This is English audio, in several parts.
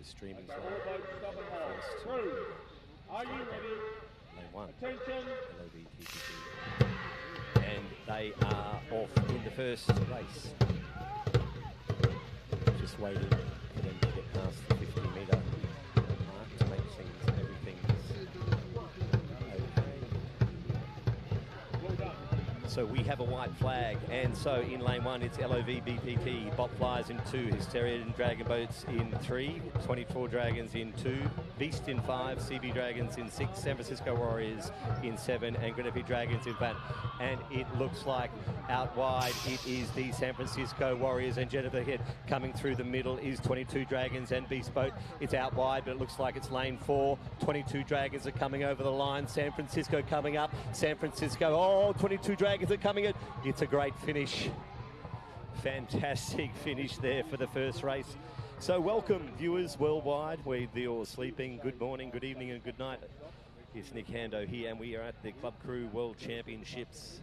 the streaming Okay, zone. all boats stop and hold. First Crew, are you ready? Lane 1. Attention. LOV TPG. And they are off in the first race. Just waiting for them to get past the 50-metre mark to make everything's okay. Well done. So we have a white flag, and so in lane 1 it's LOV BPP, Bot Flyers in 2, Hysteria and Dragon Boats in 3, 24 Dragons in 2, Beast in 5, CB Dragons in 6, San Francisco Warriors in 7, and Grenadier Dragons in 5. And it looks like out wide it is the San Francisco Warriors, and Jennifer ahead coming through the middle is 22 Dragons and Beast Boat. It's out wide, but it looks like it's lane 4. 22 Dragons are coming over the line. San Francisco coming up. San Francisco, oh, 22 Dragons are coming in. It's a great finish. Fantastic finish there for the first race. So welcome, viewers worldwide, whether you're sleeping, good morning, good evening, and good night. It's Nick Hando here, and we are at the Club Crew World Championships,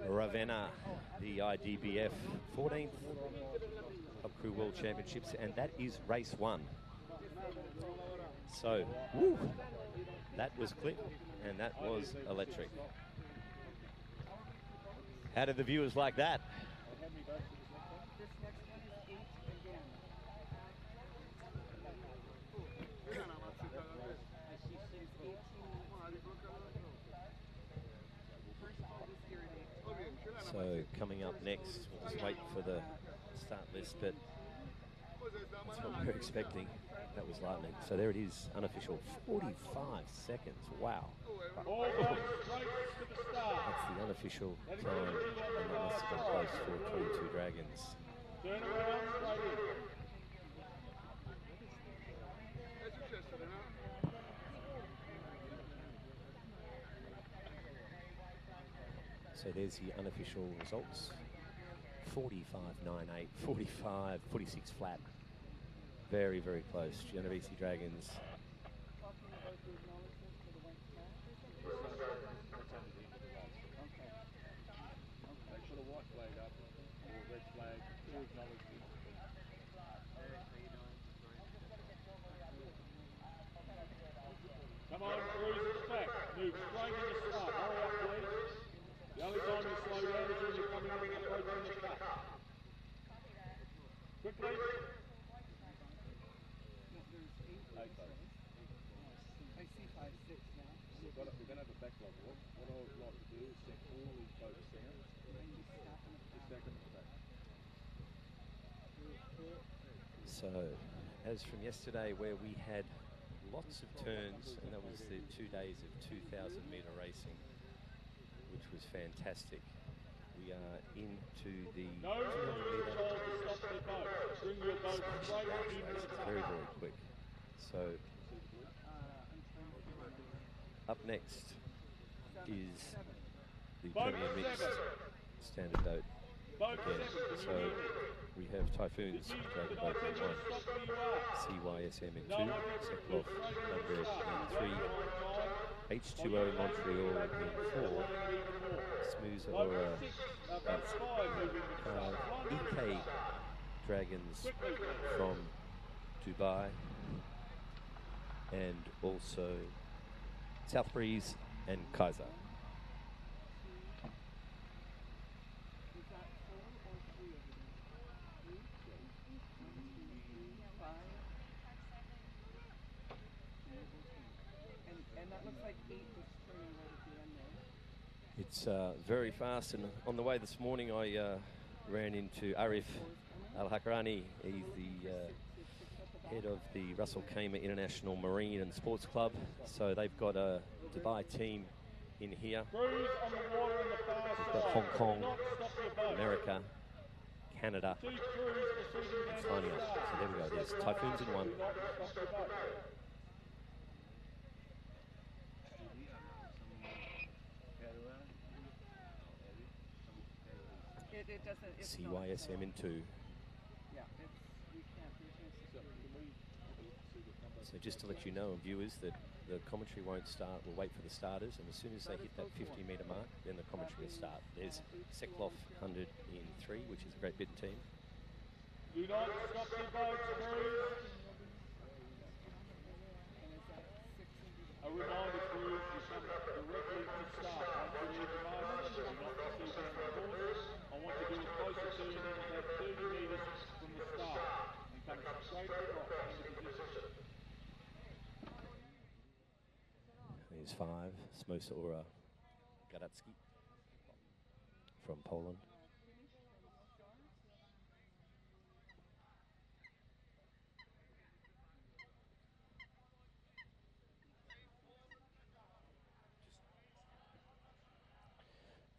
Ravenna, the IDBF 14th Club Crew World Championships, and that is race 1. So, woo, that was quick, and that was electric. How did the viewers like that? So coming up next, we'll just wait for the start list, but that's what we were expecting. That was lightning. So there it is, unofficial, 45 seconds. Wow. That's the unofficial time, and that must have been close for 22 Dragons. Turn around, straight in. So there's the unofficial results. 45.98, 45, 46 flat. Very, very close. Genovese Dragons. Come on, cruise at the back. Move straight in the start. Hurry up, please. The only time you slow down is when you're coming in and approaching the cut. Quickly. I see 5, 6 now. We're going to have a backlog. What I would like to do is set all these boats down. Just stack them at the back. So, as from yesterday where we had lots of turns, and that was the 2 days of 2,000-metre racing, which was fantastic. We are into the 200-metre race. Very, very quick. So, up next is the Premier Mixed Standard Boat again. So we have Typhoons, Dragon Boat in 1, CYSM in 2, Sekloff 100 in 3, H2O Montreal in 4, Smooth Aurora in 5, EK Dragons from Dubai, and also South Breeze and Kaiser. And that looks like 8 was turning right at the end there. It's very fast, and on the way this morning I ran into Arif Al-Hakrani. He's the head of the Russell Kamer International Marine and Sports Club. So they've got a Dubai team in here. They've got Hong Kong, America, Canada, and signing up. So there we go, there's Typhoons in 1. It doesn't. It's CYSM in 2. Yeah, we can't. So just to let you know, viewers, that the commentary won't start. We'll wait for the starters, and as soon as they hit that 50-metre mark, then the commentary will start. There's Sekloff 100 in 3, which is a Great Britain team. Do not stop your boats, crew. directly to start. I want you to leave the marshal. Do not proceed down the course. I want to get it closer to you than about 30 metres from the start and come straight across into position. There's 5, Smosora Gadacki from Poland.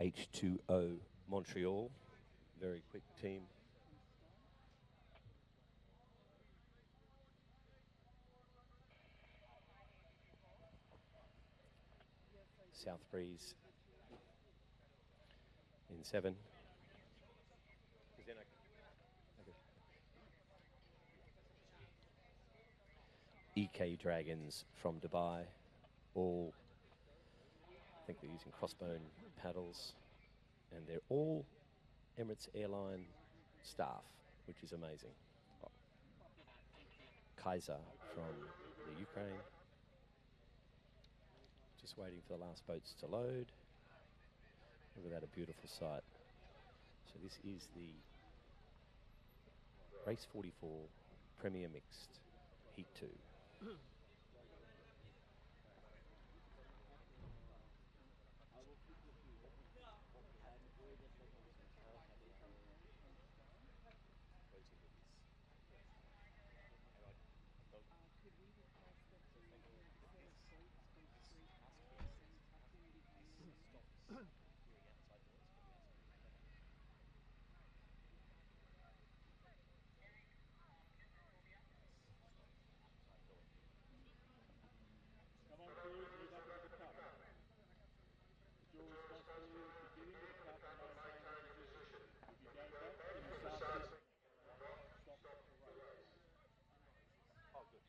H2O Montreal, very quick team. South Breeze in 7. EK Dragons from Dubai, all, I think they're using crossbone paddles, and they're all Emirates Airline staff, which is amazing. Kaiser from the Ukraine, just waiting for the last boats to load. Look at that, a beautiful sight. So this is the Race 44 Premier Mixed Heat 2. Could we request that the set of boats go straight past and tuck in behind the wing? Come on, crews, move up into the cup. It's your responsibility to get into the cup and maintain that position. If you go back, then you start to stop the race. Oh, good.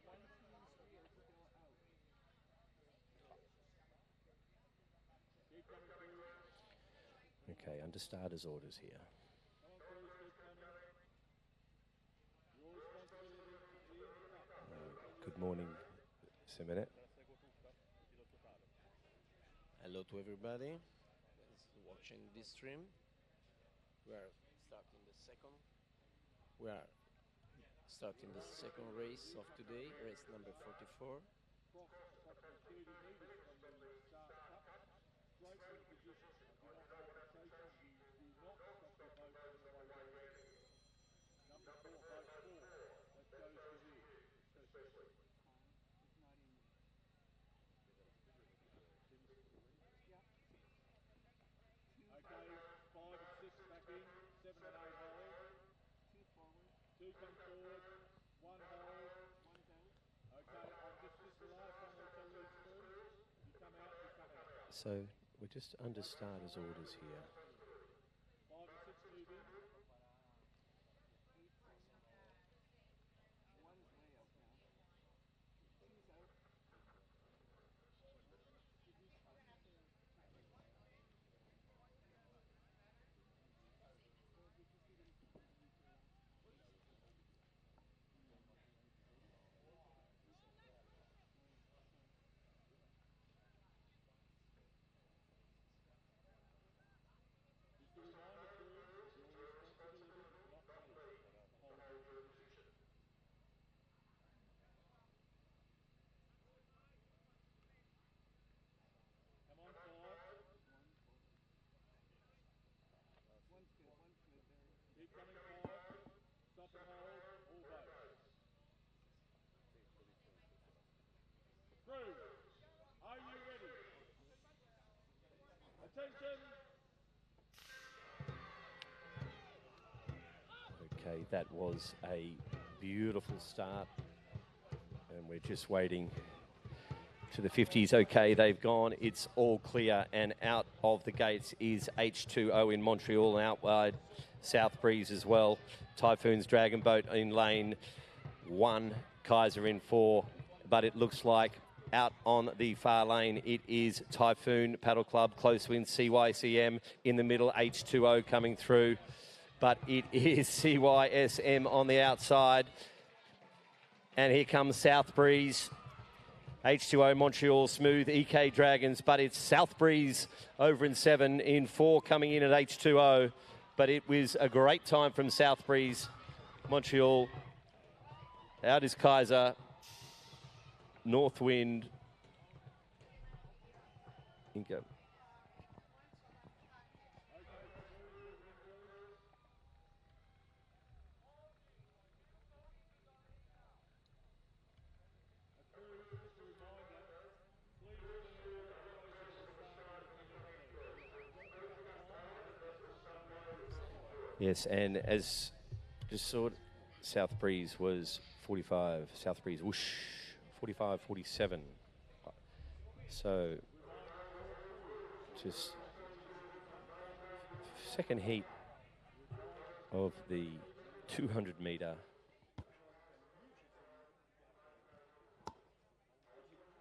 One, two, and three are still out. Keep coming, crews. Okay, under starters orders here. Come on, crews, keep coming. Your responsibility to be in the cup. Good morning, Semenet. Hello to everybody that's watching this stream. We are starting the second race of today, race number 44. Cross approximately 30 metres from the start cup, straight into position. I do not want chasing. You do not stop your boat on your way there. Number 4, boat 4. That goes to here, especially. It's not in there. Yeah. 2 Okay, 5 and 6 back in, 7 and 8 hold. 2 forward. 2 come forward, 1 hold. 1's out. Okay, this is the last one we'll tell these crews. You come out, you come out. So we're just under starters orders here. 5 and 6 move in. 8's in. 1's way out now. 2's out. Did we talk to the or did you see them come in for last Just a reminder, crews, it's your responsibility, not me, to hold your position. Come on, 5. 1 forward. 1's good. 1's good. Keep coming, 5. Stop and hold, all boats. Crews, are you ready? Attention! Okay, that was a beautiful start, and we're just waiting to the 50s. Okay, they've gone, it's all clear, and out of the gates is H2O in Montreal, and out wide South Breeze as well. Typhoon's Dragon Boat in lane 1, Kaiser in 4, but it looks like out on the far lane it is Typhoon Paddle Club, close win CYCM in the middle, H2O coming through, but it is CYSM on the outside, and here comes South Breeze. H2O Montreal smooth, EK Dragons, but it's South Breeze over in 7, in 4 coming in at H2O. But it was a great time from South Breeze. Montreal, out is Kaiser, Northwind, Inca. Yes, and as just saw, South Breeze was 45. South Breeze, whoosh, 45, 47. So, just second heat of the 200 metre.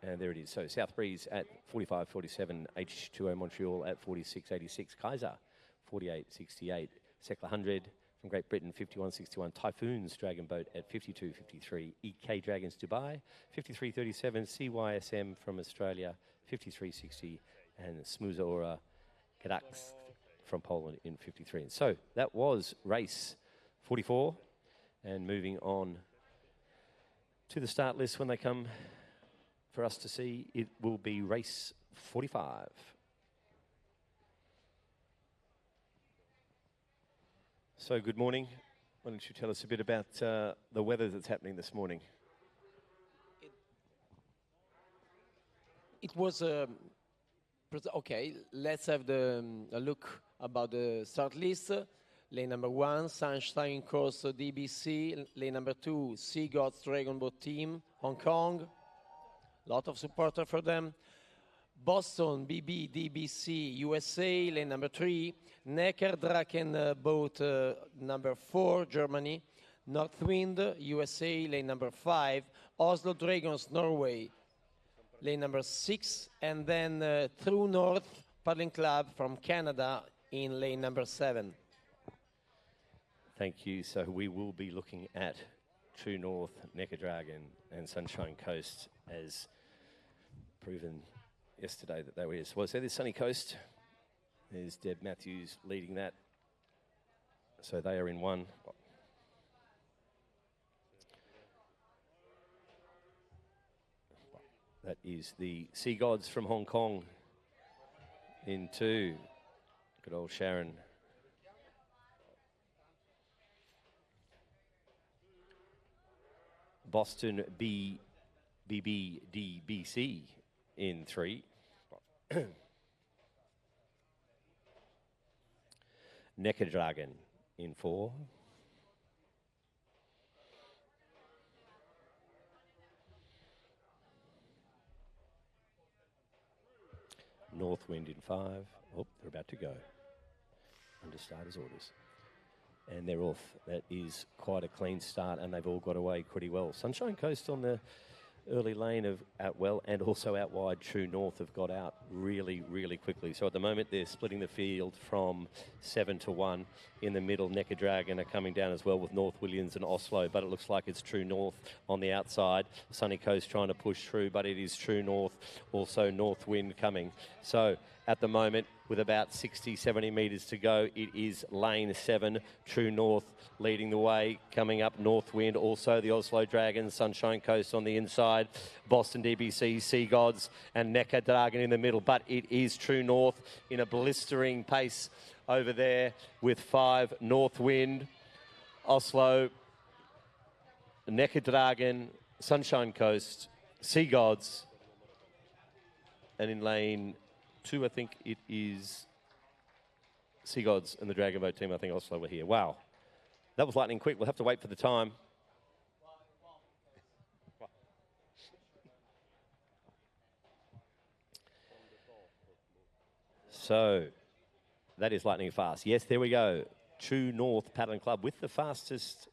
And there it is. So South Breeze at 45, 47. H2O Montreal at 46, 86. Kaiser, 48, 68. Sekla 100 from Great Britain, 51, 61. Typhoons Dragon Boat at 52, 53. EK Dragons Dubai, 53, 37. CYSM from Australia, 53, 60. And Smooza Gdańsk from Poland in 53. And so that was race 44. And moving on to the start list when they come for us to see, it will be race 45. So good morning. Why don't you tell us a bit about the weather that's happening this morning? It was okay. Let's have a look about the start list. Lane number 1, Sunshine Coast DBC. Lane number 2, Sea Gods Dragon Boat Team, Hong Kong. Lot of supporter for them. Boston BB DBC USA. Lane number 3, Necker Draken Boat number 4, Germany. Northwind USA. Lane number 5, Oslo Dragons Norway. Lane number 6, and then True North Paddling Club from Canada in lane number 7. Thank you. So we will be looking at True North, Necker Dragon and Sunshine Coast as proven yesterday that they were. Well, so there's Sunny Coast. There's Deb Matthews leading that. So they are in 1. That is the Sea Gods from Hong Kong in 2. Good old Sharon. Boston BBDBC in 3. Necker Dragon in 4. Northwind in 5. Oh, they're about to go. Under starters orders. And they're off. That is quite a clean start, and they've all got away pretty well. Sunshine Coast on the early lane of out well, and also out wide. True North have got out really, really quickly. So at the moment, they're splitting the field from 7 to 1. In the middle, Necker Dragon are coming down as well with North Williams and Oslo, but it looks like it's True North on the outside. Sunny Coast trying to push through, but it is True North, also Northwind coming. So at the moment, with about 60, 70 metres to go, it is lane 7, True North leading the way. Coming up, Northwind, also the Oslo Dragons, Sunshine Coast on the inside, Boston DBC, Sea Gods, and Necker Dragon in the middle. But it is True North in a blistering pace over there with 5, Northwind, Oslo, Necker Dragon, Sunshine Coast, Sea Gods, and in lane 2, I think it is Sea Gods and the Dragon Boat team. I think Oslo were here. Wow. That was lightning quick. We'll have to wait for the time. So, that is lightning fast. Yes, there we go. True North Paddling Club with the fastest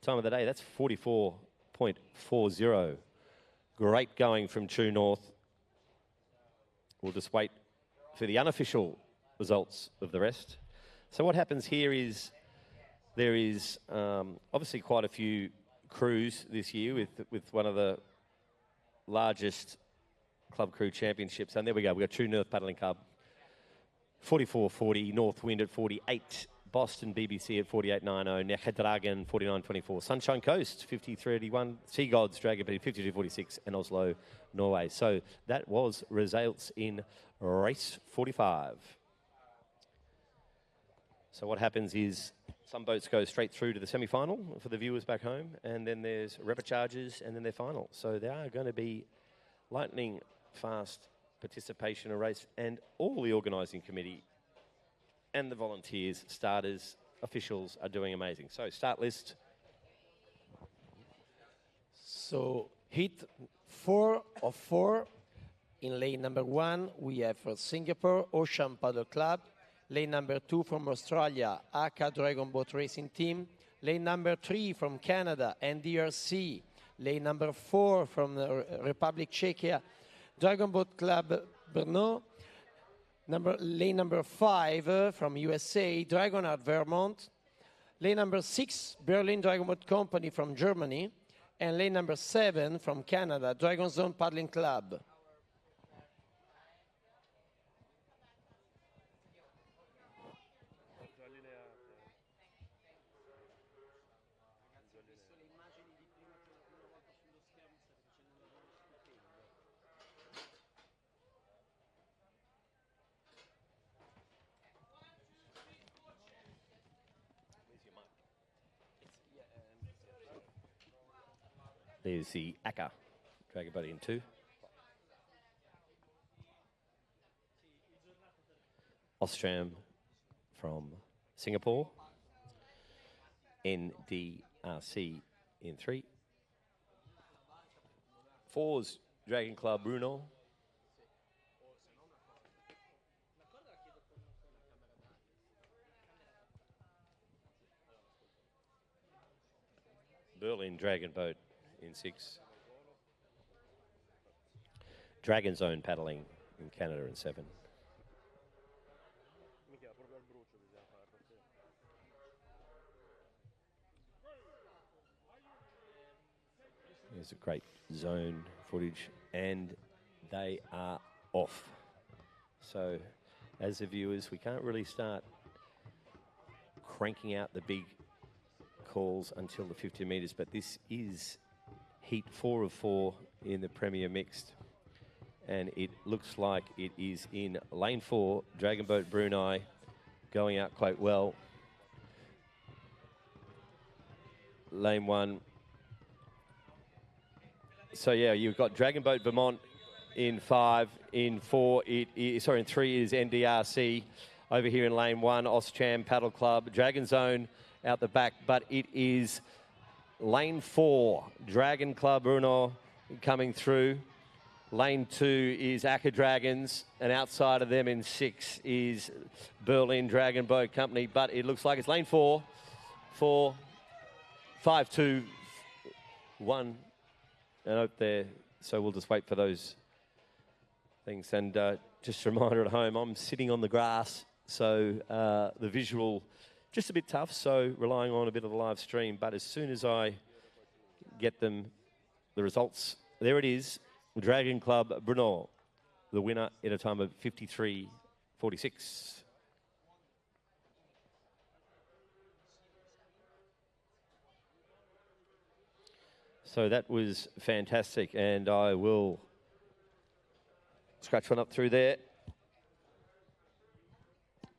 time of the day. That's 44.40. Great going from True North. We'll just wait for the unofficial results of the rest. So what happens here is there is obviously quite a few crews this year with one of the largest Club Crew Championships. And there we go. We've got True North Paddling Club. 44.40, Northwind at 48, Boston BBC at 48.90, Paradragons 49.24, Sunshine Coast 50.31, Sea Gods Dragon 52.46, and Oslo, Norway. So that was results in race 45. So what happens is some boats go straight through to the semi-final for the viewers back home, and then there's repechage and then their final. So there are going to be lightning fast participation in a race, and all the organising committee and the volunteers, starters, officials are doing amazing. So start list. So heat 4 of 4. In lane number 1, we have for Singapore, Ocean Paddle Club. Lane number 2 from Australia, Aka Dragon Boat Racing Team. Lane number 3 from Canada, NDRC. Lane number 4 from the Republic Czechia, Dragon Boat Club Brno. Lane number 5 from USA, Dragonheart Vermont. Lane number 6, Berlin Dragon Boat Company from Germany. And lane number 7 from Canada, Dragon Zone Paddling Club. There's the Aka Dragon Boat in 2. Ostrom from Singapore. NDRC in 3. 4's Dragon Club Bruno. Berlin Dragon Boat in 6. Dragon Zone Paddling in Canada in 7. There's a great zone footage, and they are off. So as the viewers, we can't really start cranking out the big calls until the 50 metres, but this is heat 4 of 4 in the Premier Mixed, and it looks like it is in lane 4, Dragon Boat Brunei, going out quite well. Lane 1. So yeah, you've got Dragon Boat Vermont in 5. In 4, in 3 is NDRC. Over here in lane 1, Ostrom Paddle Club, Dragon Zone out the back, but it is lane 4, Dragon Club Bruno coming through. Lane 2 is Aka Dragons, and outside of them in 6 is Berlin Dragon Boat Company, but it looks like it's lane 4, 4, 5, 2, 1, and out there. So we'll just wait for those things. And just a reminder at home, I'm sitting on the grass, so the visual just a bit tough, so relying on a bit of the live stream. But as soon as I get the results, there it is. Dragon Club Brno, the winner in a time of 53.46. So that was fantastic, and I will scratch one up through there.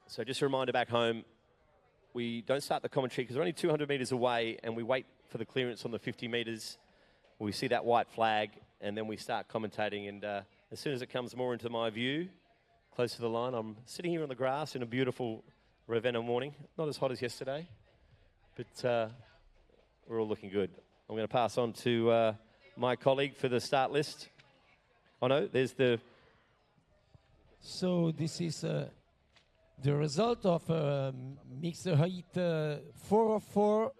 So just a reminder back home, we don't start the commentary because we're only 200 metres away, and we wait for the clearance on the 50 metres. We see that white flag, and then we start commentating. And as soon as it comes more into my view, close to the line, I'm sitting here on the grass in a beautiful Ravenna morning. Not as hot as yesterday, but we're all looking good. I'm going to pass on to my colleague for the start list. Oh no, there's the... So this is the result of mixed height 4 of 4,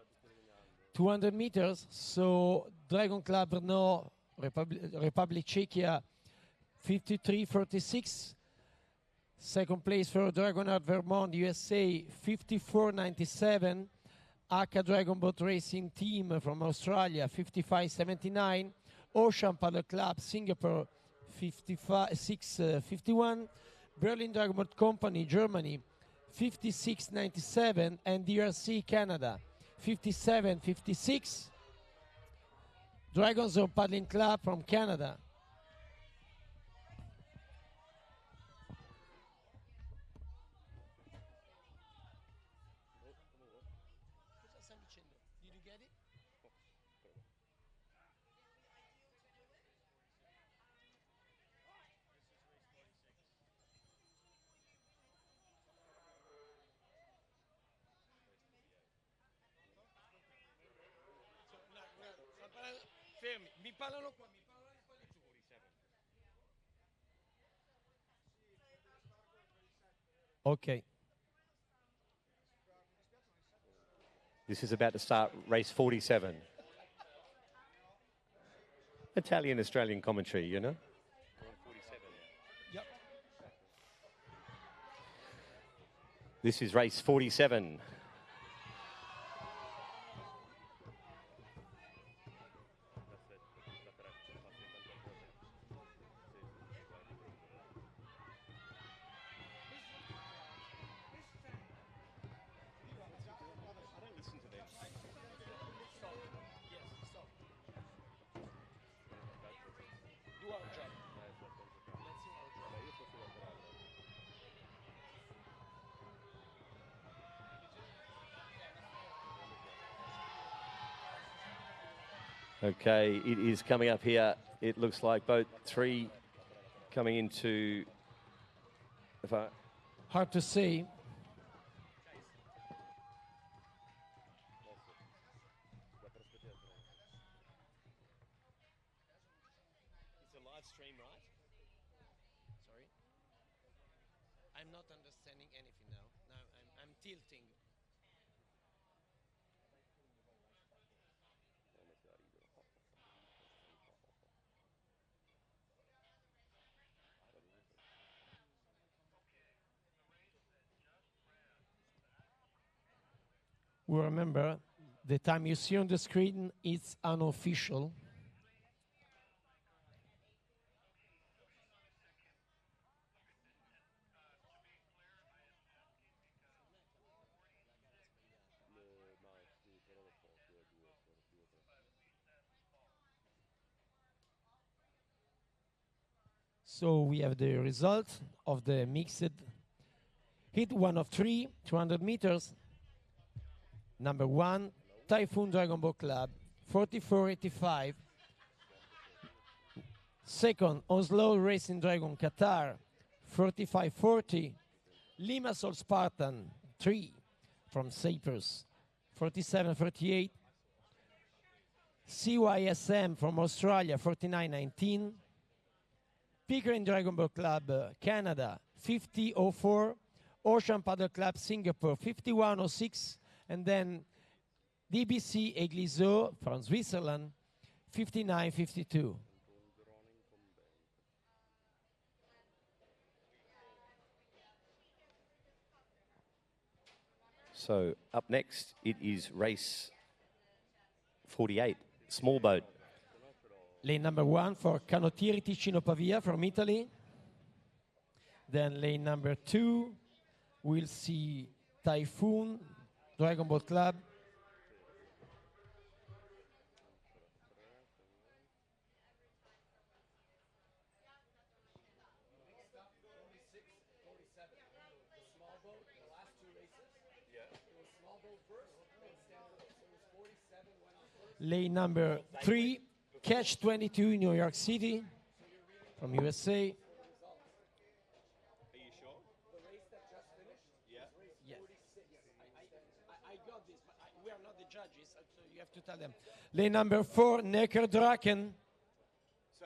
200 meters. So Dragon Club Brno, Republic Czechia, 53.46. Second place for Dragonheart Vermont, USA, 54.97. Aka Dragon Boat Racing Team from Australia, 55.79. Ocean Paddle Club, Singapore, 51, Berlin Dragon Boat Company, Germany, 56.97, and DRC, Canada, 57.56. Dragons of Paddling Club from Canada. Did you get it? Fermi, mi parlano qua, mi parlano in spagnolo. Ok. This is about to start race 47. Italian-Australian commentary, you know? Yep. This is race 47. Okay, it is coming up here. It looks like boat 3 coming into... Hard to say. It's a live stream, right? Sorry? I'm not understanding anything now. Now I'm tilting. We remember the time you see on the screen, it's unofficial. So we have the result of the mixed hit 1 of 3, 200 meters. Number 1, Typhoon Dragon Boat Club, 44.85. Second, Oslo Racing Dragon Qatar, 45.40. Limassol Spartan, 3 from Cyprus, 47.38. CYSM from Australia, 49.19. Pickering Dragon Boat Club, Canada, 50.04. Ocean Paddle Club, Singapore, 51.06. And then DBC Egliseau from Switzerland, 59.52. So up next, it is race 48, small boat. Lane number 1 for Canottieri Ticino Pavia from Italy. Then lane number 2, we'll see Typhoon Dragon Boat Club. Lane number 3, Catch 22, New York City, from USA. Are you sure? Yeah. Yes. I got this, but we are not the judges, so you have to tell them. Lane number 4, Necker Draken. So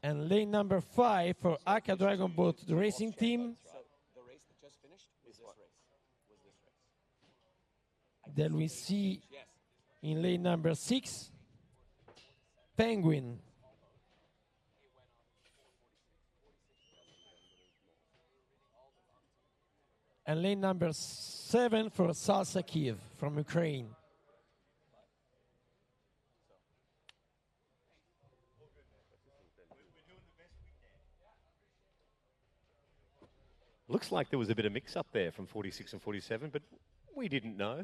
And lane number 5 for Aka Dragon Boat Racing Team. So the race that just finished was this race. Then we see Yes. in lane number 6, Penguin. And lane number 7 for Salsa Kiev from Ukraine. Looks like there was a bit of mix up there from 46 and 47, but we didn't know.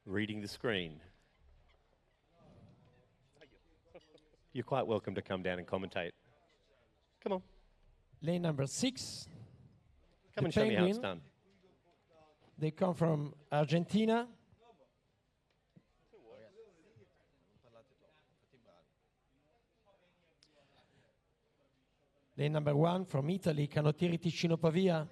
Reading the screen. You're quite welcome to come down and commentate. Come on. Lane number 6. Come the and show me how it's Penguin. done. They come from Argentina. Lane number 1 from Italy, Canottieri Ticino Pavia.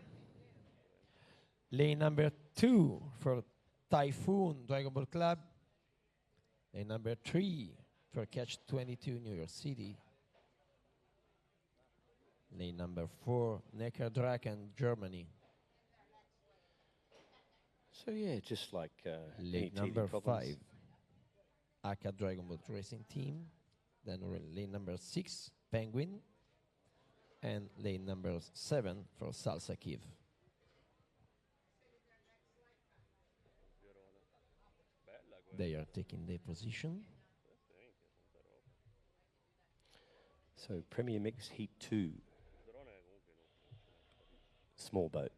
Lane number 2 for Typhoon Dragon Ball Club. Lane number 3 for Catch 22 New York City. Lane number 4, Neckar Draken, Germany. So yeah, just like any Lane teething number problems. 5, Aka Dragon Ball Racing Team. Then we're in lane number 6, Penguin. And lane number 7 for Salsa Kiev. They are taking their position. So Premier Mix Heat 2. Small boat.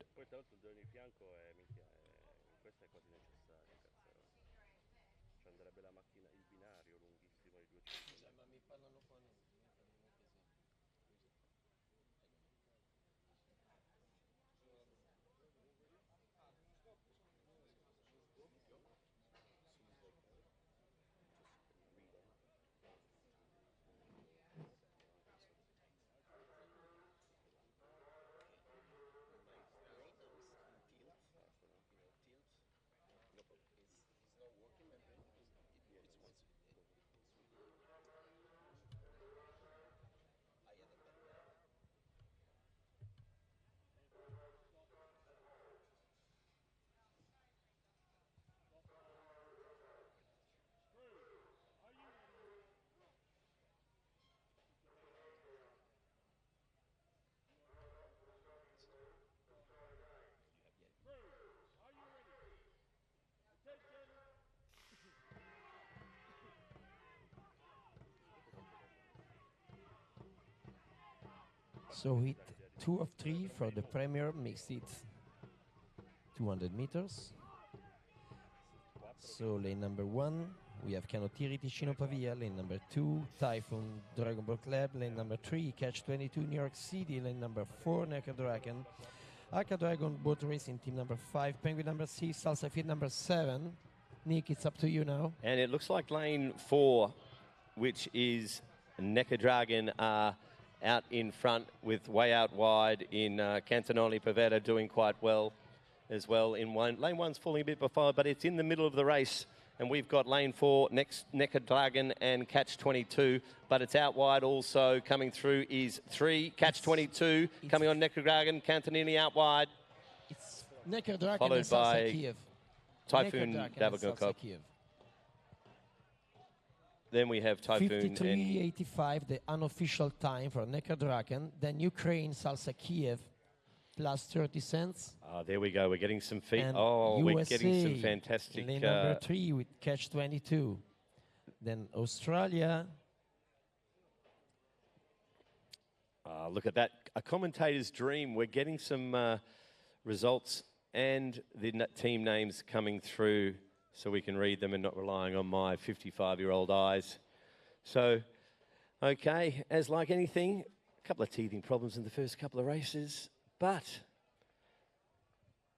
So hit 2 of 3 for the Premier Mixed Heat 200 meters. So lane number 1, we have Canottieri Ticino Pavia. Lane number 2, Typhoon Dragon Ball Club. Lane number 3, Catch 22 New York City. Lane number 4, Neckar Draken. Aka Dragon Boat Racing Team number 5, Penguin number 6, Salsa Fit number 7. Nick, it's up to you now. And it looks like lane 4, which is Neckar Dragon, out in front with way out wide in Cantonoli Pavetta doing quite well as well in one. Lane 1's falling a bit behind, but it's in the middle of the race. And we've got lane 4, Neckar Dragon and Catch 22, but it's out wide also. Coming through is 3, Catch 22, coming on Neckar Dragon, Cantonini out wide. It's Neckar Draken Followed and Salsa by Kiev. Typhoon Neckar Draken and Dabago Salsa Cup. Kiev. Then we have Typhoon and 53.85, the unofficial time for Neckar Draken. Then Ukraine, Salsa Kiev, plus 30 cents. there we go. We're getting some feet. And We're getting some USA, fantastic. Lane number 3 with Catch 22. Then Australia. Look at that. A commentator's dream. We're getting some results and the team names coming through so we can read them and not relying on my 55-year-old eyes. So, okay, as like anything, a couple of teething problems in the first couple of races, but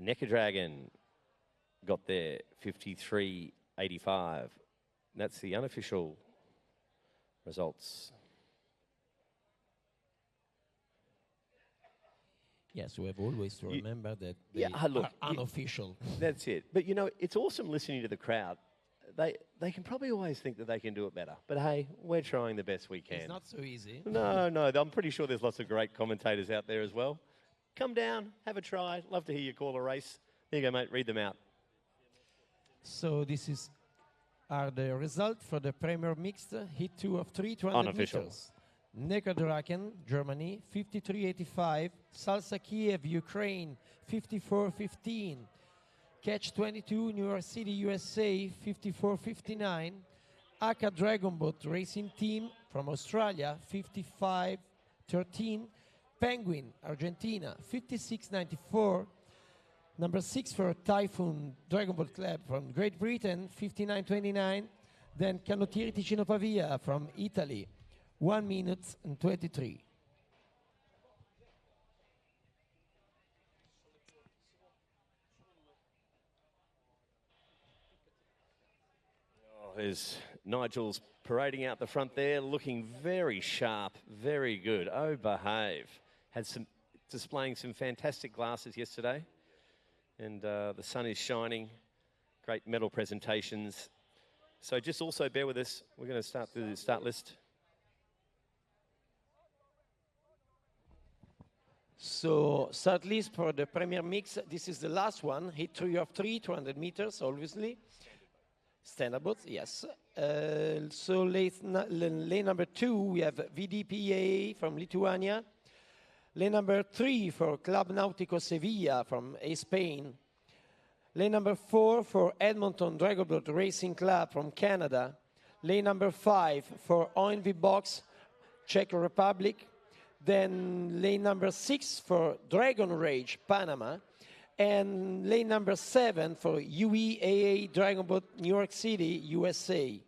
Neckar Dragon got there 53.85. That's the unofficial results. Yes, we have always to remember that they Yeah, look, are unofficial. That's it. But, you know, it's awesome listening to the crowd. They can probably always think that they can do it better. But, hey, we're trying the best we can. It's not so easy. No, I'm pretty sure there's lots of great commentators out there as well. Come down, have a try. Love to hear you call a race. There you go, mate. Read them out. So this are the results for the Premier Mixed Heat 2 of 3, 200 Unofficial. meters. Neckar Draken, Germany, 53.85. Salsa Kiev, Ukraine, 54.15. Catch 22, New York City, USA, 54.59. Aka Dragon Boat Racing Team from Australia, 55 13, Penguin, Argentina, 56.94. Number 6 for Typhoon Dragon Boat Club from Great Britain, 59.29. Then Canottieri Ticino Pavia from Italy, 1 minute and 23. Oh, there's Nigel's parading out the front there, looking very sharp, very good. Oh, behave. Had some, displaying some fantastic glasses yesterday. And the sun is shining. Great medal presentations. So just also bear with us. We're going to start through the start list. So start list for the Premier Mix. This is the last one. Hit 3 of 3, 200 meters, obviously. Standard boats, yes. So lane number 2, we have VDPA from Lithuania. Lane number 3 for Club Nautico Sevilla from Spain. Lane number 4 for Edmonton Dragon Boat Racing Club from Canada. Lane number 5 for ONV Box, Czech Republic. Then lane number 6 for Dragon Rage, Panama. And lane number 7 for UEAA Dragon Boat New York City, USA.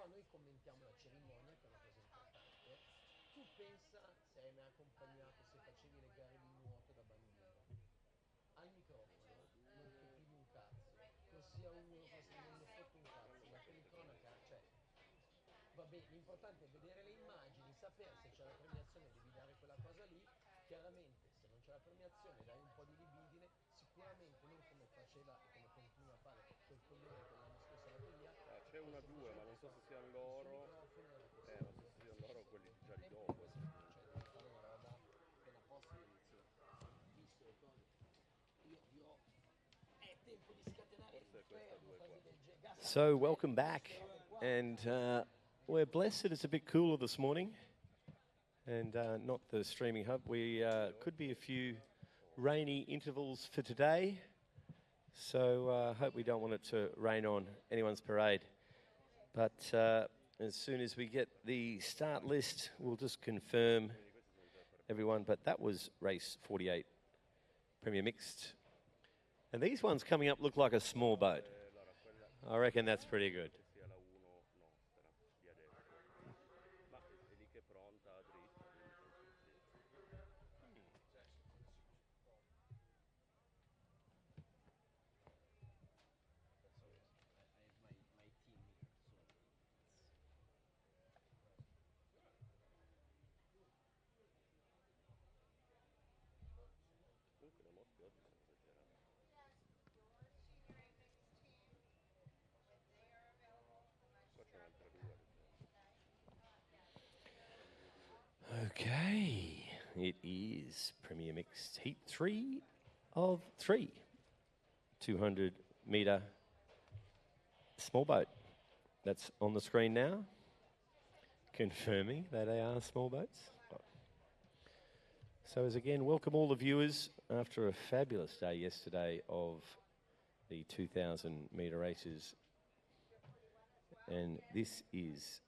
Noi commentiamo la cerimonia, che è una cosa importante. Tu pensa se hai mai accompagnato, se facevi le gare di nuoto da bambino. Al microfono non capivi un cazzo, non sia uno che se non ne fotte un cazzo, la telecronaca, cioè, vabbè, l'importante è vedere le immagini, sapere se c'è la premiazione, devi dare quella cosa lì. Chiaramente, se non c'è la premiazione, dai un po' di libidine, sicuramente non come faceva e come continua a fare quel coglione che l'anno scorso alla Puglia. C'è una due, ma non so se siano loro. Non so se siano loro o quelli già di dopo. Cioè, devi fare una roba appena posso inizio. Visto le cose. Io dirò, è tempo di scatenare l'inferno, cose del genere. So welcome back. And we're blessed it's a bit cooler this morning. And not the streaming hub. We could be a few rainy intervals for today. So hope we don't want it to rain on anyone's parade. But as soon as we get the start list, we'll just confirm everyone. But that was race 48, Premier Mixed. And these ones coming up look like a small boat. I reckon that's pretty good. Okay, it is Premier Mixed Heat 3 of 3. 200 metre small boat. That's on the screen now, confirming that they are small boats. So as again, welcome all the viewers after a fabulous day yesterday of the 2,000 metre races. And this is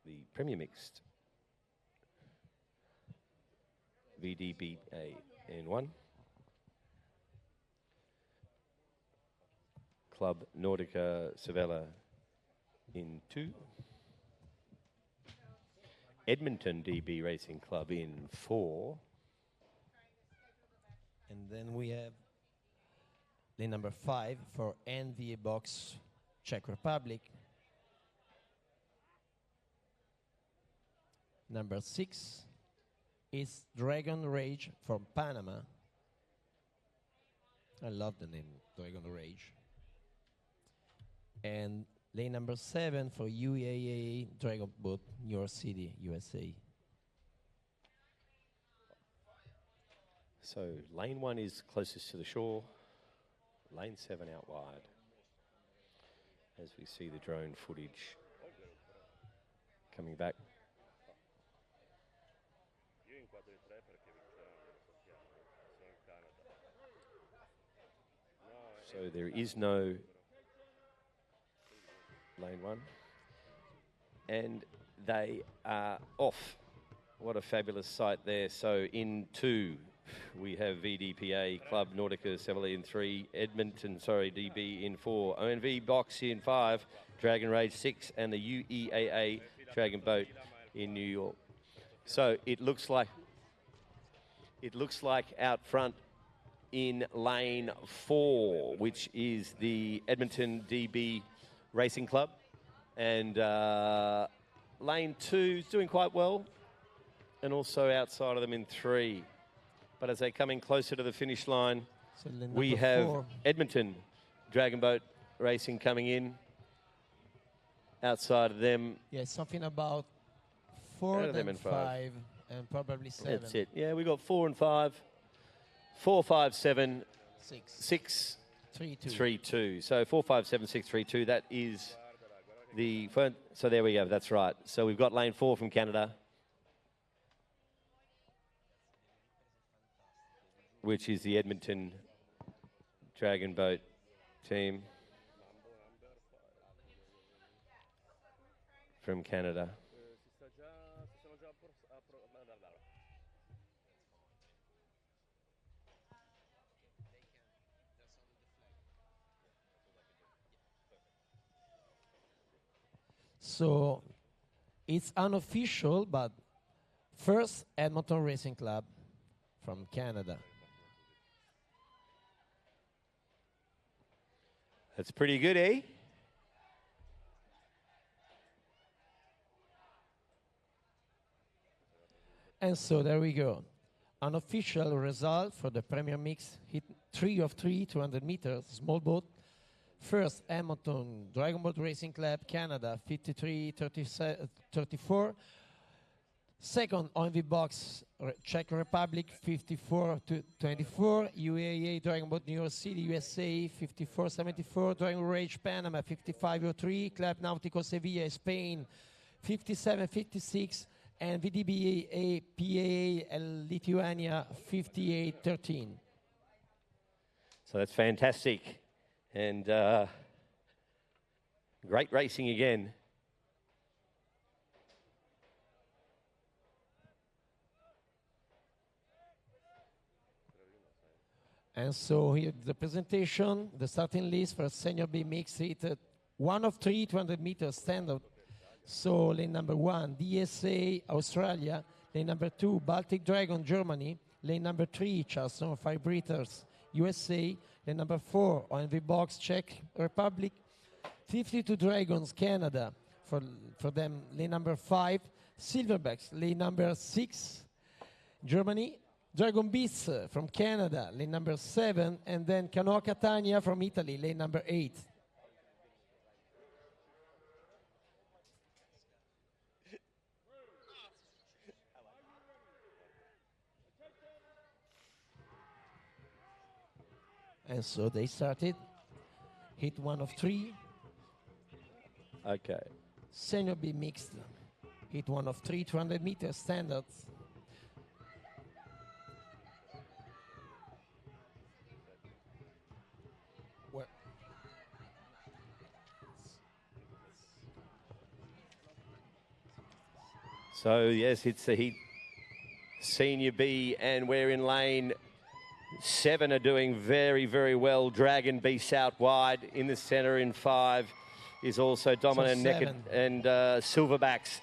the Premier Mixed VDBA in 1. Club Nordica Sevilla in 2. Edmonton DB Racing Club in 4. And then we have lane number 5 for NVA Box, Czech Republic. Number 6 is Dragon Rage from Panama. I love the name Dragon Rage. And lane number 7 for UAA Dragon Boat, New York City, USA. So lane 1 is closest to the shore. Lane 7 out wide. As we see the drone footage coming back. So there is no lane 1. And they are off. What a fabulous sight there. So in 2, we have VDPA, Club Nautica Sevilla in 3, DB in 4, ONV Box in 5, Dragon Rage 6, and the UEAA Dragon Boat in New York. So it looks like out front in lane 4, which is the Edmonton DB Racing Club, and lane 2 is doing quite well, and also outside of them in 3. But as they come in closer to the finish line, so we have 4. Edmonton Dragon Boat Racing coming in. Outside of them, yeah, something about 4 and 5 and probably 7. That's it. Yeah, we got 4 and 5. 4, 5, 7, 6, 3, 2. 3, 2. So 4, 5, 7, 6, 3, 2. That is the first. So there we go. That's right. So we've got lane 4 from Canada, which is the Edmonton Dragon Boat team from Canada. So it's unofficial, but first Edmonton Racing Club from Canada. That's pretty good, eh? And so there we go. Unofficial result for the Premier Mix, hit 3 of 3, 200 meters, small boat. First, Edmonton Dragon Boat Racing Club, Canada, 53-34. Second, ONV Box, Czech Republic, 54-24. UAA Dragon Boat New York City, USA, 54-74. Dragon Rage Panama, 55-03. Club Nautico Sevilla, Spain, 57-56. And VDBA PAA Lithuania, 58-13. So that's fantastic. And great racing again. And so here the presentation, the starting list for Senior B Mix hit 1 of 3, 200 meters standard. So lane number 1, DSA Australia. Lane number 2, Baltic Dragon Germany. Lane number 3, Charleston Five Breathers USA. Lane number 4, ONV Box Czech Republic. 52 Dragons Canada for them. Lane number 5, Silverbacks. Lane number 6, Germany. Dragon Beasts from Canada, lane number 7, and then Canoa Catania from Italy, lane number 8. And so they started, hit 1 of 3. Okay. Senior B mixed, hit 1 of 3, 200 meters standards. So, yes, it's the heat Senior B, and we're in lane 7 are doing very, very well. Dragon Beast out wide. In the centre in 5 is also Dominant Naked and Silverbacks.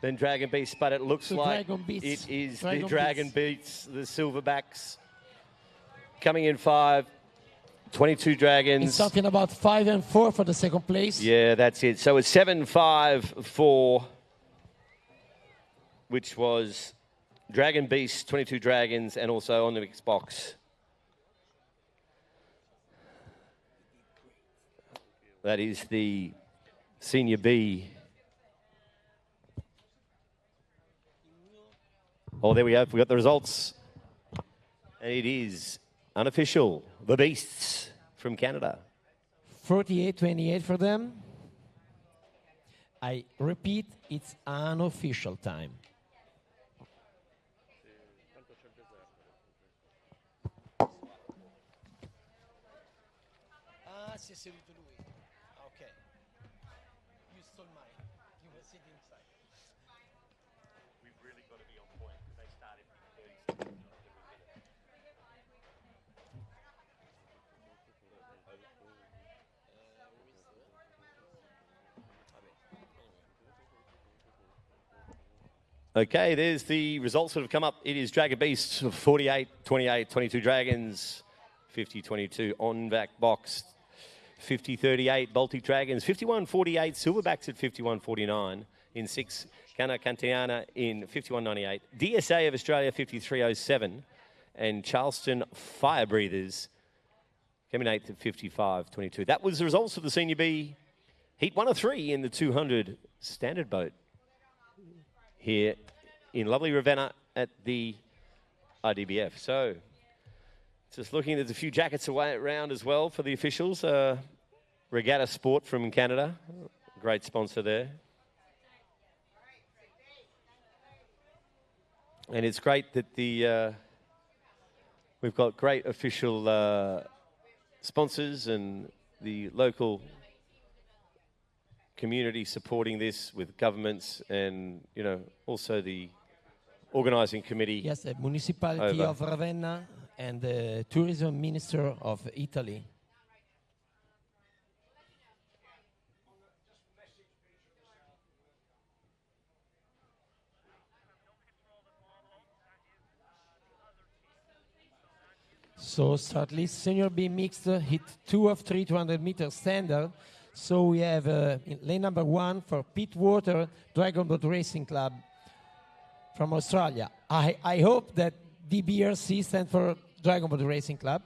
Then Dragon Beast, but it looks like it is the Dragon Beats, the Silverbacks. Coming in 5. 22 Dragons. It's something about 5 and 4 for the second place. Yeah, that's it. So it's 7-5-4, which was Dragon Beast, 22 Dragons, and also on the mixed box. That is the Senior B. Oh, there we have. We got the results. And it is unofficial. The Beasts from Canada. 48-28 for them. I repeat, it's unofficial time. Ah, si è seduto lui. Ok. You stole mine. You were sitting inside. We've really got to be on point because they started 30 seconds. Okay, there's the results that have come up. It is Dragon Beast 48-28, 22 Dragons, 50-22 on back box, 50-38 Baltic Dragons, 51-48 Silverbacks at 51-49 in 6, Cana Cantiana in 51-98, DSA of Australia 53-07, and Charleston Fire Breathers coming 8th at 55-22. That was the results of the Senior B Heat 1 of 3 in the 200 standard boat here in lovely Ravenna at the IDBF. So, just looking, there's a few jackets away around as well for the officials. Regatta Sport from Canada, great sponsor there. And it's great that the we've got great official sponsors and the local community supporting this with governments and, you know, also the organising committee. Yes, the municipality of Ravenna and the tourism minister of Italy. So start list, Senior B mixed, hit 2 of 3 200-meter standard. So we have lane number 1 for Pittwater Dragon Boat Racing Club from Australia. I hope that DBRC stands for Dragon Boat Racing Club.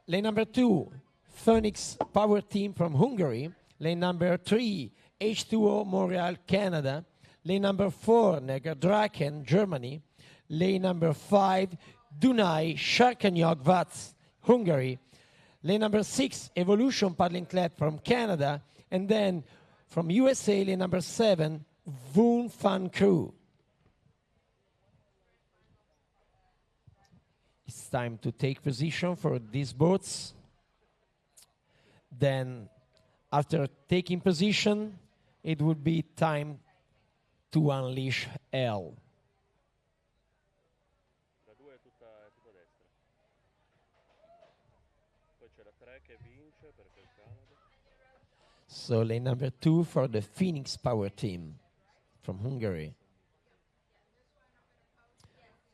Lane number 2, Phoenix Power Team from Hungary. Lane number 3, H2O Montreal, Canada. Lane number 4, Negerdraken, Germany. Lane number 5, Dunai Sharkanyog Vats, Hungary. Lane number 6, Evolution Paddling Club from Canada. And then from USA, lane number 7, Voon Fun Crew. It's time to take position for these boats. Then, after taking position, it would be time to unleash hell. So lane number 2 for the Phoenix Power Team from Hungary.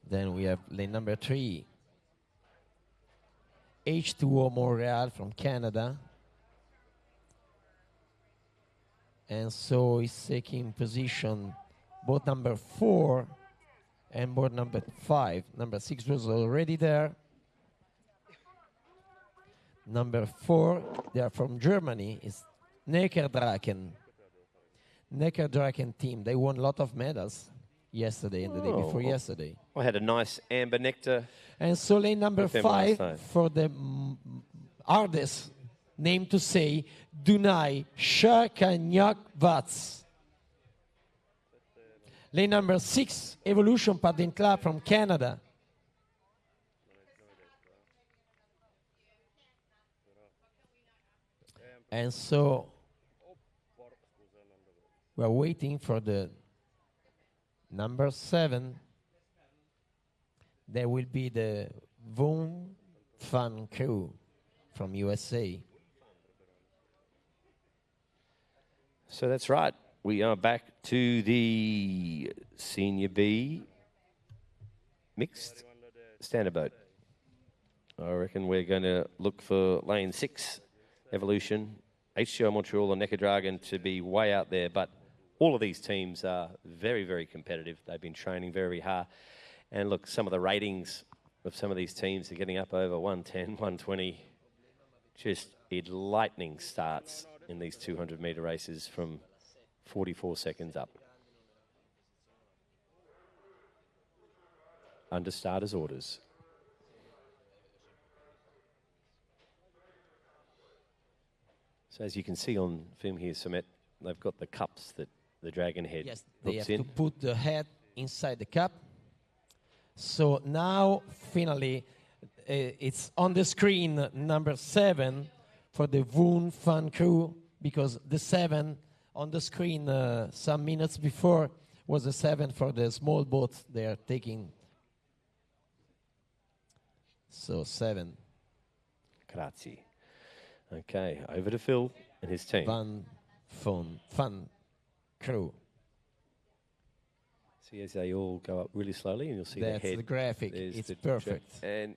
Then we have lane number 3, H2O Montreal from Canada. And so it's taking position boat number 4 and boat number 5. Number 6 was already there. Number 4, they are from Germany, is Negerdraken. Negerdraken team. They won a lot of medals yesterday and the day before yesterday. I had a nice amber nectar. And so lane number 5 for the hardest name to say, Dunai Sharkanyog Vats. Lane number 6, Evolution Paddling Club from Canada. And so we're waiting for the number 7. There will be the Voon Fun Crew from USA. So that's right. We are back to the Senior B mixed standard boat. I reckon we're going to look for lane 6, Evolution, H2O Montreal and Necker Dragon to be way out there. But all of these teams are very, very competitive. They've been training very hard. And look, some of the ratings of some of these teams are getting up over 110, 120. Just lightning starts in these 200-metre races from 44 seconds up. Under starters' orders. So as you can see on film here, Sumet, they've got the cups that the Dragon head Yes, they looks have in. to put the head inside the cup. So now, finally, it's on the screen, number 7 for the Woon Fan Crew, because the 7 on the screen some minutes before was the 7 for the small boat they are taking. So 7. Grazie. Okay, over to Phil and his team. Fan Crew. See as they all go up really slowly, and you'll see That's the head. the graphic. There's It's the perfect. And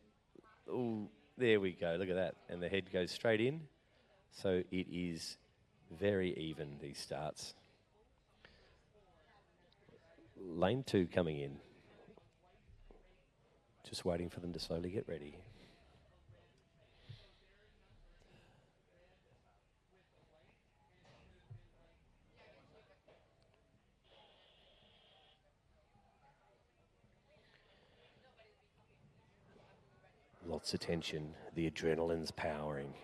oh, there we go. Look at that. And the head goes straight in. So it is very even, these starts. Lane 2 coming in. Just waiting for them to slowly get ready. Lots of tension. The adrenaline's powering.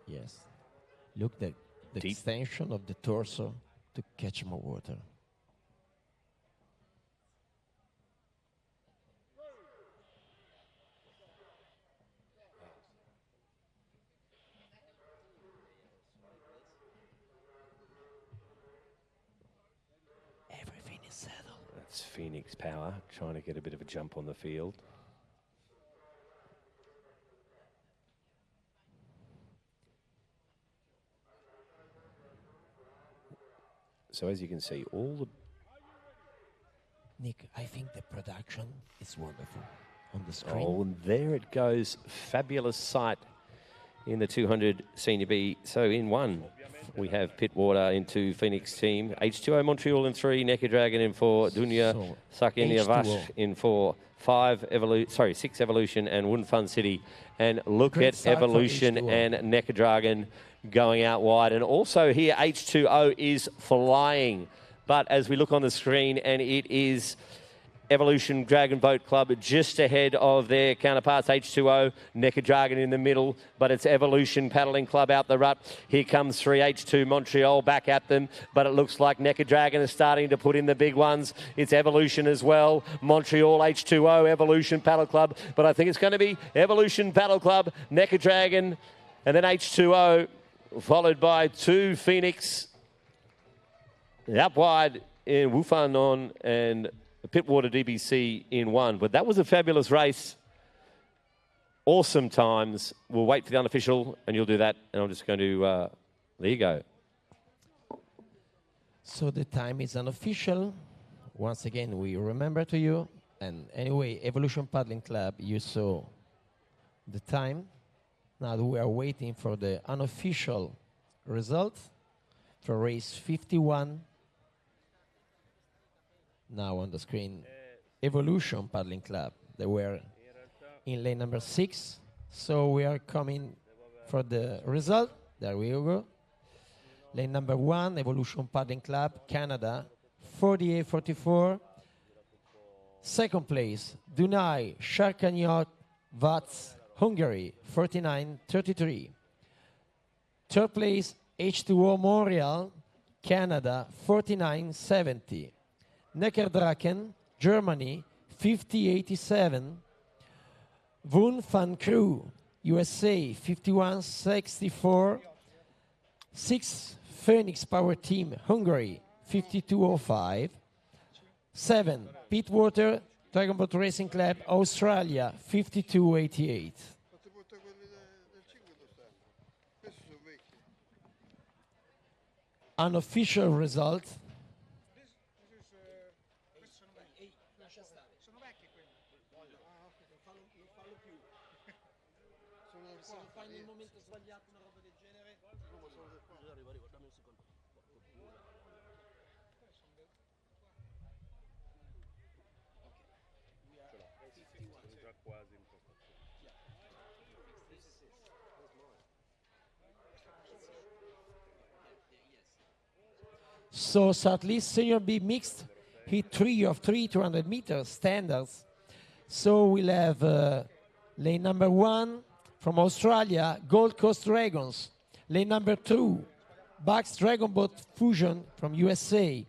Yes. Look, the Deep. extension of the torso to catch more water. Everything is settled. That's Phoenix Power trying to get a bit of a jump on the field. So as you can see, all the... Nick, I think the production is wonderful on the screen. Oh, and there it goes. Fabulous sight in the 200 Senior B. So in 1, we have Pittwater in 2, Phoenix team. H2O Montreal in 3, Necker Dragon in 4, Dunya So, Sakinia Vash H2O. in 4, 6 Evolution and Wooden Fun City. And look Great at start for Evolution H2O. and Necker Dragon going out wide. And also here, H2O is flying. But as we look on the screen, and it is Evolution Dragon Boat Club just ahead of their counterparts, H2O, Necker Dragon in the middle, but it's Evolution Paddling Club out the rut. Here comes 3 H2 Montreal back at them, but it looks like Necker Dragon is starting to put in the big ones. It's Evolution as well, Montreal, H2O, Evolution Paddle Club, but I think it's going to be Evolution Paddle Club, Necker Dragon, and then H2O, followed by 2 Phoenix, up wide in Wufanon and Pittwater DBC in 1. But that was a fabulous race. Awesome times. We'll wait for the unofficial, and you'll do that. And I'm just going to, there you go. So the time is unofficial. Once again, we remember to you. And anyway, Evolution Paddling Club, you saw the time. Now we are waiting for the unofficial result for race 51. Now on the screen, Evolution Paddling Club. They were in lane number 6. So we are coming for the result. There we go. Lane number 1, Evolution Paddling Club, Canada, 48-44. Second place, Dunaj Sharkanyot Vats, Hungary, 49-33. Third place, H2O Montreal, Canada, 49-70. Necker Draken, Germany, 50-87. Woon Fan Crew, USA, 51-64. 6 Phoenix Power Team, Hungary, 52-05. 7 Pittwater Dragon Boat Racing Club, Australia, 52-88. Unofficial result. Sono vecchie quelle. Non fallo più. se lo fai nel momento sbagliato una roba del genere. Dammi un secondo. We are Sono 51. già quasi in postazione. So sadly, Senior B mixed hit 3 of 3 200 meters standards. So we'll have lane number 1 from Australia, Gold Coast Dragons. Lane number 2, Bucks Dragon Boat Fusion from USA.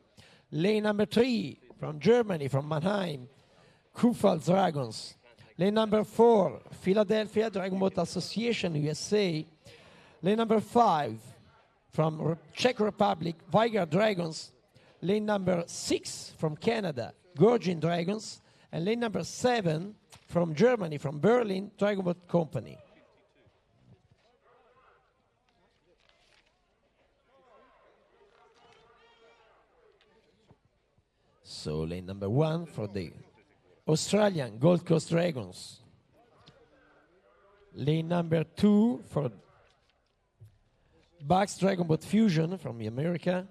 Lane number 3 from Germany, from Mannheim, Kufal Dragons. Lane number 4, Philadelphia Dragon Boat Association, USA. Lane number 5, from Czech Republic, Vigar Dragons. Lane number 6 from Canada, Gorgin Dragons. And lane number 7 from Germany, from Berlin, Dragon Boat Company. So lane number 1 for the Australian Gold Coast Dragons. Lane number 2 for Bucks Dragon Boat Fusion from America.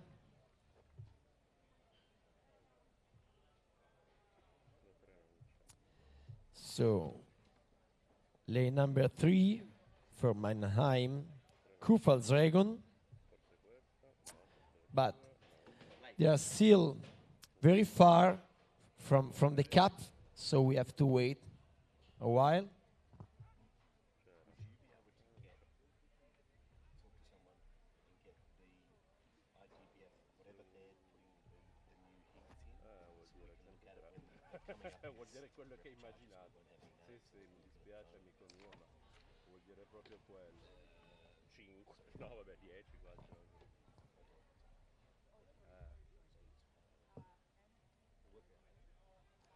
So lane number 3 for Mannheim, Kufal Dragon. But they are still very far from the cap, so we have to wait a while. Vuol dire quello che hai immaginato. Sì, sì, mi dispiace amico mio, ma vuol dire proprio quello. 5, no vabbè 10 quasi.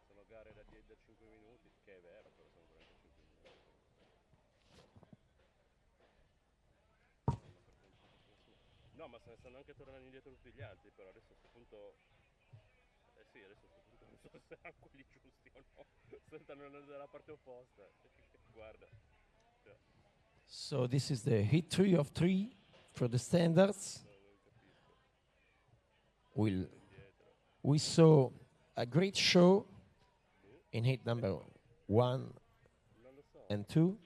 Sono gare da 5 minuti, che è vero, però sono 45 minuti. No, ma se ne stanno anche tornando indietro tutti gli altri, però adesso a questo punto... sì, adesso a questo punto non so se saranno quelli giusti o no, se stanno andando dalla parte opposta. Guarda. Cioè. So this is the hit 3 of 3 for the standards. We saw a great show in hit number 1 and 2.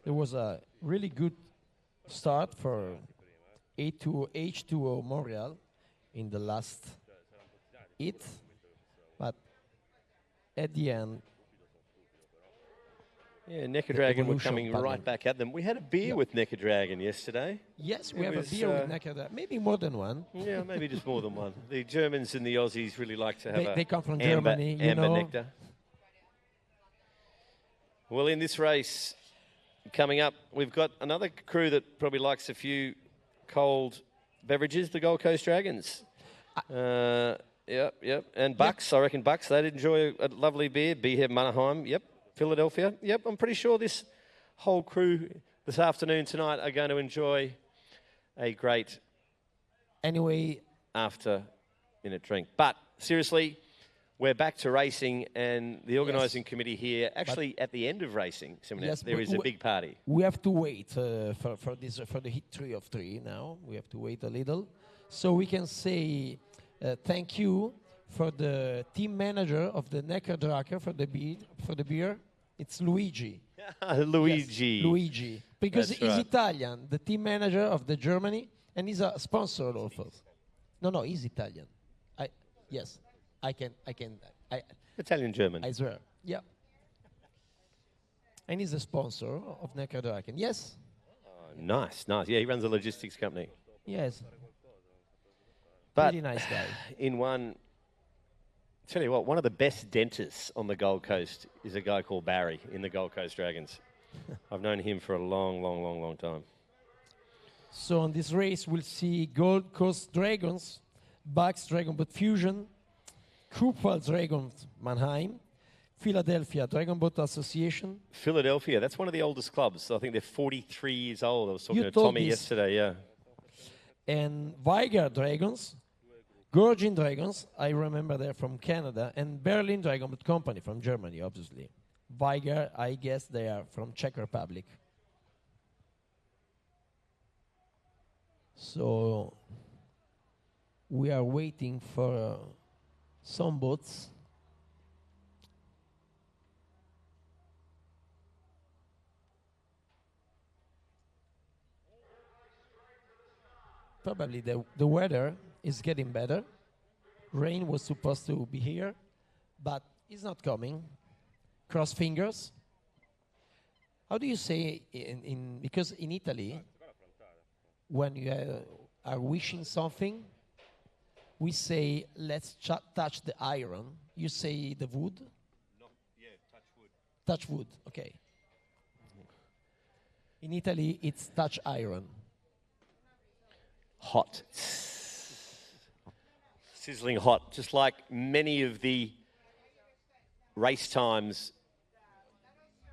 There was a really good start for H2O Montreal in the last hit, but at the end, yeah, Necker Dragon were evolution coming pattern. right back at them. We had a beer Yeah. with Necker Dragon yesterday. yes, we It have a was, beer with Necker, maybe more than one. Yeah, maybe just more than one. The Germans and the Aussies really like to have They come from amber, Germany, you amber know. nectar. Well, in this race coming up, we've got another crew that probably likes a few cold beverages, the Gold Coast Dragons. Yep. And Bucks, I reckon Bucks, they'd enjoy a lovely beer. Beer Mannheim, yep. Philadelphia, yep. I'm pretty sure this whole crew this afternoon, tonight, are going to enjoy a great Anyway, after-minute drink. But seriously, we're back to racing, and the organising committee here, actually at the end of racing, Yes, there but is a big party. we have to wait for the hit 3 of 3 now. We have to wait a little. So we can say thank you for the team manager of the Necker Drache for the beer. It's Luigi. Luigi. Yes, Luigi. Because That's he's right. Italian, the team manager of the Germany, and he's a sponsor also. No, he's Italian. Italian-German. I swear. Yeah. And he's a sponsor of Necker Drachen. Yes? Nice. Yeah, he runs a logistics company. Yes. But Really nice guy. in one, tell you what, one of the best dentists on the Gold Coast is a guy called Barry in the Gold Coast Dragons. I've known him for a long time. So on this race, we'll see Gold Coast Dragons, Bucks Dragon Boat Fusion, Kupal Dragons Mannheim, Philadelphia Dragon Boat Association. Philadelphia, that's one of the oldest clubs. I think they're 43 years old. I was talking You to told Tommy this. yesterday, yeah. And Vigar Dragons, Gorgin Dragons, I remember they're from Canada, and Berlin Dragon Boat Company from Germany, obviously. Weiger, I guess they are from Czech Republic. So we are waiting for some boats. Probably the weather is getting better. Rain was supposed to be here, but it's not coming. Cross fingers. How do you say because in Italy, when you are wishing something, we say, let's touch the iron. You say the wood? No, yeah, touch wood. Touch wood, okay. In Italy, it's touch iron. Hot. Sizzling hot, just like many of the race times.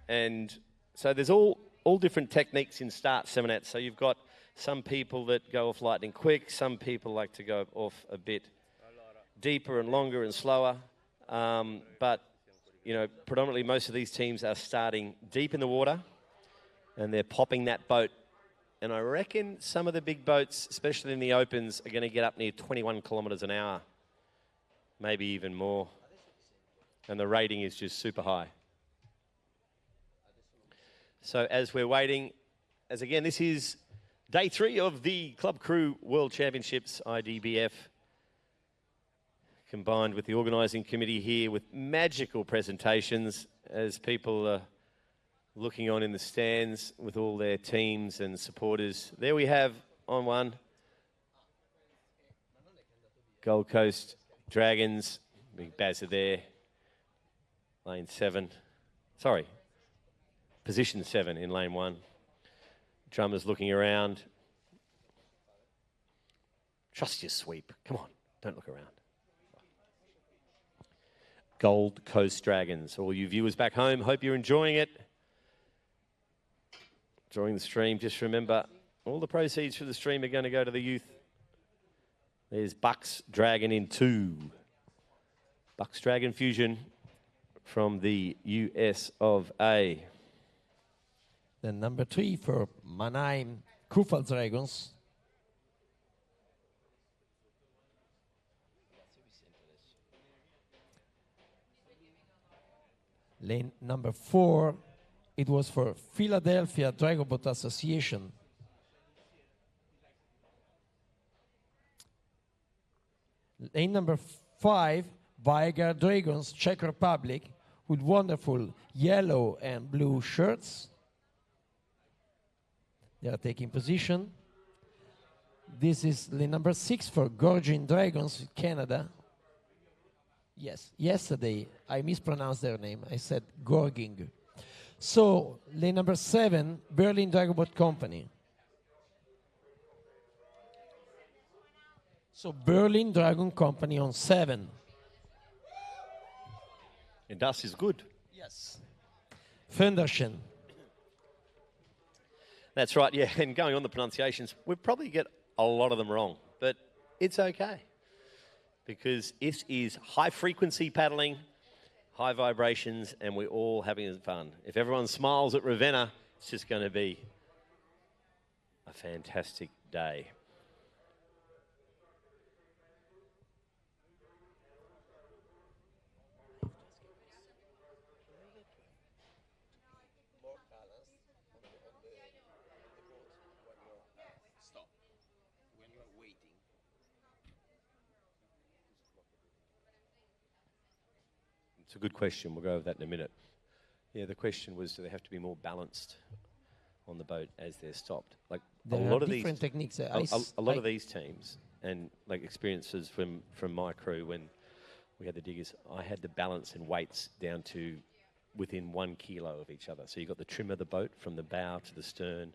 And so there's all different techniques in start seminets. So you've got some people that go off lightning quick, some people like to go off a bit deeper and longer and slower. But, you know, predominantly most of these teams are starting deep in the water and they're popping that boat. And I reckon some of the big boats, especially in the opens, are going to get up near 21 kilometres an hour, maybe even more. And the rating is just super high. So as we're waiting, as again, this is day 3 of the Club Crew World Championships, IDBF, combined with the organising committee here with magical presentations as people are looking on in the stands with all their teams and supporters. There we have on one, Gold Coast Dragons, big Baz are there, lane 7, sorry, position 7 in lane 1. Drummers looking around. Trust your sweep, come on, don't look around. Gold Coast Dragons, all you viewers back home, hope you're enjoying it. Enjoying the stream, just remember, all the proceeds for the stream are going to go to the youth. There's Bucks Dragon in 2. Bucks Dragon Fusion from the US of A. Then number 3 for Mannheim, Dragons. Lane number 4, it was for Philadelphia Dragon Boat Association. Lane number 5, Weiger Dragons, Czech Republic, with wonderful yellow and blue shirts. They are taking position. This is lane number 6 for Gorgin Dragons, Canada. Yes, yesterday I mispronounced their name. I said Gorging. So, lane number 7, Berlin Dragon Boat Company. So, Berlin Dragon Company on 7. And das is good. Yes. Fenderchen. That's right, yeah, and going on the pronunciations, we probably get a lot of them wrong, but it's okay. Because it is high-frequency paddling, high vibrations, and we're all having fun. If everyone smiles at Ravenna, it's just going to be a fantastic day. More balance on the boat when you're stop, when you're waiting. It's a good question. We'll go over that in a minute. Yeah, the question was, do they have to be more balanced on the boat as they're stopped? Like There a are lot of different these techniques. a lot of these teams and like experiences from my crew when we had the diggers, I had the balance and weights down to within 1 kilo of each other. So you've got the trim of the boat from the bow to the stern,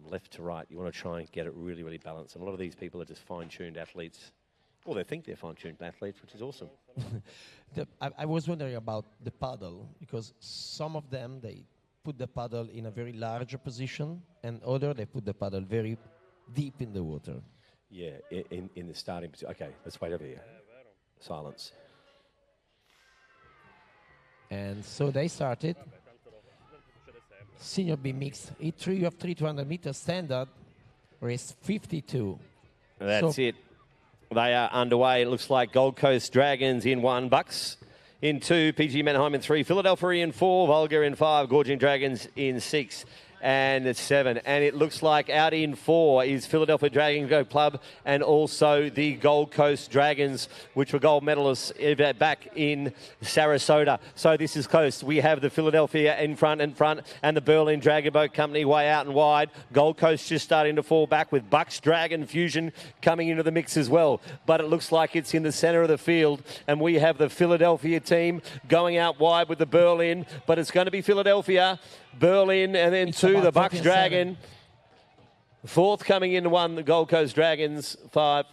left to right. You want to try and get it really, really balanced. And a lot of these people are just fine-tuned athletes. Well, they think they're fine-tuned athletes, which is awesome. I was wondering about the paddle, because some of them, they put the paddle in a very large position, and other, they put the paddle very deep in the water. Yeah, in the starting position. Okay, let's wait over here. Silence. And so they started. Senior B mix, E3 of 200 meter standard, race 52. That's So- it. They are underway. It looks like Gold Coast Dragons in 1, Bucks in 2, PG Manheim in 3, Philadelphia in 4, Volga in 5, Gorging Dragons in 6 and 7. And it looks like out in 4 is Philadelphia Dragon Go Club and also the Gold Coast Dragons, which were gold medalists back in Sarasota. So this is close. We have the Philadelphia in front, and the Berlin Dragon Boat Company way out and wide. Gold Coast just starting to fall back with Bucks Dragon Fusion coming into the mix as well. But it looks like it's in the center of the field, and we have the Philadelphia team going out wide with the Berlin, but it's going to be Philadelphia, Berlin, and then It's 2, the about Bucks 13-7. Dragon. 4th coming into 1, the Gold Coast Dragons. 5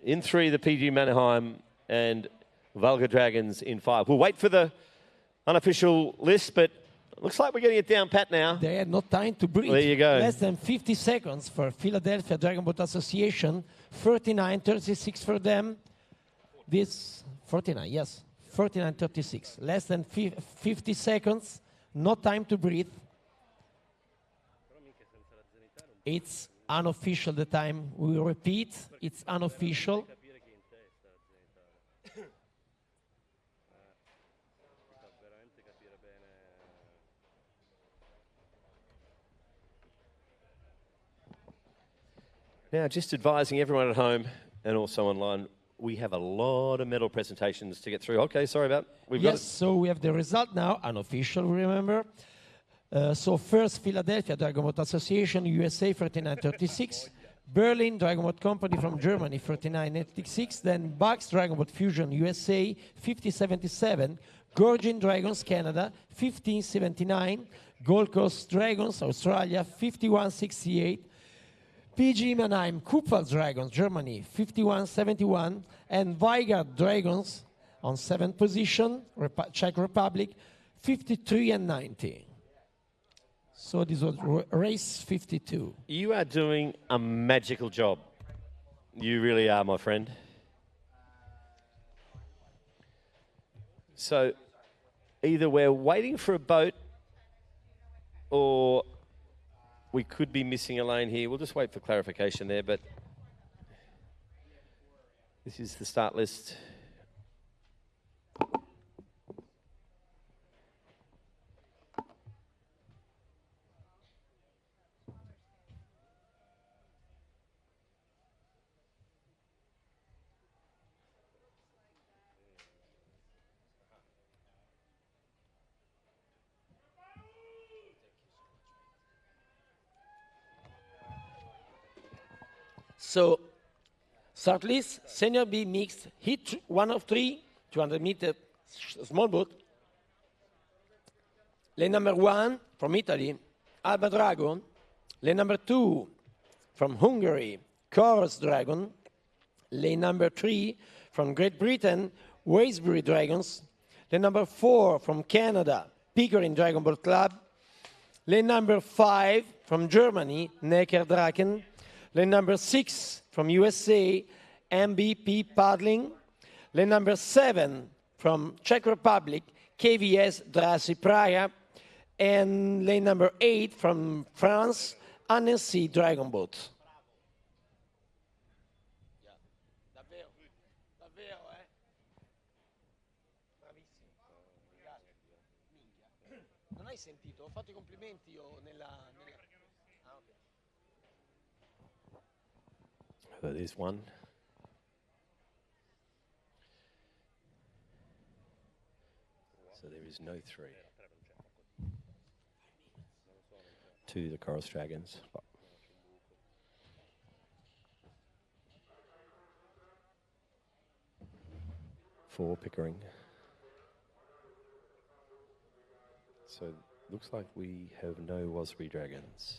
in 3, the PG Manheim, and Volga Dragons in 5. We'll wait for the unofficial list, but looks like we're getting it down pat now. They had no time to breathe. There you go. Less than 50 seconds for Philadelphia Dragon Boat Association. 39.36 for them. This 49, yes, 49.36. Less than 50 seconds. No time to breathe. It's unofficial. The time we repeat. It's unofficial. Now, just advising everyone at home and also online, we have a lot of medal presentations to get through. Okay, sorry about we've got Yes, so we have the result now, unofficial, remember. So first, Philadelphia Dragon Boat Association, USA, 39.36. Berlin Dragon Boat Company from Germany, 39.86. Then Bucks Dragon Boat Fusion, USA, 50.77. Gorging Dragons, Canada, 15.79. Gold Coast Dragons, Australia, 51.68. PG Mannheim Kupfel Dragons, Germany, 51.71, and Weigand Dragons on 7th position, Czech Republic, 53.90. So this was race 52. You are doing a magical job. You really are, my friend. So either we're waiting for a boat or we could be missing a lane here. We'll just wait for clarification there, but this is the start list. So, start list, Senior B mixed, hit 1 of 3, 200 meter small boat. Lane number 1 from Italy, Alba Dragon. Lane number 2 from Hungary, Chorus Dragon. Lane number 3 from Great Britain, Waysbury Dragons. Lane number 4 from Canada, Pickering Dragon Boat Club. Lane number 5 from Germany, Necker Draken. Lane number 6 from USA, MBP Paddling. Lane number 7 from Czech Republic, KVS Drasi Praga. And lane number 8 from France, Annecy Dragon Boat. Davvero, davvero, Bravissimo. Minchia. Non hai sentito? Ho fatto i complimenti io nella... Ah, ok. That is one. So there is no 3. To the Chorus Dragons. 4 Pickering. So looks like we have no Wasbury Dragons.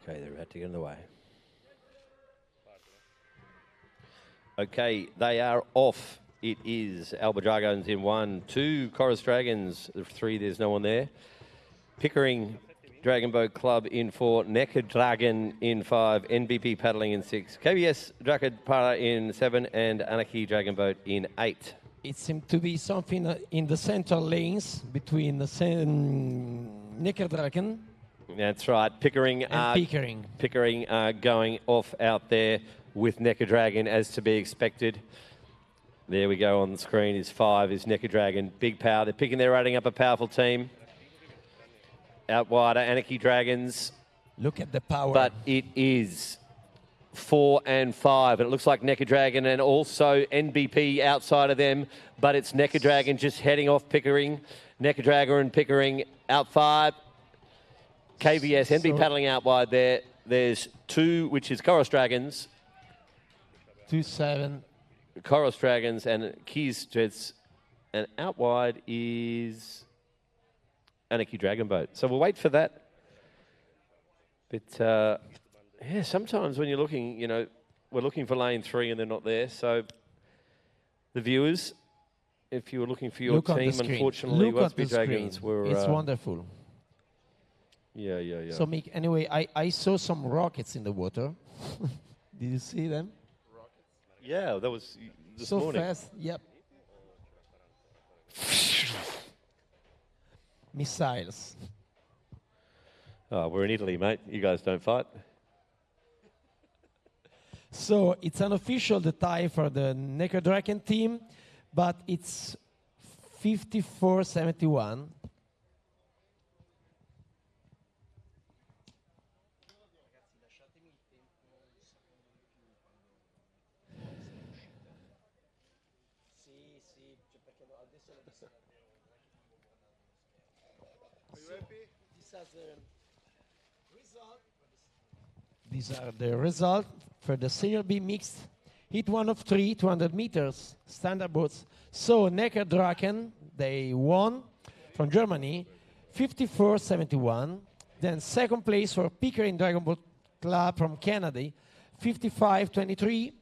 Okay, they're about to get in the way. Okay, they are off it is Paradragons in 1, 2 Chorus Dragons, 3, there's no one there. Pickering Dragon Boat Club in 4, Necker Dragon in 5, NBP Paddling in 6, KBS Drakad Para in 7, and Anarchy Dragon Boat in 8. It seemed to be something in the central lanes between the Necker Dragon That's right, Pickering. Pickering going off out there with Necker Dragon as to be expected. There we go on the screen is 5 is Necker Dragon. Big power. They're picking their rating up a powerful team. Out wider, Anarchy Dragons. Look at the power. But it is 4 and 5. And it looks like Necker Dragon and also NBP outside of them. But it's Necker Dragon just heading off Pickering. Necker Dragon and Pickering out 5. KBS, NB paddling out wide there. There's 2, which is Chorus Dragons. 2-7. Chorus Dragons and Keys Jets. And out wide is Anarchy Dragon Boat. So we'll wait for that. But yeah, sometimes when you're looking, you know, we're looking for lane 3 and they're not there. So the viewers, if you were looking for your team, unfortunately, Wasby Dragons were... It's wonderful. Yeah. So, Mick, anyway, I saw some rockets in the water. Did you see them? Yeah, that was this so morning. Fast, yep. Missiles. Oh, we're in Italy, mate. You guys don't fight. So it's unofficial, the tie for the Necker Dragon team, but it's 54-71. These are the results for the Senior B mixed heat 1 of 3, 200 meters, standard boats. So Necker Draken, they won from Germany, 54-71. Then second place for Pickering Dragon Boat Club from Canada, 55-23.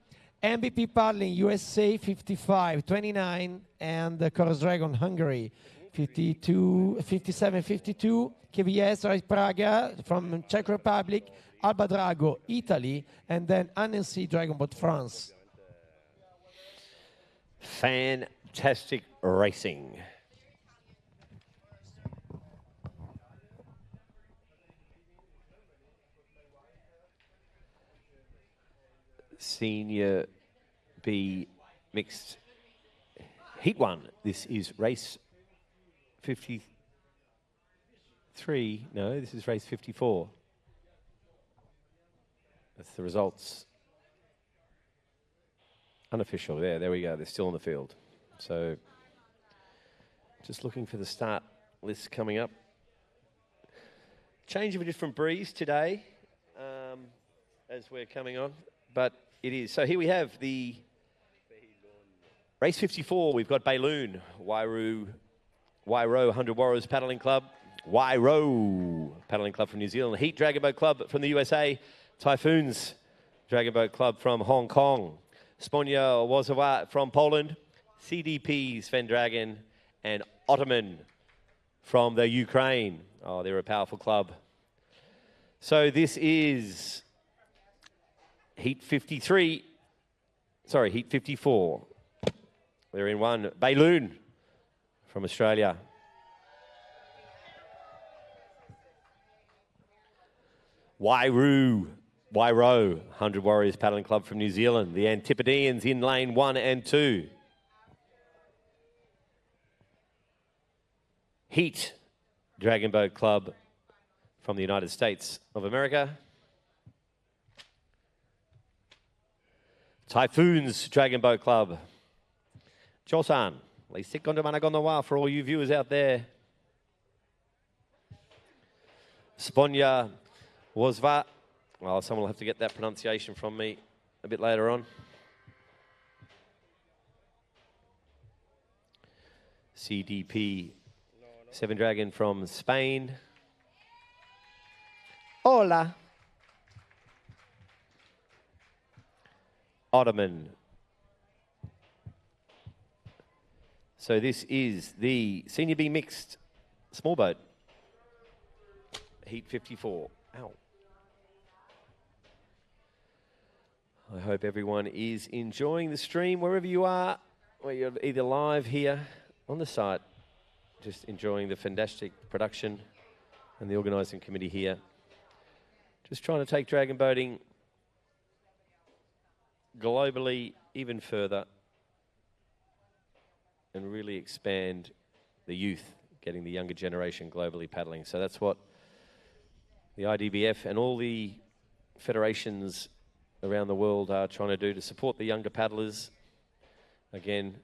MVP Paddling USA, 55-29. And the Chorus Dragon Hungary, 57-52. KVS Rice Praga from Czech Republic, Alba Drago, Italy, and then Annecy Dragon Boat France. Fantastic racing. Senior B mixed heat 1. This is race 53. No, this is race 54. That's the results. Unofficial. There we go. They're still in the field. So just looking for the start list coming up. Change of a different breeze today as we're coming on, but it is. So here we have the race 54. We've got Bayloon, Wairo 100 Warriors Paddling Club, Wairo Paddling Club from New Zealand, Heat Dragon Boat Club from the USA, Typhoons Dragon Boat Club from Hong Kong, Sponia Wazawa from Poland, CDP Sven Dragon, and Ottoman from the Ukraine. Oh, they're a powerful club. So this is Heat 53. Sorry, Heat 54. They're in 1. Bayloon from Australia. Wairo 100 Warriors Paddling Club from New Zealand. The Antipodeans in lane 1 and 2. Heat Dragon Boat Club from the United States of America. Typhoons Dragon Boat Club. Josan, for all you viewers out there. Sponia Wazva. Well, someone will have to get that pronunciation from me a bit later on. CDP 7 Dragon from Spain. Hola. Ottoman So this is the Senior B Mixed Small Boat. Heat 54. Ow. I hope everyone is enjoying the stream wherever you are, where you're either live here on the site, just enjoying the fantastic production and the organising committee here. Just trying to take dragon boating globally even further and really expand the youth, getting the younger generation globally paddling. So that's what the IDBF and all the federations around the world are trying to do to support the younger paddlers. Again,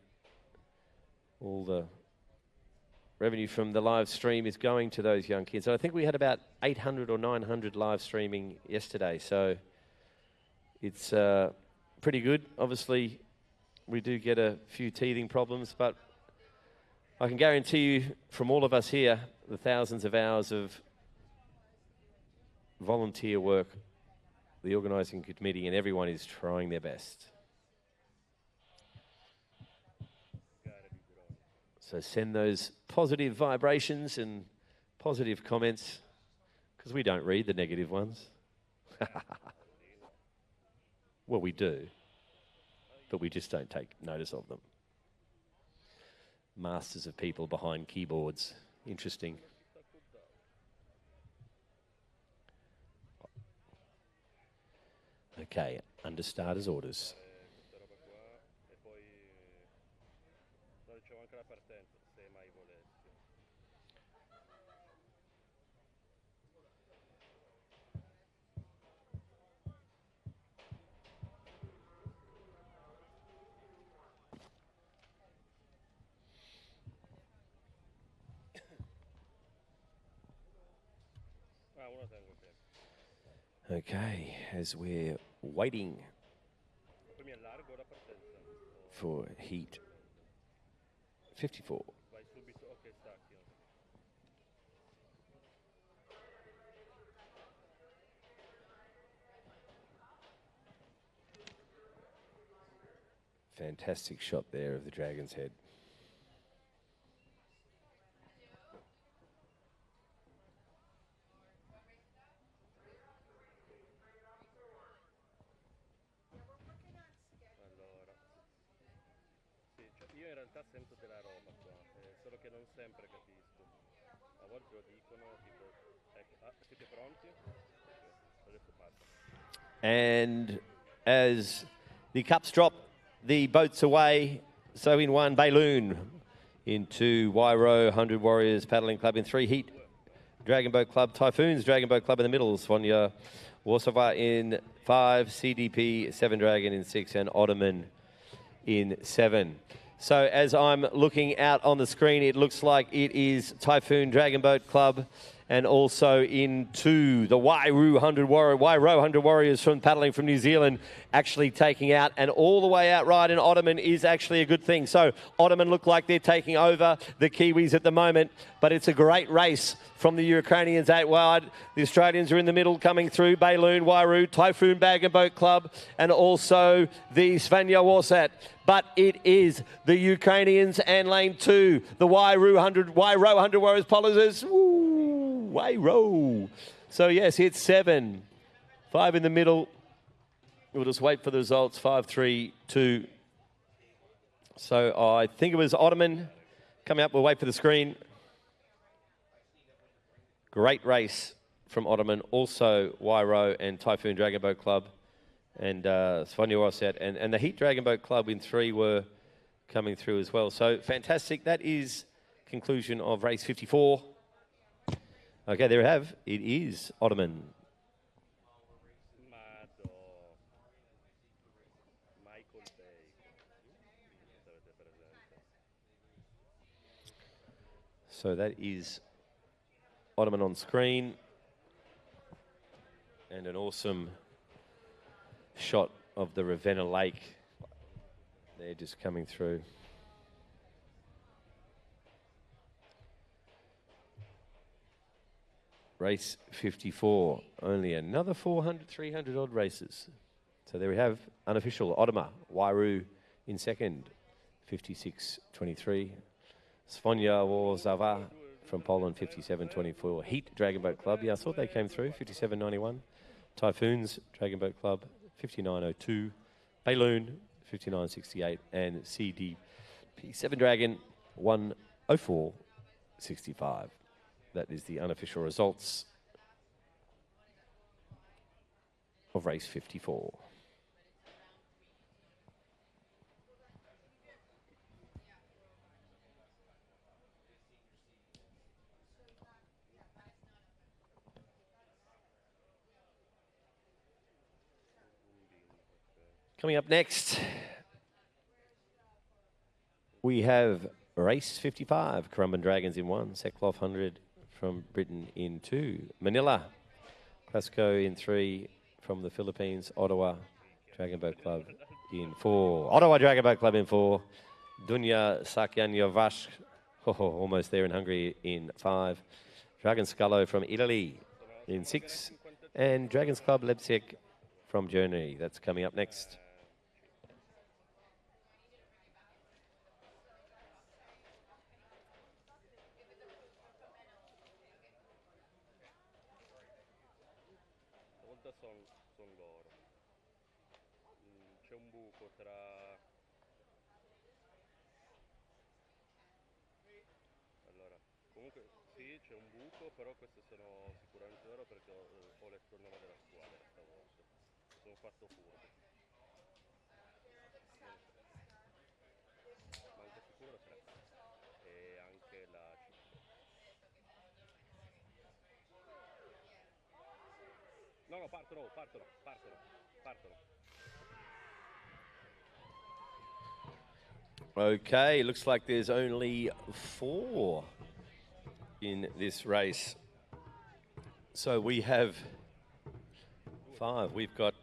all the revenue from the live stream is going to those young kids. So I think we had about 800 or 900 live streaming yesterday. So it's pretty good. Obviously, we do get a few teething problems, but I can guarantee you from all of us here, the thousands of hours of volunteer work, the organising committee and everyone is trying their best. So send those positive vibrations and positive comments, because we don't read the negative ones. Well, we do, but we just don't take notice of them. Masters of people behind keyboards. Interesting. Okay, under starters orders. Okay, as we're waiting for heat 54. Fantastic shot there of the Dragon's head. Sento della roba qua, solo che non sempre capisco. A volte lo dicono, tipo, siete pronti? Adesso passa. And as the cups drop, the boats away. So in one, Bayloon. In two, Wairo, 100 Warriors Paddling Club. In three, Heat Dragon Boat Club. Typhoons Dragon Boat Club in the middle. Swania Warsova in 5, CDP 7 Dragon in 6, and Ottoman in 7. So as I'm looking out on the screen, it looks like it is Typhoon Dragon Boat Club, and also in 2, the Wairo 100 Warriors from paddling from New Zealand actually taking out, and all the way out right in Ottoman is actually a good thing. So Ottoman look like they're taking over the Kiwis at the moment, but it's a great race from the Ukrainians 8 wide. The Australians are in the middle coming through. Bayloon, Wairo, Typhoon Dragon Boat Club, and also the Svenja Warsat. But it is the Ukrainians and lane 2, the Wairo 100 Warriors Polizers. Wairo. So yes, it's 7. 5 in the middle. We'll just wait for the results. 5, 3, 2. So I think it was Ottoman coming up. We'll wait for the screen. Great race from Ottoman. Also Wairo and Typhoon Dragon Boat Club. And Svenja Warsat and the Heat Dragon Boat Club in 3 were coming through as well. So fantastic. That is conclusion of race 54. Okay, there we have. It is Ottoman. So that is Ottoman on screen. And an awesome shot of the Ravenna Lake. They're just coming through. Race 54, only another 400, 300 odd races. So there we have unofficial Ottoman, Wairo in second, 56.23. Svonya Warzawa from Poland, 57.24. Heat Dragon Boat Club. Yeah, I thought they came through, 57.91. Typhoons Dragon Boat Club, 59.02. Balloon, 59.68. And CDP 7 Dragon, 104.65. That is the unofficial results of race 54. Coming up next, we have race 55, Currumbin Dragons in 1, Sekloff 100 from Britain in 2, Manila, Clasco in 3 from the Philippines, Ottawa Dragon Boat Club in 4, Ottawa Dragon Boat Club in 4, Dunya Sakyanyovash, almost there in Hungary in 5, Dragon Scalo from Italy in 6, and Dragons Club Leipzig from Germany. That's coming up next. Son loro. C'è un buco tra... Allora, comunque sì, c'è un buco, però queste sono sicuramente loro perché ho letto il nome della squadra stavolta. Sono fatto furbo. Manca sicuro 3. E anche la 5. No, partono. Okay, looks like there's only 4 in this race. So we have 5. We've got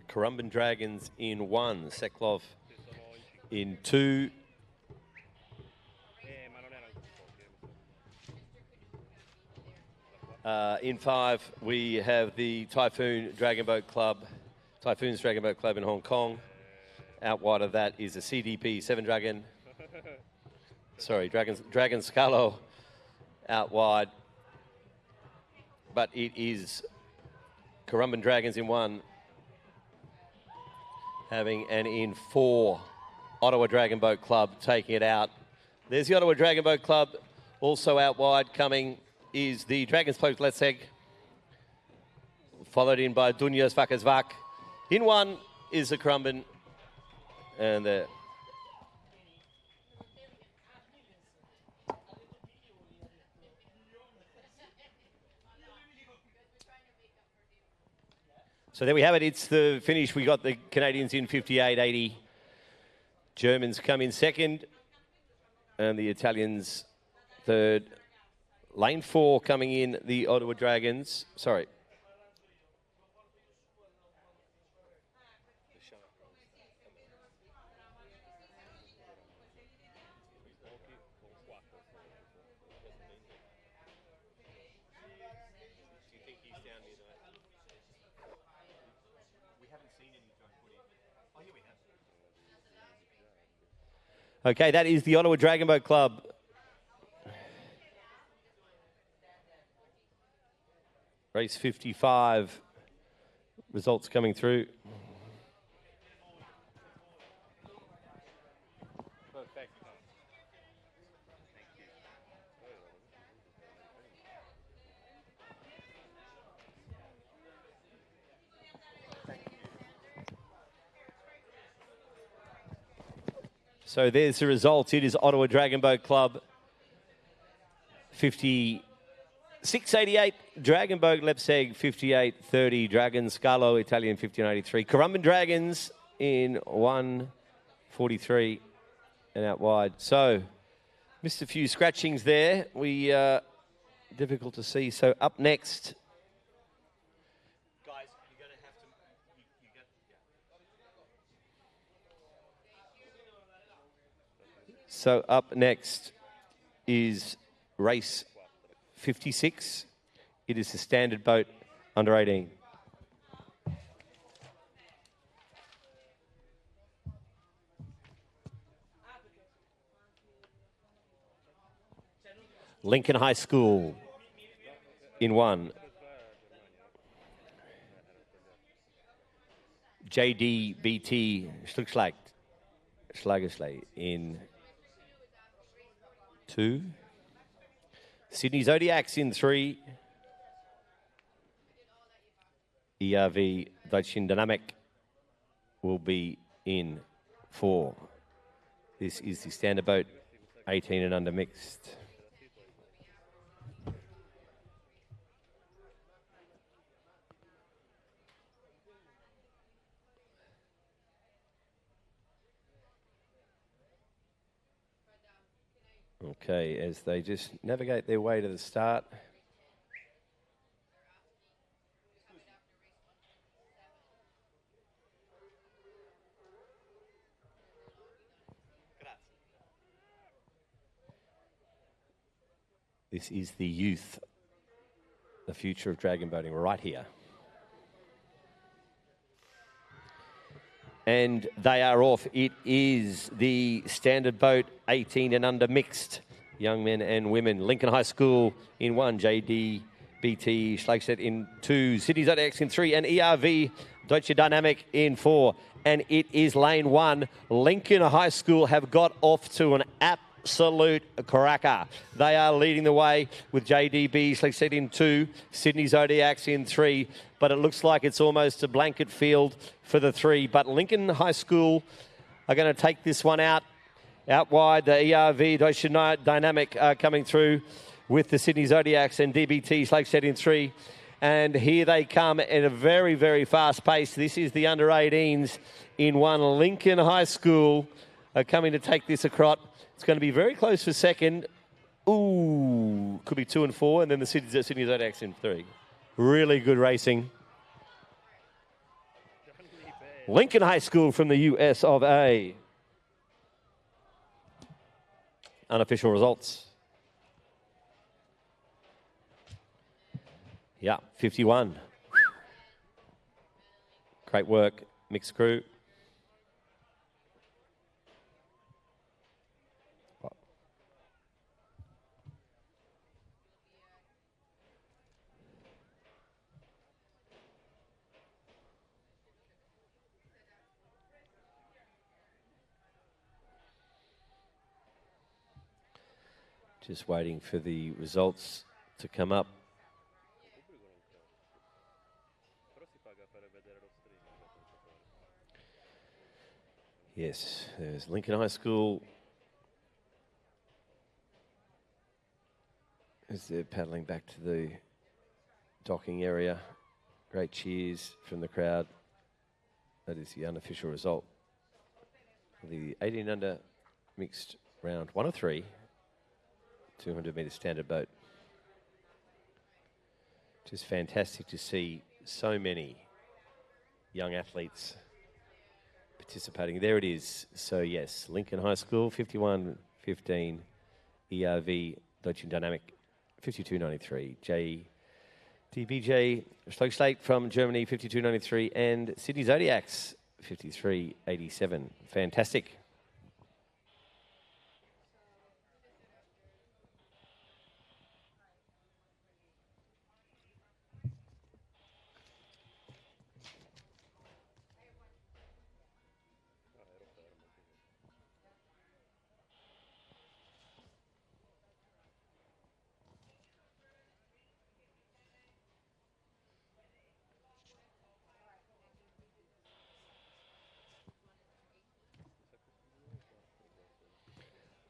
Currumbin Dragons in 1, Seklov in 2. In 5, we have the Typhoons Dragon Boat Club in Hong Kong. Out wide of that is a CDP 7 Dragon. Sorry, Dragon Scalo out wide. But it is Currumbin Dragons in 1, having an in 4 Ottawa Dragon Boat Club taking it out. There's the Ottawa Dragon Boat Club. Also out wide coming is the Dragons Club Letzeg, followed in by Dunya's Vakazvak. In 1 is the Currumbin. And so there we have it. It's the finish. We got the Canadians in 58.80. Germans come in second. And the Italians third. Lane 4 coming in, the Ottawa Dragons. Sorry. Okay, that is the Ottawa Dragon Boat Club. Race 55. Results coming through. Perfect. So there's the results. It is Ottawa Dragon Boat Club 56.88, Dragon Boat Leipzig 58.30, Dragon Scalo Italian 15.83, Currumbin Dragons in 1.43 and out wide. So missed a few scratchings there. Difficult to see. So up next. Guys, you're going to have to. So up next is race 56. It is the standard boat under 18. Lincoln High School in 1. JDBT Schlagersley in 2. Sydney Zodiacs in 3. ERV Deutschen Dynamic will be in 4. This is the standard boat, 18 and under mixed. Okay, as they just navigate their way to the start. This is the youth, the future of dragon boating right here. And they are off. It is the standard boat, 18 and under mixed, young men and women. Lincoln High School in 1, JDBT Schlagstedt in 2, Sydney Zodiacs in 3, and ERV Deutsche Dynamic in 4. And it is lane 1. Lincoln High School have got off to an absolute cracker. They are leading the way with JDB Schlagstedt in 2, Sydney Zodiacs in 3, but it looks like it's almost a blanket field for the 3. But Lincoln High School are going to take this one out wide. The ERV Deutsche Dynamic coming through with the Sydney Zodiacs and DBT Schlagstedt in 3. And here they come at a very, very fast pace. This is the under-18s in 1. Lincoln High School are coming to take this across. It's going to be very close for second. Ooh, could be 2 and 4, and then the Sydney Zodiacs in 3. Really good racing. Lincoln High School from the US of A. Unofficial results. Yeah, 51. Great work, mixed crew. Just waiting for the results to come up. Yes, there's Lincoln High School as they're paddling back to the docking area. Great cheers from the crowd. That is the unofficial result. The 18 under mixed round 1 of 3, 200 metre standard boat. Just fantastic to see so many young athletes participating. There it is. So yes, Lincoln High School 51-15, ERV Deutsche Dynamic 52-93, JDBJ Schlagstedt from Germany 52-93, and Sydney Zodiacs 53-87. Fantastic.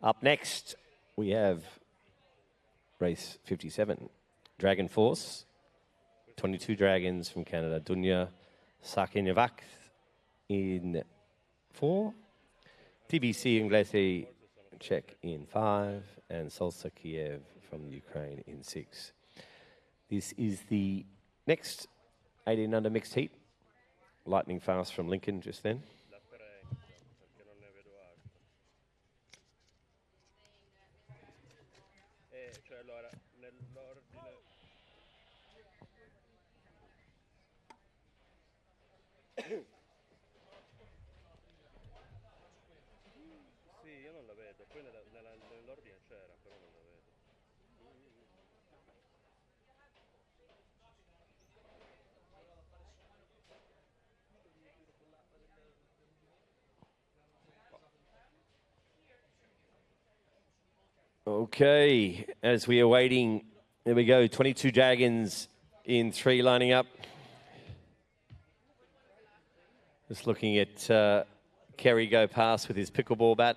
Up next, we have race 57, Dragon Force, 22 dragons from Canada, Dunya Sakinevac in 4, TBC Inglese Czech in 5, and Salsa Kiev from Ukraine in 6. This is the next 18 under mixed heat. Lightning fast from Lincoln just then. Sì, io non la vedo, poi nell'ordine c'era, però non la vedo. Okay, as we are waiting, there we go, 22 Dragons in 3 lining up. Just looking at Kerry go past with his pickleball bat.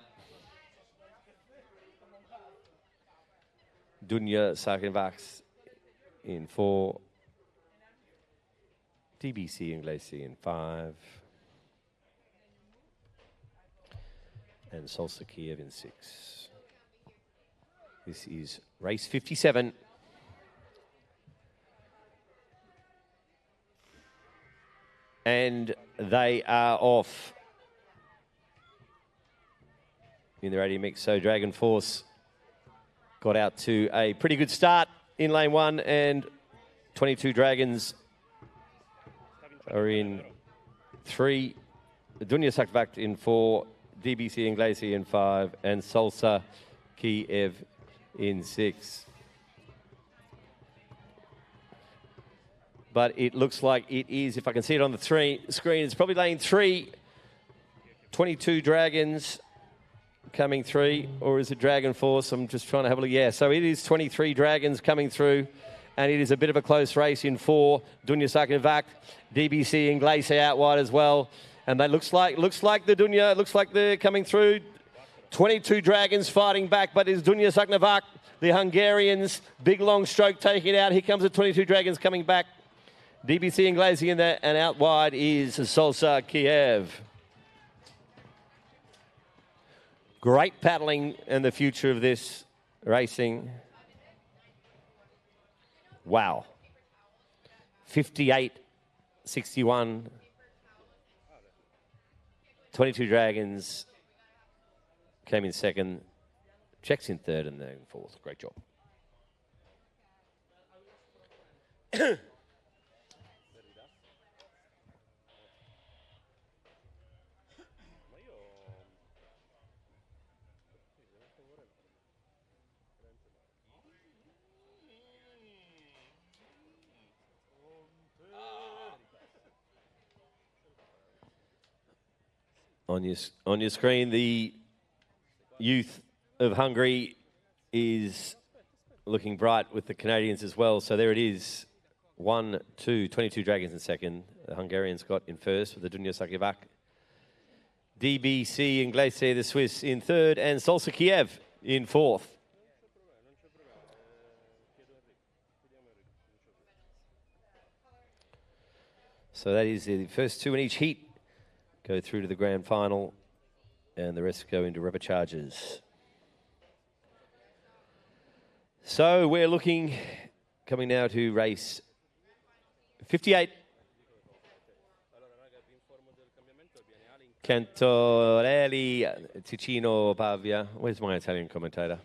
Dunya Sarkenvax in 4. DBC Inglesi in 5. And Salsa Kiev in 6. This is race 57. And they are off in the radio mix. So Dragon Force got out to a pretty good start in lane 1, and 22 Dragons are in 3. Dunya Sakvakt in 4. DBC Inglesi in 5. And Salsa Kiev in 6. But it looks like it is, if I can see it on the screen, it's probably lane 3. 22 Dragons coming 3, or is it Dragon Force? I'm just trying to have a look. Yeah, so it is 23 Dragons coming through, and it is a bit of a close race in 4. Dunya Sakvakt, DBC Inglesi out wide as well. And that looks like the Dunya, looks like they're coming through. 22 Dragons fighting back, but it's Dunya Sakvakt, the Hungarians, big long stroke taking it out. Here comes the 22 Dragons coming back. DBC Inglesi in there, and out wide is Salsa Kiev. Great paddling and the future of this racing. Wow. 58-61. 22 Dragons came in 2nd. Czechs in 3rd and then 4th. Great job. On your screen, the youth of Hungary is looking bright with the Canadians as well. So there it is. 1, 2, 22 Dragons in 2nd. The Hungarians got in 1st with the Dunya Sakvakt. DBC Inglesi, the Swiss, in 3rd. And Salsa Kiev in 4th. So that is the first 2 in each heat. Go through to the grand final, and the rest go into repechage. So we're looking, coming now to race 58. Cantorelli, Ticino, Pavia. Where's my Italian commentator?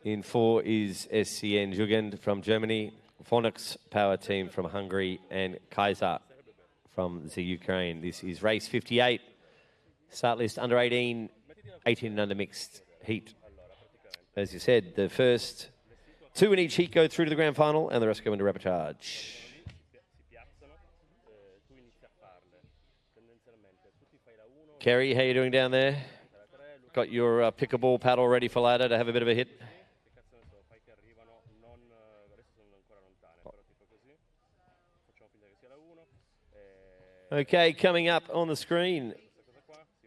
In 4 is SCN Jugend from Germany, Phoenix Power Team from Hungary, and Kaiser from the Ukraine. This is race 58. Start list under 18, 18 and under mixed heat. As you said, the first 2 in each heat go through to the grand final, and the rest go into repechage. Kerry, how you doing down there? Got your pickleball paddle ready for ladder to have a bit of a hit? Okay, coming up on the screen,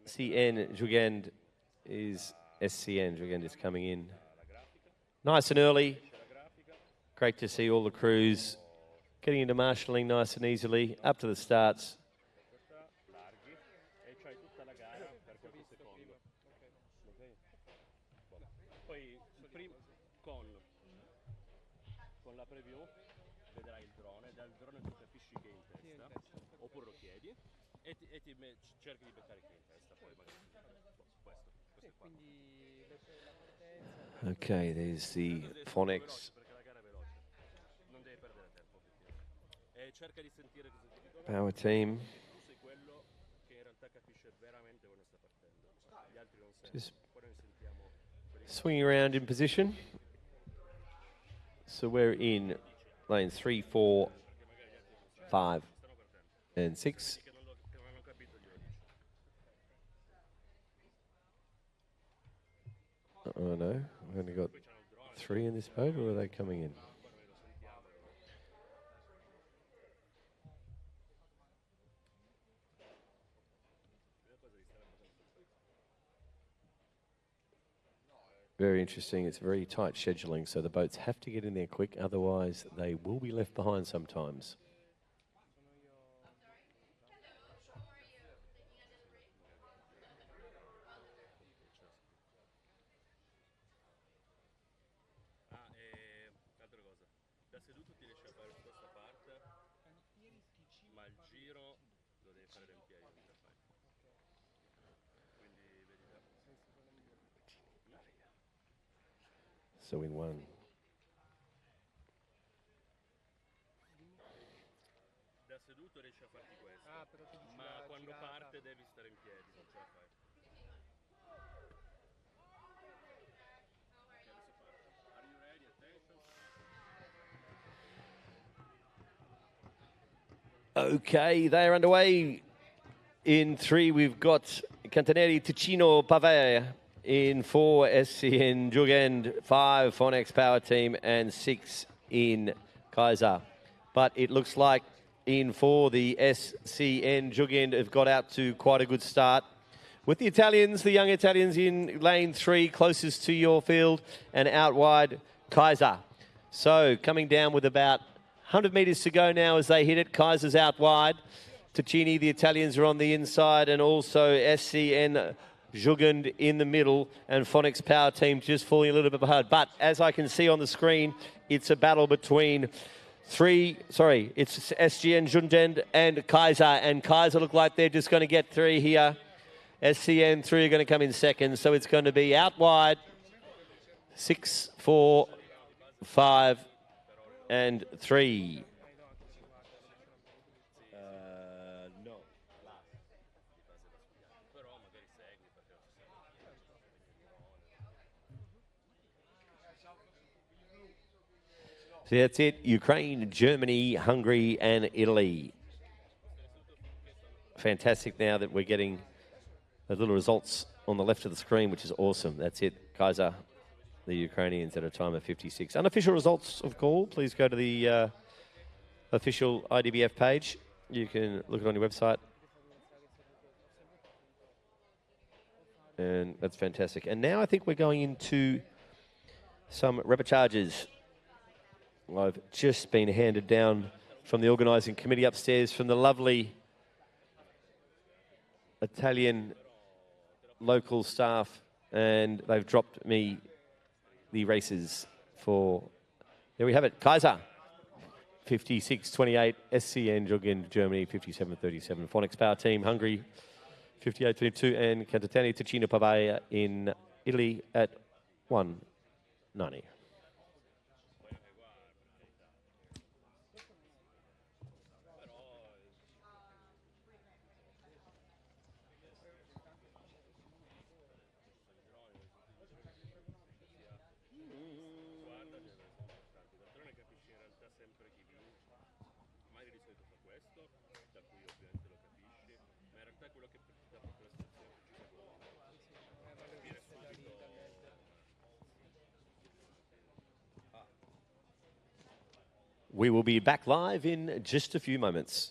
CN Jugend is SCN Jugend is coming in. Nice and early. Great to see all the crews getting into marshalling nice and easily. Up to the starts. Cerchi di beccare qui in testa, poi magari questo qua. Okay, there's the Phonics Power Team. Just swinging around in position. So we're in lanes 3, 4, 5, and 6. Oh no, only got 3 in this boat, or are they coming in? Very interesting. It's very tight scheduling, so the boats have to get in there quick, otherwise they will be left behind sometimes. Altra cosa, da seduto ti riesci a fare tutta questa parte, ma il giro lo devi fare da in piedi, non ce la fai. Quindi vedi da... So in one. Da seduto riesci a farti questo, ma quando parte devi stare in piedi, non ce la fai. Are you ready? Attention. Okay, they're underway. In 3, we've got Cantanelli, Ticino, Pavea. In 4, SCN, Jugend. 5, Phonex Power Team. And 6 in Kaiser. But it looks like in 4, the SCN, Jugend have got out to quite a good start. With the Italians, the young Italians in lane 3, closest to your field, and out wide, Kaiser. So coming down with about 100 metres to go now as they hit it. Kaiser's out wide. Ticini, the Italians are on the inside, and also SCN Jugend in the middle, and Phonex Power Team just falling a little bit behind. But as I can see on the screen, it's a battle between it's SGN Jugend and Kaiser look like they're just going to get 3 here. SCN 3 are going to come in second, so it's going to be out wide 6, 4, 5, and 3. No. So that's it. Ukraine, Germany, Hungary, and Italy. Fantastic now that we're getting the little results on the left of the screen, which is awesome. That's it. Kaiser, the Ukrainians at a time of 56. Unofficial results of call, please go to the official IDBF page. You can look it on your website. And that's fantastic. And now I think we're going into some reportages. I've just been handed down from the organising committee upstairs from the lovely Italian local staff, and they've dropped me the races for, there we have it, Kaiser, 56.28, SCN Jugend, Germany, 57.37, Phonex Power Team, Hungary, 58.22, and Cantatani Ticino Pavea in Italy at 1.90. We will be back live in just a few moments.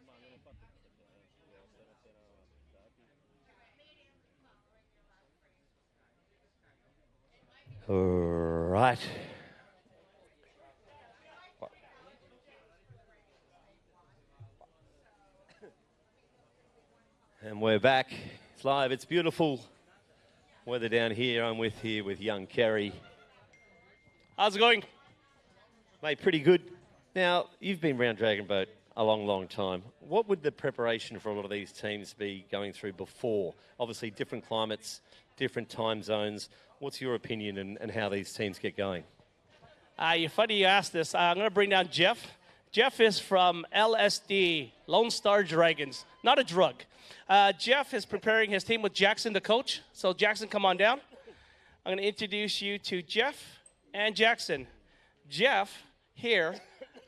Ma non ho fatto chissà che, sono appena attrezzati. All right. And we're back. It's live. It's beautiful weather down here. I'm here with young Kerry. How's it going? Mate, pretty good. Now, you've been around Dragon Boat a long, long time. What would the preparation for a lot of these teams be going through before? Obviously, different climates, different time zones. What's your opinion and how these teams get going? You're funny you asked this. I'm going to bring down Jeff. Jeff is from LSD, Lone Star Dragons, not a drug. Jeff is preparing his team with Jackson, the coach. So, Jackson, come on down. I'm going to introduce you to Jeff and Jackson. Jeff here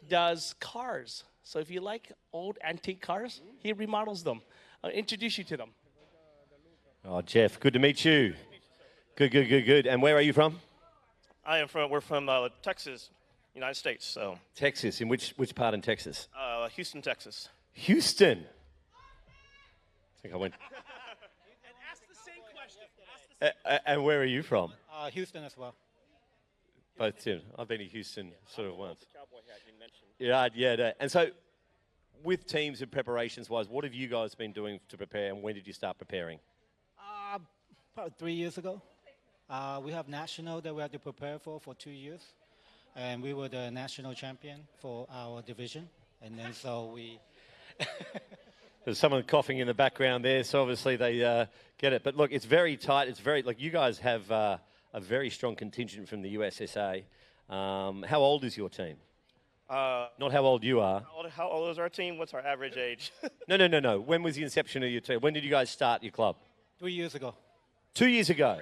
does cars. So if you like old antique cars, he remodels them. I'll introduce you to them. Oh, Jeff, good to meet you. Good. And where are you from? We're from Texas, United States. So Texas. In which part in Texas? Houston, Texas. Houston. I think I went. And ask the same question. And where are you from? Houston as well. Both, Tim. I've been to Houston sort of once. Cowboy hat you mentioned. Yeah. And so, with teams and preparations-wise, what have you guys been doing to prepare, and when did you start preparing? About 3 years ago. We have national that we had to prepare for 2 years. And we were the national champion for our division. And then so we... There's someone coughing in the background there, so obviously they get it. But look, it's very tight. It's very, like, you guys have a very strong contingent from the USSA. How old is your team? Not how old you are. How old is our team? What's our average age? No. When was the inception of your team? When did you guys start your club? 3 years ago. 2 years ago?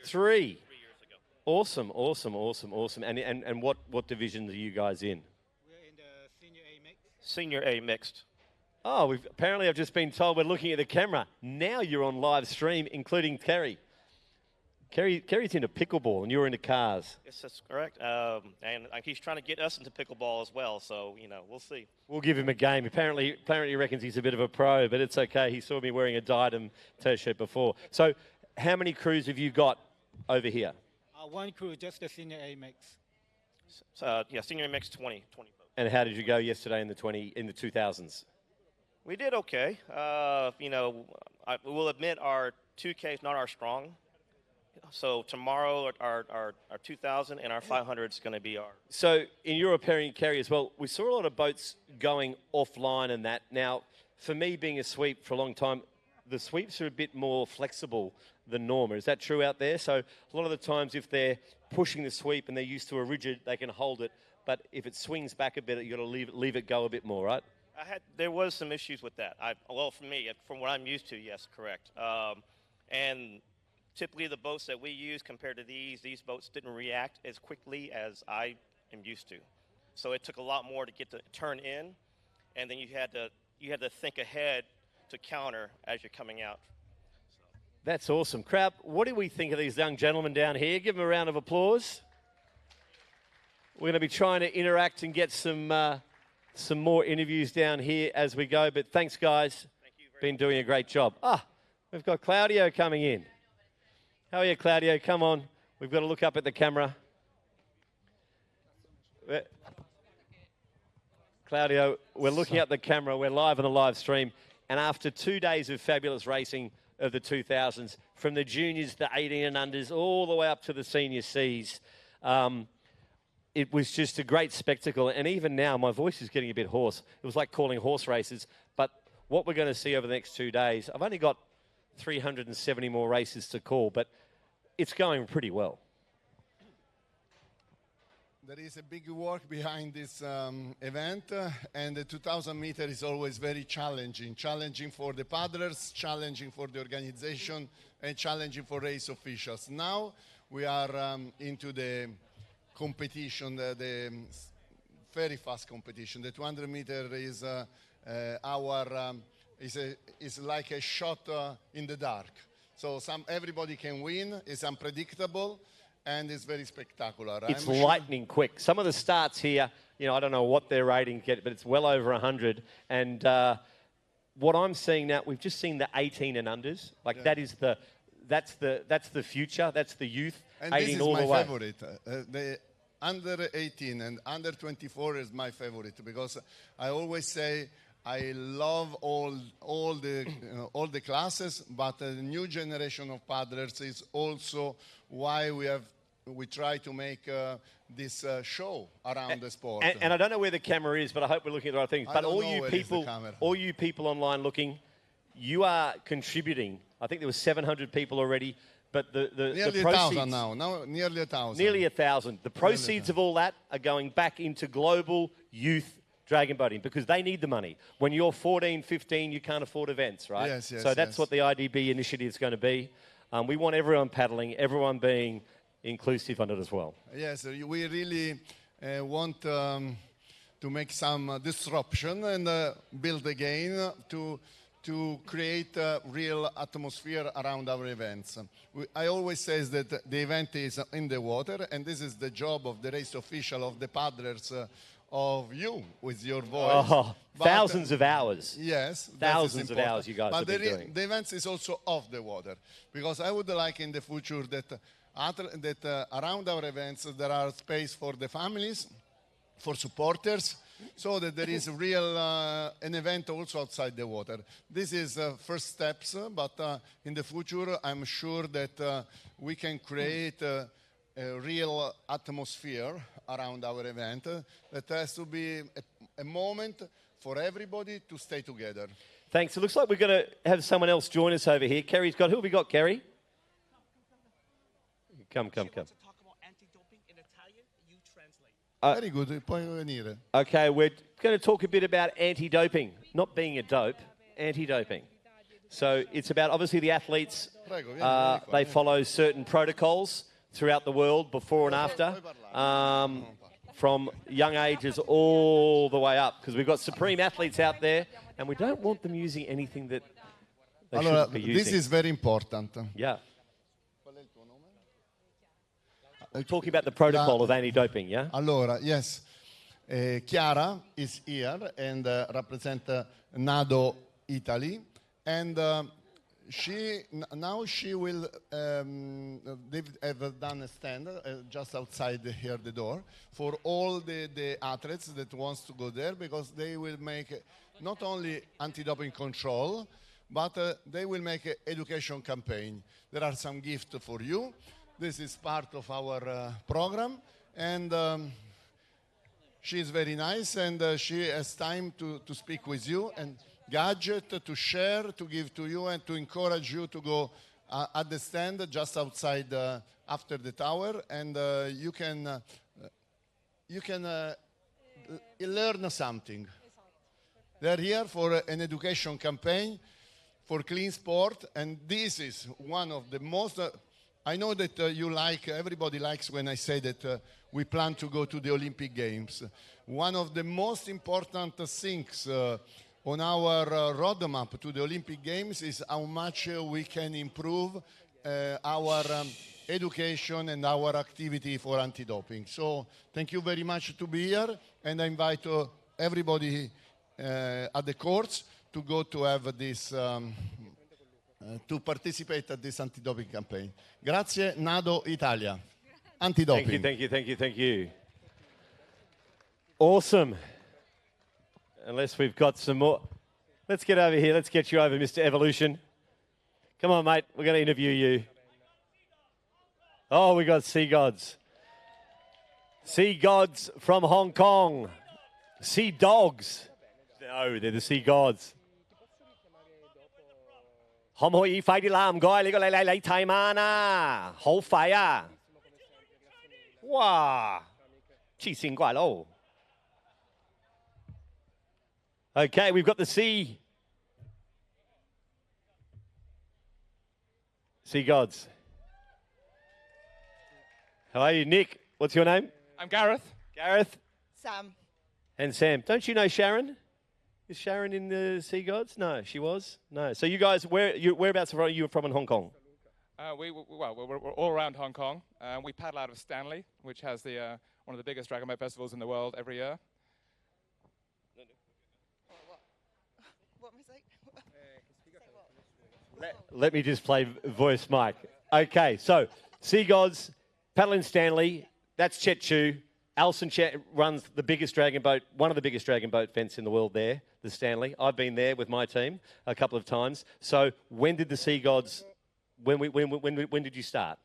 Three years ago. Awesome. And what divisions are you guys in? We're in the senior A mix. Senior A mixed. Oh, apparently I've just been told we're looking at the camera. Now you're on live stream, including Kerry. Kerry's into pickleball and you're into cars. Yes, that's correct. And he's trying to get us into pickleball as well. So, we'll see. We'll give him a game. Apparently he reckons he's a bit of a pro, but it's okay. He saw me wearing a Diadem T-shirt before. So how many crews have you got over here? One crew, just the senior A mix. Senior A mix 20 votes. And how did you go yesterday in the 2000s? We did okay. I will admit our 2K is not our strong. So tomorrow our 2,000 and our 500 is going to be our. So in your appearing Kerry as well, we saw a lot of boats going offline and that. Now, for me being a sweep for a long time, the sweeps are a bit more flexible than Norma. Is that true out there? So a lot of the times if they're pushing the sweep and they're used to a rigid, they can hold it. But if it swings back a bit, you've got to leave it go a bit more, right? There was some issues with that. For me, from what I'm used to, yes, correct. And typically the boats that we use compared to these boats didn't react as quickly as I am used to. So it took a lot more to get to turn in, and then you had to think ahead to counter as you're coming out. That's awesome. Crowd, what do we think of these young gentlemen down here? Give them a round of applause. We're going to be trying to interact and get some more interviews down here as we go. But thanks, guys. Thank you very Been much. doing a great job. We've got Claudio coming in. How are you, Claudio? Come on. We've got to look up at the camera. Claudio, we're looking at the camera. We're live on the live stream. And after 2 days of fabulous racing of the 2000s, from the juniors, the 18 and unders, all the way up to the senior Cs, it was just a great spectacle. And even now, my voice is getting a bit hoarse. It was like calling horse races. But what we're going to see over the next 2 days, I've only got 370 more races to call, but it's going pretty well. There is a big work behind this event, and the 2,000 meter is always very challenging. Challenging for the paddlers, challenging for the organization, and challenging for race officials. Now we are into the competition, the very fast competition. The 200 meter is our is like a shot in the dark. So everybody can win. It's unpredictable, and it's very spectacular. It's lightning quick. Some of the starts here, I don't know what their ratings get, but it's well over 100. And what I'm seeing now, we've just seen the 18 and unders. Like that's the future. That's the youth. And 18 this is all my the way. favorite. The under 18 and under 24 is my favorite because I always say I love all the classes, but the new generation of paddlers is also why we try to make this show around the sport. And I don't know where the camera is, but I hope we're looking at the right things. But all you people online looking, you are contributing. I think there were 700 people already. But nearly the 1,000 now. Nearly 1,000. Nearly 1,000. The proceeds of all that are going back into global youth dragon boating because they need the money. When you're 14, 15, you can't afford events, right? Yes. So that's what the IDB initiative is going to be. We want everyone paddling, everyone being inclusive on it as well. Yes, we really want to make some disruption and build again to create a real atmosphere around our events. I always say that the event is in the water, and this is the job of the race official, of the paddlers, of you, with your voice. Oh, thousands of hours. Yes. Thousands of hours you guys have been doing. But the event is also off the water, because I would like in the future that around our events there are space for the families, for supporters, so that there is an event also outside the water. This is first steps, but in the future, I'm sure that we can create a real atmosphere around our event. That has to be a moment for everybody to stay together. Thanks. It looks like we're going to have someone else join us over here. Kerry's got, who have we got, Kerry? Come. Very good, puoi venire. Okay, we're going to talk a bit about anti-doping, not being a dope, anti-doping. So it's about, obviously, the athletes, they follow certain protocols throughout the world, before and after, from young ages all the way up, because we've got supreme athletes out there, and we don't want them using anything that they shouldn't be using. This is very important. Yeah. We're talking about the protocol of anti-doping, yeah? Allora, yes. Chiara is here and represent NADO Italy. And she will, they have done a stand just outside here the door for all the athletes that wants to go there, because they will make not only anti-doping control, but they will make an education campaign. There are some gifts for you. This is part of our program, and she is very nice, and she has time to speak with you, and gadget to share, to give to you, and to encourage you to go at the stand just outside after the tower, and you can learn something. They're here for an education campaign for clean sport, and this is one of the most... I know that everybody likes when I say that we plan to go to the Olympic Games. One of the most important things on our roadmap to the Olympic Games is how much we can improve our education and our activity for anti-doping. So thank you very much to be here, and I invite everybody at the courts to go to have this... to participate at this anti-doping campaign. Grazie, NADO Italia. Anti-doping. Thank you. Awesome. Unless we've got some more. Let's get over here. Let's get you over, Mr. Evolution. Come on, mate. We're going to interview you. Oh, we got Sea Gods. Sea Gods from Hong Kong. Sea Dogs. No, they're the Sea Gods. 可唔可以快啲啦？唔該，你個你睇嘛啊，好快啊！哇，黐線怪佬。Okay, we've got the Sea Gods. How are you, Nick? What's your name? I'm Gareth. Gareth. Sam. And Sam. Don't you know Sharon? Is Sharon in the Sea Gods? No, she was. No. So you guys, whereabouts are you from in Hong Kong? We're all around Hong Kong. We paddle out of Stanley, which has the one of the biggest dragon boat festivals in the world every year. What mistake? Let me just play voice mic. Okay, so Sea Gods, paddle in Stanley. That's Chet Chu. Alison Chet runs the biggest dragon boat, one of the biggest dragon boat fence in the world there, the Stanley. I've been there with my team a couple of times. So when did the Sea Gods, when did you start?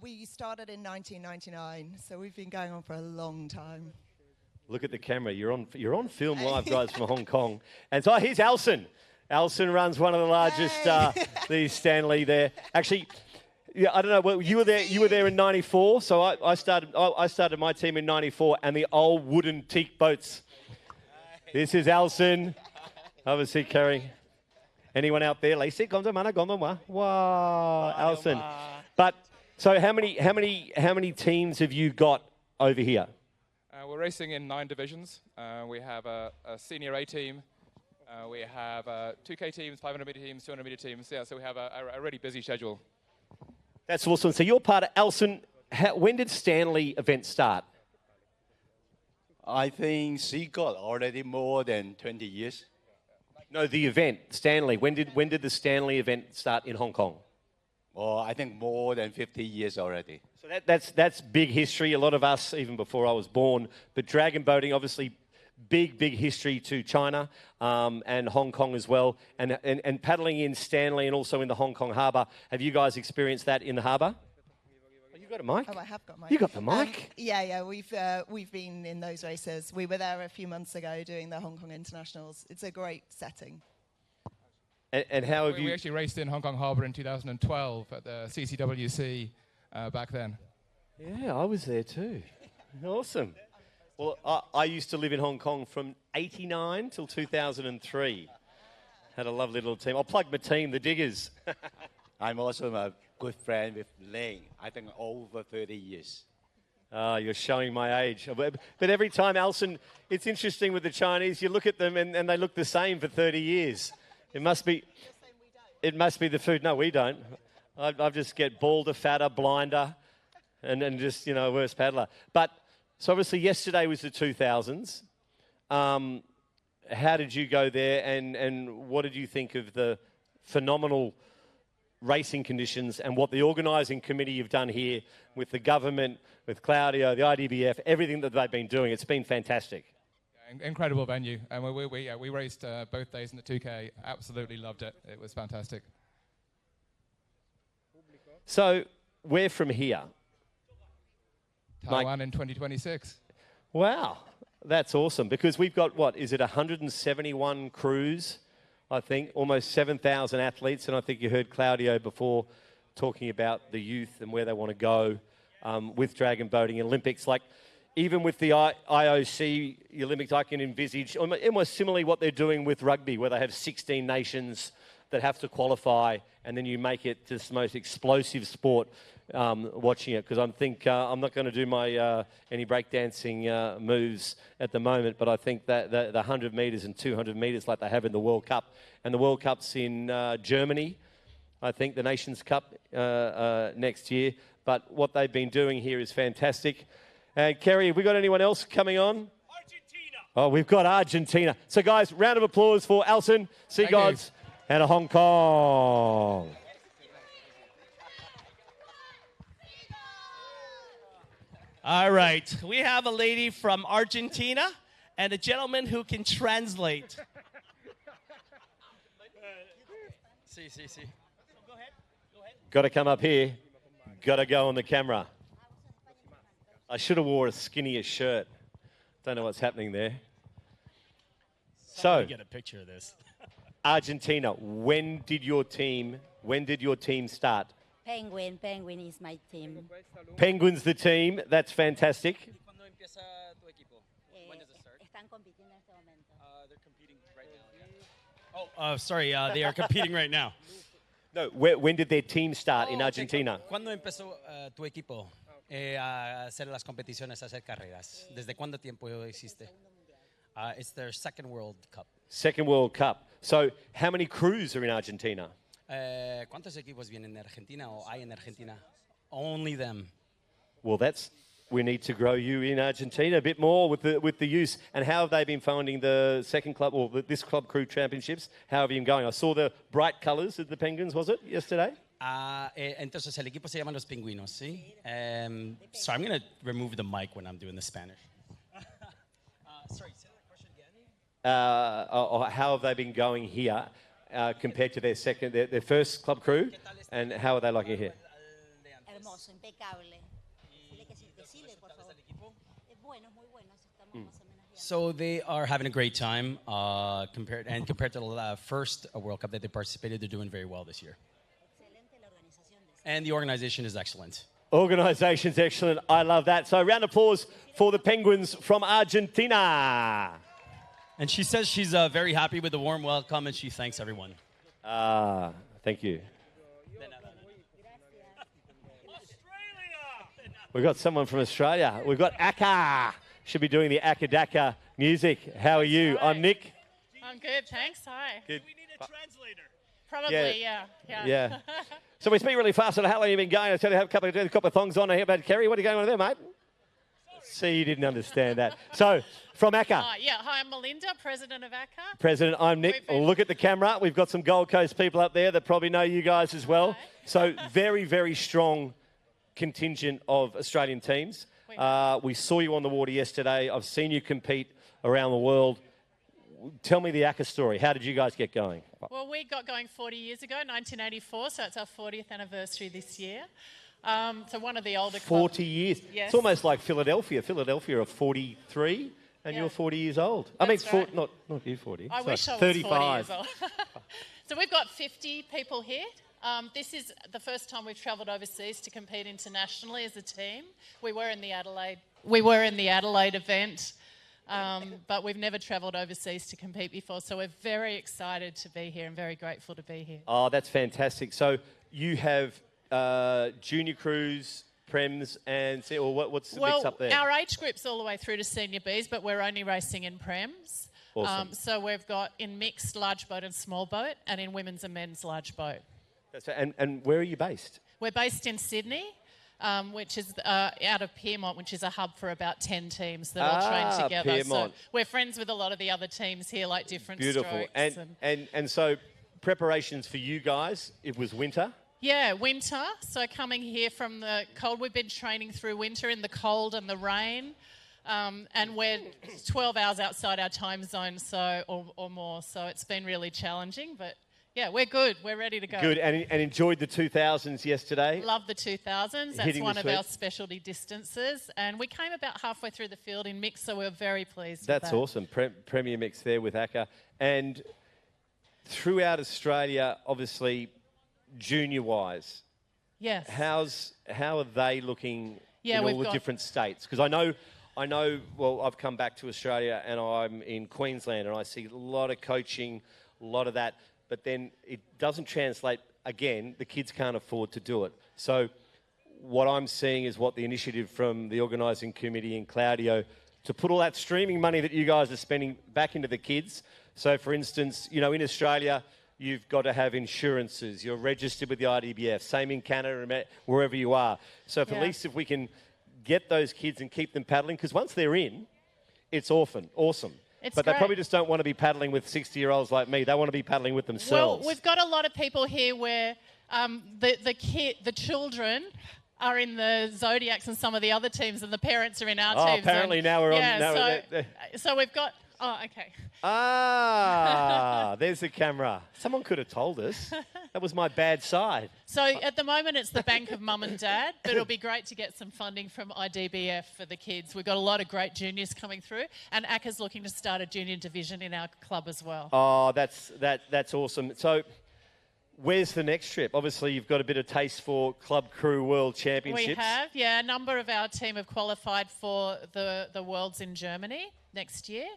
We started in 1999, so we've been going on for a long time. Look at the camera. You're on film live, guys, from Hong Kong. And so here's Alison. Alison runs one of the largest the Stanley there. Actually, yeah, I don't know. Well, you were there. You were there in '94. So I started my team in '94, and the old wooden teak boats. This is Alison. Obviously, Kerry. Anyone out there? Lacey, wow, Alison. But so, how many teams have you got over here? We're racing in 9 divisions. We have a senior A team. We have 2K teams, 500-meter teams, 200-meter teams. Yeah, so we have a really busy schedule. That's awesome. So you're part of Alison. When did Stanley event start? I think she got already more than 20 years. No, the event, Stanley. When did the Stanley event start in Hong Kong? Oh, I think more than 50 years already. So that's big history. A lot of us, even before I was born. But dragon boating, obviously, big history to China and Hong Kong as well. And paddling in Stanley and also in the Hong Kong harbour. Have you guys experienced that in the harbour? Oh, you got a mic? Oh, I have got a mic. You got the mic? Yeah. We've been in those races. We were there a few months ago doing the Hong Kong Internationals. It's a great setting. And how have you... We actually raced in Hong Kong Harbour in 2012 at the CCWC back then. Yeah, I was there too. Awesome. Well, I used to live in Hong Kong from '89 till 2003. Had a lovely little team. I'll plug my team, the Diggers. I'm also a good friend with Lane. I think over 30 years. You're showing my age. But every time, Alison, it's interesting with the Chinese. You look at them and they look the same for 30 years. It must be the food. No, we don't. I just get balder, fatter, blinder, and just, worse paddler. But... So obviously yesterday was the 2000s. How did you go there and what did you think of the phenomenal racing conditions and what the organising committee have done here with the government, with Claudio, the IDBF, everything that they've been doing? It's been fantastic. Incredible venue. And we raced both days in the 2K. Absolutely loved it. It was fantastic. So we're from here. Taiwan in 2026. Wow, that's awesome because we've got, 171 crews, I think, almost 7,000 athletes, and I think you heard Claudio before talking about the youth and where they want to go with dragon boating Olympics. Like, even with the IOC Olympics, I can envisage almost similarly what they're doing with rugby, where they have 16 nations that have to qualify, and then you make it this most explosive sport. Watching it because I'm not going to do my any breakdancing moves at the moment, but I think that the 100 metres and 200 metres like they have in the World Cup, and the World Cup's in Germany, I think the Nations Cup next year. But what they've been doing here is fantastic. And Kerry, have we got anyone else coming on? Argentina. Oh, we've got Argentina. So guys, round of applause for Alison, Sea Gods, and Hong Kong. All right, we have a lady from Argentina and a gentleman who can translate. Sí. Go ahead. Got to come up here. Got to go on the camera. I should have wore a skinnier shirt. Don't know what's happening there. So, get a picture of this. Argentina, when did your team start? Penguin is my team. Penguin's the team. That's fantastic. ¿Cuándo empieza tu equipo? When does it start? Están compitiendo en este momento. They're competing right now. Yeah. Oh, sorry. They are competing right now. No, when did their team start in Argentina? ¿Cuándo empezó tu equipo a hacer las competiciones, a hacer carreras? ¿Desde cuánto tiempo hiciste? It's their second World Cup. Second World Cup. So how many crews are in Argentina? ¿Cuántos equipos vienen de Argentina o hay en Argentina? Only them. Well, we need to grow you in Argentina a bit more with the use. And how have they been finding the second club or this club crew championships? How have you been going? I saw the bright colours of the Penguins, was it, yesterday? Entonces el equipo se llama Los Pingüinos, ¿sí? So I'm going to remove the mic when I'm doing the Spanish. Sorry, say that question again. How have they been going here compared to their first club crew? And how are they liking it here? Hermoso, impecable. Dile que sí, decile, por favor. Es bueno, muy bueno. Estamos más o menos bien. So they are having a great time compared to the first World Cup that they participated. They're doing very well this year. Excelente la organización de And the organization is excellent. Organisation's excellent. I love that. So round of applause for the Penguins from Argentina. And she says she's very happy with the warm welcome and she thanks everyone. Thank you. We've got someone from Australia. We've got Akka. Should be doing the Akka Daka music. How are you? I'm Nick. I'm good, thanks. Hi. Good. Do we need a translator? Probably, Yeah. So we speak really fast. How long have you been going? I tell you, have a couple of thongs on. I hear about Kerry. What are you going on there, mate? See, you didn't understand that. So, from Akka. Hi, I'm Melinda, president of ACCA. President, I'm Nick. Look at the camera. We've got some Gold Coast people up there that probably know you guys as well. Hi. So, very, very strong contingent of Australian teams. We saw you on the water yesterday. I've seen you compete around the world. Tell me the ACCA story. How did you guys get going? Well, we got going 40 years ago, 1984, so it's our 40th anniversary this year. So one of the older clubs. 40 years. Yes. It's almost like Philadelphia. Philadelphia are 43 and you're 40 years old. That's right. Not you 40. I wish I was 35. 40 years old. So we've got 50 people here. This is the first time we've travelled overseas to compete internationally as a team. We were in the Adelaide event, but we've never travelled overseas to compete before. So we're very excited to be here and very grateful to be here. Oh, that's fantastic. So you have junior crews, prems, and what's the mix up there? Our age group's all the way through to senior Bs, but we're only racing in prems. Awesome. So we've got in mixed large boat and small boat, and in women's and men's large boat. And where are you based? We're based in Sydney, which is out of Pyrmont, which is a hub for about 10 teams that all train together. Pyrmont. So we're friends with a lot of the other teams here, like different Beautiful. strokes. And so preparations for you guys, it was winter? Yeah, winter. So coming here from the cold, we've been training through winter in the cold and the rain. And we're 12 hours outside our time zone or more. So it's been really challenging, but yeah, we're good. We're ready to go. Good, and enjoyed the 2000s yesterday. Love the 2000s. That's Hitting one the of our sweat. specialty distances. And we came about halfway through the field in mix, so we're very pleased That's with that. awesome. Premier mix there with ACCA. And throughout Australia, obviously, junior-wise, Yes. how are they looking Yeah, in we've all the got- different states? Because I know, well, I've come back to Australia and I'm in Queensland and I see a lot of coaching, a lot of that, but then it doesn't translate. Again, the kids can't afford to do it. So what I'm seeing is what the initiative from the organising committee in Claudio to put all that streaming money that you guys are spending back into the kids. So, for instance, in Australia, you've got to have insurances. You're registered with the IDBF. Same in Canada, wherever you are. So, at least if we can get those kids and keep them paddling, because once they're in, it's awesome. It's but great. they probably just don't want to be paddling with 60-year-olds like me. They want to be paddling with themselves. Well, we've got a lot of people here where the children are in the Zodiacs and some of the other teams, and the parents are in our teams. Apparently now we're on. So we've got. Oh, okay. There's the camera. Someone could have told us. That was my bad side. So at the moment it's the bank of mum and dad, but it'll be great to get some funding from IDBF for the kids. We've got a lot of great juniors coming through, and ACCA's looking to start a junior division in our club as well. Oh, that's awesome. So where's the next trip? Obviously, you've got a bit of taste for Club Crew World Championships. We have, yeah. A number of our team have qualified for the Worlds in Germany next year.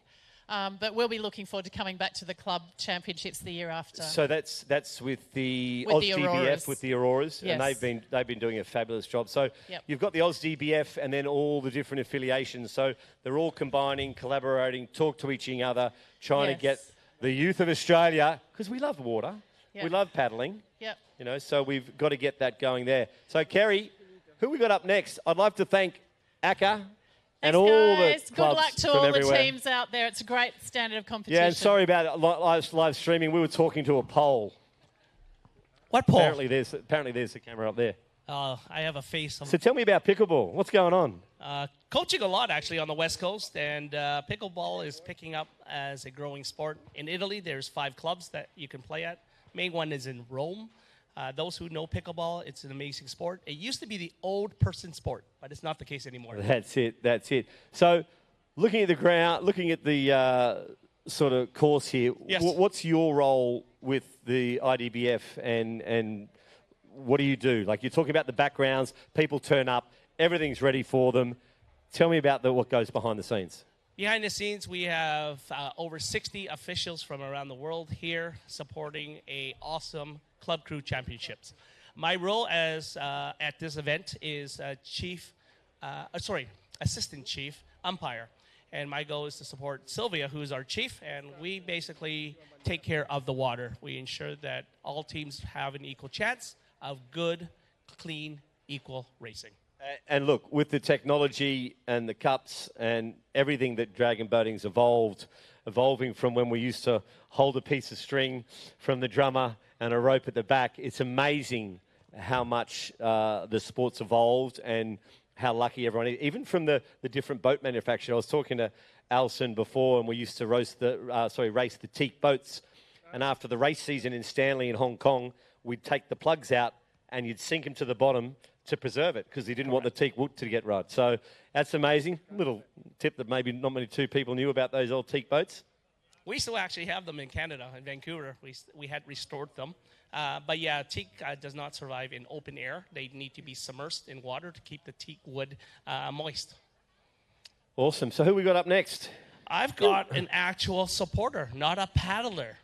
But we'll be looking forward to coming back to the club championships the year after. So that's with the With the DBF, Auroras. with the Auroras, Yes. and they've been doing a fabulous job. So Yep. you've got the DBF and then all the different affiliations. So they're all combining, collaborating, talk to each other, trying to get the youth of Australia, because we love water, Yep. we love paddling. Yep. You know, so we've got to get that going there. So, Kerry, who we got up next? I'd like to thank ACCA and all Guys, the good clubs luck to from all everywhere. the teams out there. It's a great standard of competition. Yeah, and sorry about live streaming. We were talking to a pole. What pole? Apparently there's the camera up there. I have a face. So tell me about pickleball. What's going on? Coaching a lot, actually, on the West Coast, and pickleball is picking up as a growing sport. In Italy, there's 5 clubs that you can play at. Main one is in Rome. Those who know pickleball, it's an amazing sport. It used to be the old person sport, but it's not the case anymore. That's it. So looking at the ground, looking at the sort of course here, Yes. what's your role with the IDBF and what do you do? Like, you're talking about the backgrounds, people turn up, everything's ready for them. Tell me about what goes behind the scenes. Behind the scenes, we have over 60 officials from around the world here supporting a awesome Club Crew Championships. My role as at this event is assistant chief umpire, and my goal is to support Sylvia, who's our chief, and we basically take care of the water. We ensure that all teams have an equal chance of good, clean, equal racing. And look, with the technology and the cups and everything that dragon boating's evolving from when we used to hold a piece of string from the drummer and a rope at the back, it's amazing how much the sport's evolved and how lucky everyone is. Even from the different boat manufacturers. I was talking to Alison before, and we used to race the teak boats. And after the race season in Stanley in Hong Kong, we'd take the plugs out and you'd sink them to the bottom to preserve it because he didn't want the teak wood to get right. So that's amazing. Little tip that maybe not many people knew about those old teak boats. We still actually have them in Canada, in Vancouver. We had restored them. But yeah, teak does not survive in open air. They need to be submersed in water to keep the teak wood moist. Awesome. So who we got up next? I've got an actual supporter, not a paddler,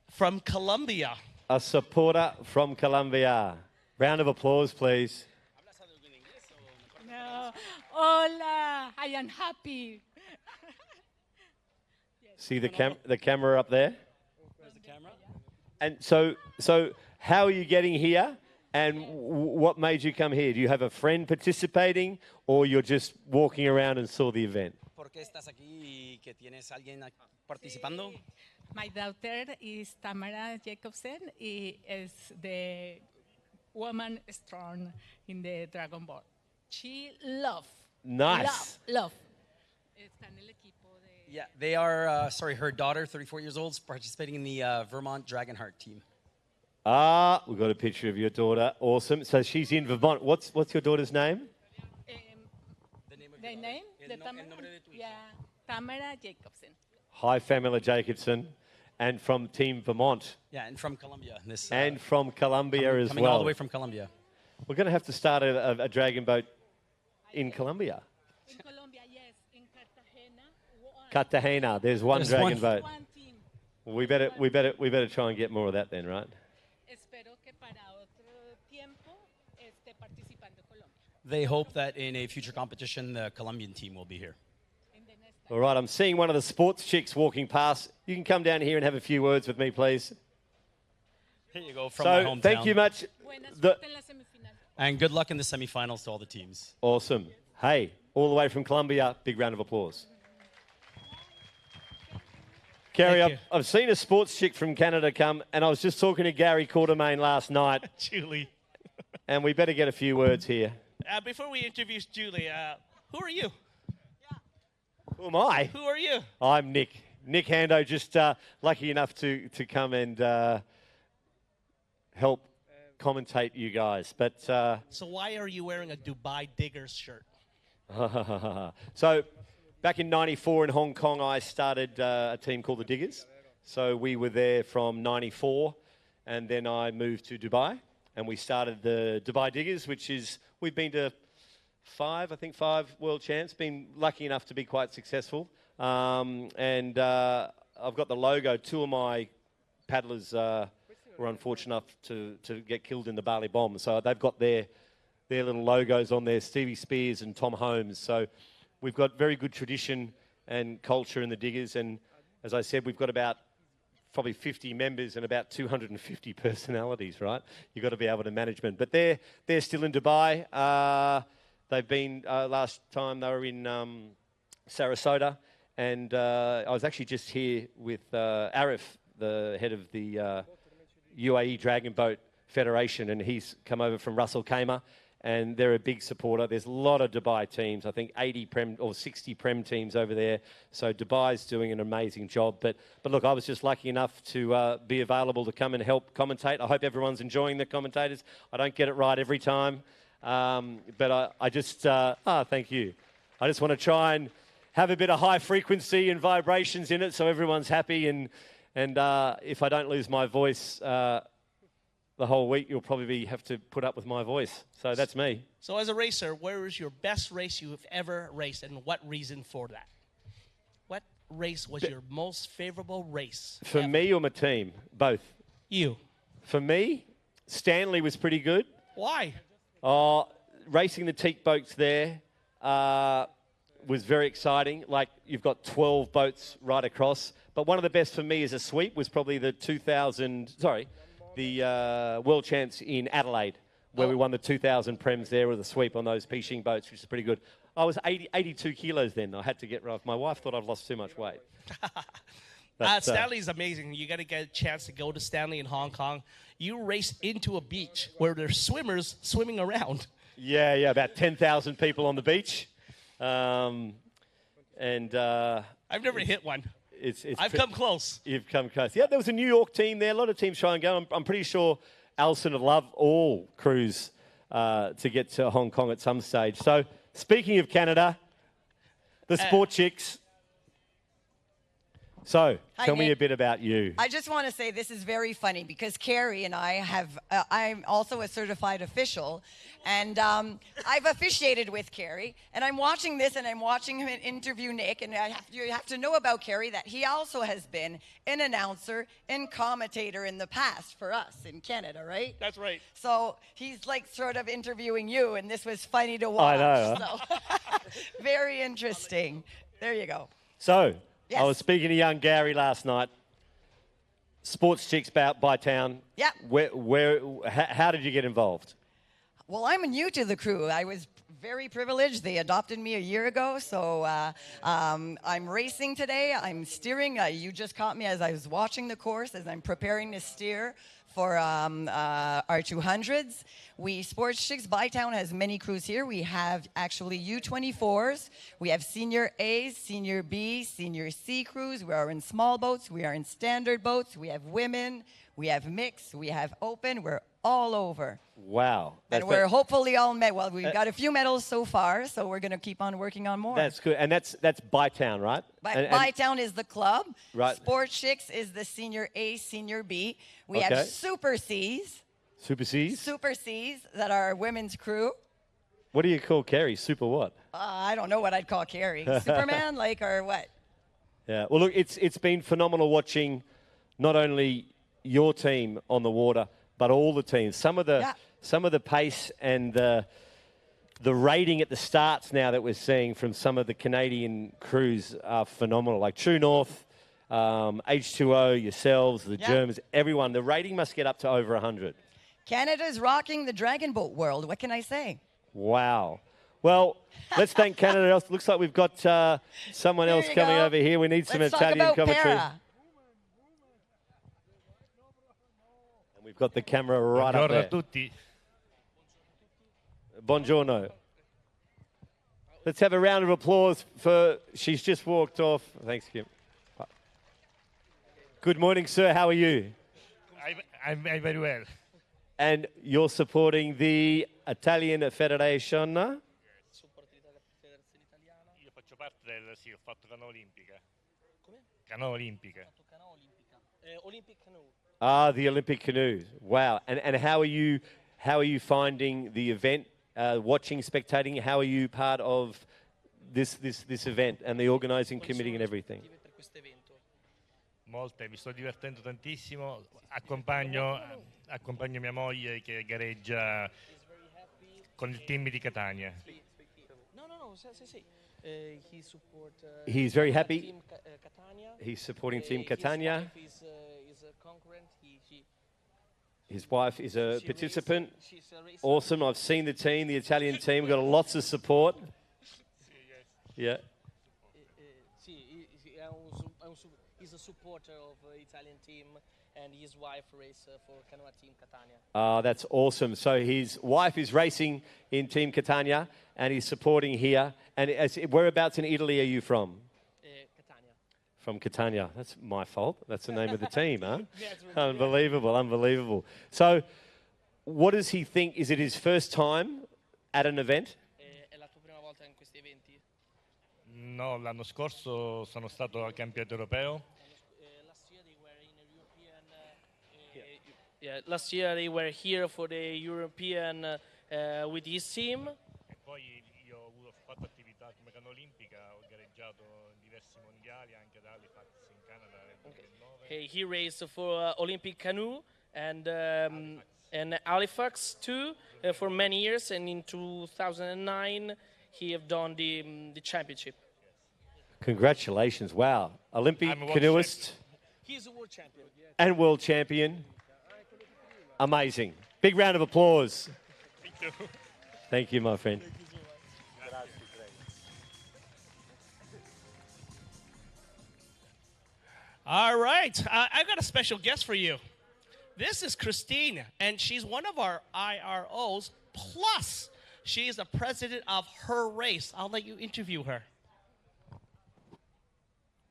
from Colombia. A supporter from Colombia. Round of applause, please. No. Hola, I am happy. See the camera up there? Where's the camera? And so how are you getting here? And what made you come here? Do you have a friend participating, or you're just walking around and saw the event? ¿Por qué estás aquí y que tienes alguien participando? My daughter is Tamara Jacobsen. He is the woman strong in the Dragon Ball. She love. Nice. Love. Yeah, they are, her daughter, 34 years old, is participating in the Vermont Dragonheart team. Ah, we've got a picture of your daughter. Awesome. So she's in Vermont. What's your daughter's name? The name? Tamara Jacobsen. Hi, Pamela Jacobson. And from Team Vermont. Yeah, and from Colombia. And from Colombia as well. Coming all the way from Colombia. We're going to have to start a dragon boat in Colombia. In Colombia, yes. In Cartagena. Cartagena. There's one There's dragon one. boat. We better try and get more of that then, right? Espero que para otro tiempo esté participando Colombia. They hope that in a future competition, the Colombian team will be here. All right, I'm seeing one of the sports chicks walking past. You can come down here and have a few words with me, please. Here you go, from my hometown. Thank you much. And good luck in the semifinals to all the teams. Awesome. Hey, all the way from Colombia, big round of applause. Kerry, I've seen a sports chick from Canada come, and I was just talking to Gary Quartermain last night. Julie. And we better get a few words here. Before we introduce Julie, who are you? Who am I? Who are you? I'm Nick. Nick Hando, just lucky enough to come and help commentate you guys. But So why are you wearing a Dubai Diggers shirt? So back in '94 in Hong Kong, I started a team called the Diggers. So we were there from '94, and then I moved to Dubai, and we started the Dubai Diggers, which is, we've been to five world champs, been lucky enough to be quite successful. And I've got the logo. Two of my paddlers were unfortunate enough to get killed in the Bali bomb. So they've got their little logos on there, Stevie Spears and Tom Holmes. So we've got very good tradition and culture in the Diggers. And as I said, we've got about probably 50 members and about 250 personalities, right? You've got to be able to management. But they're still in Dubai. They've been, last time they were in Sarasota. And I was actually just here with Arif, the head of the UAE Dragon Boat Federation, and he's come over from Russell Khaimah, and they're a big supporter. There's a lot of Dubai teams, I think 80 Prem or 60 Prem teams over there. So Dubai's doing an amazing job. But look, I was just lucky enough to be available to come and help commentate. I hope everyone's enjoying the commentators. I don't get it right every time, but I just, thank you. I just want to try and have a bit of high frequency and vibrations in it so everyone's happy. And if I don't lose my voice the whole week, you'll probably have to put up with my voice. So that's me. So as a racer, where is your best race you've ever raced, and what reason for that? What race was your most favorable race? For me or my team? Both. You. For me, Stanley was pretty good. Why? Racing the teak boats there was very exciting. Like, you've got 12 boats right across. But one of the best for me as a sweep was probably the World Champs in Adelaide, where we won the 2,000 Prems there with a sweep on those Pishing boats, which is pretty good. I was 82 kilos then. I had to get off. My wife thought I'd lost too much weight. Stanley's amazing. You got to get a chance to go to Stanley in Hong Kong. You race into a beach where there's swimmers swimming around. Yeah, about 10,000 people on the beach. I've never hit one. I've come close. You've come close. Yeah, there was a New York team there. A lot of teams try and go. I'm pretty sure Alison would love all crews to get to Hong Kong at some stage. So, speaking of Canada, the Sport Chicks. So, tell me a bit about you. I just want to say this is very funny because Carrie and I have, I'm also a certified official, and I've officiated with Carrie, and I'm watching this and I'm watching him interview Nick, and you have to know about Carrie that he also has been an announcer and commentator in the past for us in Canada, right? That's right. So he's like sort of interviewing you, and this was funny to watch. I know. So very interesting. There you go. So, Yes. I was speaking to young Gary last night. Sports Chicks by town. Yeah. How did you get involved? Well, I'm new to the crew. I was very privileged. They adopted me a year ago, so I'm racing today. I'm steering. You just caught me as I was watching the course, as I'm preparing to steer for our 200s. Sports Chicks Bytown has many crews here. We have actually U24s. We have Senior A's, Senior B, Senior C crews. We are in small boats. We are in standard boats. We have women. We have mixed. We have open. We're all over. Wow. And we're hopefully all met. Well, we've got a few medals so far, so we're going to keep on working on more. That's good. And that's Bytown, right? Bytown is the club. Right. Sports Chicks is the Senior A, Senior B. We have Super C's. Super C's? Super C's that are our women's crew. What do you call Carrie? Super what? I don't know what I'd call Carrie. Superman, or what? Yeah. Well, look, it's been phenomenal watching not only your team on the water, but all the teams. Some of the pace and the rating at the starts now that we're seeing from some of the Canadian crews are phenomenal. Like True North, H2O, yourselves, the Germans, everyone. The rating must get up to over 100. Canada's rocking the dragon boat world. What can I say? Wow. Well, let's thank Canada. Looks like we've got someone else coming over here. We need some Italian commentary. And we've got the camera right up there. Buongiorno a tutti. Buongiorno. Let's have a round of applause for, she's just walked off. Thanks, Kim. Good morning, sir. How are you? I'm very well. And you're supporting the Italian Federation? Io faccio parte ho fatto canoa olimpica. Come? Canoa olimpica. Olympic canoe. The Olympic canoe. Wow. And how are you finding the event? Watching, spectating, how are you part of this event and the organizing committee and everything? Molte, mi sto divertendo tantissimo. Accompagno mia moglie che gareggia con il team di Catania. He's very happy. He's supporting Team Catania. concurrent. She His wife is a She participant. races- she's a racer. Awesome. I've seen the team, the Italian team. We've got lots of support. Yeah. He's a supporter of the Italian team, and his wife races for canoa team Catania. That's awesome. So his wife is racing in Team Catania, and he's supporting here. And whereabouts in Italy are you from? Catania. From Catania. That's my fault. That's the name of the team, huh? Yeah, it's Unbelievable, unbelievable. So what does he think? Is it his first time at an event? È la tua prima volta in questi eventi? No, l'anno scorso sono stato al campionato europeo. Yeah, last year they were here for the European with his team. E poi io ho fatto attività come canoa olimpica, ho gareggiato in diversi mondiali anche ad Halifax in Canada nel 2009. He raced for Olympic canoe and Halifax too for many years, and in 2009 he have done the championship. Congratulations. Wow. Olympic I'm a world canoeist He's a world champion. and world champion. Amazing. Big round of applause. Thank you. Thank you, my friend. All right, I've got a special guest for you. This is Christine, and she's one of our IROs, plus she is the president of her race. I'll let you interview her.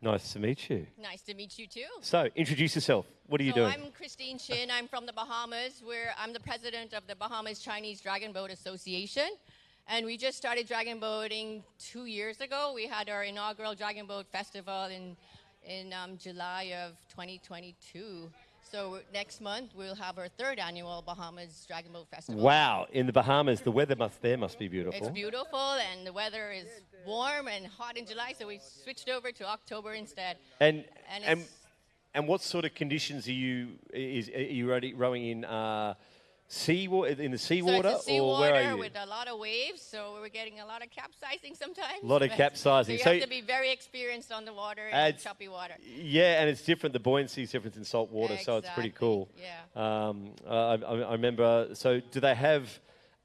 Nice to meet you. Nice to meet you too. So, introduce yourself. What are you doing? I'm Christine Shin. I'm from the Bahamas, where I'm the president of the Bahamas Chinese Dragon Boat Association. And we just started dragon boating 2 years ago. We had our inaugural Dragon Boat Festival in July of 2022. So next month, we'll have our third annual Bahamas Dragon Boat Festival. Wow, in the Bahamas, the weather must be beautiful. It's beautiful, and the weather is warm and hot in July, so we switched over to October instead. And it's what sort of conditions are you rowing in? Seawater, in the seawater, so it's or where are seawater you? with a lot of waves, so we're getting a lot of capsizing sometimes. A lot of capsizing. So So- you have to be very experienced on the water and Adds- choppy water. Yeah, and it's different. The buoyancy is different in salt water, so it's pretty cool. Yeah. I remember. So, do they have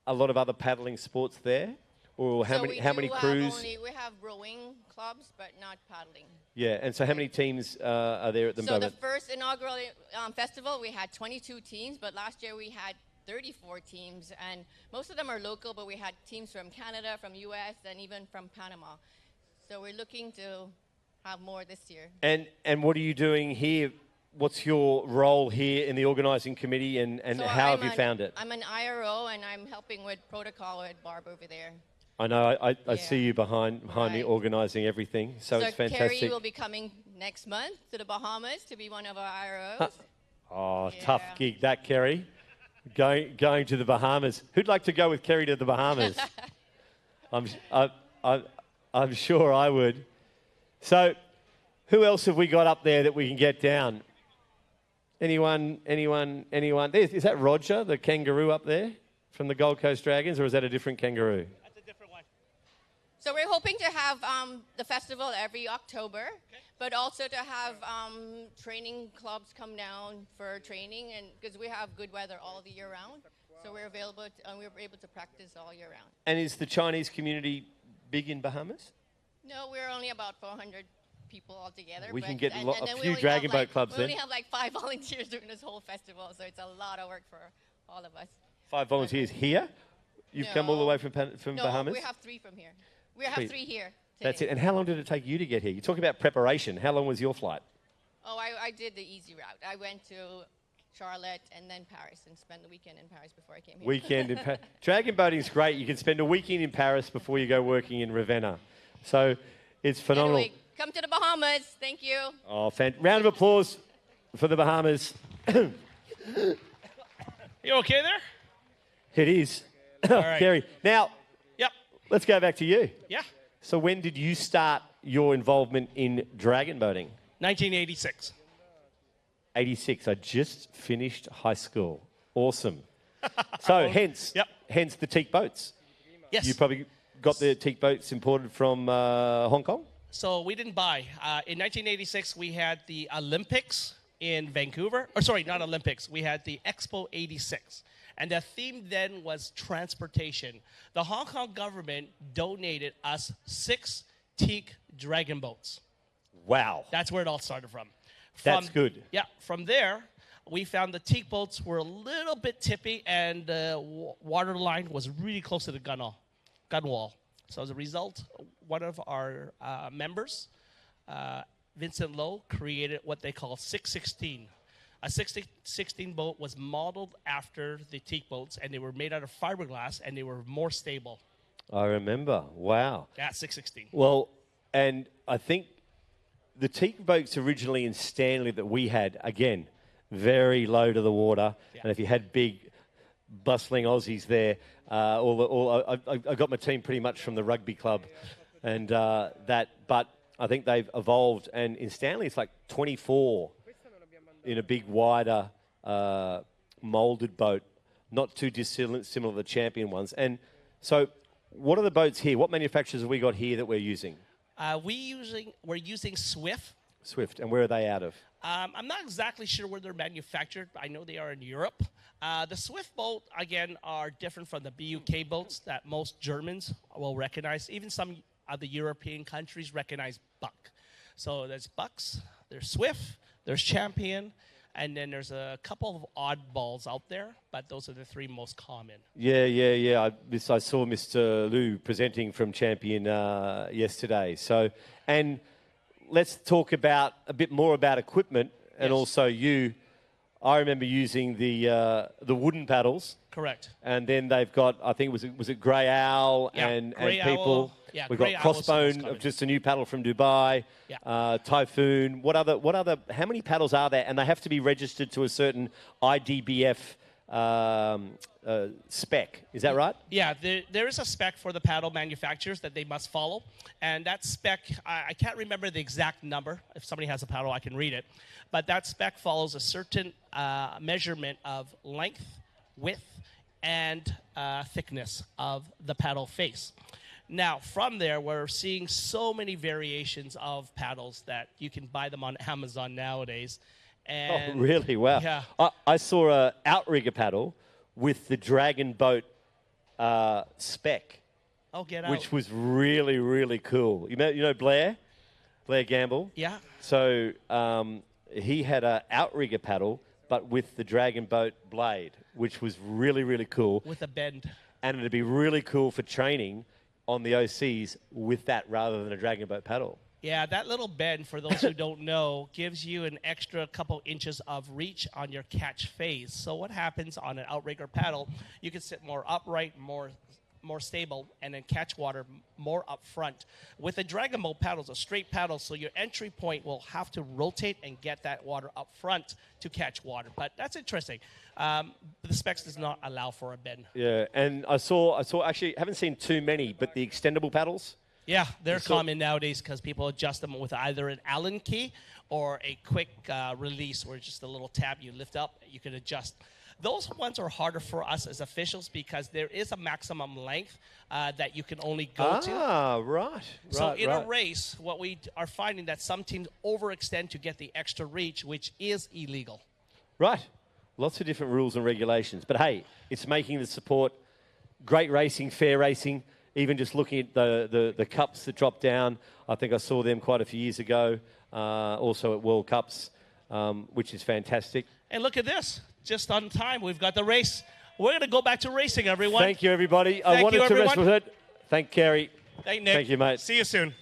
a lot of other paddling sports there, or how So many? we How do many have crews? we have rowing clubs, but not paddling. Yeah, and so how many teams are there at the So the moment? first inaugural festival, we had 22 teams, but last year we had 34 teams, and most of them are local, but we had teams from Canada, from US, and even from Panama. So we're looking to have more this year. And what are you doing here? What's your role here in the organising committee, and So how I'm have you found it? I'm an IRO, and I'm helping with protocol with Barb over there. I know I see you behind me organising everything, so it's fantastic. Kerry will be coming next month to the Bahamas to be one of our IROs. Oh, tough gig that, Kerry. Going to the Bahamas. Who'd like to go with Kerry to the Bahamas? I'm sure I would. So, who else have we got up there that we can get down? Anyone? Is that Roger, the kangaroo up there from the Gold Coast Dragons, or is that a different kangaroo? So we're hoping to have the festival every October, but also to have training clubs come down for training, and because we have good weather all the year round, so we're available and we're able to practice all year round. And is the Chinese community big in Bahamas? No, we're only about 400 people altogether. We but- can get and a then we few only dragon have, boat clubs We then. only have like 5 volunteers doing this whole festival, so it's a lot of work for all of us. 5 volunteers here? You've come all the way from No, Bahamas? we have 3 from here. We have 3 here. That's today. it. And how long did it take you to get here? You talk about preparation. How long was your flight? Oh, I did the easy route. I went to Charlotte and then Paris and spent the weekend in Paris before I came here. Weekend in Dragon boating is great. You can spend a weekend in Paris before you go working in Ravenna. So it's phenomenal. Anyway, come to the Bahamas. Thank you. Oh, round of applause for the Bahamas. You okay there? It is. right. Kerry. Now, let's go back to you. Yeah. So when did you start your involvement in dragon boating? 1986. 86. I just finished high school. Awesome. So hence the teak boats. Yes. You probably got the teak boats imported from Hong Kong? So we didn't buy. In 1986, we had the Olympics in Vancouver. Or sorry, not Olympics. We had the Expo 86. And the theme then was transportation. The Hong Kong government donated us 6 teak dragon boats. Wow. That's where it all started from. That's good. Yeah. From there, we found the teak boats were a little bit tippy, and the water line was really close to the gun wall. So as a result, one of our members, Vincent Lowe, created what they call 616. A 616 boat was modeled after the teak boats, and they were made out of fiberglass, and they were more stable. I remember. Wow. Yeah, 616. Well, and I think the teak boats originally in Stanley that we had, again, very low to the water. Yeah. And if you had big, bustling Aussies there, I got my team pretty much from the rugby club. And but I think they've evolved. And in Stanley, it's like 24 in a big, wider, molded boat, not too dissimilar to the Champion ones. And so what are the boats here? What manufacturers have we got here that we're using? We're using Swift. Swift. And where are they out of? I'm not exactly sure where they're manufactured. I know they are in Europe. The Swift boat, again, are different from the BUK boats that most Germans will recognize. Even some of the European countries recognize Buck. So there's Bucks, there's Swift, there's Champion, and then there's a couple of oddballs out there, but those are the 3 most common. Yeah. I saw Mr. Liu presenting from Champion yesterday. So, and let's talk about a bit more about equipment, and also you. I remember using the wooden paddles. Correct. And then they've got, I think was it Grey Owl and people. Yeah, We've got Crossbone, just a new paddle from Dubai. Yeah. Typhoon. What other? How many paddles are there? And they have to be registered to a certain IDBF spec. Is that right? Yeah, there is a spec for the paddle manufacturers that they must follow. And that spec, I can't remember the exact number. If somebody has a paddle, I can read it. But that spec follows a certain measurement of length, width, and thickness of the paddle face. Now, from there, we're seeing so many variations of paddles that you can buy them on Amazon nowadays. And really? Wow. Yeah. I saw an outrigger paddle with the Dragon Boat spec. Oh, get out. Which was really, really cool. You know Blair Gamble? Yeah. So he had an outrigger paddle, but with the Dragon Boat blade, which was really, really cool. With a bend. And it'd be really cool for training on the OCs with that rather than a Dragon Boat paddle. Yeah, that little bend, for those who don't know, gives you an extra couple inches of reach on your catch phase. So what happens on an outrigger paddle, you can sit more upright, more stable, and then catch water more up front. With a Dragon Boat paddle, it's a straight paddle, so your entry point will have to rotate and get that water up front to catch water. But that's interesting. The specs does not allow for a bend. Yeah, and I saw actually, haven't seen too many, but the extendable paddles. Yeah, they're common nowadays because people adjust them with either an Allen key or a quick release where just a little tab you lift up, you can adjust. Those ones are harder for us as officials because there is a maximum length that you can only go to. Ah, right. So in a race, what we are finding that some teams overextend to get the extra reach, which is illegal. Right. Lots of different rules and regulations. But hey, it's making the support great racing, fair racing. Even just looking at the cups that drop down, I think I saw them quite a few years ago, also at World Cups, which is fantastic. And look at this. Just on time, we've got the race. We're going to go back to racing, everyone. Thank you, everybody. Thank I wanted you, to rest everyone. with it. Thank Kerry. Thank Nick. Thank you, mate. See you soon.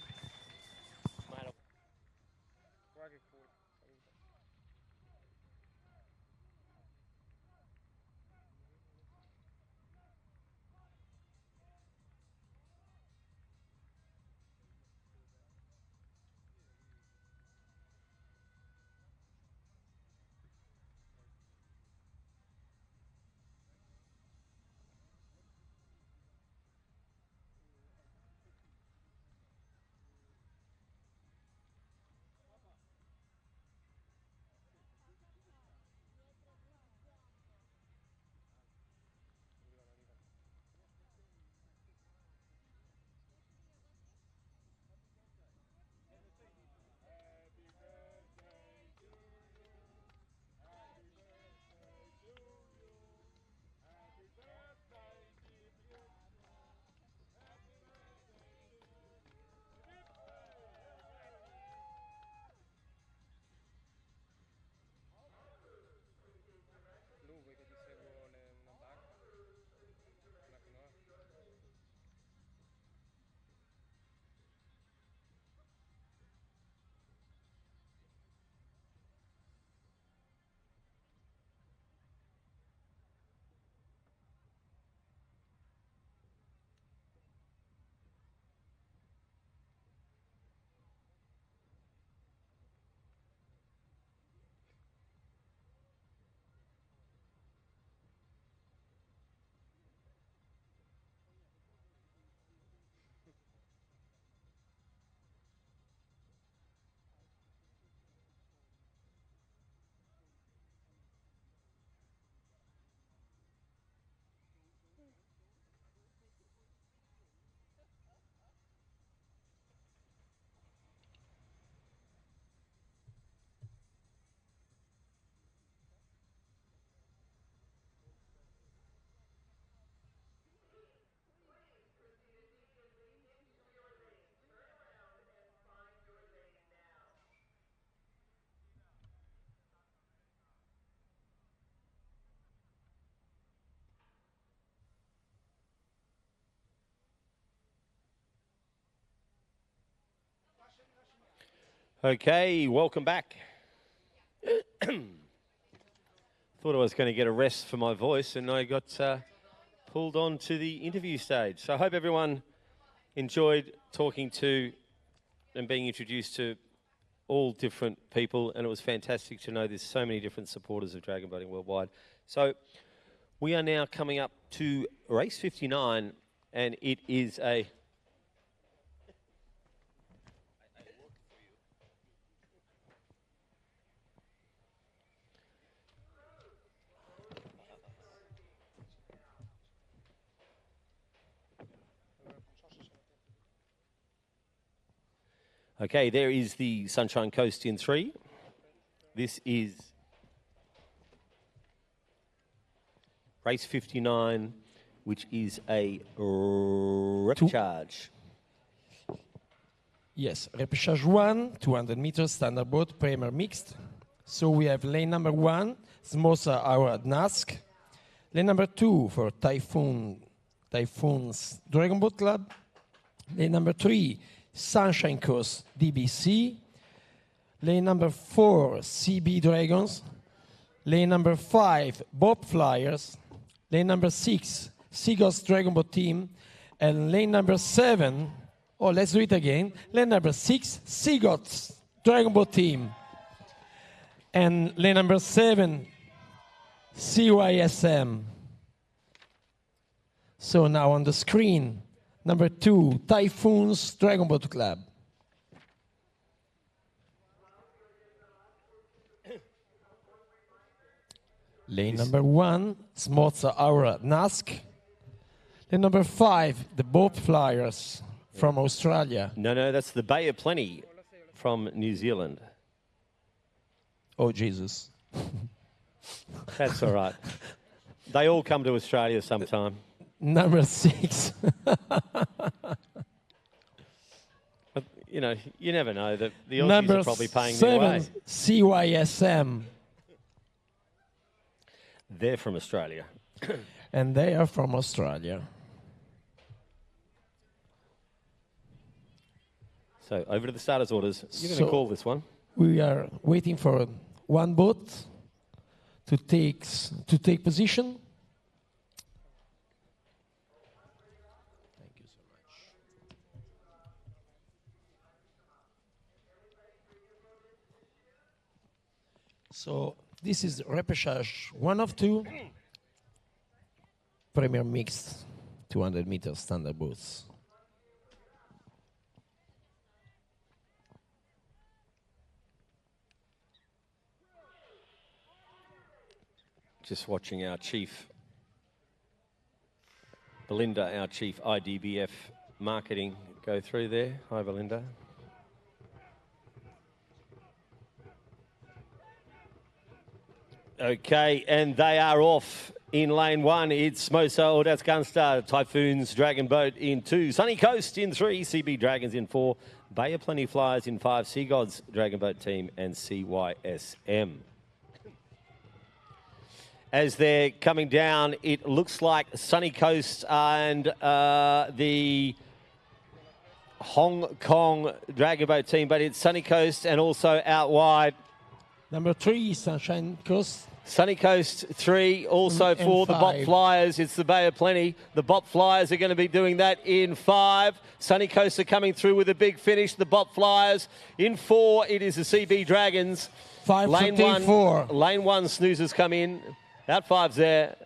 Okay, welcome back. Thought I was going to get a rest for my voice, and I got pulled on to the interview stage. So I hope everyone enjoyed talking to and being introduced to all different people, and it was fantastic to know there's so many different supporters of dragon boating worldwide. So we are now coming up to race 59, and it is a... Okay, there is the Sunshine Coast in 3. This is race 59, which is a repechage. Yes, repechage 1, 200 meters, standard boat, Premier mixed. So we have lane number 1, Smosa Aura Nask. Lane number 2 for Typhoon's Dragon Boat Club. Lane number 3, Sunshine Coast DBC. Lane number 4, CB Dragons. Lane number 5, Bob Flyers. Lane number 6, Seagods Dragon Boat Team. And lane number 7, oh, let's do it again. Lane number 6, Seagods Dragon Boat Team. And lane number 7, CYSM. So now on the screen, number 2, Typhoon's Dragon Boat Club. Lane number 1, Smotza Aura Nask. Lane number 5, the Boat Flyers from Australia. No, that's the Bay of Plenty from New Zealand. Oh, Jesus. That's all right. They all come to Australia sometime. Number 6. But, you know, you never know. The Aussies are probably paying their way. Number 7, CYSM. They're from Australia. And they are from Australia. So over to the starters' orders. You're going to call this one. We are waiting for one boat to take position. Thank you so much. So this is repechage 1 of 2. Premier mixed 200 meters standard boats. Just watching our chief, Belinda, our chief IDBF marketing, go through there. Hi, Belinda. Okay, and they are off in lane 1. It's Mosa Ordaz Gunstar, Typhoon's Dragon Boat in 2, Sunny Coast in 3, CB Dragons in 4, Bay of Plenty Flyers in 5, Seagods Dragon Boat Team and CYSM. As they're coming down, it looks like Sunny Coast and the Hong Kong Dragon Boat Team, but it's Sunny Coast and also out wide. Number 3, Sunshine Coast. Sunny Coast 3, also for the Bop Flyers. It's the Bay of Plenty. The Bop Flyers are going to be doing that in 5. Sunny Coast are coming through with a big finish. The Bop Flyers in 4. It is the CB Dragons. 5 lane to 1, 4. Lane 1 snoozers come in. Out 5's there.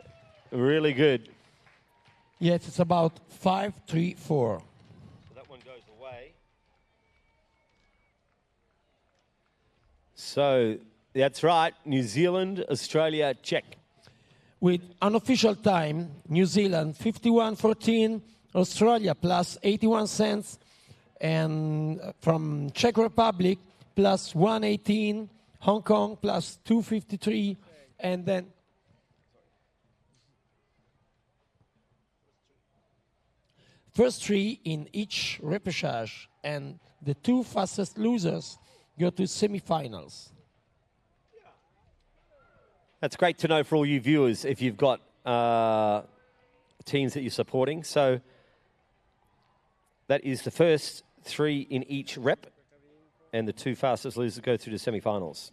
Really good. Yes, it's about 5, 3, 4. So that one goes away. So that's right. New Zealand, Australia, Czech. With unofficial time, New Zealand 51.14, Australia plus 81 cents, and from Czech Republic plus 118, Hong Kong plus 253, and then first 3 in each repechage, and the 2 fastest losers go to semifinals. That's great to know for all you viewers if you've got teams that you're supporting. So that is the first 3 in each rep. and the 2 fastest losers go through to semi-finals.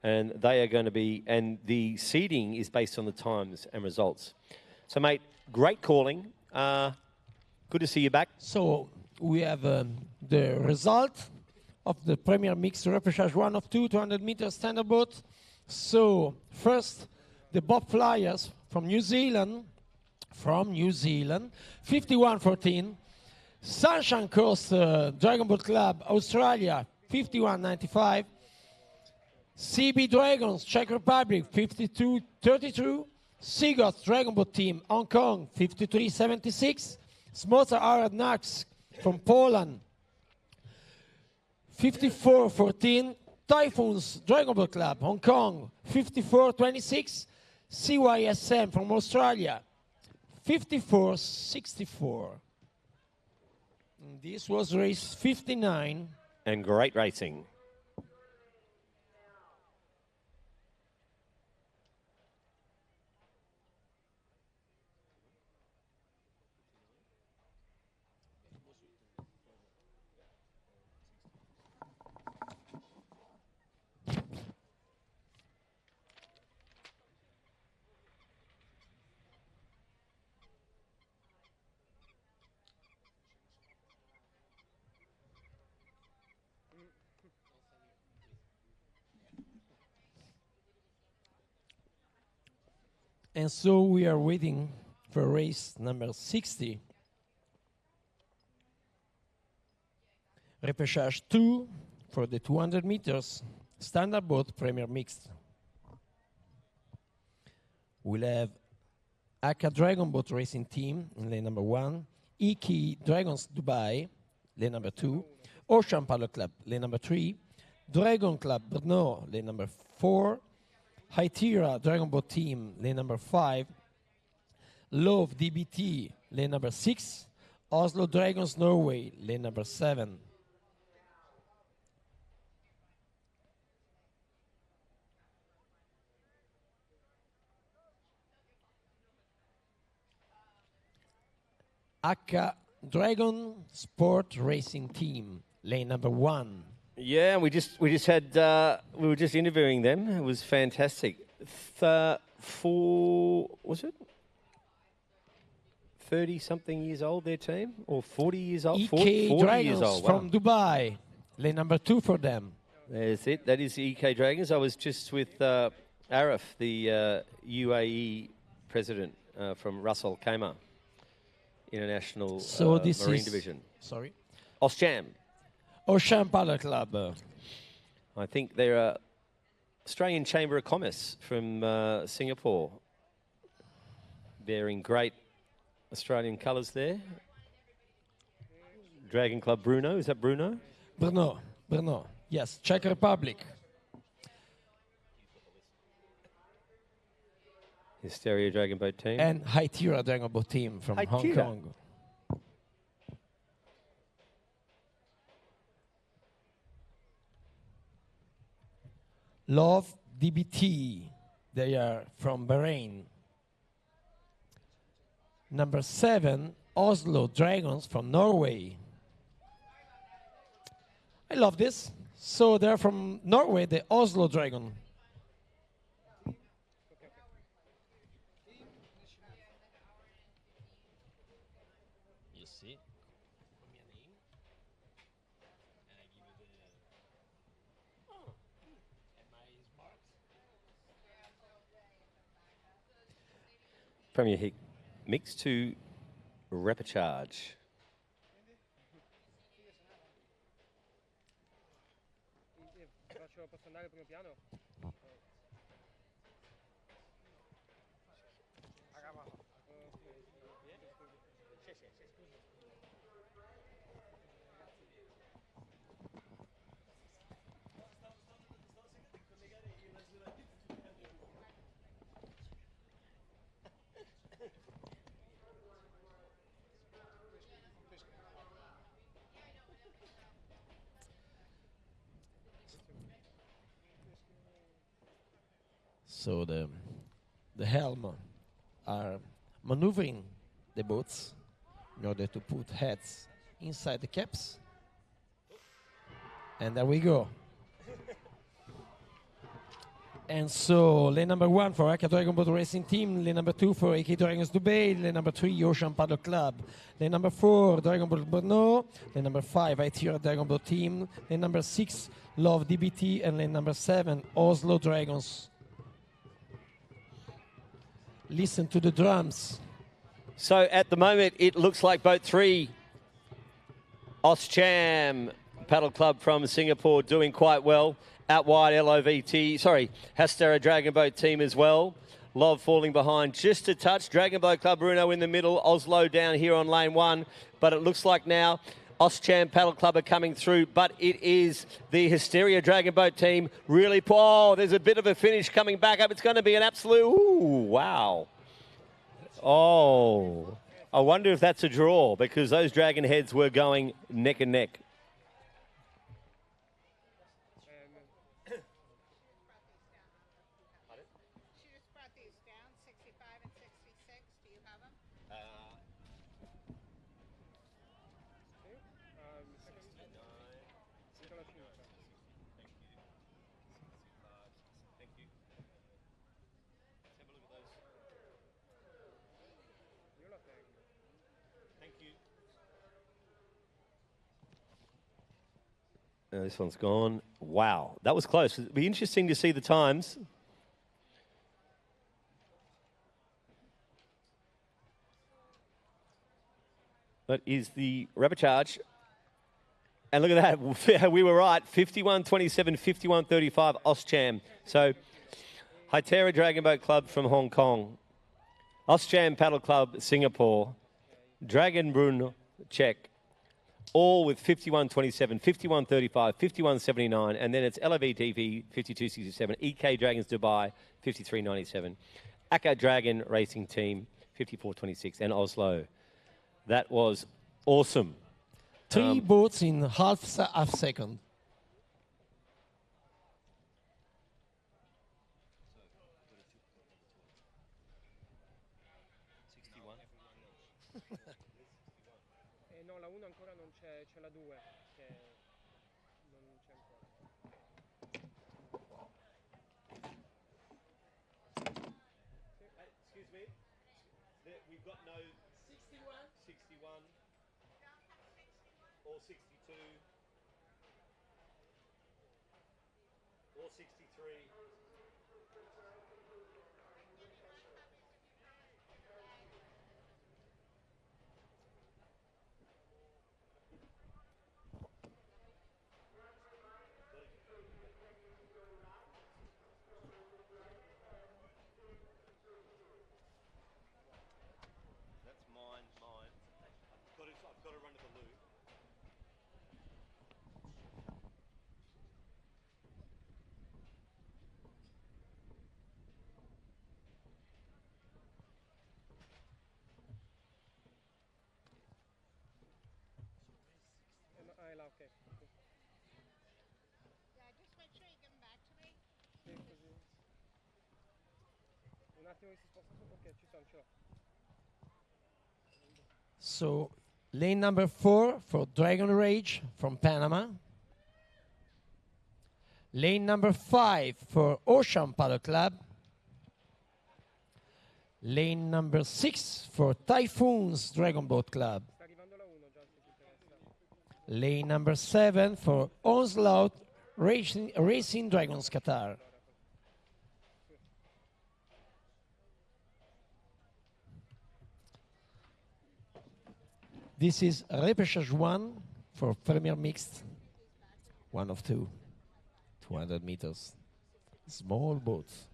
And they are going to be, and the seeding is based on the times and results. So, mate, great calling. Good to see you back. So we have the result of the Premier Mixed Repechage 1 of 2, 200 meters standard boat. So first, the Bob Flyers from New Zealand, 51.14. Sunshine Coast Dragon Boat Club, Australia, 51.95. CB Dragons, Czech Republic, 52.32. Seagots Dragon Boat Team, Hong Kong, 53.76. Smocer Arad Nax from Poland, 54.14. Typhoons Dragon Boat Club, Hong Kong, 54.26. CYSM from Australia, 54.64. This was race 59. And great racing. And so we are waiting for race number 60. Repechage 2 for the 200 meters standard boat Premier Mixed. We'll have Aka Dragon Boat Racing Team in lane number 1, Iki Dragons Dubai, lane number 2, Ocean Paddle Club, lane number 3, Dragon Club Brno, lane number 4, Haitira Dragon Boat Team, lane number 5, Love DBT, lane number 6, Oslo Dragons Norway, lane number 7. Aka Dragon Sport Racing Team, lane number 1. Yeah, we were just interviewing them. It was fantastic. Was it 30-something years old, their team? Or 40 years old? EK 40 Dragons years old. Wow. from Dubai, lane number 2 for them. That's it. That is the EK Dragons. I was just with Arif, the UAE president from Russell Khaimah International Marine Division. Sorry? Oscham. Ocean Paddle Club. I think they're Australian Chamber of Commerce from Singapore. They're in great Australian colours there. Dragon Club Bruno, is that Bruno? Brno, yes, Czech Republic. Hysteria Dragon Boat Team. And Haitira Dragon Boat Team from Hong Kong. Love DBT, they are from Bahrain. Number 7, Oslo Dragons from Norway. I love this. So they're from Norway, the Oslo Dragon. You see? Premier Hick Mix to Repechage. So the helm are maneuvering the boats in order to put heads inside the caps. And there we go. And so, lane number 1 for Aka Dragon Boat Racing Team, lane number 2 for AK Dragons Dubai, lane number 3 Ocean Paddle Club, lane number 4 Dragon Boat Brno, lane number 5 ITR Dragon Boat Team, lane number 6 Love DBT, and lane number 7 Oslo Dragons. Listen to the drums. So at the moment, it looks like boat 3, Oscham Paddle Club from Singapore, doing quite well. Out wide, Hastera Dragon Boat Team as well. Love falling behind just a touch. Dragon Boat Club Bruno in the middle. Oslo down here on lane 1. But it looks like now Oscham Paddle Club are coming through. But it is the Hysteria Dragon Boat Team really... Oh, there's a bit of a finish coming back up. It's going to be an absolute... Ooh, wow. Oh, I wonder if that's a draw because those Dragon heads were going neck and neck. This one's gone. Wow, that was close. It'd be interesting to see the times. That is the rubber charge. And look at that. We were right. 51.27, 51.35 Oscham. So, Hytera Dragon Boat Club from Hong Kong. Oscham Paddle Club, Singapore. Dragon Brun, Czech. All with 51.27, 51.35, 51.79, and then it's LOVTV 52.67, EK Dragons Dubai 53.97, Aka Dragon Racing Team 54.26, and Oslo. That was awesome. 3 boats in half second. No, la 1 ancora non c'è, c'è la 2 che non c'è ancora. Excuse me, we've got no 61 or 62 or 63. I've got to run to the loo. È là, ok. Sì, così. Un attimo che si sposta su. Ok, ci sono, ce l'ho. So, lane number 4 for Dragon Rage from Panama. Lane number 5 for Ocean Paddle Club. Lane number 6 for Typhoons Dragon Boat Club. Lane number 7 for Onslaught Racing Dragons Qatar. This is repechage 1 for Premier Mixed. 1 of 2. 200 meters. Small boats.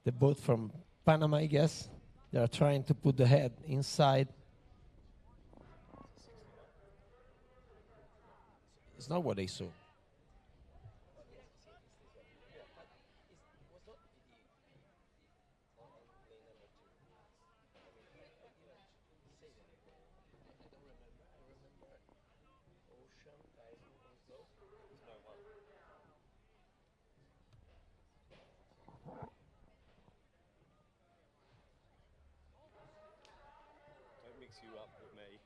The boat from Panama, I guess. They are trying to put the head inside. It's not what they saw. Don't mix you up with me.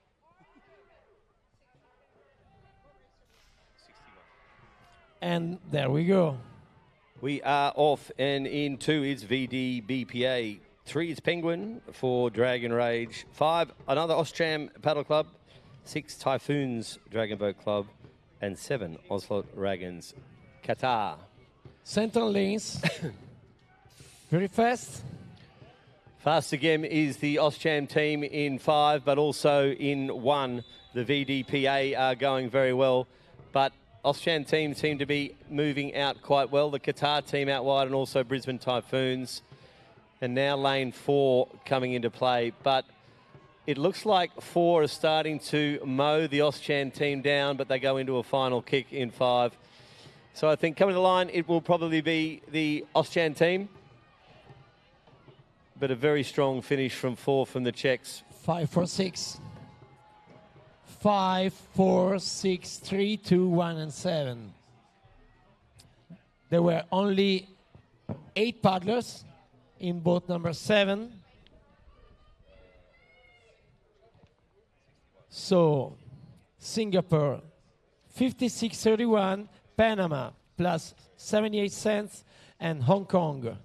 61. And there we go. We are off, and in 2 is VDBPA. 3 is Penguin for Dragon Rage. 5, another Austrian Paddle Club. 6, Typhoons Dragon Boat Club. And 7, Oslo Dragons Qatar. Central lanes. Very fast. Fast again is the Auscham team in 5, but also in 1. The VDPA are going very well, but Auscham team seem to be moving out quite well. The Qatar team out wide, and also Brisbane Typhoons. And now lane 4 coming into play, but it looks like 4 are starting to mow the Auscham team down, but they go into a final kick in 5. So I think coming to the line, it will probably be the Auscham team. But a very strong finish from 4 from the Czechs. 5, 4, 6. 5, 4, 6, 3, 2, 1, and 7. There were only 8 paddlers in boat number 7. So, Singapore, 56.31, Panama, plus 78 cents, and Hong Kong.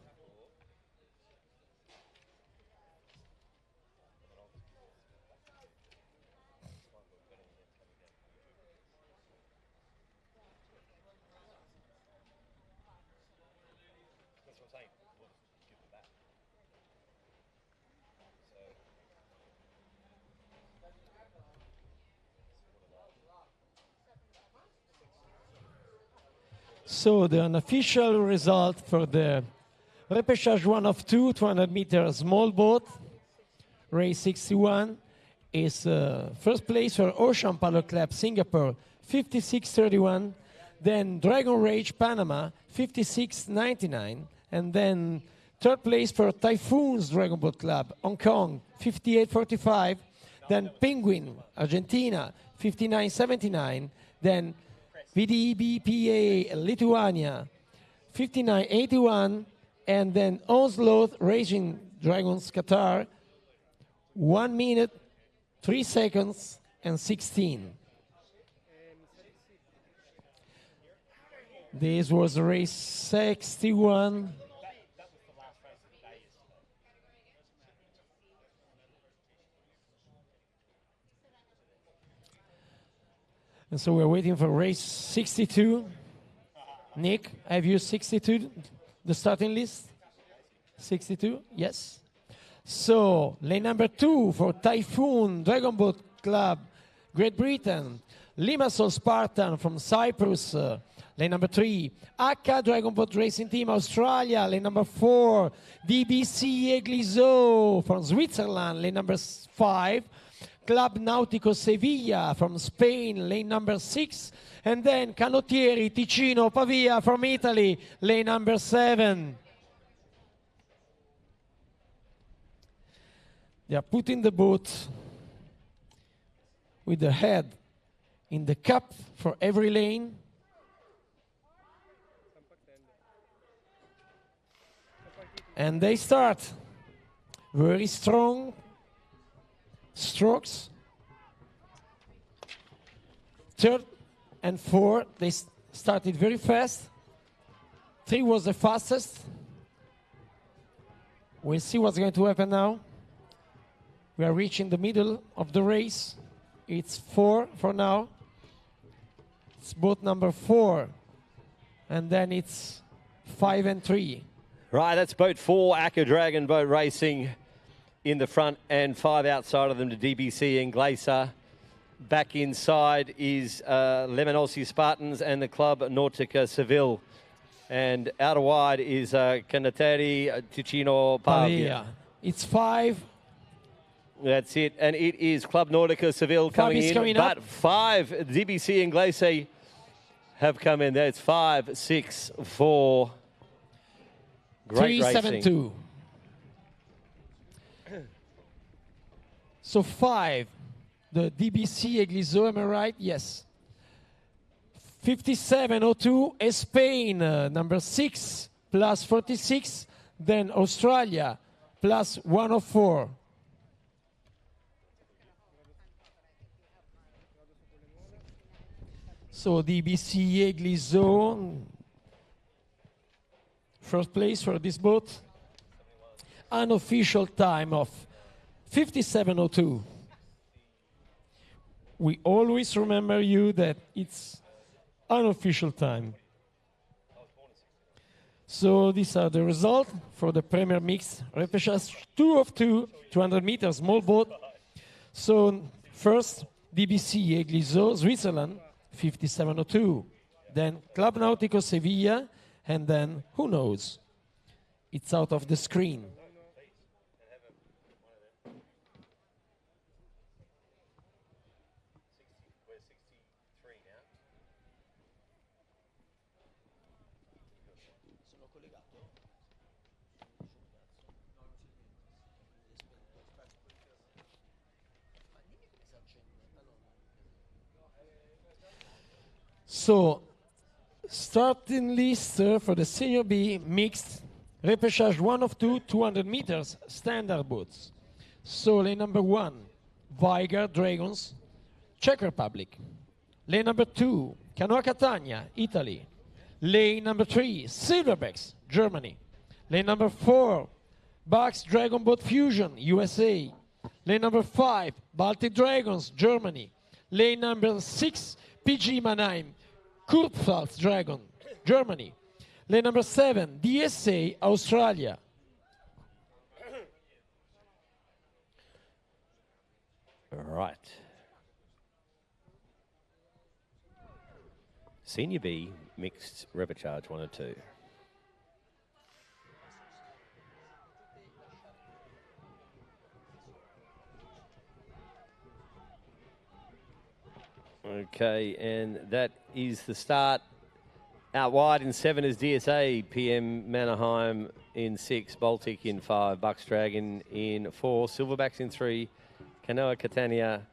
So the unofficial result for the repechage 1 of 2, 200 meter small boat, race 61, is first place for Ocean Paddle Club Singapore, 56.31. Then Dragon Rage Panama, 56.99. And then third place for Typhoons Dragon Boat Club Hong Kong, 58.45. Then Penguin Argentina, 59.79. Then VDBPA Lithuania, 59.81, and then Oslo Raging Dragons Qatar, 1 minute, 3 seconds, and 16. This was race 61. And so we're waiting for race 62. Nick, have you 62, the starting list? 62, yes. So, lane number 2 for Typhoon Dragon Boat Club, Great Britain. Limassol Spartan from Cyprus. Lane number 3, Akka Dragon Boat Racing Team, Australia. Lane number 4, DBC Egliso from Switzerland. Lane number 5, Club Nautico Sevilla from Spain, lane number 6. And then Canottieri Ticino Pavia from Italy, lane number 7. They are putting the boat with the head in the cup for every lane. And they start very strong strokes. 3rd and 4, they started very fast. 3 was the fastest. We'll see what's going to happen now. We are reaching the middle of the race. It's 4 for now. It's boat number 4. And then it's 5 and 3. Right, that's boat 4, Akka Dragon Boat Racing in the front, and 5 outside of them to DBC and Glacier. Back inside is Lemanosi Spartans and the Club Nautica Seville. And out wide is Canateri Ticino Pavia. It's 5. That's it. And it is Club Nautica Seville coming in. But 5, DBC and Glacier have come in. That's 5, 6, 4. Great 3, racing. 7, 2. So 5, the DBC Egliso, am I right? Yes. 57.02, Spain, number 6, plus 46. Then Australia, plus 104. So DBC Egliso, first place for this boat. Unofficial time of 57.02. We always remember you that it's unofficial time. So these are the results for the Premier Mix repechage 2 of 2, 200 meters, small boat. So first, DBC Egliso, Switzerland, 57.02. Then Club Nautico Sevilla, and then who knows? It's out of the screen. So, starting list for the Senior B mixed repechage 1 of 2, 200 meters standard boats. So, lane number 1, Vigar Dragons, Czech Republic. Lane number 2, Canoa Catania, Italy. Lane number 3, Silverbacks, Germany. Lane number 4, Bucks Dragon Boat Fusion, USA. Lane number 5, Baltic Dragons, Germany. Lane number 6, PG Mannheim, Kurpfalz Dragon, Germany. Lane number 7, DSA, Australia. Right. Senior B, mixed repechage 1 and 2. Okay, and that is the start. Out wide in 7 is DSA, PM Mannerheim in 6, Baltic in 5, Bucks Dragon in 4, Silverbacks in 3, Canoa Catania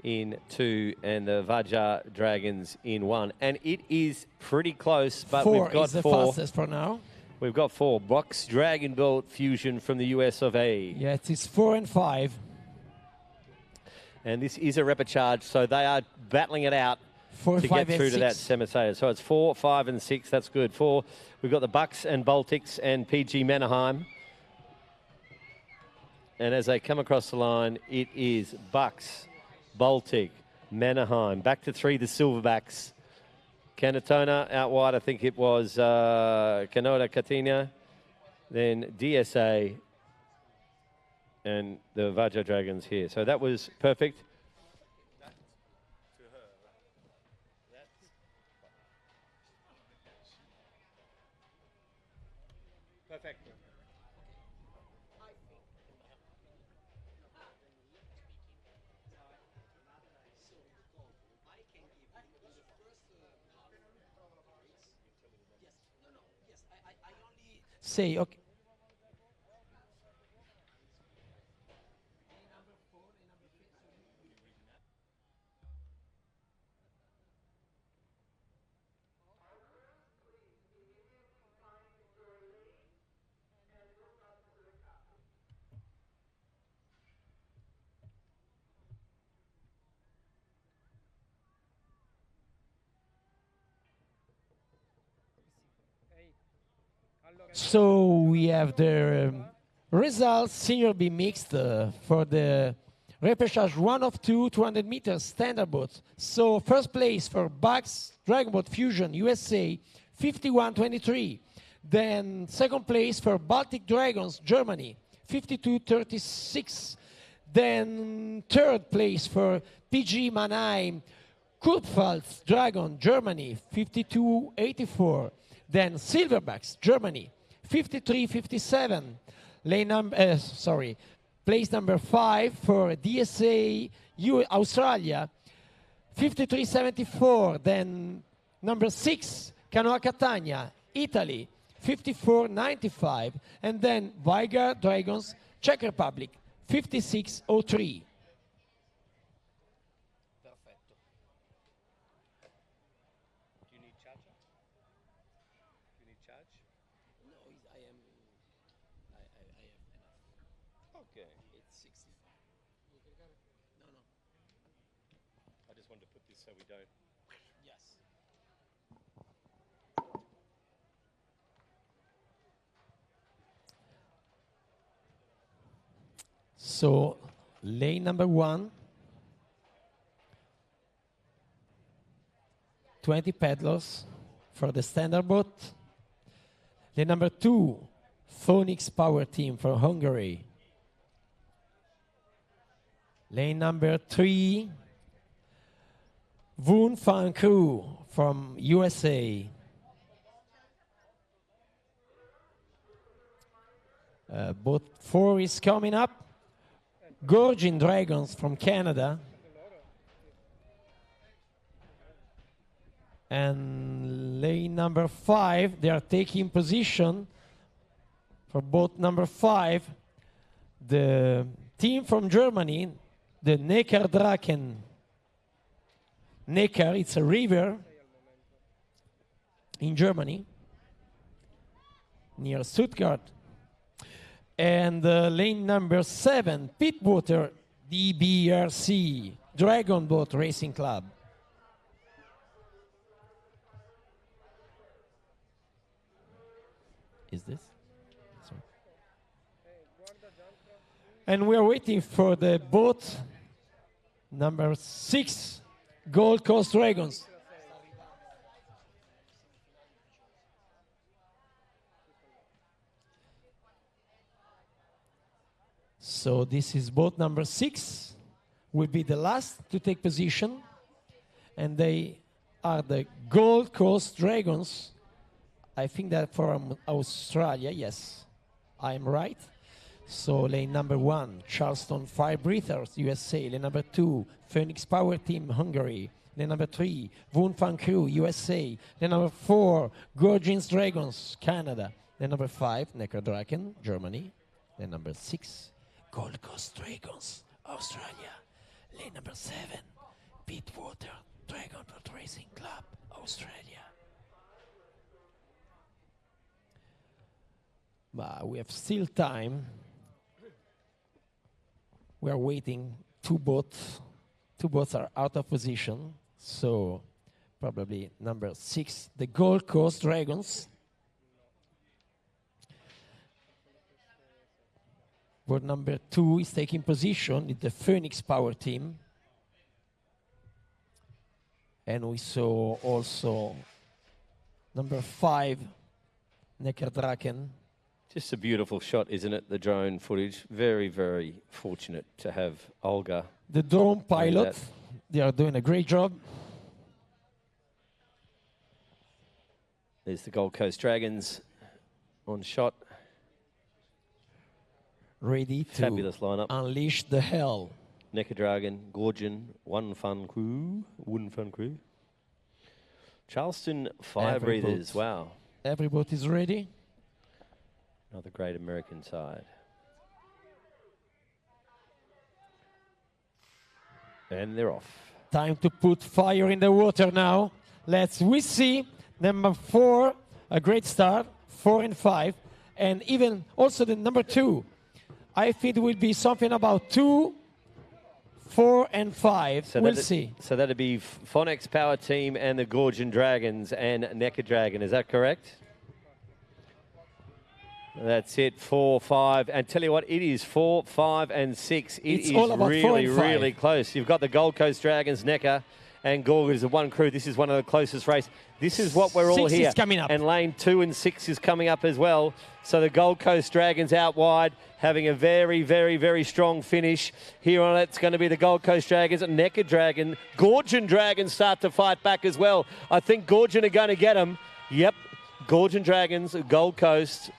in 2, and the Vajra Dragons in 1. And it is pretty close, but 4 we've got is the 4. fastest for now. We've got 4. Bucks Dragon Boat Fusion from the US of A. Yeah, it's 4 and 5. And this is a repechage, so they are battling it out 4, to 5, get through and to that 6. semi-sale. So it's 4, 5, and 6. That's good. 4. We've got the Bucks and Baltics and PG Mannerheim. And as they come across the line, it is Bucks, Baltic, Mannerheim. Back to 3, the Silverbacks. Canatona out wide, I think it was Canoa Catania. Then DSA and the Vajra Dragons here. So that was perfect. Perfect. Say, okay. So we have the results, Senior B mixed for the repechage 1 of 2, 200 meters standard boats. So first place for Bucks Dragon Boat Fusion USA, 51.23. Then second place for Baltic Dragons Germany, 52.36. Then third place for PG Mannheim Kurpfalz Dragon Germany, 52.84. Then Silverbacks Germany, 53.57. Place number 5 for DSA Australia, 53.74. Then number 6, Canoa Catania, Italy, 54.95. And then Vigar Dragons, Czech Republic, 56.03. Okay. It's 60. No, no. I just wanted to put this so we don't. Yes. So, lane number 1, 20 paddlers for the standard boat. Lane number 2, Phoenix Power Team from Hungary. Lane number 3, Woon Fan Crew from USA. Boat 4 is coming up. Gorging Dragons from Canada. And lane number 5, they are taking position for boat number 5. The team from Germany, the Neckardrachen. Neckar, it's a river in Germany, near Stuttgart. And lane number 7, Pitwater DBRC, Dragon Boat Racing Club. Is this? Sorry. And we are waiting for the boat number 6, Gold Coast Dragons. So this is boat number 6, will be the last to take position, and they are the Gold Coast Dragons. I think that from Australia, yes, I'm right. So lane number 1, Charleston Fire Breathers, USA. Lane number 2, Phoenix Power Team, Hungary. Lane number 3, Woon Fan Crew, USA. Lane number 4, Gorgins Dragons, Canada. Lane number 5, Neckardrachen, Germany. Lane number 6, Gold Coast Dragons, Australia. Lane number 7, Pitwater Dragon Boat Racing Club, Australia. But we have still time. We are waiting. Two boats are out of position. So probably number 6, the Gold Coast Dragons. Boat number 2 is taking position with the Phoenix Power Team. And we saw also number 5, Neckardrachen. Just a beautiful shot, isn't it? The drone footage. Very, very fortunate to have Olga. The drone pilot, they are doing a great job. There's the Gold Coast Dragons on shot. Ready to fabulous lineup. Unleash the hell. Neckardragon, Gorgon, Woon Fan Crew. Charleston Fire Breathers, wow. Every boat is ready. Another great American side. And they're off. Time to put fire in the water now. We see number 4, a great start, 4 and 5. And even also the number 2. I think it will be something about 2, 4 and 5. So we'll see. So that'd be Phoenix Power Team and the Gorgon Dragons and Neckardragon. Is that correct? That's it, 4, 5. And tell you what, it is 4, 5, and 6. It's all about really, 4 and 5. really close. You've got the Gold Coast Dragons, Neckar, and Gorgon is a one crew. This is one of the closest races. This is what we're all 6 here. is coming up. And lane 2 and 6 is coming up as well. So the Gold Coast Dragons out wide, having a very, very, very strong finish. Here on it's going to be the Gold Coast Dragons and Neckardragon. Gorgon Dragons start to fight back as well. I think Gorgon are going to get them. Yep, Gorgon Dragons, Gold Coast.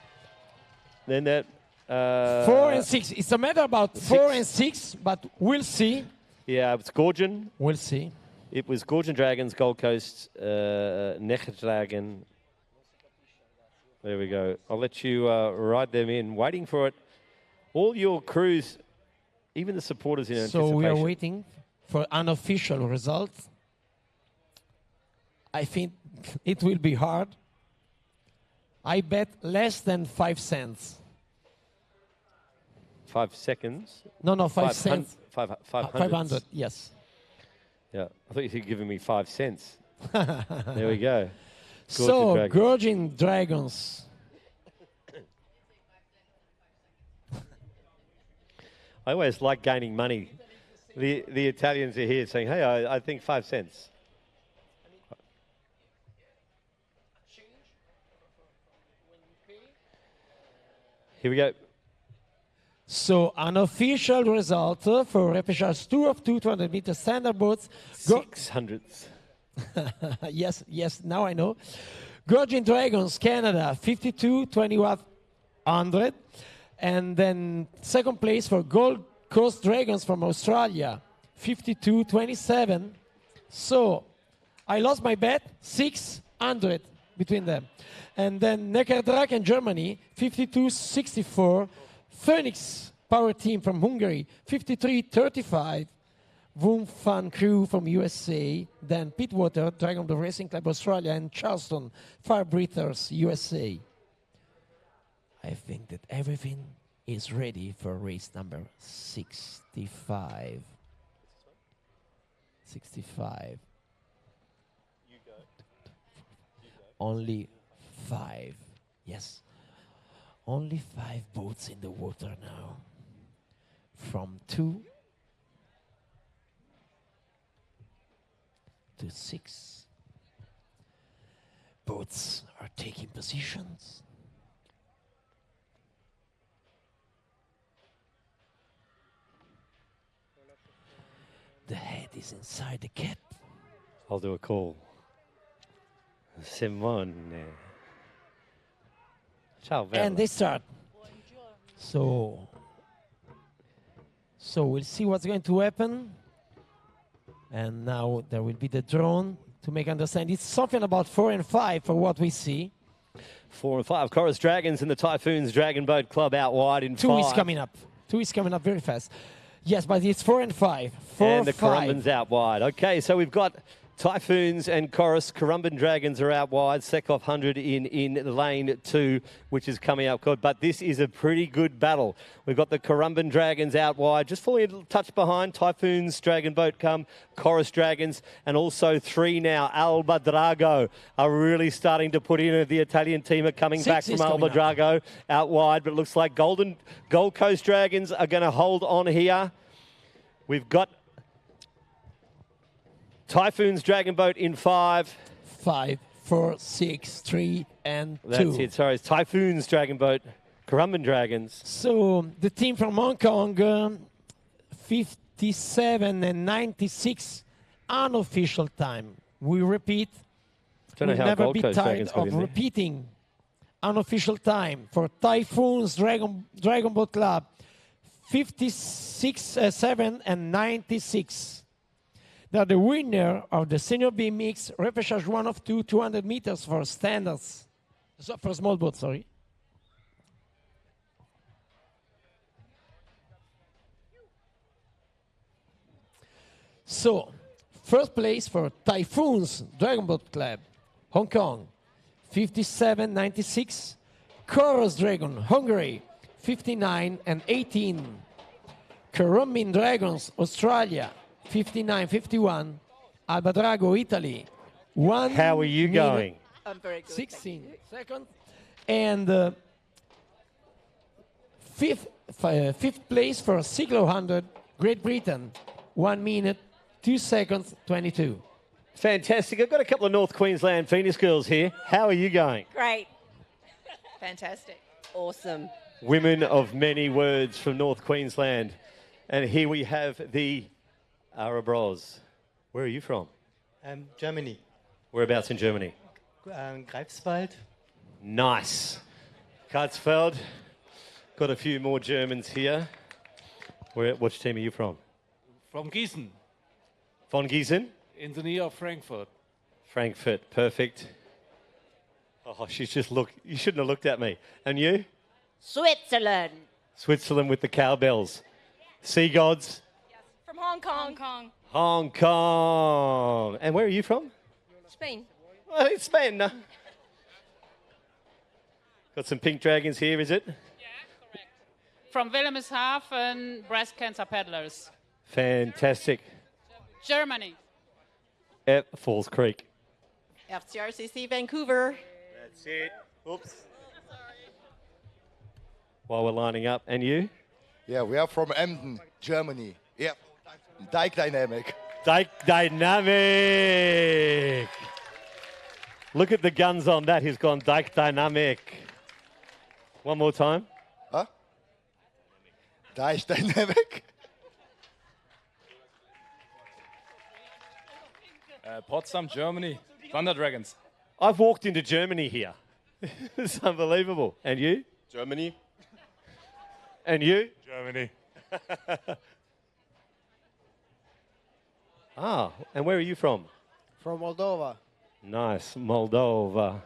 Then that 4 and 6. It's a matter about 4 and 6, but we'll see. Yeah, it's Gorgon. We'll see. It was Gorgon Dragons, Gold Coast, Neckardragon. There we go. I'll let you ride them in. Waiting for it. All your crews, even the supporters in anticipation. So we are waiting for unofficial result. I think it will be hard. I bet less than 5 cents. 5 seconds. No, 5 cents. 500. 500, yes. Yeah, I thought you were giving me 5 cents. There we go. So, Gorging Dragons. I always like gaining money. The Italians are here saying, hey, I think 5 cents. Here we go. So, an official result for repechage 2 of 200 meter standard boats. 600s. Yes, now I know. Gorging Dragons, Canada, 52.2100. And then second place for Gold Coast Dragons from Australia, 52.27. So I lost my bet, 600 between them. And then Neckardraken Germany, 52.64. Phoenix Power Team from Hungary, 53.35. Wumfan Crew from USA, then Pittwater, Dragon Boat Racing Club Australia, and Charleston Fire Breathers USA. I think that everything is ready for race number 65. 65. You go. Only 5. Yes. Only 5 boats in the water now. From 2 to 6. Boats are taking positions. The head is inside the cap. I'll do a call. Simone. Ciao, Bella. And they start. So we'll see what's going to happen. And now there will be the drone to make understand. It's something about 4 and 5 for what we see. 4 and 5. Chorus Dragons and the Typhoons Dragon Boat Club out wide in 2 5. is coming up. 2 is coming up very fast. Yes, but it's 4 and 5. 4 and the 5. Corumbans out wide. Okay, so we've got Typhoons and Chorus. Corumban Dragons are out wide. Sekov 100 in lane 2, which is coming up good. But this is a pretty good battle. We've got the Corumban Dragons out wide, just falling a little touch behind. Typhoons Dragon Boat come, Chorus Dragons, and also 3 now. Alba Drago are really starting to put in. The Italian team are coming 6 back from Alba Drago out wide, but it looks like Gold Coast Dragons are going to hold on here. We've got Typhoons Dragon Boat in 5. 5, 4, 6, 3, and 2. That's it, sorry. It's Typhoons Dragon Boat, Corumban Dragons. So the team from Hong Kong, 57 and 96 unofficial time. We repeat, Don't know we'll how never Gold be Coast tired Dragons got of in there. repeating unofficial time for Typhoons Dragon Boat Club, 56, 7 and 96. They're the winner of the Senior B Mix Repechage 1 of 2, 200 meters for standards. So for small boats, sorry. So, first place for Typhoons Dragon Boat Club, Hong Kong, 57.96. Chorus Dragon, Hungary, 59 and 18. Corumban Dragons, Australia, 59.51. Alba Drago, Italy, 1 How are you minute, going? I'm very good. 16 seconds. And fifth place for Siglo 100, Great Britain, 1 minute, 2 seconds, 22. Fantastic. I've got a couple of North Queensland Phoenix girls here. How are you going? Great. Fantastic. Awesome. Women of many words from North Queensland. And here we have the Arabros. Where are you from? Germany. Whereabouts in Germany? Greifswald. Nice. Karlsfeld. Got a few more Germans here. Which team are you from? From Gießen, Von Gießen? in the near of Frankfurt. Frankfurt. Perfect. Oh, she's just looked. You shouldn't have looked at me. And you? Switzerland. Switzerland with the cowbells. Sea Gods. From Hong Kong. Hong Kong. And where are you from? Spain. Oh, it's Spain. No. Got some pink dragons here, is it? from Wilhelmshaven, breast cancer paddlers. Fantastic. Germany. At Falls Creek. FCRCC Vancouver. That's it. Oops. While we're lining up. And you? Yeah, we are from Emden, Germany. Yeah, Dike Dynamic. Dike Dynamic. Look at the guns on that. He's gone Dike Dynamic. One more time. Huh? Dike Dynamic. Potsdam, Germany. Paradragons. I've walked into Germany here. It's unbelievable. And you? Germany. And you? Germany. Ah, and where are you from? From Moldova. Nice, Moldova.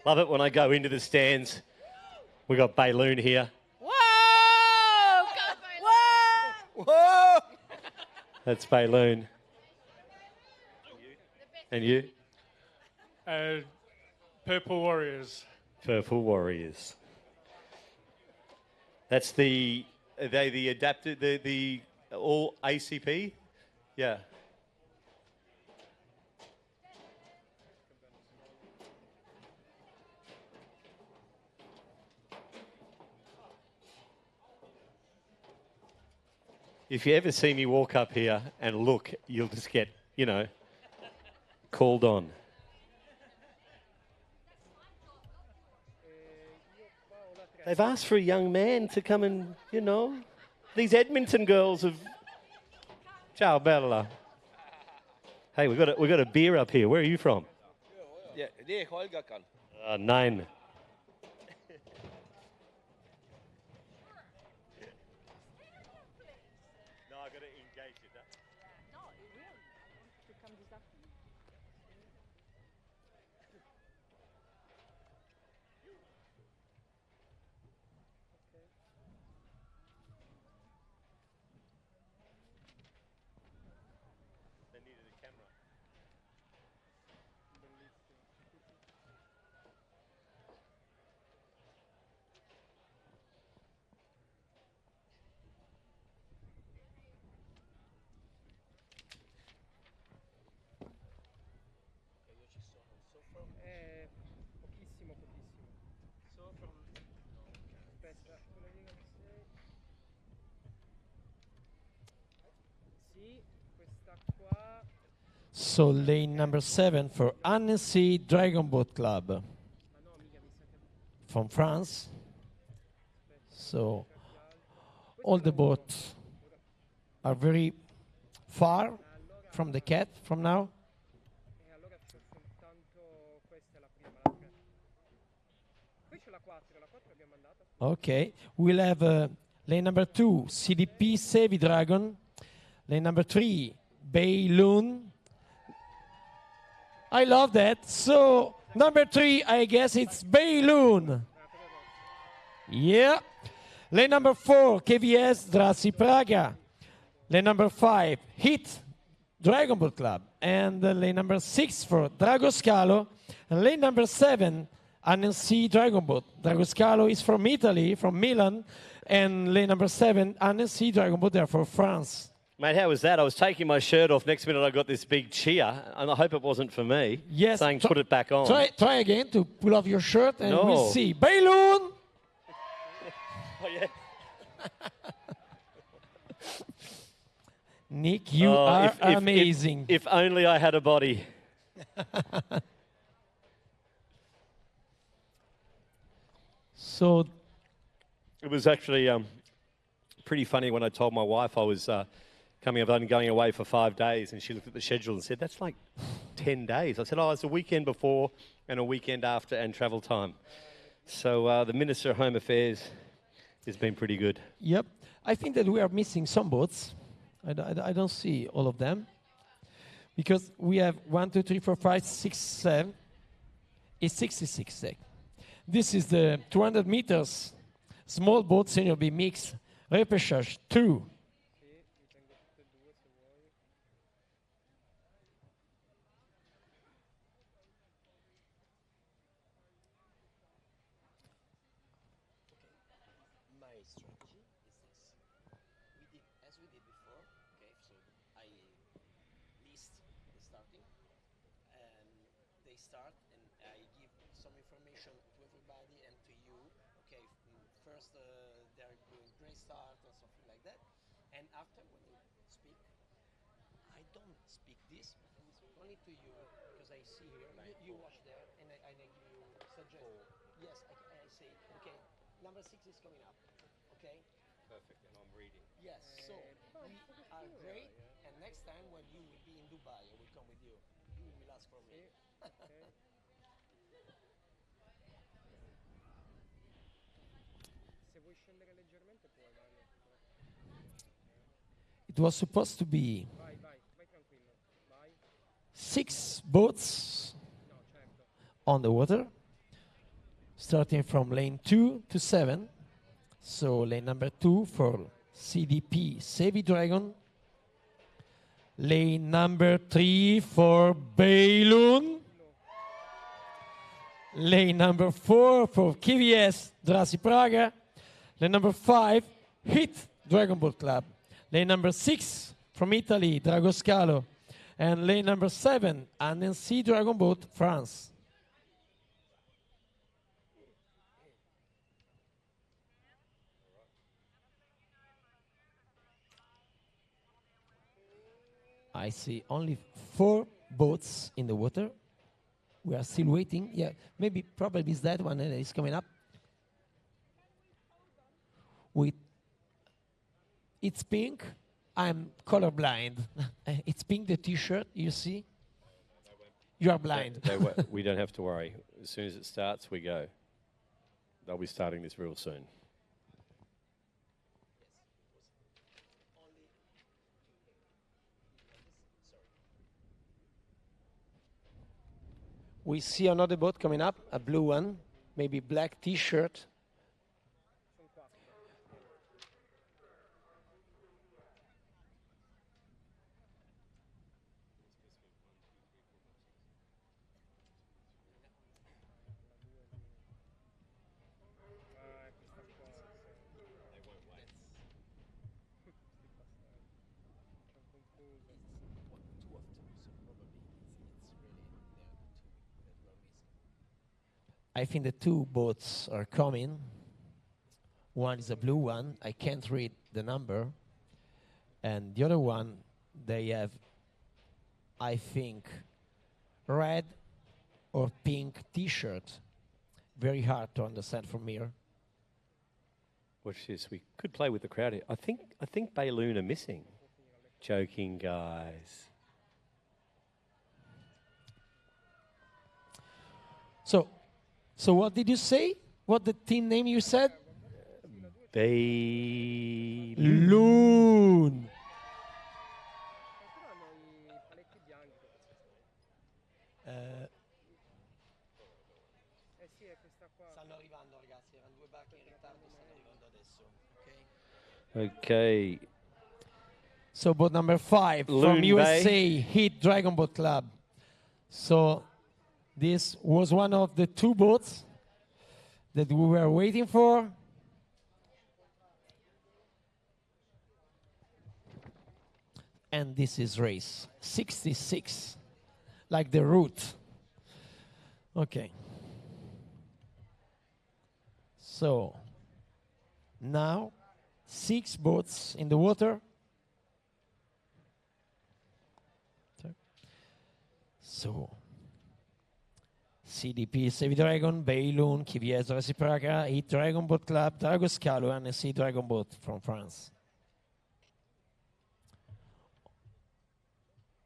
Love it when I go into the stands. We got Bayloon here. Whoa! Whoa! Whoa! That's Bayloon. And you? Purple Warriors. Purple Warriors. That's the adapted the all ACP? Yeah. If you ever see me walk up here and look, you'll just get, you know, called on. They've asked for a young man to come and, you know, these Edmonton girls have. Ciao, Bella. Hey, we got a beer up here. Where are you from? Ja, nee, Holger kan. Nine. Pochissimo, pochissimo. Aspetta, quello lì non sei. Sì, questa qua. So lane number 7 for Annecy Dragon Boat Club from France. So all the boats are very far from the cat from now. Okay, we'll have lane number 2, CDP Savvy Dragon. Lane number 3, Bayloon. I love that. So number 3, I guess it's Bayloon. Yeah. Lane number 4, KVS Draci Praga. Lane number 5, Hit Dragon Boat Club. And lane number 6 for Dragoscalo. And lane number 7, Annecy Dragon Boat. Dragoscalo is from Italy, from Milan. And lane number 7, Annecy Dragon Boat, they're for France. Mate, how was that? I was taking my shirt off. Next minute, I got this big cheer, and I hope it wasn't for me. Yes. Saying, put it back on. Try again to pull off your shirt, and No. we'll see. Bayloon! Oh, yeah. Nick, you are amazing. If only I had a body. So it was actually pretty funny when I told my wife I was coming up and going away for 5 days, and she looked at the schedule and said, "That's like 10 days." I said, "Oh, it's a weekend before and a weekend after and travel time." So the Minister of Home Affairs has been pretty good. Yep. I think that we are missing some boats. I don't see all of them. Because we have 1, 2, 3, 4, 5, 6, 7. It's 66 deck. This is the 200 meters small boat senior B mix repechage 2. strategy is this. We did as we did before. Okay, so I list the starting, and they start, and I give some information to everybody and to you. Okay, first they're doing great start or something like that, and after when you speak, I don't speak this only to you because I see here you watch there, and I give you suggestions. Yes, I say okay. Number 6 is coming up. Okay. Perfect, and I'm reading. Yes, so we are great, and next time when you will be in Dubai, I will come with you. You will ask for me. Se vuoi scendere leggermente puoi, Manu. It was supposed to be Vai, vai, vai tranquillo. Vai. 6 boats No, certo. on the water, starting from lane 2 to 7. So lane number 2 for CDP Savvy Dragon. Lane number 3 for Beilun. Lane number 4 for KVS Drasi Praga. Lane number 5, Hit Dragon Boat Club. Lane number 6 from Italy, Dragoscalo. And lane number 7, Annecy Dragon Boat, France. I see only 4 boats in the water. We are still waiting. Yeah, maybe probably it's that one that is coming up. It's pink. I'm colorblind. It's pink, the T-shirt, you see? You are blind. We don't have to worry. As soon as it starts, we go. They'll be starting this real soon. We see another boat coming up, a blue one, maybe black T-shirt. I think the 2 boats are coming. One is a blue one. I can't read the number. And the other one, they have, I think, red or pink T-shirt. Very hard to understand from here. Watch this. We could play with the crowd here. I think Beilun are missing. Joking, guys. So what did you say? What the team name you said? Beilun. Sì, è questa qua. Stanno arrivando, ragazzi, erano 2 barche in ritardo, stanno arrivando adesso. Okay. So boat number 5 from Loon USA, Bay. Heat Dragon Boat Club. So this was one of the 2 boats that we were waiting for. And this is race 66, like the route. Okay. So now 6 boats in the water. So CDP Savvy Dragon, Beilun, KVS Drasi Praga, Heat Dragon Boat Club, Dragoscalo, and a Sea Dragon Boat from France.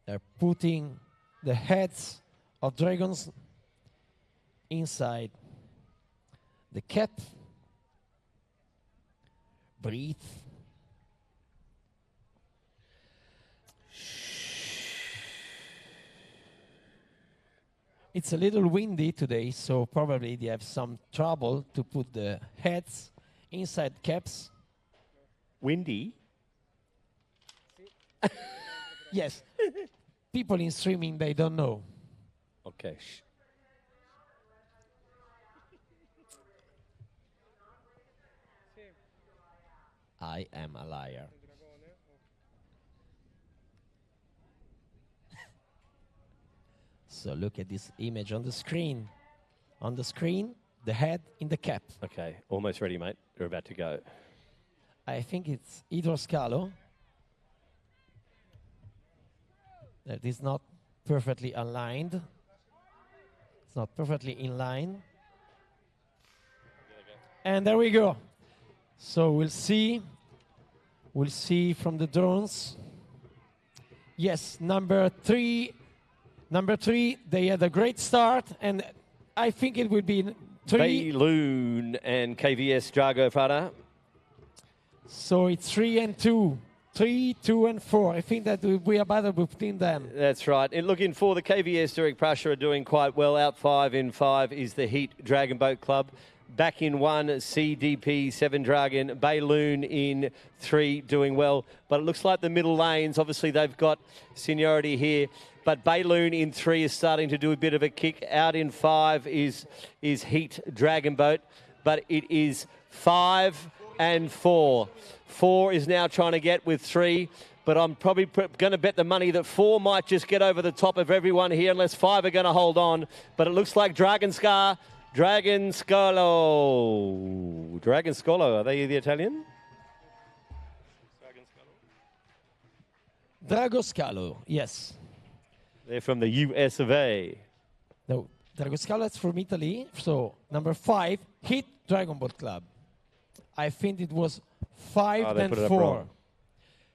They're putting the heads of dragons inside the cap. Breathe. It's a little windy today, so probably they have some trouble to put the heads inside caps. Windy? Yes. People in streaming, they don't know. Okay. I am a liar. So look at this image on the screen. On the screen, the head in the cap. Okay, almost ready, mate. We're about to go. I think it's Idroscalo. That is not perfectly aligned. It's not perfectly in line. And there we go. So we'll see. We'll see from the drones. Yes, number three, they had a great start, and I think it will be three. Bayloon and KVS Drago Prada. So it's 3 and 2. 3, 2, and 4. I think that we are better between them. That's right. And looking for the KVS Direct Prussia are doing quite well. Out 5 in 5 is the Heat Dragon Boat Club. Back in 1, CDP 7 Dragon. Bayloon in 3 doing well. But it looks like the middle lanes, obviously they've got seniority here. But Bayloon in 3 is starting to do a bit of a kick. Out in 5 is Heat Dragon Boat. But it is 5 and 4. 4 is now trying to get with 3. But I'm probably going to bet the money that 4 might just get over the top of everyone here unless 5 are going to hold on. But it looks like Dragon Scolo, are they the Italian? Dragoscalo, yes. They're from the US of A. No, Dragoscalo is from Italy. So number 5, Heat Dragon Boat Club. I think it was 5 and 4.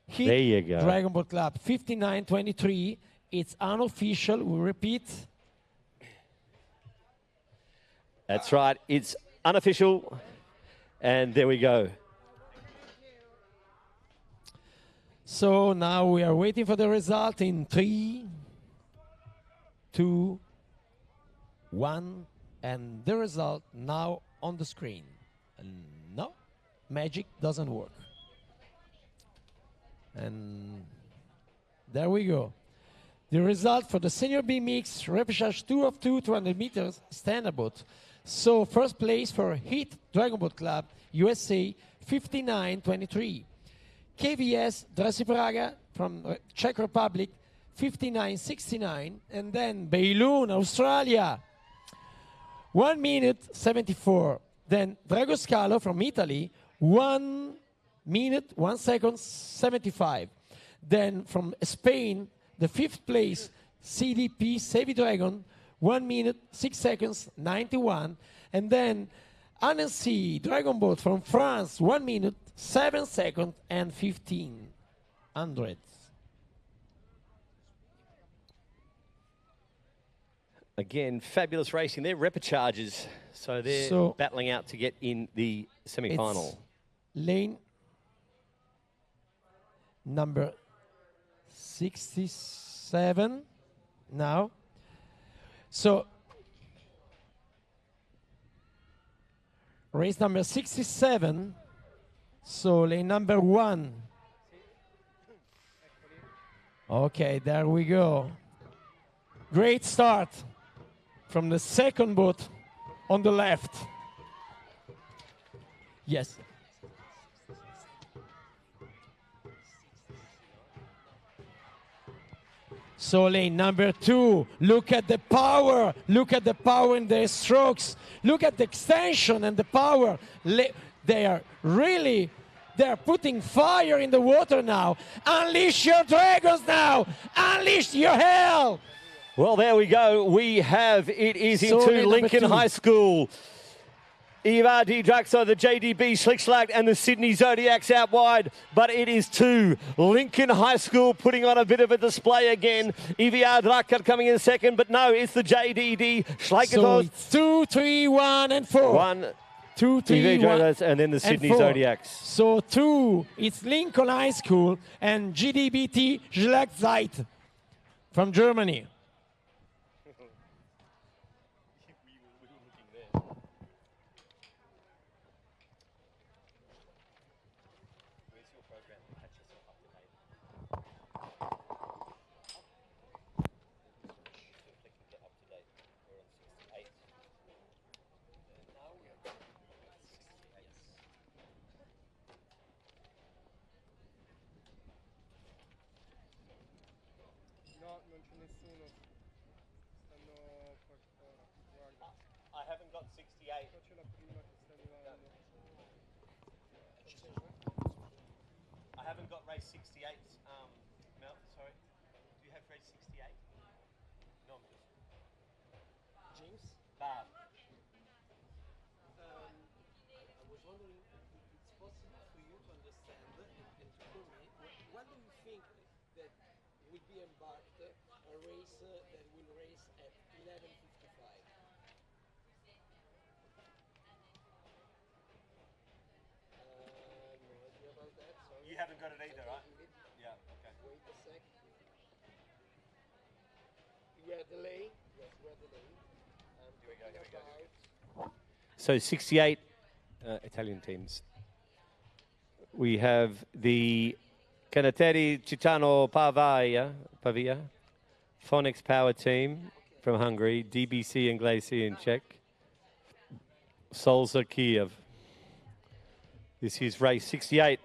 Heat there you go. Dragon Boat Club, 59-23. It's unofficial. We repeat. That's right. It's unofficial. And there we go. So now we are waiting for the result in 3, 2, 1. And the result now on the screen. And no, magic doesn't work. And there we go. The result for the Senior B Mix, repechage 2 of 2, 200 meters, standard boat. So first place for Heat Dragon Boat Club, USA, 59-23. KVS Drasi Praga from Czech Republic, 59-69. And then Bayloon, Australia, 1 minute 74. Then Dragoscalo from Italy, 1 minute, 1 second, 75. Then from Spain, the 5th place, CDP Savvy Dragon, 1 minute, 6 seconds, 91. And then Annecy Dragon Boat from France, 1 minute, 7 seconds, and 15 hundredths. Again, fabulous racing. They're repecharges, so they're battling out to get in the semi-final. Lane number 67 now. So race number 67. So lane number 1. Okay, there we go. Great start from the second boat on the left. Yes. So lane number 2, look at the power. Look at the power in their strokes. Look at the extension and the power. They are putting fire in the water now. Unleash your dragons now. Unleash your hell. Well, there we go. It is into Lincoln High School. Eva D. Draxo, the JDB Schlickschlag, and the Sydney Zodiacs out wide. But it is to Lincoln High School putting on a bit of a display again. EVR Drakkar coming in second, but no, it's the JDD Schleikertos. So it's 2, 3, 1, and 4. 1, 2, 3, 1, and then the Sydney 4. Zodiacs. So 2, it's Lincoln High School and GDBT Schlagzeit from Germany. got 68. Faccio la prima che sta arrivando. I haven't got race 68. Mel, sorry. Do you have race 68? No. James? Bob. I was wondering if it's possible for you to understand and to tell me when do you think that will be embarked a race that will race at 11:55? No idea about that. Sorry. You haven't got it either, right? Yeah. Okay. Wait a sec. We are delayed. Yes, we are delayed. Here we go. So 68 Italian teams. We have the Canottieri Citano Pavia, Phonics Power Team from Hungary, DBC and Glacier in Czech, Solza Kiev. This is race 68.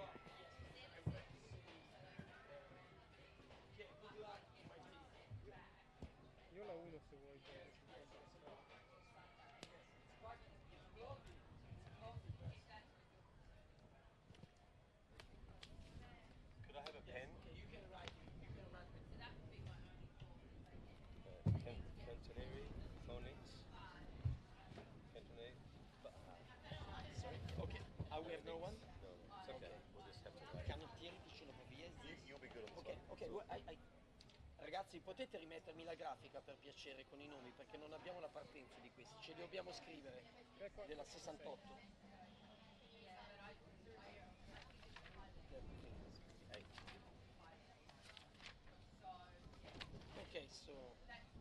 Io la 1 se vuoi. Could I have a pen? You can write. You can write. Cantoneri, Phonics, Cantoneri. Sorry. Okay. We have no one. No, it's okay. We'll just have to wait. Canottieri Ticino Pavia. You'll be good on Okay. this one. Okay. Ragazzi, potete rimettermi la grafica per piacere con i nomi perché non abbiamo la partenza di questi, ce li dobbiamo scrivere della 68. Okay, so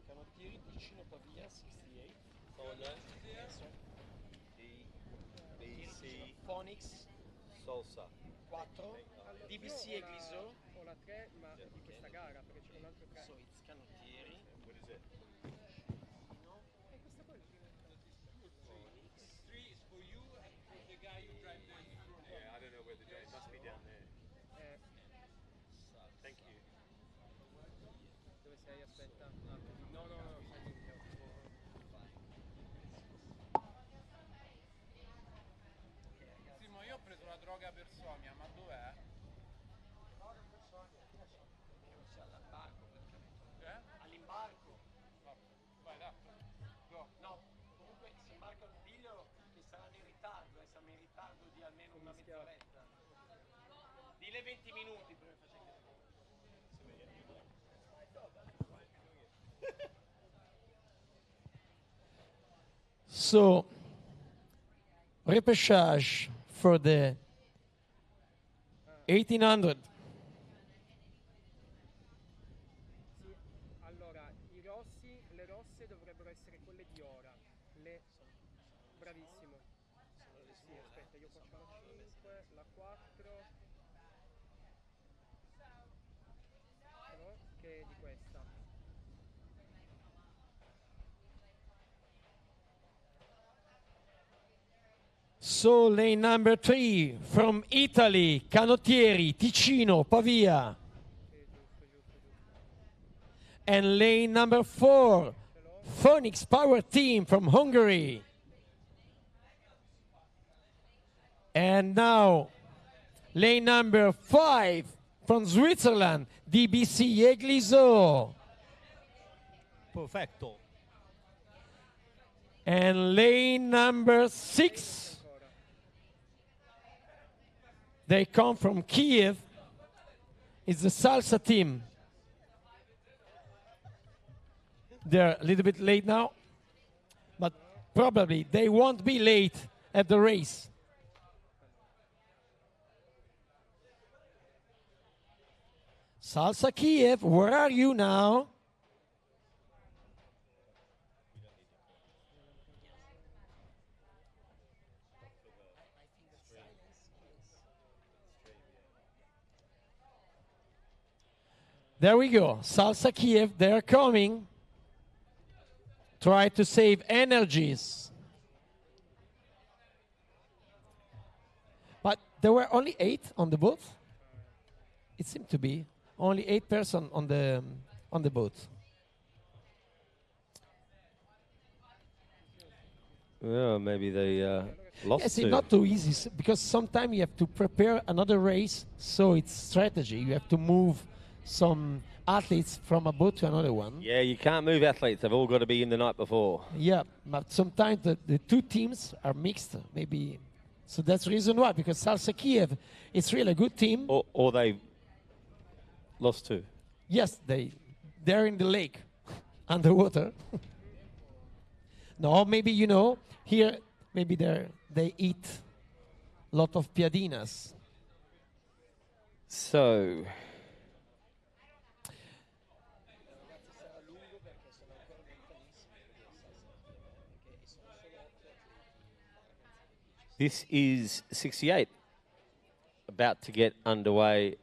Canottieri Ticino Pavia 68. DBC, Phonics Salsa. 4, DBC e Glisot. Ho la 3, ma di questa gara, perché c'è un altro 3. So it's Canottieri. What is it? Questo qua è il primo. 3 is for you and for the guy who drives the Yeah, I don't know where the day. It must be down there. Thank you. Dove sei? Aspetta. Ah, no, sei lì. Simo, io ho preso la droga per somia, ma dov'è? All'imbarco. Vai là. Go. No, comunque si imbarca un figlio che saranno in ritardo, siamo in ritardo di almeno una mezz'oretta. Dile 20 minuti prima che faccia So, repêchage for the 1800. Sì, allora, le rosse dovrebbero essere quelle di ora. Bravissimo. Sì, aspetta, io faccio la 5, la 4. No, che è di questa. So, lane number 3 from Italy, Canottieri, Ticino, Pavia. And lane number 4, Phoenix Power Team from Hungary. And now, lane number 5 from Switzerland, DBC Egliso. Perfetto. And lane number 6, they come from Kiev, it's the Salsa team. They're a little bit late now, but probably they won't be late at the race. Salsa Kiev, where are you now? There we go. Salsa Kiev, they're coming. Try to save energies. But there were only 8 on the boat. It seemed to be only 8 persons on the boat. Well, maybe they lost Yes, to. it's not too easy because sometimes you have to prepare another race, so it's strategy. You have to move some athletes from a boat to another one. Yeah, you can't move athletes. They've all got to be in the night before. Yeah, but sometimes the two teams are mixed, maybe. So that's the reason why, because Salsa Kiev is really a good team. Or they lost to. Yes, they're in the lake, underwater. No, maybe, you know, here, maybe they eat a lot of piadinas. So, this is 68, about to get underway.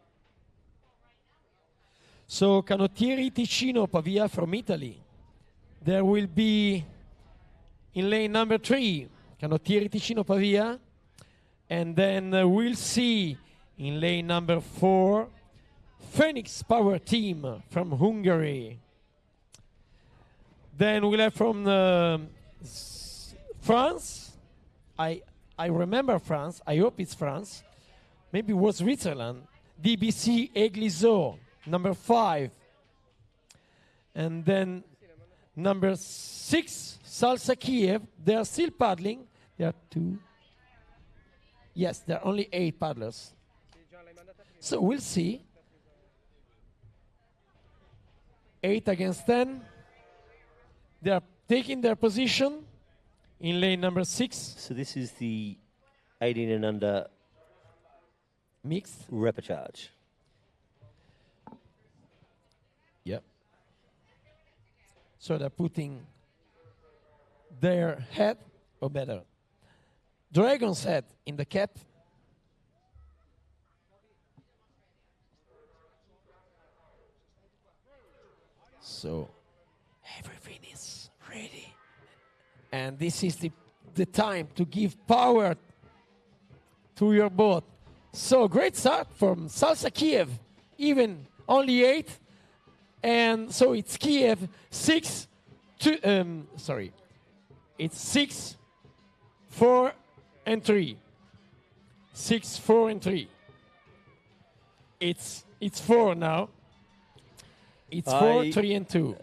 So, Canottieri Ticino Pavia from Italy. There will be in lane number 3, Canottieri Ticino Pavia. And then we'll see in lane number 4, Phoenix Power Team from Hungary. Then we'll have from France. I remember France. I hope it's France. Maybe it was Switzerland. DBC Egliso, number 5. And then number 6, Salsa Kiev. They are still paddling. There are 2. Yes, there are only 8 paddlers. So we'll see. 8 against 10. They are taking their position in lane number 6. So this is the 18 and under mixed repechage. Yep. So they're putting their head, or better, Dragon's head in the cap. So everything is ready. And this is the time to give power to your boat. So great start from Salsa Kiev, even only 8. And so it's Kiev 6, 2, it's 6, 4, and 3. 6, 4, and 3. It's 4 now. It's 4, 3, and 2.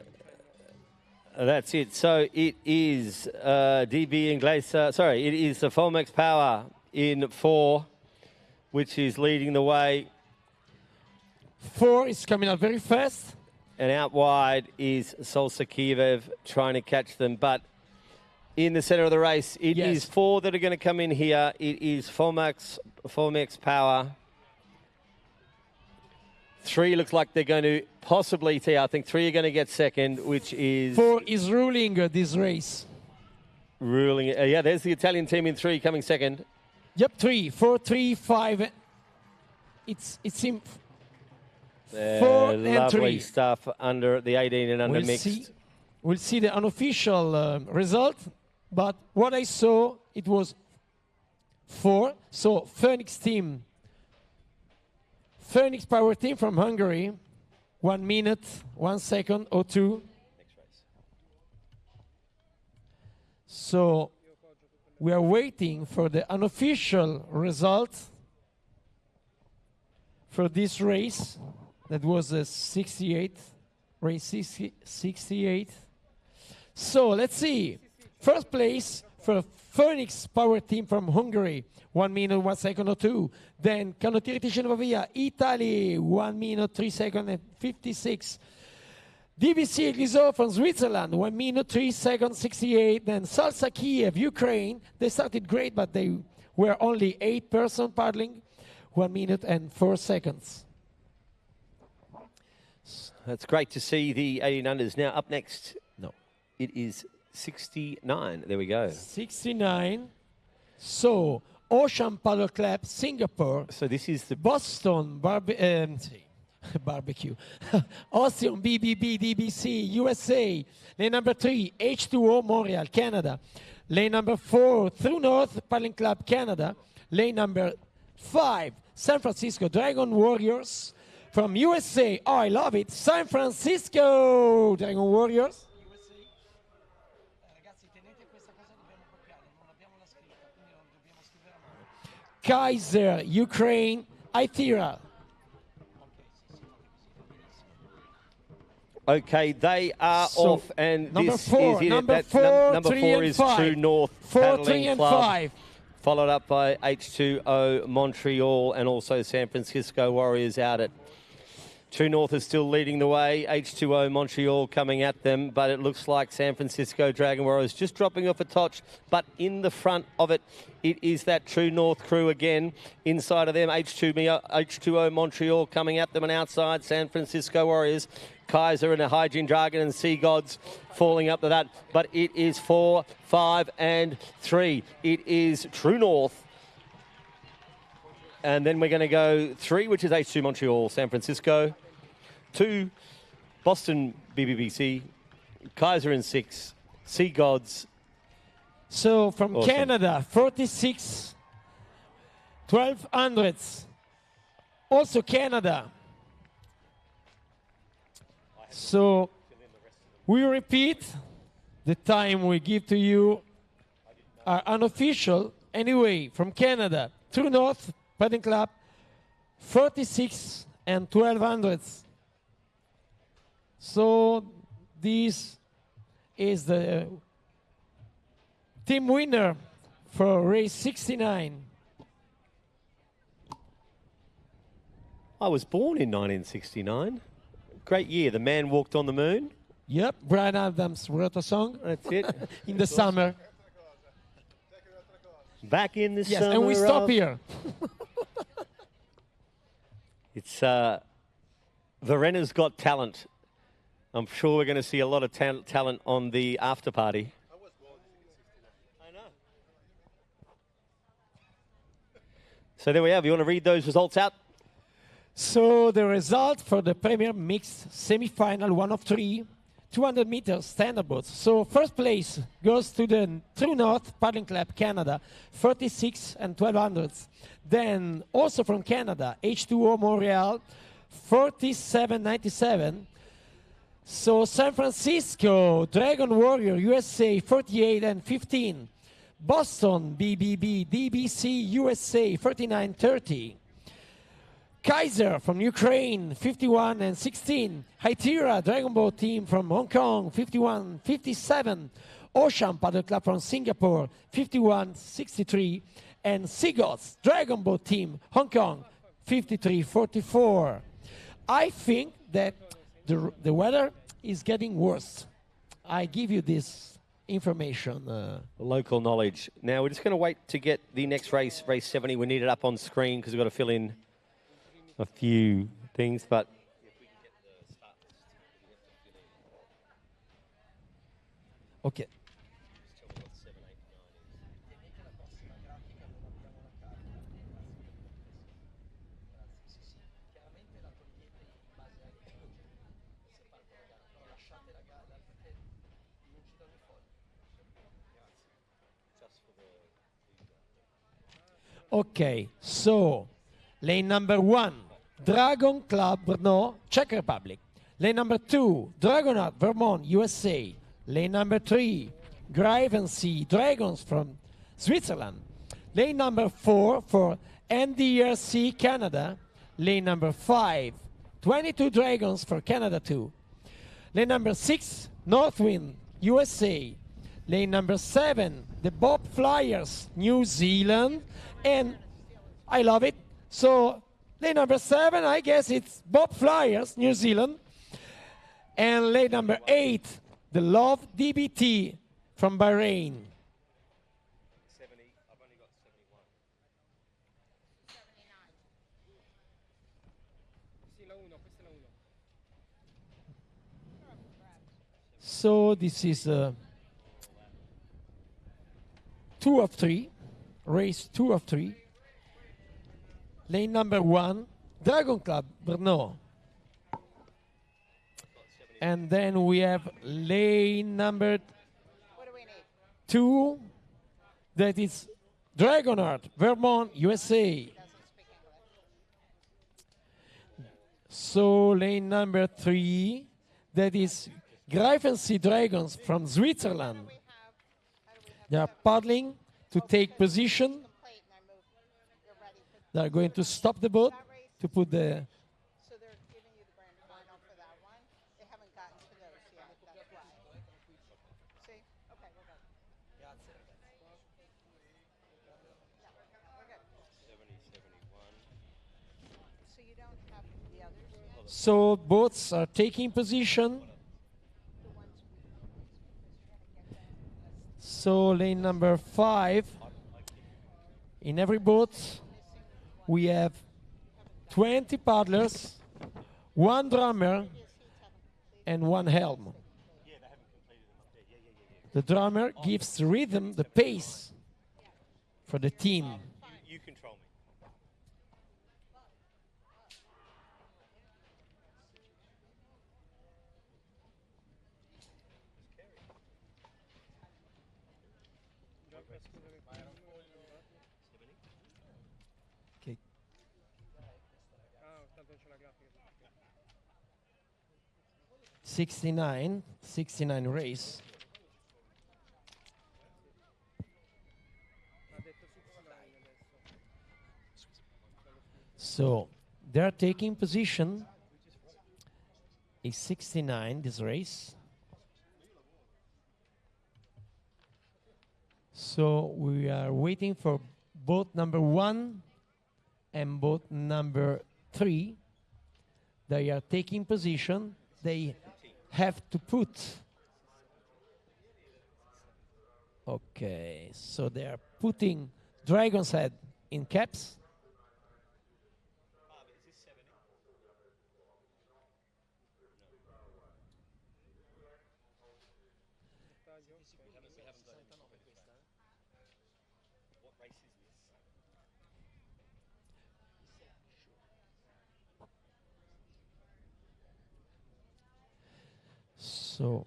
That's it. So it is DB Inglesa. Sorry, it is the Fomex Power in 4, which is leading the way. 4 is coming out very fast. And out wide is Salsa Kiev trying to catch them. But in the center of the race, it is 4 that are going to come in here. It is Fomex Power. 3 looks like they're going to possibly I think 3 are going to get second, which is... 4 is ruling this race. Ruling it. Yeah, there's the Italian team in 3 coming second. Yep, 3, 4, 3, 5. It's 4 and 3. Lovely stuff under the 18 and under mixed. We'll see the unofficial result, but what I saw, it was 4. So Phoenix Power Team from Hungary, 1 minute, 1 second, 02. So we are waiting for the unofficial result for this race. That was a 68, race 68. So let's see. First place for Phoenix Power Team from Hungary, 1 minute, 1 second, 02. Then Canottieri Ticino Pavia, Italy, 1 minute, 3 seconds, and 56. DBC Egliso from Switzerland, 1 minute, 3 seconds, 68. Then Salsa Kiev, Ukraine. They started great, but they were only 8 persons paddling, 1 minute and 4 seconds. That's great to see the 18 unders. Now up next, no, it is 69. There we go. 69. So Ocean Paddle Club, Singapore. So this is the Boston barbecue. Austin BBB DBC USA. Lane number 3 H2O Montreal Canada. Lane number 4 True North Paddling Club Canada. Lane number 5 San Francisco Dragon Warriors. From USA, oh, I love it, San Francisco Dragon Warriors. Kaiser, Ukraine, Ithira. Okay, they are So, off, and number this four, is it. number That's four, number three, 4 and is 5. True North 4, Paddling 3, and Club, 5. followed up by H2O Montreal and also San Francisco Warriors out at True North is still leading the way. H2O Montreal coming at them, but it looks like San Francisco Dragon Warriors just dropping off a touch. But in the front of it, it is that True North crew again. Inside of them, H2O Montreal coming at them, and outside San Francisco Warriors. Kaiser and a Hygiene Dragon and Sea Gods falling up to that. But it is 4, 5, and 3. It is True North. And then we're going to go 3, which is H2 Montreal, San Francisco. 2, Boston BBBC. Kaiser in 6, Sea Gods. So from Awesome. Canada, 46, 1200s. Also Canada. So we repeat, the time we give to you are unofficial. Anyway, from Canada, True North Paddling Club, 46 and 1200s. So this is the team winner for race 69. I was born in 1969. Great year. The man walked on the moon. Yep, Brian Adams wrote a song. That's it. In the summer. Back in the Yes, summer. and we stop here. It's Ravenna's Got Talent. I'm sure we're going to see a lot of talent on the after party. I know. So there we have. You want to read those results out? So the result for the Premier Mixed semi-final 1 of 3, 200 meters standard boats. So first place goes to the True North Paddling Club Canada, 36 and 1200s. Then also from Canada, H2O Montreal, 47.97. So San Francisco Dragon Warrior USA, 48 and 15. Boston BBB DBC USA, 39.30. Kaiser from Ukraine, 51 and 16. Haitira Dragon Boat Team from Hong Kong, 51 57. Ocean Paddle Club from Singapore, 51 63. And Sea Gods Dragon Boat Team, Hong Kong, 53 44. I think that the weather is getting worse. I give you this information. Local knowledge. Now we're just going to wait to get the next race, race 70. We need it up on screen because we've got to fill in a few things, but okay. Okay, so lane number 1, Dragon Club Brno, Czech Republic. Lane number 2, Dragonaut Vermont, USA. Lane number 3, Gravency Dragons from Switzerland. Lane number 4 for NDRC Canada. Lane number 5, 22 Dragons for Canada 2. Lane number 6, Northwind, USA. Lane number 7, the Bob Flyers, New Zealand. And I love it. So lane number 7, I guess it's Bob Flyers, New Zealand. And lane number 8, the Love DBT from Bahrain. 70. I've only got 71. So this is 2 of 3, race 2 of 3. Lane number 1, Dragon Club Brno. And then we have lane number 2, that is Dragonaut Vermont, USA. So lane number 3, that is Gravency Dragons from Switzerland. They are paddling to take position. They are going to stop the boat to put the. So they're giving you the grand final for that one. They haven't gotten to those yet. That's why. See? Okay, we're good. Yeah, we're good. 70, 71. So you don't have the others yet? So boats are taking position. So lane number 5. In every boat, we have 20 paddlers, 1 drummer, and 1 helm. The drummer gives the rhythm, the pace for the team. You control me. Okay. Ah, tanto c'è la grafica. 69 race. Ha detto 69 adesso. So they're taking position. Is 69 this race. So we are waiting for boat number 1 and boat number 3. They are taking position. They have to put. Okay, so they are putting Dragon's Head in caps. What race is this? So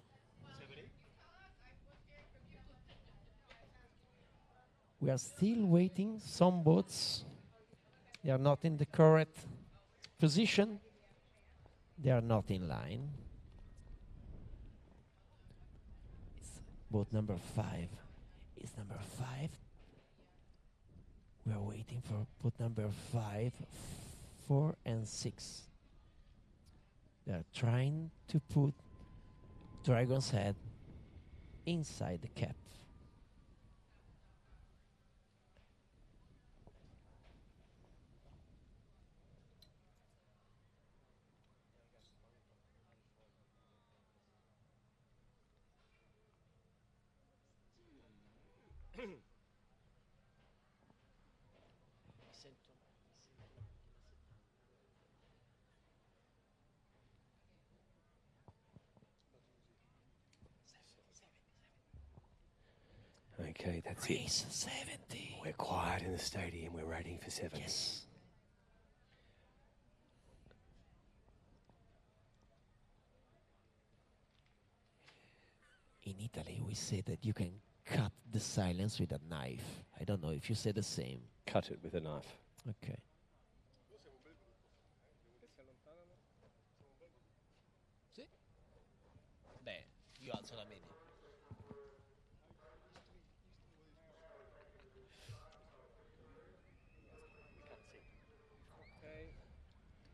we are still waiting. Some boats, they are not in the correct position. They are not in line. It's boat number 5. It's number 5. We are waiting for boat number 5, 4, and 6. They are trying to put Dragon's Head inside the cap. Okay, that's Race it. 70. We're quiet in the stadium. We're waiting for 7. Yes. In Italy, we say that you can cut the silence with a knife. I don't know if you say the same. Cut it with a knife. Okay. Sì. Beh, io alzo la media.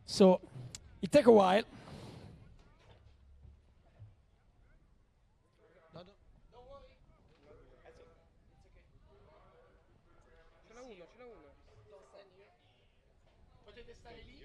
So it take a while. Ce n'è uno, ce n'è uno. Potete stare lì?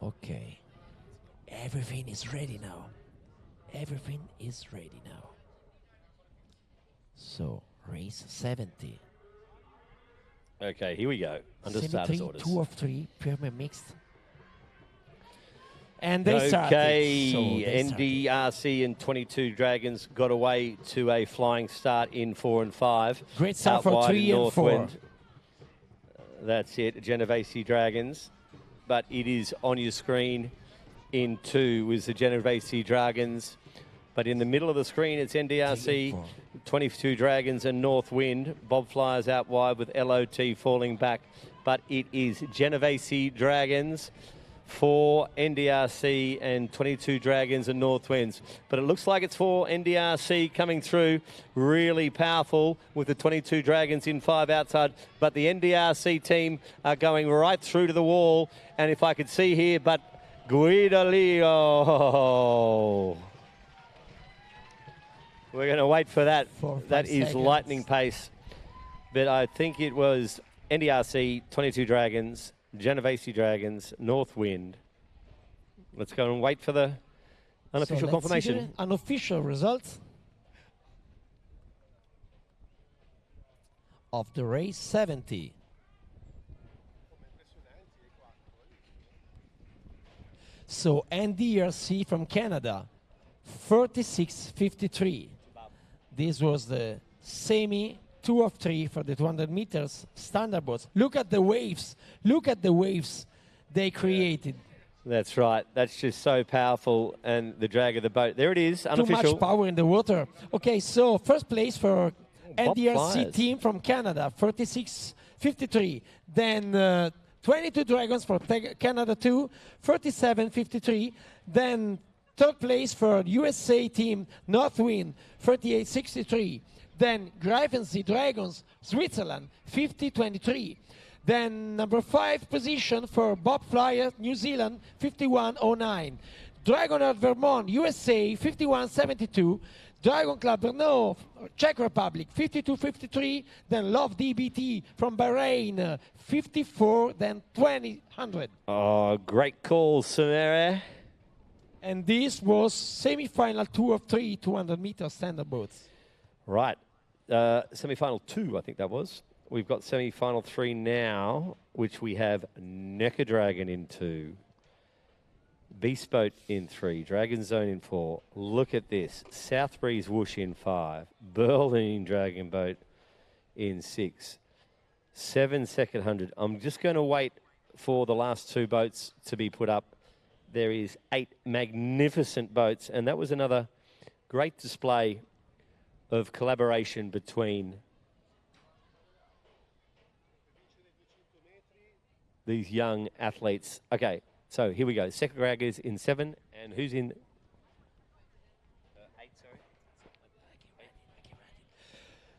Okay. Everything is ready now. Everything is ready now. So, race 70. Okay, here we go. Under Symmetry, starter's orders. 2 of 3, pyramid mixed. And they started. Okay, So they NDRC and 22 Dragons got away to a flying start in 4 and 5. Great start Out for wide 3 in and 4. Northwind. That's it, Genovese Dragons. But it is on your screen in 2 with the Genovese Dragons. But in the middle of the screen, it's NDRC, 22 Dragons and Northwind. Bob Flyers out wide with LOT falling back. But it is Genovese Dragons for NDRC and 22 Dragons and Northwinds. But it looks like it's for NDRC coming through really powerful with the 22 Dragons in 5 outside. But the NDRC team are going right through to the wall. And if I could see here, but Guidalio. We're going to wait for that. 4 or 5 That is seconds. lightning pace. But I think it was NDRC, 22 Dragons, Genovese Dragons, Northwind. Let's go and wait for the unofficial So let's see confirmation. the unofficial results of the race 70. So NDRC from Canada, 36.53. This was the semi 2 of 3 for the 200 meters standard boats. Look at the waves. Look at the waves they created. That's right. That's just so powerful. And the drag of the boat. There it is, unofficial. Too much power in the water. Okay, so first place for Bob NDRC Flyers. team from Canada, 36.53. Then 22 Dragons for Canada 2, 37.53. Then third place for USA team, Northwind, 38.63. Then Gravency Dragons, Switzerland, 50.23. Then number 5 position for Bob Flyer, New Zealand, 51.09. Dragonaut Vermont, USA, 51.72. Dragon Club Brno, Czech Republic, 52.53. Then Love DBT from Bahrain, 54, then 20.00. Oh, great call, Samara. And this was semi-final 2 of 3, 200 meter standard boats. Right. Semi-final 2, I think that was. We've got semi-final 3 now, which we have Necker Dragon in 2. Beast Boat in 3. Dragon Zone in 4. Look at this. South Breeze Whoosh in 5. Berlin Dragon Boat in 6. 7 second 100. I'm just going to wait for the last 2 boats to be put up. There is 8 magnificent boats, and that was another great display of collaboration between these young athletes. Okay, so here we go. Second drag is in 7, and who's in 8, sorry.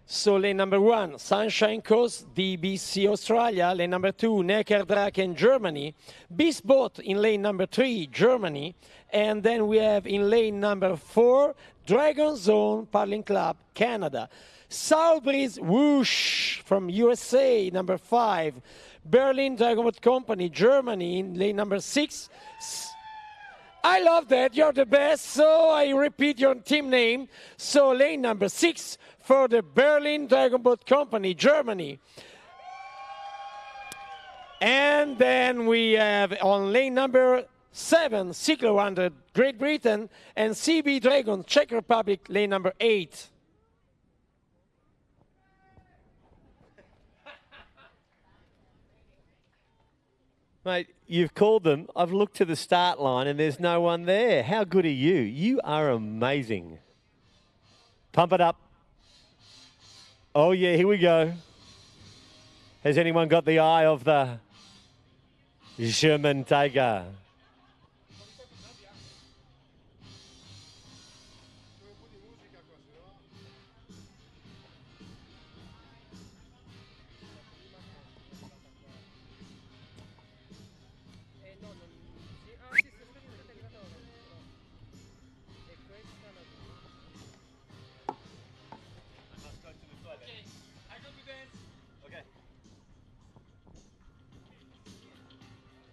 So lane number 1, Sunshine Coast, DBC Australia. Lane number 2, Necker Draken, Germany. Beast Boat in lane number 3, Germany. And then we have in lane number 4, Dragon Zone Paddling Club, Canada. South Breeze Whoosh from USA, number 5. Berlin Dragon Boat Company, Germany, in lane number 6. I love that. You're the best. So I repeat your team name. So lane number 6 for the Berlin Dragon Boat Company, Germany. And then we have on lane number 7, Cyclo 100, Great Britain, and CB Dragon, Czech Republic, lane number 8. Mate, you've called them. I've looked to the start line and there's no one there. How good are you? You are amazing. Pump it up. Oh, yeah, here we go. Has anyone got the eye of the German Tiger?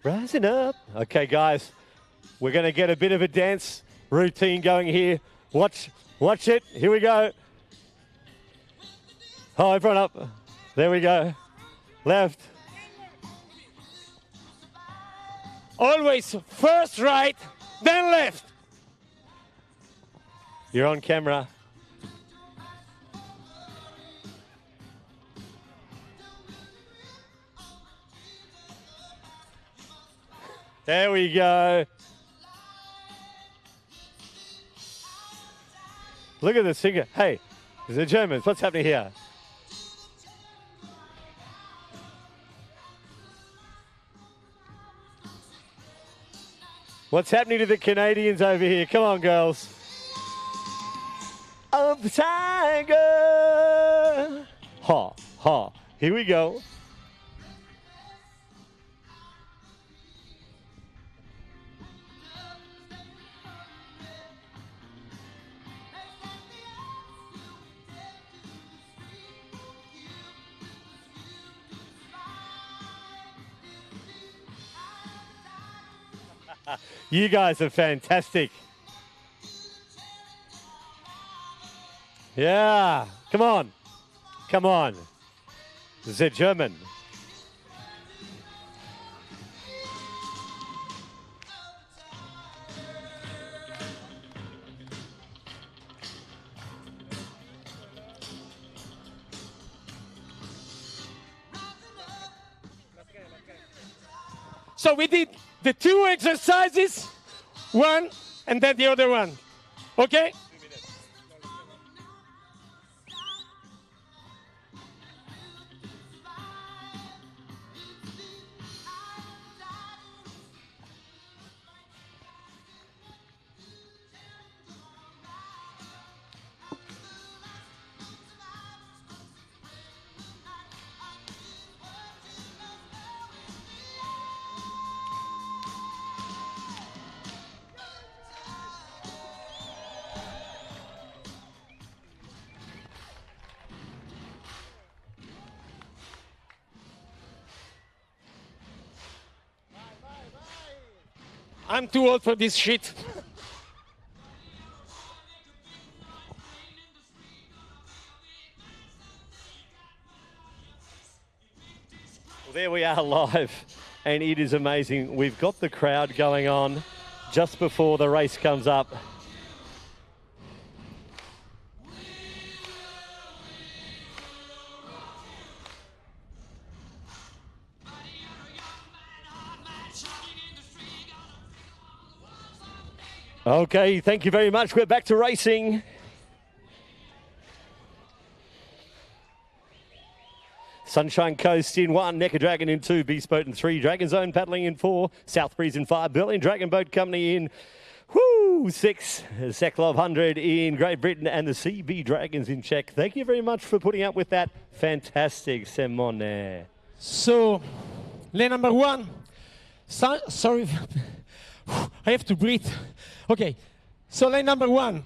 Rising up. Okay, guys, we're going to get a bit of a dance routine going here. Watch it. Here we go. Oh, everyone up. There we go. Left. Always first right, then left. You're on camera. There we go. Look at the singer. Hey, the Germans, what's happening here? What's happening to the Canadians over here? Come on, girls. Of the tiger. Ha, ha. Here we go. You guys are fantastic. Yeah, come on. Come on. The German. So we did the 2 exercises, one and then the other one. Okay? I'm too old for this shit. Well, there we are live, and it is amazing. We've got the crowd going on just before the race comes up. Okay, thank you very much. We're back to racing. Sunshine Coast in 1, Necker Dragon in 2, Beast Boat in 3, Dragon Zone paddling in 4, South Breeze in 5, Berlin Dragon Boat Company in 6, Seklov 100 in Great Britain, and the CB Dragons in Czech. Thank you very much for putting up with that fantastic Simone. So, lane number 1. Sorry, I have to breathe. Okay, so lane number 1.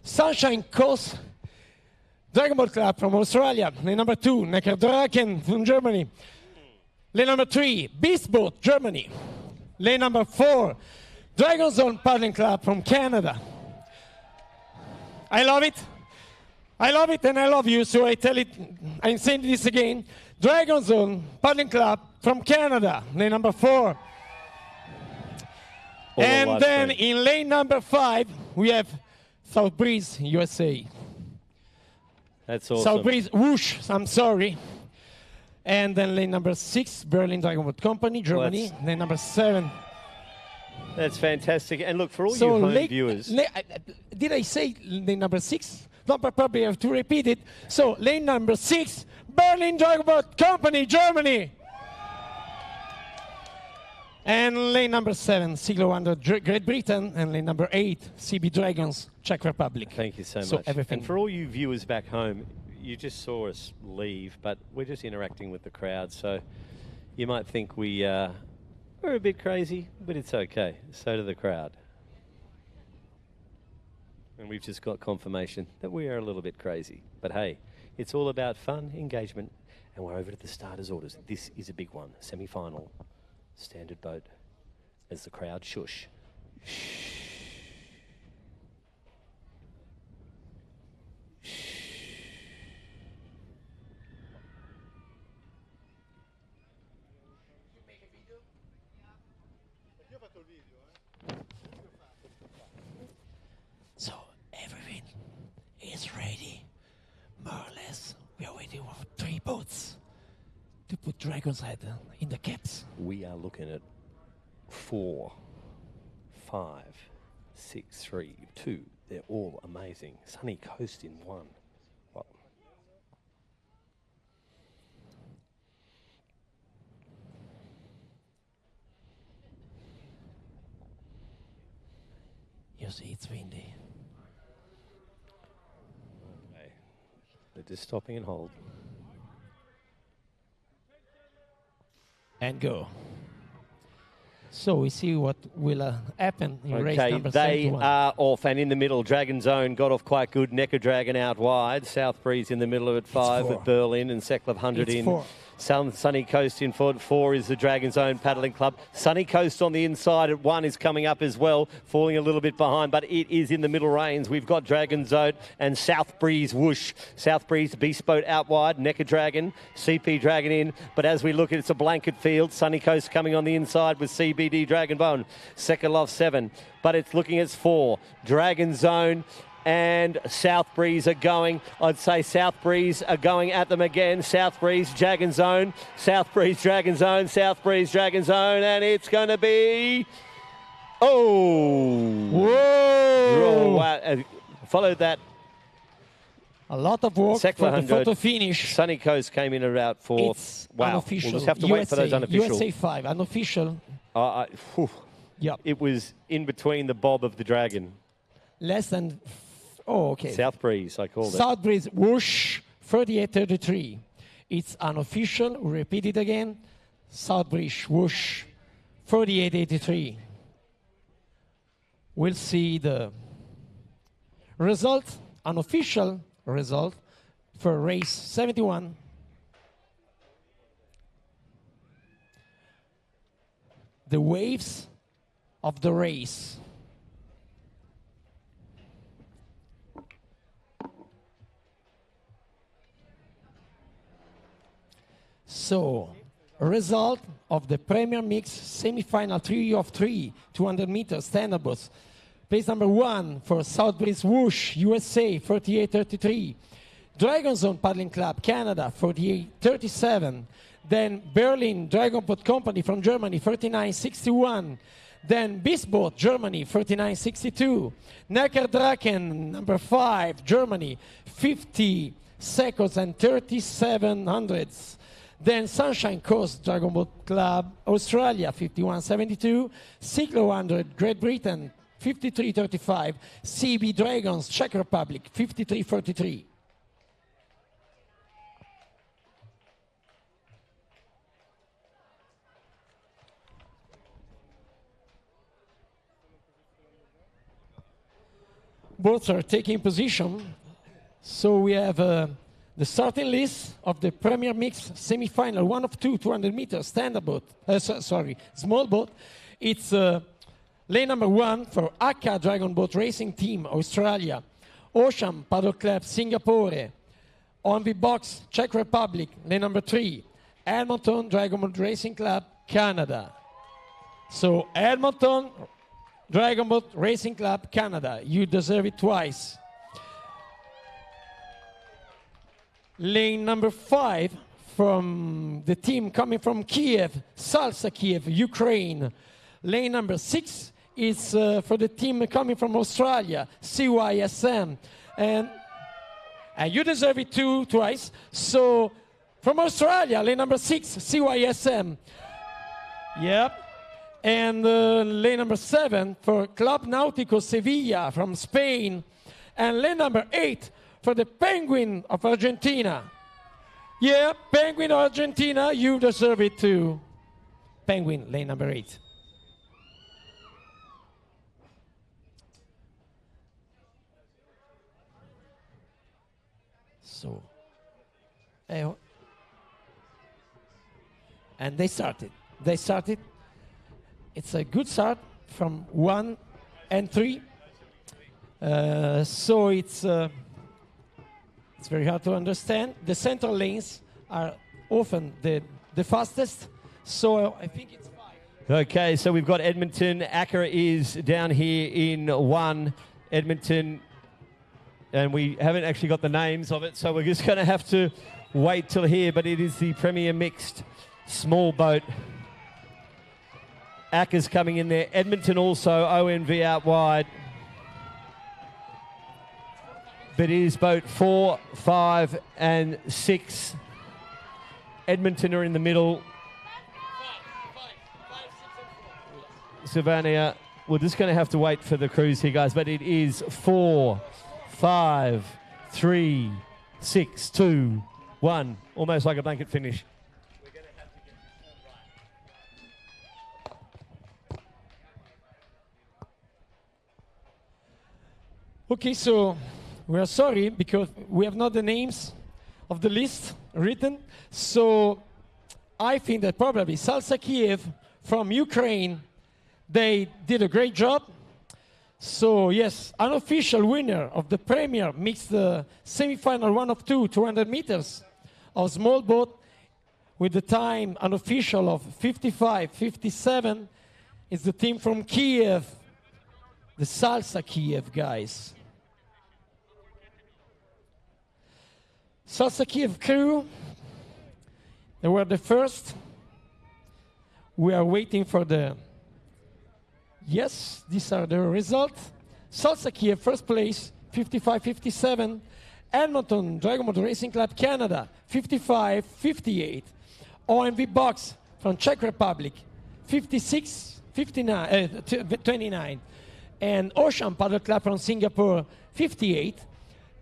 Sunshine Coast Dragon Boat Club from Australia. Lane number 2, Necker Dragon from Germany. Lane number 3, Beast Boat, Germany. Lane number 4, Dragon Zone Paddling Club from Canada. I love it. I love it and I love you, so I'm saying this again. Dragon Zone Paddling Club from Canada, lane number 4. And then in lane number 5, we have South Breeze, USA. That's awesome. South Breeze, whoosh, I'm sorry. And then lane number 6, Berlin Dragon Boat Company, Germany. Lane number 7. That's fantastic. And look, for all you home viewers. Did I say lane number 6? No, but probably I have to repeat it. So lane number 6, Berlin Dragon Boat Company, Germany. And lane number 7, Siglo Wonder, Great Britain. And lane number 8, CB Dragons, Czech Republic. Thank you so much. Everything. And for all you viewers back home, you just saw us leave, but we're just interacting with the crowd. So you might think we're a bit crazy, but it's okay. So do the crowd. And we've just got confirmation that we are a little bit crazy. But hey, it's all about fun, engagement, and we're over to the starters' orders. This is a big one, semi-final. Standard boat as the crowd shush. Io ho fatto il video, Dragon's Head in the caps. We are looking at 4, 5, 6, 3, 2. They're all amazing. Sunny Coast in 1. Well, you see, it's windy. okay. They're just stopping and hold. And go. So we see what will happen in race Okay, number they 71. are off, and in the middle, Dragon Zone got off quite good. Necker Dragon out wide. South Breeze in the middle of it, 5 with Berlin, and Seckler 100 It's in. 4. Sunny Coast in 4 is the Dragon Zone Paddling Club. Sunny Coast on the inside at 1 is coming up as well, falling a little bit behind, but it is in the middle reins. We've got Dragon Zone and South Breeze Whoosh. South Breeze, Beast Boat out wide, Necker Dragon, CP Dragon in, but as we look, it's a blanket field. Sunny Coast coming on the inside with CBD Dragon Bone. Second Love 7, but it's looking at 4. Dragon Zone and South Breeze are going. I'd say South Breeze are going at them again. South Breeze, Dragon Zone, South Breeze, Dragon Zone, South Breeze, Dragon Zone, and it's going to be... Oh! Whoa! Wow. Followed that. A lot of work Seckler for the 100. photo finish. Sunny Coast came in about 4. It's Wow. unofficial. We'll just have to wait for those unofficial. USA 5, unofficial. Yep. It was in between the bob of the dragon. Less than... Oh, okay. South Breeze, I called it. South Breeze, whoosh, 38.33. It's unofficial. We repeat it again. South Breeze, whoosh, 38.83. We'll see the result, unofficial result for race 71. The waves of the race. So, result of the Premier Mix semi-final 3 of 3, 200 meters stand-up boats. Place number 1 for South Breeze Whoosh, USA, 48.33. Dragon Zone Paddling Club, Canada, 48.37. Then Berlin Dragon Boat Company from Germany, 39.61. Then Beast Boat, Germany, 39.62. Necker Draken, number 5, Germany, 50 seconds and 37 hundredths. Then Sunshine Coast Dragon Boat Club, Australia, 51.72. Cyclo 100, Great Britain, 53.35. CB Dragons, Czech Republic, 53.43. Boats are taking position. So we have the starting list of the Premier Mix semi-final, 1 of 2, 200 meters, stand-up boat, small boat. It's lane number 1 for Akka Dragon Boat Racing Team, Australia. Ocean Paddle Club, Singapore. OMV Box, Czech Republic, lane number 3. Edmonton Dragon Boat Racing Club, Canada. So Edmonton Dragon Boat Racing Club, Canada. You deserve it twice. Lane number 5 from the team coming from Kiev, Salsa Kiev, Ukraine. Lane number 6 is for the team coming from Australia, CYSM. And you deserve it twice. So from Australia, lane number 6, CYSM. Yep. And lane number 7 for Club Náutico Sevilla from Spain. And lane number 8 for the Penguin of Argentina. Yeah, Penguin of Argentina, you deserve it too. Penguin, lane number 8. So, and they started. It's a good start from 1 and 3. So it's very hard to understand. The central lanes are often the fastest. So I think it's 5. Okay, so we've got Edmonton. Akka is down here in 1. Edmonton, and we haven't actually got the names of it, so we're just going to have to wait till here, but it is the Premier Mixed small boat. Acker's coming in there. Edmonton also, ONV out wide. But it is boat 4, 5, and 6. Edmonton are in the middle. Savannah, we're just going to have to wait for the cruise here, guys. But it is 4, 5, 3, 6, 2, 1. Almost like a blanket finish. Okay, so we are sorry because we have not the names of the list written. So I think that probably Salsa Kiev from Ukraine, they did a great job. So yes, unofficial winner of the Premier mixed semi-final 1 of 2, 200 meters of small boat with the time unofficial of 55:57 is the team from Kiev, the Salsa Kiev guys. Salsa Kiev crew, they were the first. We are waiting for the, yes, these are the results. Salsa Kiev, first place, 55:57. Edmonton Dragon Boat Racing Club Canada, 55:58. OMV Box from Czech Republic, 29. And Ocean Paddle Club from Singapore, 58.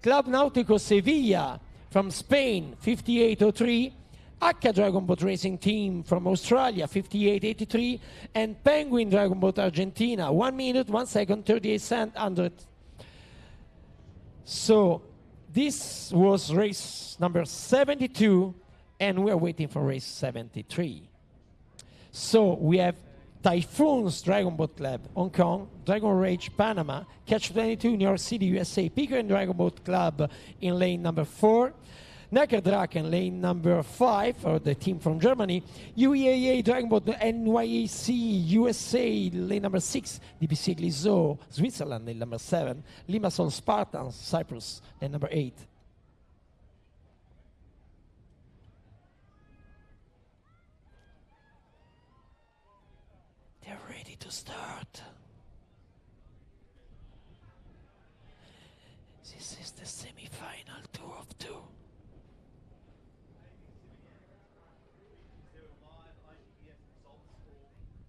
Club Nautico Sevilla from Spain, 58:03. Akka Dragon Boat Racing Team from Australia, 58:83. And Penguin Dragon Boat Argentina, 1 minute, 1 second, 38 cents under it. So this was race number 72, and we are waiting for race 73. So we have Typhoon's Dragon Boat Club, Hong Kong, Dragon Rage, Panama, Catch 22, New York City, USA, Pico Dragon Boat Club in lane number 4, Necker Draken, lane number 5, for the team from Germany, UEAA Dragon Boat NYAC, USA, lane number 6, DBC Glizot, Switzerland, lane number 7, Limassol Spartans, Cyprus, lane number 8. To start. This is the semi-final 2 of 2.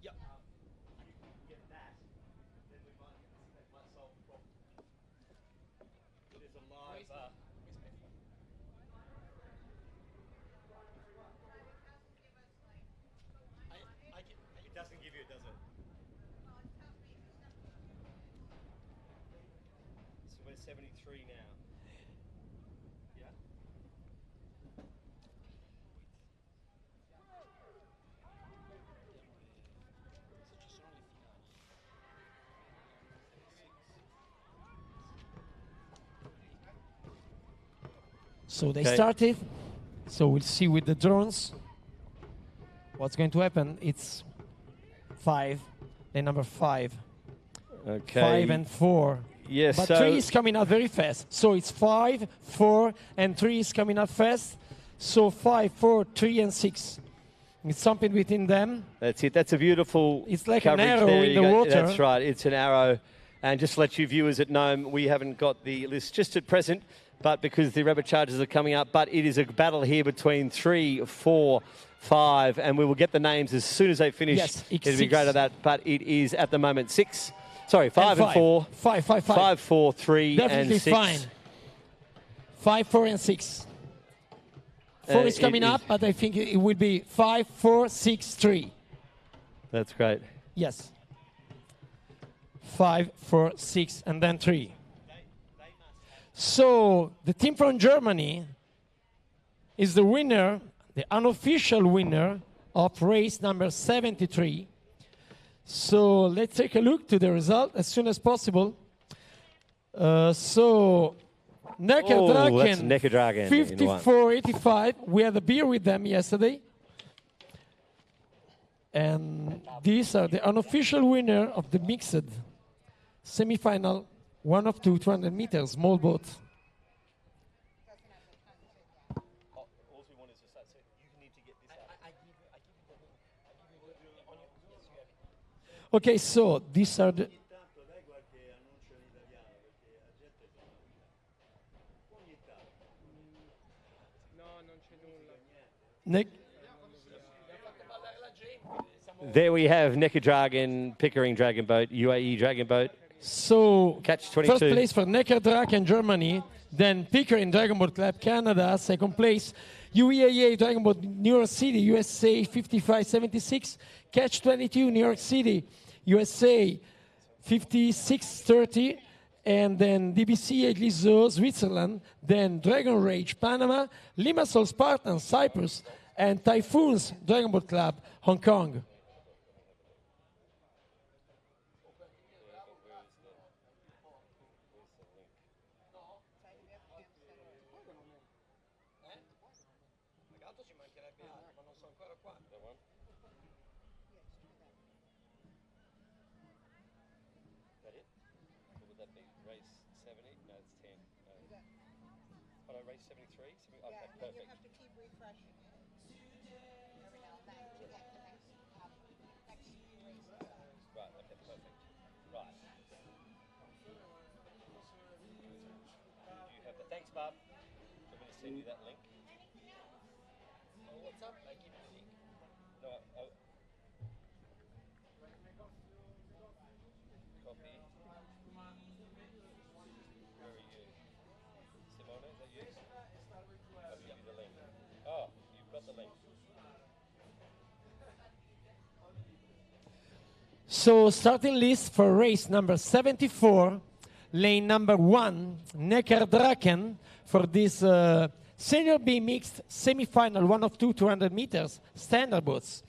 Yep. There's a live. It doesn't give you, does it? So we're 73 now. Yeah. So they started. So we'll see with the drones what's going to happen. It's 5, lane number 5. Okay. 5 and 4. Yes. But so 3 is coming out very fast. So it's 5, 4, and 3 is coming out fast. So 5, 4, 3, and 6. It's something between them. That's it. That's a beautiful. It's like an coverage arrow there. in You the go- water. That's right. It's an arrow. And just to let you viewers at home, we haven't got the list just at present, but because the Rabbit Chargers are coming up. But it is a battle here between 3, 4, 5, and we will get the names as soon as they finish. Yes, It'll be great at that. But it is at the moment 6. Sorry, 5 and 5. 4. 5, 5, 5. 5, 4, 3, Definitely and 6. fine. 5, 4, and 6. 4 is coming up, but I think it will be 5, 4, 6, 3. That's great. Yes. 5, 4, 6, and then 3. So the team from Germany is the winner, the unofficial winner of race number 73. So let's take a look to the result as soon as possible. So Necker that's Draken, Necker Draken in one. 54.85. We had a beer with them yesterday. And these are the unofficial winner of the mixed semi-final 1 of 2, 200 meters, small boat. Okay, so these are the... Nick? There we have Necker Dragon, Pickering Dragon Boat, UAE Dragon Boat. So, Catch 22. First place for Necker Dragon Germany, then Pickering Dragon Boat Club Canada, second place UAE Dragon Boat New York City, USA 5576, Catch 22 New York City, USA 5630, and then DBC Egliso, Switzerland, then Dragon Rage Panama, Limassol Spartan Cyprus, and Typhoons Dragon Boat Club Hong Kong. Race 73? Okay, perfect. You have to keep refreshing it. Every now and then to get the next race. Right, okay, perfect. Right. Do you have the... Thanks, Bob. I'm going to send you that link. Oh, what's up? I give you the link. No, oh. Copy. Where are you? Simone, is that you? I'll give you the link. Oh, you've got the link. So starting list for race number 74, lane number 1, Necker Draken for this Senior B mixed semi-final, 1 of 2, 200 meters, standard boats.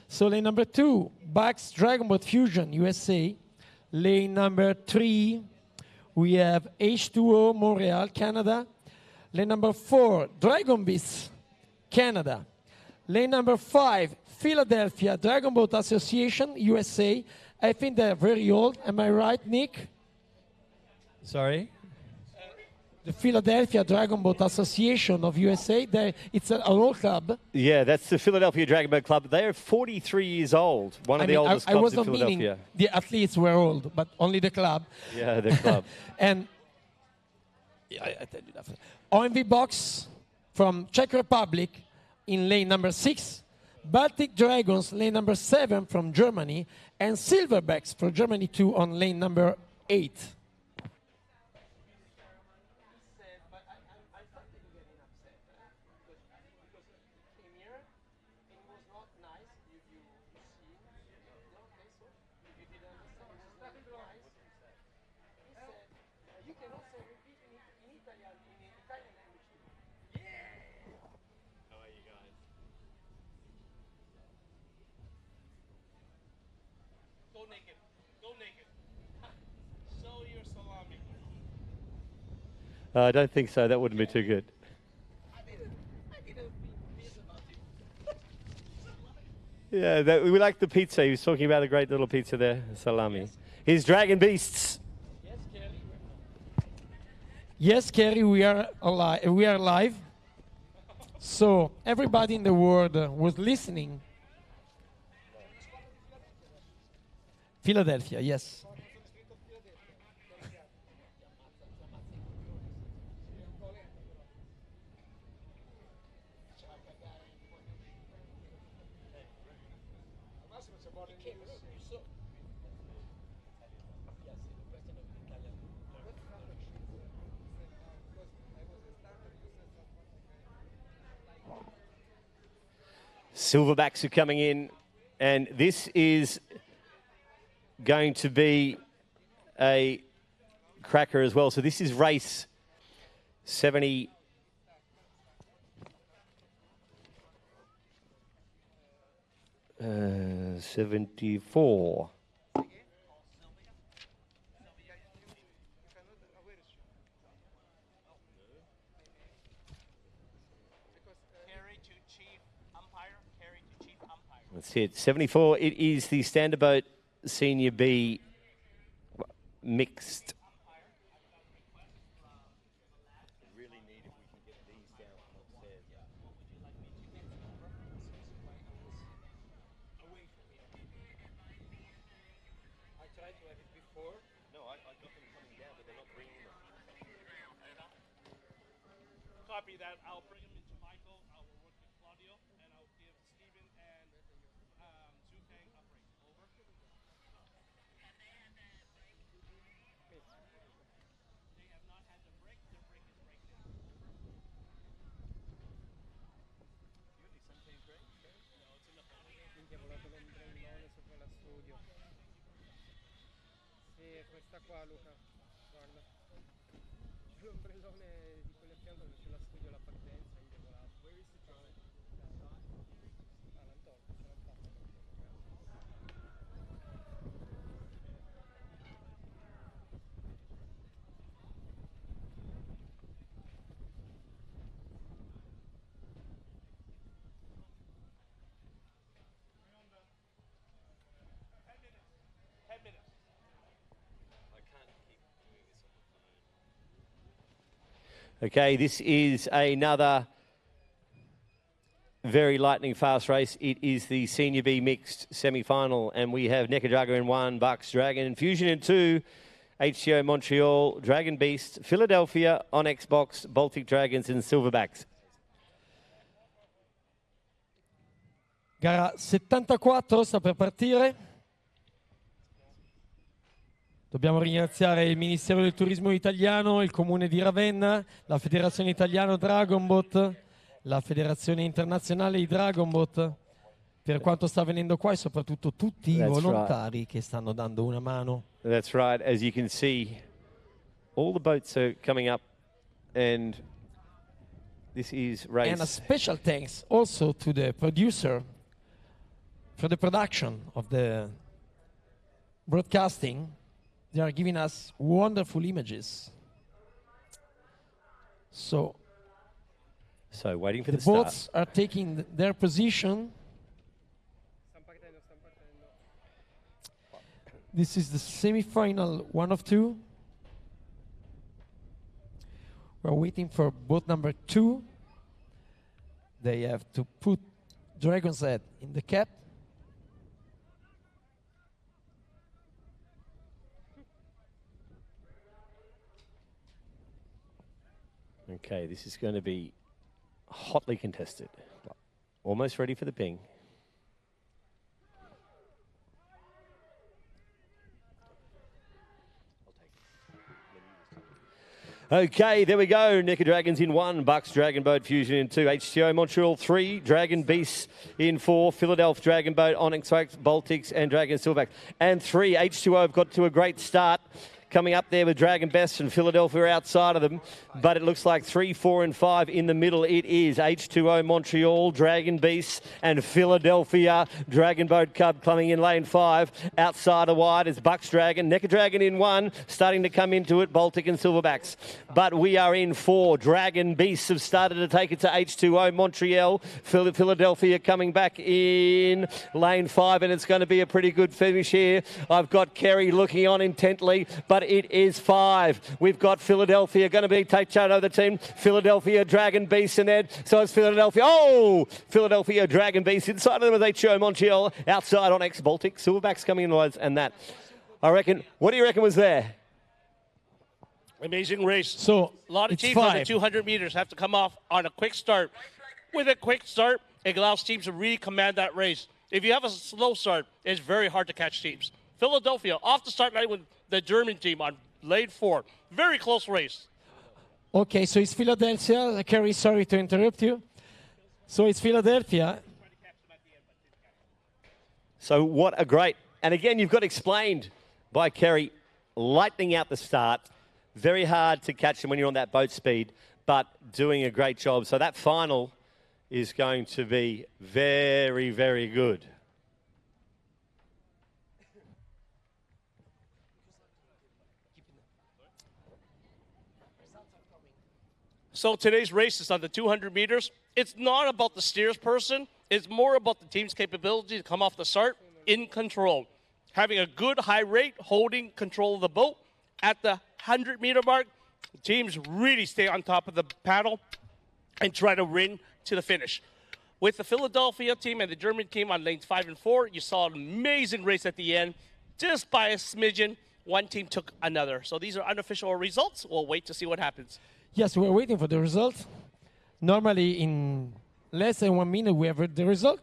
So lane number 2, Bax Dragon Boat Fusion, USA. Lane number 3, we have H2O Montreal, Canada. Lane number 4, Dragon Beast, Canada. Lane number 5, Philadelphia Dragon Boat Association, USA. I think they're very old. Am I right, Nick? Sorry? The Philadelphia Dragon Boat Association of USA. It's an old club. Yeah, that's the Philadelphia Dragon Boat Club. They are 43 years old. One of the oldest clubs in Philadelphia. Meaning the athletes were old, but only the club. Yeah, the club. And I tell you that. OMV Box from Czech Republic in lane number 6. Baltic Dragons, lane number 7 from Germany. And Silverbacks for Germany 2 on lane number 8. I don't think so. That wouldn't be too good. Yeah, we like the pizza. He was talking about a great little pizza there, salami. Here's Dragon Beasts. Yes, Kerry, we are alive. We are live. So everybody in the world was listening. Philadelphia, yes. Silverbacks are coming in, and this is going to be a cracker as well. So this is race 70. 74. That's it. 74. It is the Standard Boat Senior B mixed. tried to have it before. No, I got them coming down, but they're not bringing them. Copy that. I'll bring them into Michael. I will work with Claudio, and I'll give Steven and Zukang a break. Over. They have not had the break. Their break is right now. Over. Usually some teams break. No, it's in the phone. Minchia, ho volato l'ombrellone sopra la studio. Sì, è questa qua, Luca. Guarda. C'è l'ombrellone di quelle a fianco dove c'è la studio, la partenza, è volato. Where is the drone? Ah, l'hanno tolto, ce l'hanno fatta. Okay, this is another very lightning fast race. It is the Senior B mixed semi-final, and we have Nekadaga in 1, Bucks Dragon, Fusion in 2, HTO Montreal, Dragon Beast, Philadelphia, Onyx Box, Baltic Dragons and Silverbacks. Gara 74 sta per partire. Dobbiamo ringraziare il Ministero del Turismo Italiano, il Comune di Ravenna, la Federazione Italiana Dragonbot, la Federazione Internazionale di Dragonbot per quanto sta avvenendo qua e soprattutto tutti i volontari che stanno dando una mano. That's right. As you can see, all the boats are coming up and this is race. And a special thanks also to the producer for the production of the broadcasting. They are giving us wonderful images. So waiting for the the start. boats are taking their position. This is the semi-final 1 of 2. We're waiting for boat number 2. They have to put Dragon's Head in the cap. Okay, this is going to be hotly contested. Almost ready for the ping. Okay, there we go. Nekadadragons in 1, Bucks Dragon Boat Fusion in 2, HTO Montreal 3, Dragon Beasts in 4, Philadelphia Dragon Boat, Onyx Box, Baltics and Dragon Silverback. And 3, H2O have got to a great start. Coming up there with Dragon Best and Philadelphia outside of them. But it looks like 3, 4 and 5 in the middle. It is H2O Montreal, Dragon Beast and Philadelphia. Dragon Boat Cub coming in lane 5. Outside of wide is Bucks Dragon. Nekadadragon in 1. Starting to come into it, Baltic and Silverbacks. But we are in 4. Dragon Beasts have started to take it to H2O Montreal. Philadelphia coming back in lane 5. And it's going to be a pretty good finish here. I've got Kerry looking on intently. But it is 5. We've got Philadelphia going to be take out of the team. Philadelphia Dragon Beast in there. So it's Philadelphia. Oh! Philadelphia Dragon Beast inside of them with HO Montreal. Outside on X Baltic. Silverbacks coming in wide and that. I reckon. What do you reckon was there? Amazing race. So a lot of teams on the 200 meters have to come off on a quick start. With a quick start, it allows teams to really command that race. If you have a slow start, it's very hard to catch teams. Philadelphia off the start line with the German team on lane 4. Very close race. Okay, so it's Philadelphia. Kerry, sorry to interrupt you. So it's Philadelphia. So what a great, and again, you've got explained by Kerry, lightning out the start. Very hard to catch them when you're on that boat speed, but doing a great job. So that final is going to be very, very good. So today's race is on the 200 meters. It's not about the steers person. It's more about the team's capability to come off the start in control. Having a good high rate, holding control of the boat. At the 100-meter mark, teams really stay on top of the paddle and try to win to the finish. With the Philadelphia team and the German team on lanes 5 and 4, you saw an amazing race at the end. just by a smidgen, one team took another. So these are unofficial results. We'll wait to see what happens. Yes, we're waiting for the result. Normally, in less than 1 minute, we have the result.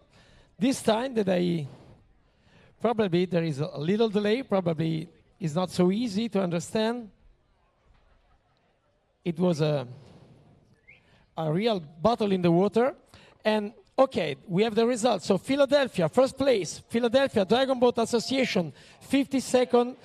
This time that probably there is a little delay, probably it's not so easy to understand. It was a real battle in the water. And okay, we have the results. So Philadelphia, first place. Philadelphia Dragon Boat Association, 52nd,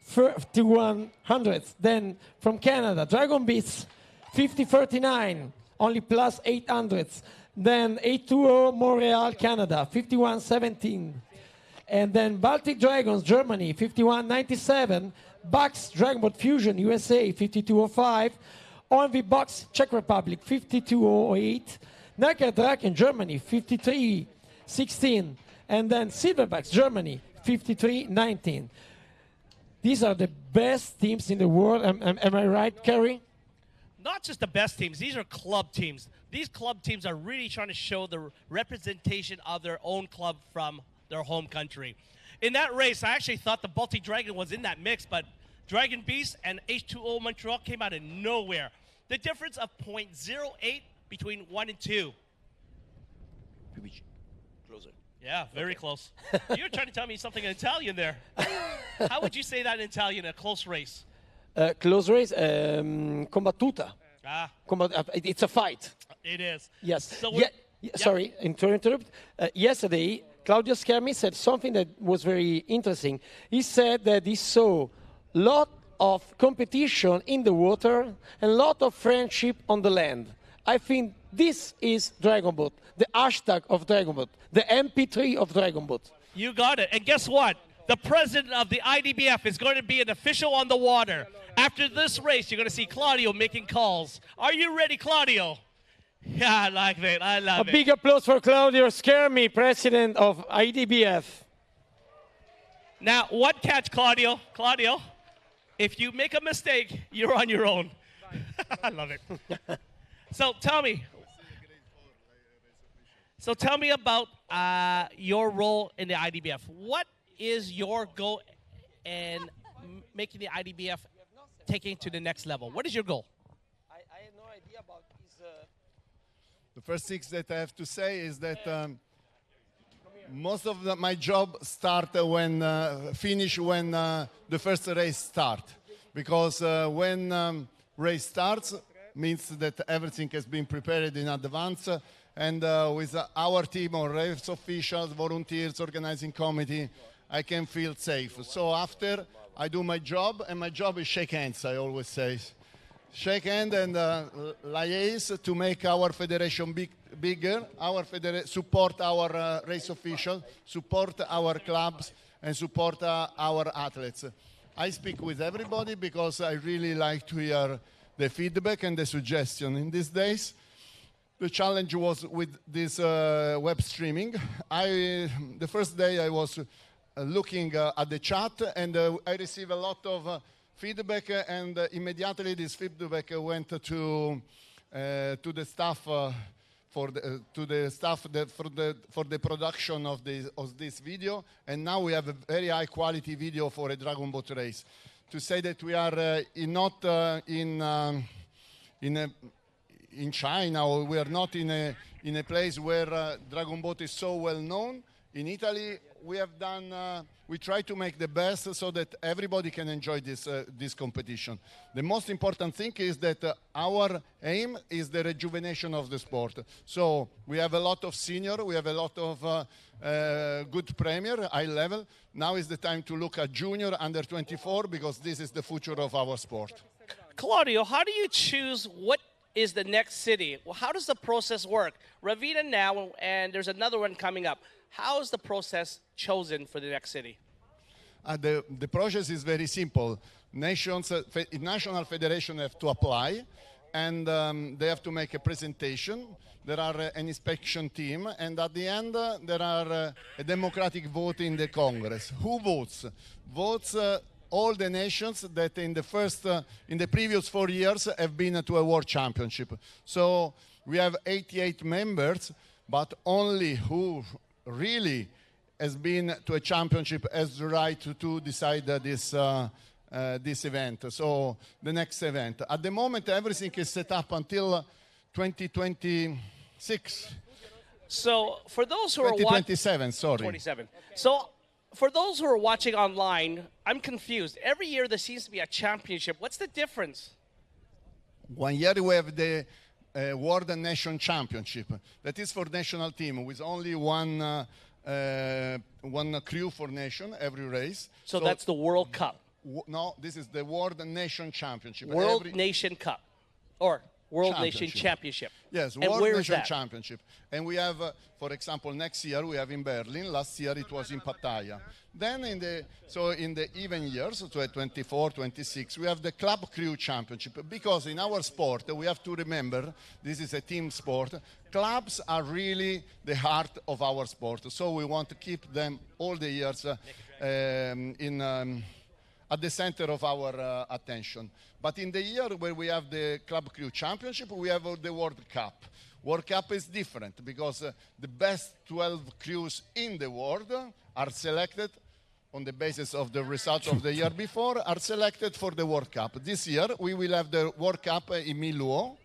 31 hundredths. Then from Canada, Dragon Beats, 5039, only plus 8 hundredths. Then 820 Montreal, Canada, 5117. And then Baltic Dragons, Germany, 5197. Bucks Dragon Boat Fusion, USA, 5205. OMV Box, Czech Republic, 5208. Nacker Draken, Germany, 5316. And then Silverbacks, Germany, 5319. These are the best teams in the world. Am I right, Kerry? Not just the best teams. These are club teams. These club teams are really trying to show the representation of their own club from their home country. In that race, I actually thought the Baltic Dragon was in that mix, but Dragon Beast and H2O Montreal came out of nowhere. The difference of 0.08 between 1 and 2. Closer. Yeah, very close. You're trying to tell me something in Italian there. How would you say that in Italian, a close race? Close race, combattuta. It's a fight. It is. Yes. So sorry, to interrupt. Yesterday, Claudio Schermi said something that was very interesting. He said that he saw a lot of competition in the water and a lot of friendship on the land. I think this is Dragon Boat, the hashtag of Dragon Boat, the MP3 of Dragon Boat. You got it. And guess what? The president of the IDBF is going to be an official on the water. After this race, you're going to see Claudio making calls. Are you ready, Claudio? Yeah, I like that. I love it. A big applause for Claudio Schermi, president of IDBF. Now, one catch, Claudio. Claudio, if you make a mistake, you're on your own. I love it. So tell me about your role in the IDBF. What is your goal in making the IDBF taking to the next level? What is your goal? I have no idea about this. The first thing that I have to say is that most of my job finish when the first race start, because when race starts means that everything has been prepared in advance, and with our team of race officials, volunteers, organizing committee, I can feel safe. So after I do my job, and my job is shake hands, I always say. Shake hand and liaise to make our federation bigger, support our race officials, support our clubs, and support our athletes. I speak with everybody because I really like to hear the feedback and the suggestion. In these days, the challenge was with this web streaming. The first day I was looking at the chat, and I received a lot of feedback, and immediately this feedback went to the staff for the production of this video, and now we have a very high quality video for a Dragon Boat race. To say that we are not in China, or we are not in a place where Dragon Boat is so well known. In Italy, we try to make the best so that everybody can enjoy this competition. The most important thing is that our aim is the rejuvenation of the sport. So we have a lot of senior, we have a lot of good premier, high level. Now is the time to look at junior, under 24, because this is the future of our sport. Claudio, how do you choose what is the next city? Well, how does the process work? Ravenna now, and there's another one coming up. How is the process chosen for the next city? The process is very simple. National federation have to apply, and they have to make a presentation. There are an inspection team, and at the end there are a democratic vote in the Congress. Who votes? Votes all the nations that in the previous 4 years have been to a world championship. So we have 88 members, but only who really has been to a championship has the right to decide this event, so the next event. At the moment, everything is set up until 2026. So for those who are 2027, sorry. 27. So for those who are watching online, I'm confused. Every year there seems to be a championship. What's the difference? One year we have the World and Nation Championship. That is for national team with only one crew for nation every race. So that's the World Cup. No, this is the World and Nation Championship. World Nation Cup. Or World Nation Championship. Yes, and World where Nation is that? Championship. And we have, for example, next year we have in Berlin. Last year it was in Pattaya. Then in the even years, so 24, 26, we have the Club Crew Championship. Because in our sport, we have to remember, this is a team sport, clubs are really the heart of our sport. So we want to keep them all the years at the center of our attention. But in the year where we have the Club Crew Championship, we have the World Cup. World Cup is different because the best 12 crews in the world are selected on the basis of the results of the year before, are selected for the World Cup. This year, we will have the World Cup in Milwaukee.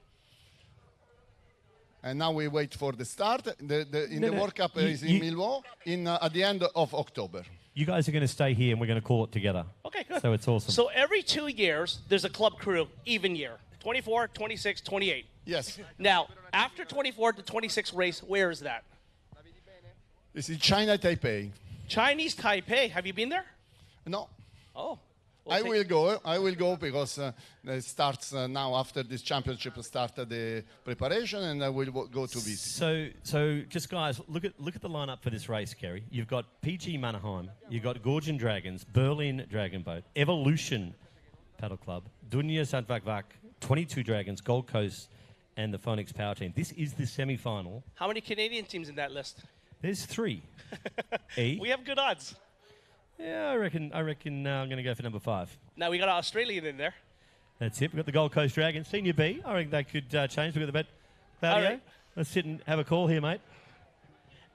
And now we wait for the start. The World Cup is in Milwaukee at the end of October. You guys are going to stay here and we're going to call it together. Okay, good. So it's awesome. So every 2 years, there's a club crew, even year. 24, 26, 28. Yes. Now, after 24 to 26 race, where is that? It's in China, Taipei. Chinese Taipei. Have you been there? No. Oh. I will go because it starts now after this championship started the preparation, and I will go to visit. So just guys, look at the lineup for this race, Kerry. You've got PG Mannerheim, you've got Gorgon Dragons, Berlin Dragon Boat, Evolution Paddle Club, Dunya Zadvakvak, 22 Dragons, Gold Coast, and the Phoenix Power Team. This is the semi-final. How many Canadian teams in that list? There's 3. E. We have good odds. Yeah, I reckon I'm going to go for number 5. Now we got an Australian in there. That's it. We've got the Gold Coast Dragons. Senior B. I reckon they could change. We've got the bet. All right. Let's sit and have a call here, mate.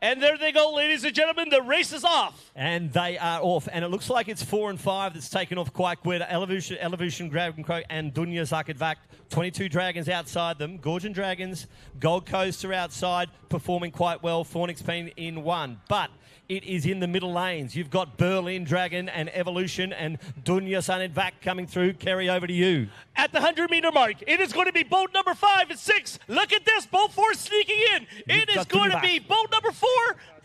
And there they go, ladies and gentlemen. The race is off. And they are off. And it looks like it's 4 and 5 that's taken off quite quick. Evolution Dragon Crow, and Dunya Zakadvak. 22 Dragons outside them. Gorgon Dragons, Gold Coast are outside, performing quite well. Phoenix Pain in 1. But it is in the middle lanes. You've got Berlin Dragon and Evolution and Dunya Zakadvak coming through. Kerry, over to you. At the 100-meter mark, it is going to be boat number 5 and 6. Look at this. Boat 4 sneaking in. It is going to be boat number 4.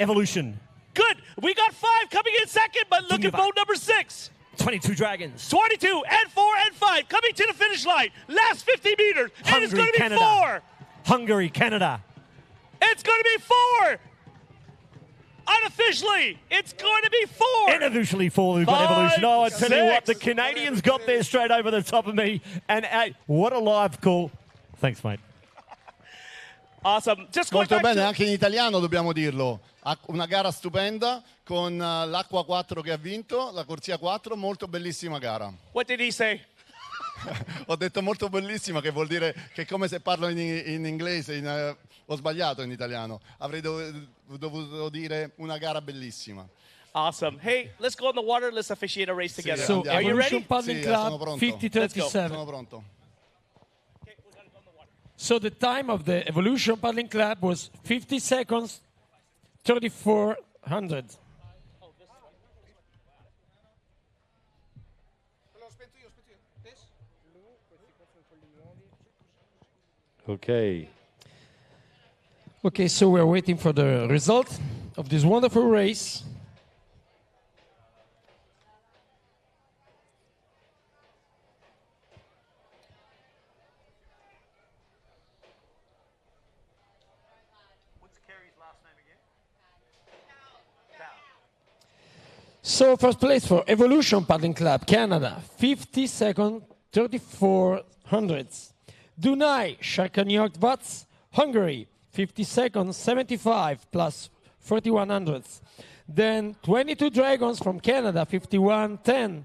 Evolution. Good. We got 5 coming in second, but look at boat number 6. 22 Dragons. 22 and 4 and 5 coming to the finish line. Last 50 meters. It is going to be Canada. 4. Hungary, Canada. It's going to be 4. Unofficially, it's going to be 4. Unofficially 4. We've got Evolution. Oh, I tell you what, the Canadians got there straight over the top of me. And what a live call. Thanks, mate. Awesome. Just going Molto back bene, to... anche in italiano dobbiamo dirlo. Una gara stupenda con l'Acqua 4 che ha vinto, la corsia 4, molto bellissima gara. What did he say? Ho detto molto bellissima, che vuol dire che come se parlo in inglese, ho sbagliato in italiano. Avrei dovuto dire una gara bellissima. Awesome. Hey, let's go on the water. Let's officiate a race together. So, are you ready? Paddling Club 5037. Sono pronto. So the time of the Evolution Paddling Club was 50 seconds, 34 hundredths. Okay. Okay, so we're waiting for the result of this wonderful race. So first place for Evolution Paddling Club, Canada, 50 seconds, 34 hundredths. Dunay Sharkanyok Hungary, 50 seconds, 75 plus 41 hundredths. Then 22 Dragons from Canada, 51.10.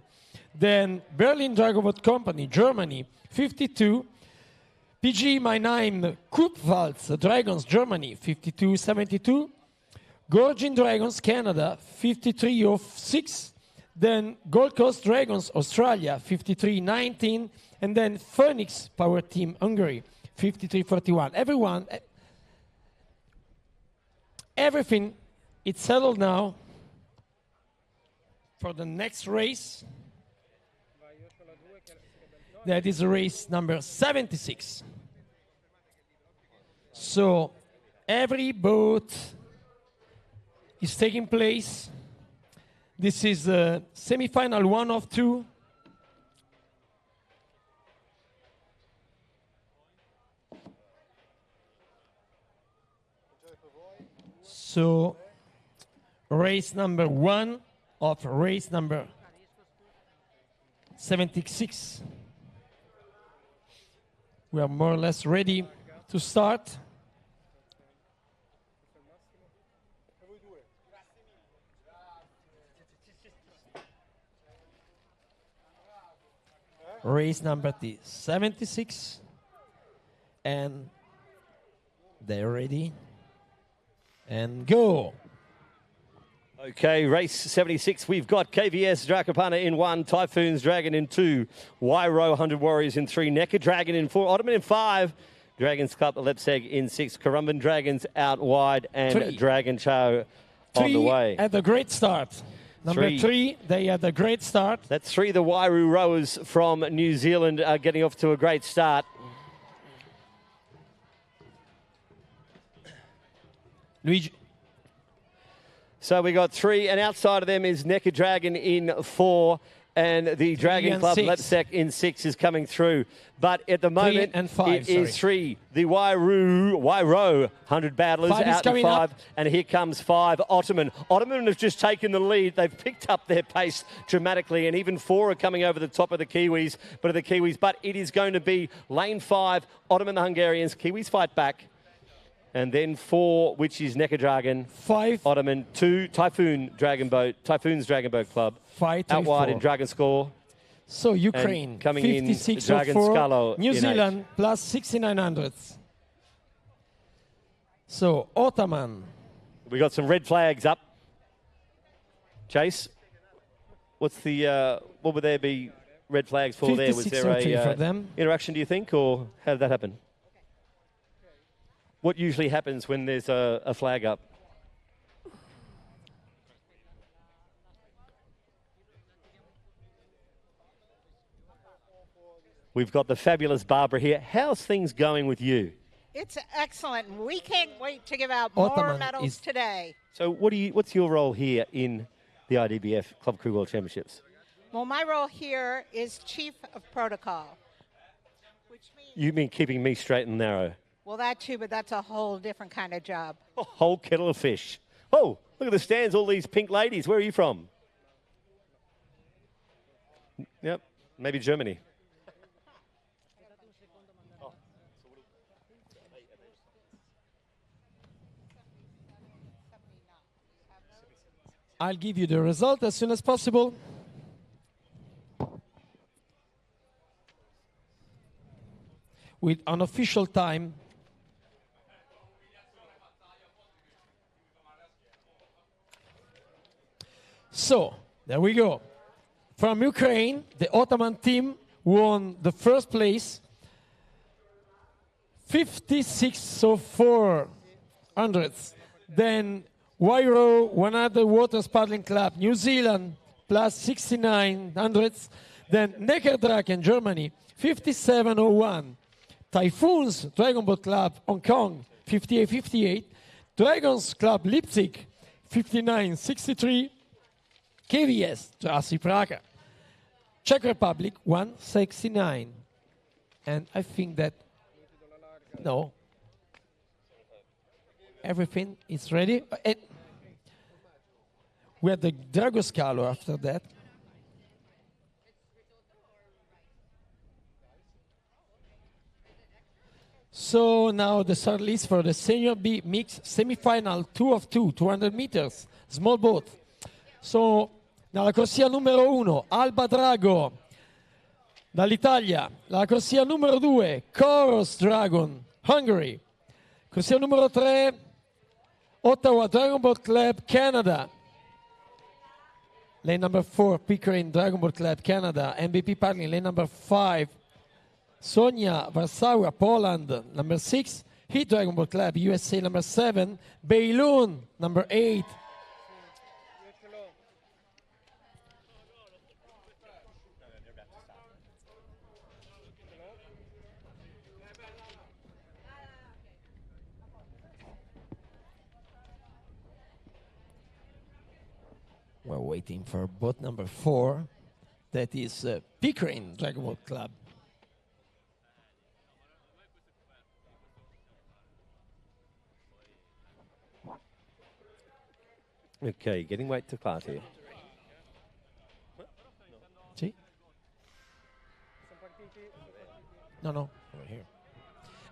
Then Berlin Dragon Boat Company, Germany, 52. PG Meinheim Kupfalz Dragons, Germany, 52.72. Gorgin Dragons, Canada, 53.06. Then Gold Coast Dragons, Australia, 53.19. And then Phoenix Power Team, Hungary, 53.41. Everything, it's settled now for the next race. That is race number 76. So every boat is taking place. This is the semi-final 1 of 2. So race number 1 of race number 76. We are more or less ready to start. Race number 76. And they're ready. And go. Okay, race 76. We've got KVS Drakapana in 1, Typhoon's Dragon in 2, Wairo 100 Warriors in 3, Necker Dragon in 4, Ottoman in 5, Dragons Club Lepseg in 6, Currumbin Dragons out wide, and 3. Dragon Chow on the way. At a great start. Number 3, they had a great start. That's 3. The Wairau rowers from New Zealand are getting off to a great start. Luigi. So we got 3, and outside of them is Necker Dragon in 4, and the Dragon Club Lepsec in 6 is coming through. But at the moment, and 5, it is 3. The Wairo 100 battlers out in 5, and here comes 5, Ottoman. Ottoman have just taken the lead. They've picked up their pace dramatically, and even 4 are coming over the top of the Kiwis. But it is going to be lane 5, Ottoman the Hungarians. Kiwis fight back. And then 4, which is Necker Dragon. 5. Ottoman. 2, Typhoon's Dragon Boat Club. 5, out wide 4. in Dragon Score. So Ukraine, coming 56 in, Dragon Scalo New in Zealand, 8. plus 6900. So Ottoman. We got some red flags up. Chase, what's the, what would there be red flags for there? Was there a for them. interaction, do you think, or how did that happen? What usually happens when there's a flag up? We've got the fabulous Barbara here. How's things going with you? It's excellent. We can't wait to give out more medals today. So what's your role here in the IDBF Club Crew World Championships? Well, my role here is Chief of Protocol. You mean keeping me straight and narrow? Well, that too, but that's a whole different kind of job. A whole kettle of fish. Oh, look at the stands, all these pink ladies. Where are you from? Yep, maybe Germany. I'll give you the result as soon as possible. With an official time. So, there we go. From Ukraine, the Ottoman team won the first place. 56.4 hundredths. Then Wairo, one other water paddling club, New Zealand, plus 69 hundredths. Then Necker Dragon, Germany, 57.01. Typhoon's Dragon Boat Club, Hong Kong, 58.58. Dragons Club, Leipzig, 59.63. KVS, Jurassic Praga. Czech Republic, 169. And I think that, no, everything is ready. We had the Dragoscalo after that. So now the start list for the Senior B Mix semifinal 2 of 2, 200 meters, small boat. So, nella corsia numero 1, Alba Drago, dall'Italia. La corsia numero 2, Chorus Dragon, Hungary. Corsia numero 3, Ottawa Dragon Boat Club Canada. Lane number 4, Pickering Dragon Boat Club Canada. MVP partner, lane number 5, Sonia Warsawa, Poland. Number 6, Heat Dragon Boat Club USA. Number 7, Beilun. Number 8. We're waiting for boat number 4. That is Pickering Dragon Boat Club. Okay, getting weight to class here. See? No, over here.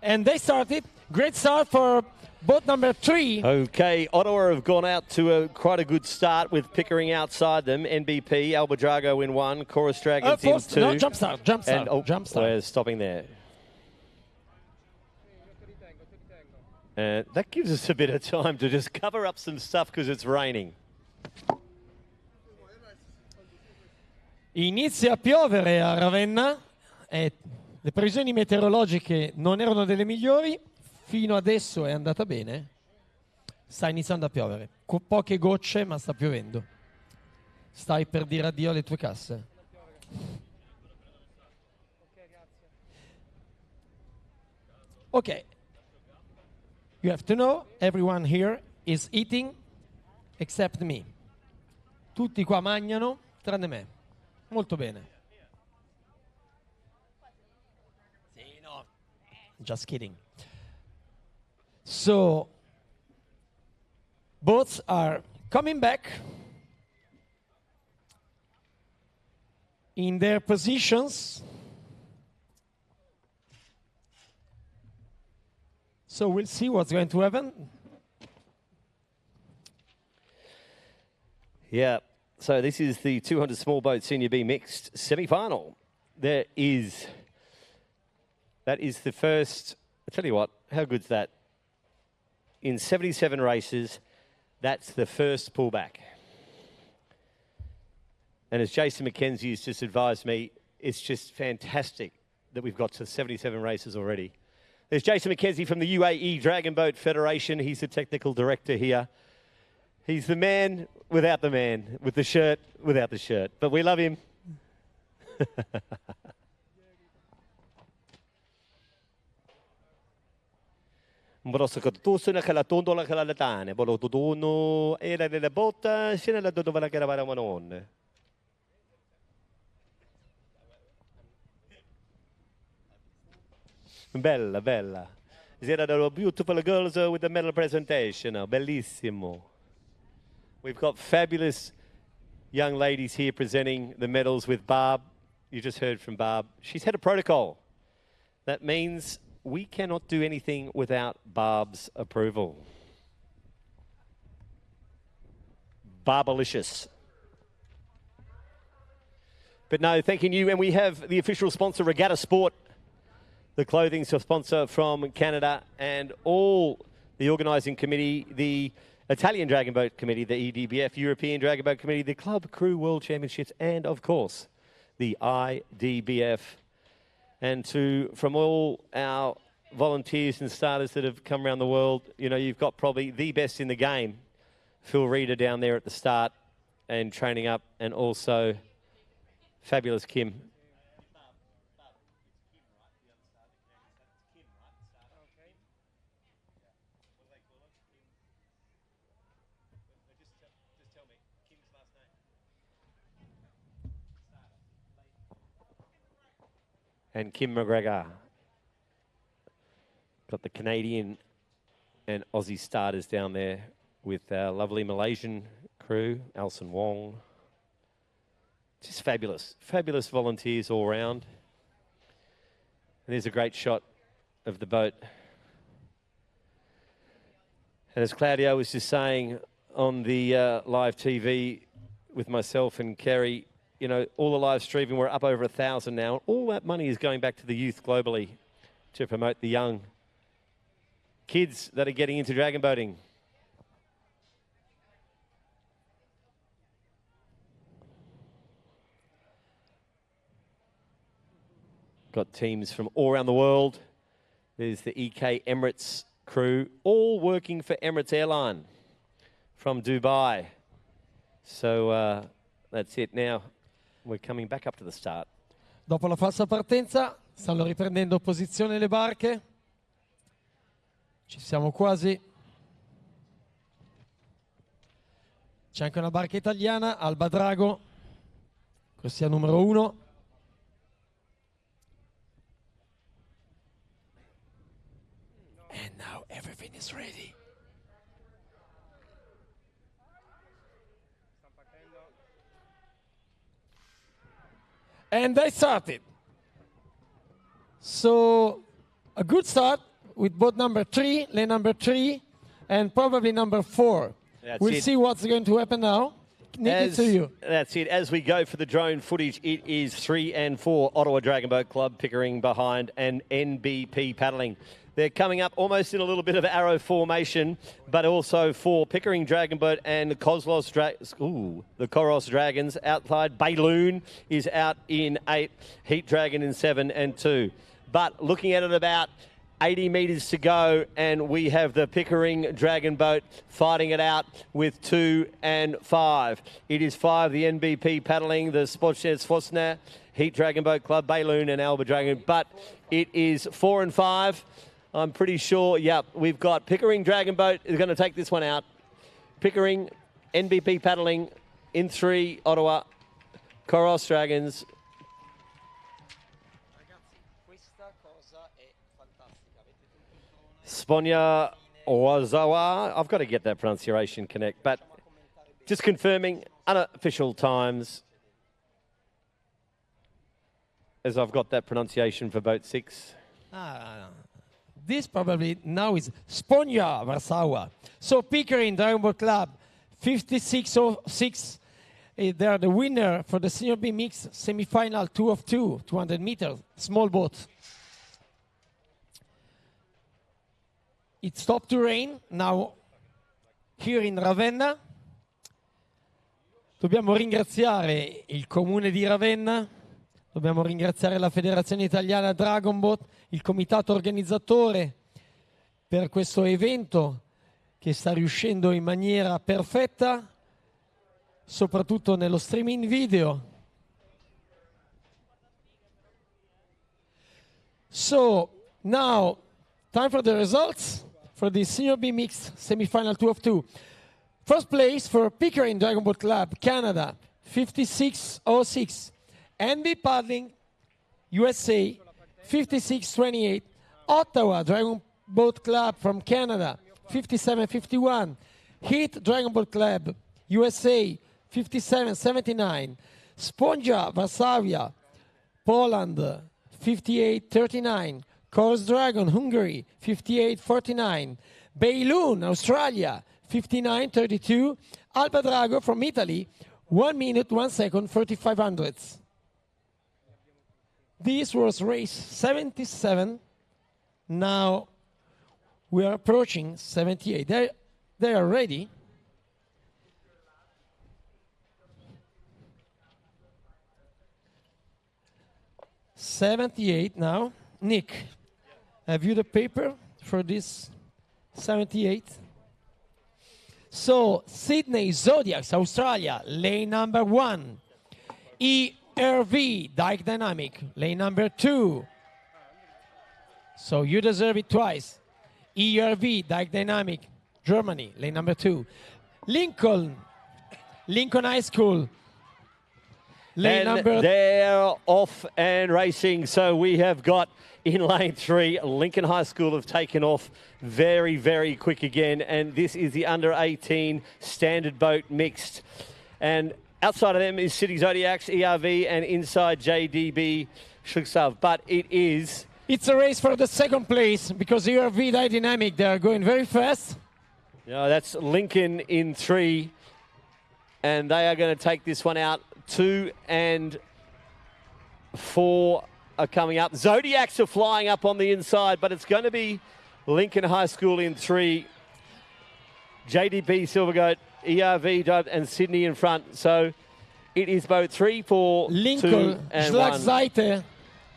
And they started. Great start for boat number 3. Okay, Ottawa have gone out to quite a good start with Pickering outside them. NBP, Albadrago in 1, Chorus Dragons in 2. No, jump start. And, jump start. We're stopping there. That gives us a bit of time to just cover up some stuff because it's raining. Inizia a piovere a Ravenna e le previsioni meteorologiche non erano delle migliori. Fino adesso è andata bene. Sta iniziando a piovere. Poche gocce, ma sta piovendo. Stai per dire addio alle tue casse. Ok. You have to know, everyone here is eating except me. Tutti qua mangiano, tranne me. Molto bene. Sì, no. Just kidding. So, boats are coming back in their positions. So we'll see what's going to happen. Yeah, so this is the 200 small boat Senior B mixed semi-final. That is the first, I'll tell you what, how good's that? In 77 races, that's the first pullback. And as Jason McKenzie has just advised me, it's just fantastic that we've got to 77 races already. There's Jason McKenzie from the UAE Dragon Boat Federation. He's the technical director here. He's the man without the man, with the shirt without the shirt. But we love him. Brosso kattusuna kala tondo la kala latane, bolo tuduno era della botta, sino alla dove la caravana manon. Bella, bella. There are beautiful girls with the medal presentation. Bellissimo. We've got fabulous young ladies here presenting the medals with Barb. You just heard from Barb. She's had a protocol. That means we cannot do anything without Barb's approval. Barbalicious. But no, thanking you. And we have the official sponsor, Regatta Sport, the clothing sponsor from Canada, and all the organising committee, the Italian Dragon Boat Committee, the EDBF, European Dragon Boat Committee, the Club Crew World Championships, and of course, the IDBF. And from all our volunteers and starters that have come around the world, you know, you've got probably the best in the game. Phil Reeder down there at the start and training up, and also fabulous Kim. And Kim McGregor. Got the Canadian and Aussie starters down there with our lovely Malaysian crew, Alison Wong. Just fabulous, fabulous volunteers all round. And there's a great shot of the boat. And as Claudio was just saying on the live TV with myself and Kerry, you know, all the live streaming, we're up over 1,000 now. All that money is going back to the youth globally to promote the young kids that are getting into dragon boating. Got teams from all around the world. There's the EK Emirates crew, all working for Emirates Airline from Dubai. So that's it now. We're coming back up to the start. Dopo la falsa partenza stanno riprendendo posizione le barche. Ci siamo quasi. C'è anche una barca italiana, Alba Drago, corsia numero 1. And now everything is ready. And they started. So a good start with boat number 3, lane number 3, and probably number 4. We'll see what's going to happen now. Nick, it's to you. That's it. As we go for the drone footage, it is 3 and 4 Ottawa Dragon Boat Club, Pickering behind, and NBP paddling. They're coming up almost in a little bit of arrow formation, but also for Pickering Dragon Boat and the Coros Dragons outside. Bayloon is out in 8, Heat Dragon in 7 and 2. But looking at it, about 80 metres to go, and we have the Pickering Dragon Boat fighting it out with 2 and 5. It is 5, the NBP paddling, the Sportchefs Fosner, Heat Dragon Boat Club, Bayloon and Alba Dragon. But it is 4 and 5. I'm pretty sure, we've got Pickering Dragon Boat is going to take this one out. Pickering, NBP paddling in 3, Ottawa, Coros Dragons. Sponya Wazawa. I've got to get that pronunciation correct, but just confirming unofficial times as I've got that pronunciation for boat 6. This probably now is Sponya Warsawa. So Pickering Dragon Boat Club, 56.06. They are the winner for the Senior B Mix semi-final 2 of 2, 200 meters, small boat. It stopped to rain now here in Ravenna. Dobbiamo ringraziare il comune di Ravenna, dobbiamo ringraziare la Federazione Italiana Dragon Boat, il comitato organizzatore per questo evento che sta riuscendo in maniera perfetta, soprattutto nello streaming video. So now time for the results for the Senior B Mix semi-final 2 of 2. First place for Pickering Dragon Boat Club, Canada, 56.06. NB Paddling, USA, 56.28. Ottawa Dragon Boat Club from Canada, 57.51. Heat Dragon Boat Club, USA, 57.79. Sponja Varsavia, Poland, 58.39. Coros Dragon, Hungary, 58.49. Bayloon, Australia, 59.32. Alba Drago from Italy, 1 minute, 1 second, 35 hundredths. This was race 77. Now we are approaching 78. They are ready. '78 now. Nick, have you the paper for this 78? So, Sydney Zodiacs, Australia, lane number 1. ERV, Dyke Dynamic, lane number 2. So you deserve it twice. ERV, Dyke Dynamic, Germany, lane number 2. Lincoln High School, lane number... They're off and racing. So we have got in lane 3, Lincoln High School have taken off very, very quick again. And this is the under-18 standard boat mixed. And outside of them is City Zodiacs, ERV, and inside JDB Shuksav. But it is... It's a race for the second place because ERV Dynamic, they are going very fast. No, that's Lincoln in 3. And they are going to take this one out. 2 and 4 are coming up. Zodiacs are flying up on the inside, but it's going to be Lincoln High School in 3. JDB Silvergoat, ERV and Sydney in front. So it is both 3, 4, Lincoln, 2 and 1. Schlagseite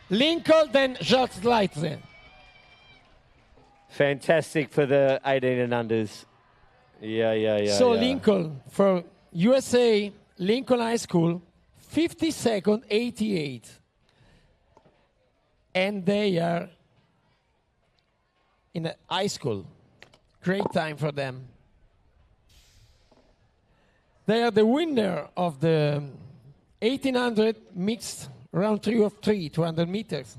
Lincoln, then Jacques Leitze. Fantastic for the 18 and unders. Yeah. So Lincoln, for USA, Lincoln High School, 52nd, 88. And they are in a high school. Great time for them. They are the winner of the 1800 mixed round 3 of 3, 200 meters.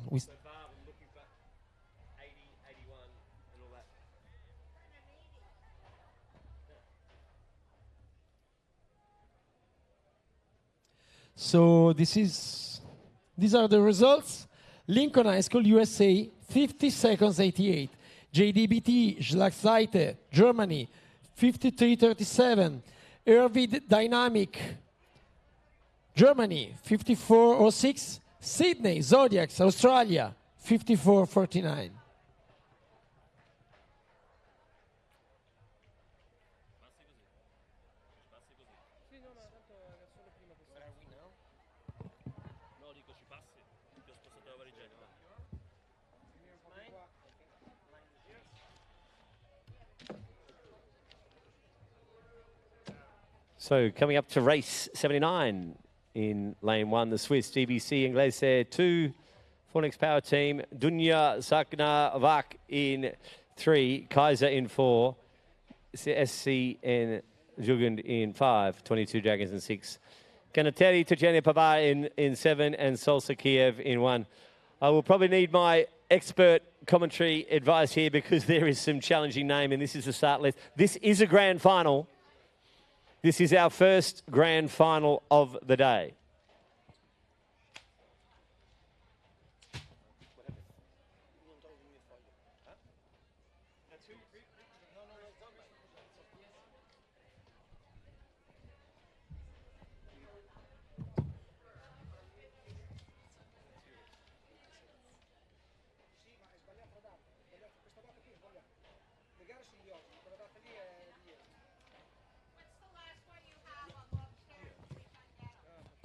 So these are the results. Lincoln High School, USA, 50 seconds 88. JDBT, Schlagseite, Germany, 53.37. Ervid Dynamic, Germany, 54.06. Sydney, Zodiacs, Australia, 54.49. So coming up to race 79 in lane 1, the Swiss DBC Inglese 2, Phoenix Power Team, Dunja Saknavak in 3, Kaiser in 4, SCN Jugend in 5, 22 Dragons in 6, Kanateri Tajani Pavar in 7, and Salsa Kiev in 1. I will probably need my expert commentary advice here because there is some challenging name, and this is the start list. This is a grand final. This is our first grand final of the day.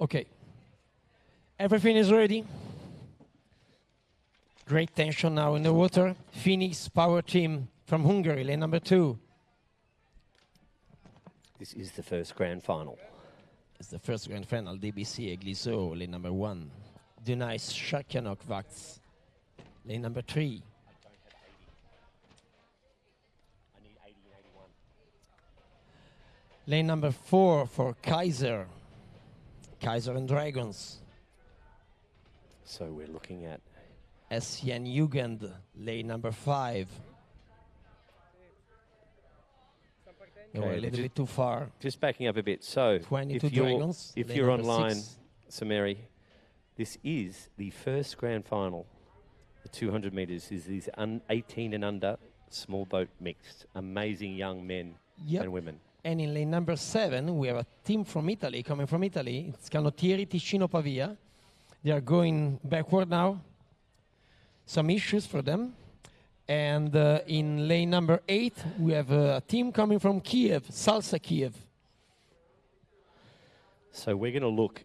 Okay. Everything is ready. Great tension now in the water. Phoenix Power Team from Hungary, lane number 2. This is the first grand final. It's the first grand final. DBC Egliso, lane number 1. Dunais Shakianok Vax, lane number 3. Lane number 4 for Kaiser. Kaiser and Dragons. So we're looking at SCN Jugend, lane number 5. You're a little bit too far. Just backing up a bit. So 22 if you're, Dragons, if lane you're number online, 6. Samari, this is the first grand final. The 200 metres is these 18 and under small boat mixed. Amazing young men Yep. and women. And in lane number 7, we have a team from Italy, coming from Italy. It's Canottieri Ticino Pavia. They are going backward now. Some issues for them. And in lane number 8, we have a team coming from Kiev, Salsa Kiev. So we're going to look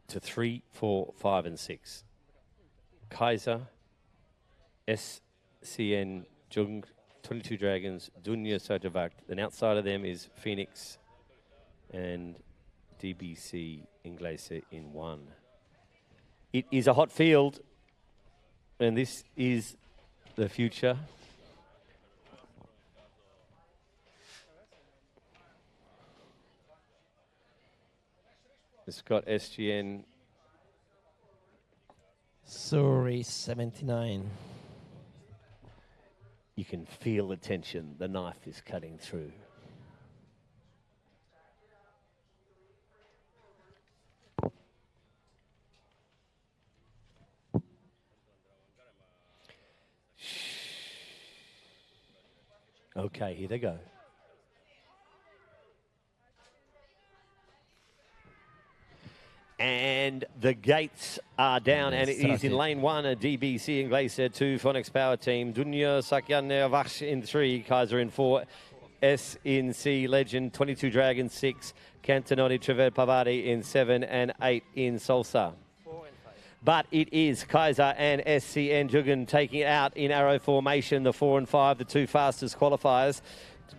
to 3, 4, 5, and 6. Kaiser, SCN Jung, 22 Dragons, Dunja Sajavak. And outside of them is Phoenix and DBC Inglese in 1. It is a hot field, and this is the future. It's got SGN. So race 79. You can feel the tension. The knife is cutting through. Okay, here they go. And the gates are down, and it is in lane 1, a DBC Inglese 2, Phoenix Power Team, Dunja Sakyan in 3, Kaiser in 4, S in C, Legend, 22 Dragons 6, Cantononi Trever Pavari in 7, and 8 in Salsa. but it is Kaiser and SCN Jugan taking it out in arrow formation, the 4 and 5, the two fastest qualifiers.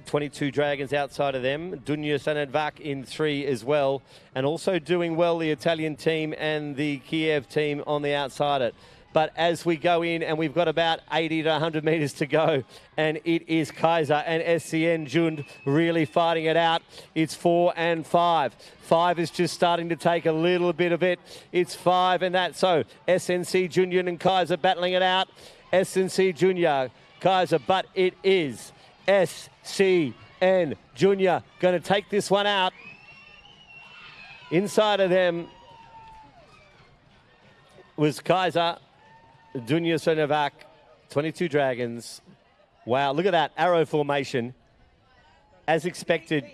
22 Dragons outside of them. Dunya Sanadvak in 3 as well. And also doing well, the Italian team and the Kiev team on the outside it. But as we go in, and we've got about 80 to 100 metres to go, and it is Kaiser and SCN Jund really fighting it out. It's 4 and 5. 5 is just starting to take a little bit of it. It's 5 and that. So SNC Junior and Kaiser battling it out. SNC Junior, Kaiser, but it is SCN Junior going to take this one out. Inside of them was Kaiser, Dunya Sonovac, 22 Dragons. Wow, look at that arrow formation. As expected,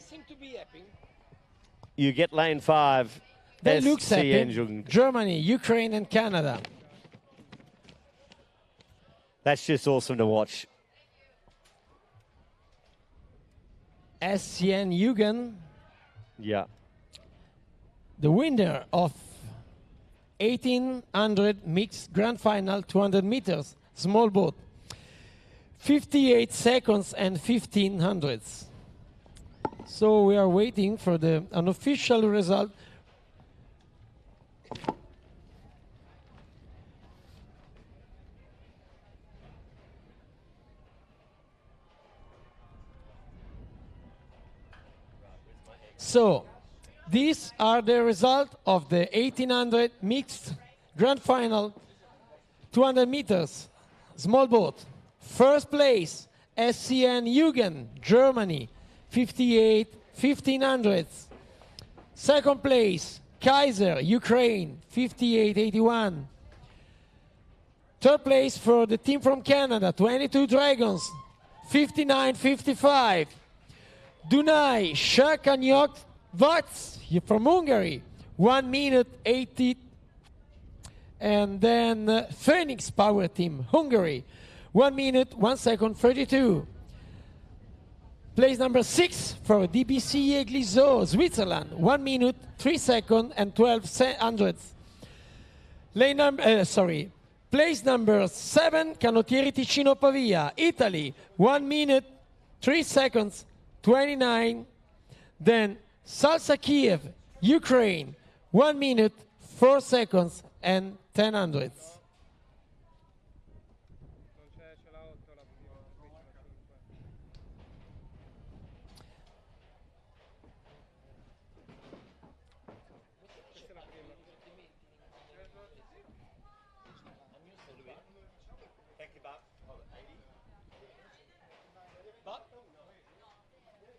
you get lane 5. They look happy. Jung. Germany, Ukraine, and Canada. That's just awesome to watch. SCN Jugend, Yeah. the winner of 1800 mixed grand final, 200 meters, small boat. 58 seconds and 15 hundredths. So we are waiting for the unofficial result. So these are the result of the 1800 mixed grand final, 200 meters, small boat. First place, SCN Jugend, Germany, 58 1500ths. Second place, Kaiser, Ukraine, 58.81. Third place for the team from Canada, 22 Dragons, 59.55. Dunay Shakanyok Vats from Hungary, 1 minute 80. And then Phoenix Power Team, Hungary, 1 minute 1 second 32. Place number 6 for DBC Egliso, Switzerland, 1 minute 3 second and 12 hundredths. Lane number, place number 7, Canottieri Ticino Pavia, Italy, 1 minute 3 seconds 29. Then Salsa Kiev, Ukraine, 1 minute 4 seconds and 10 hundredths.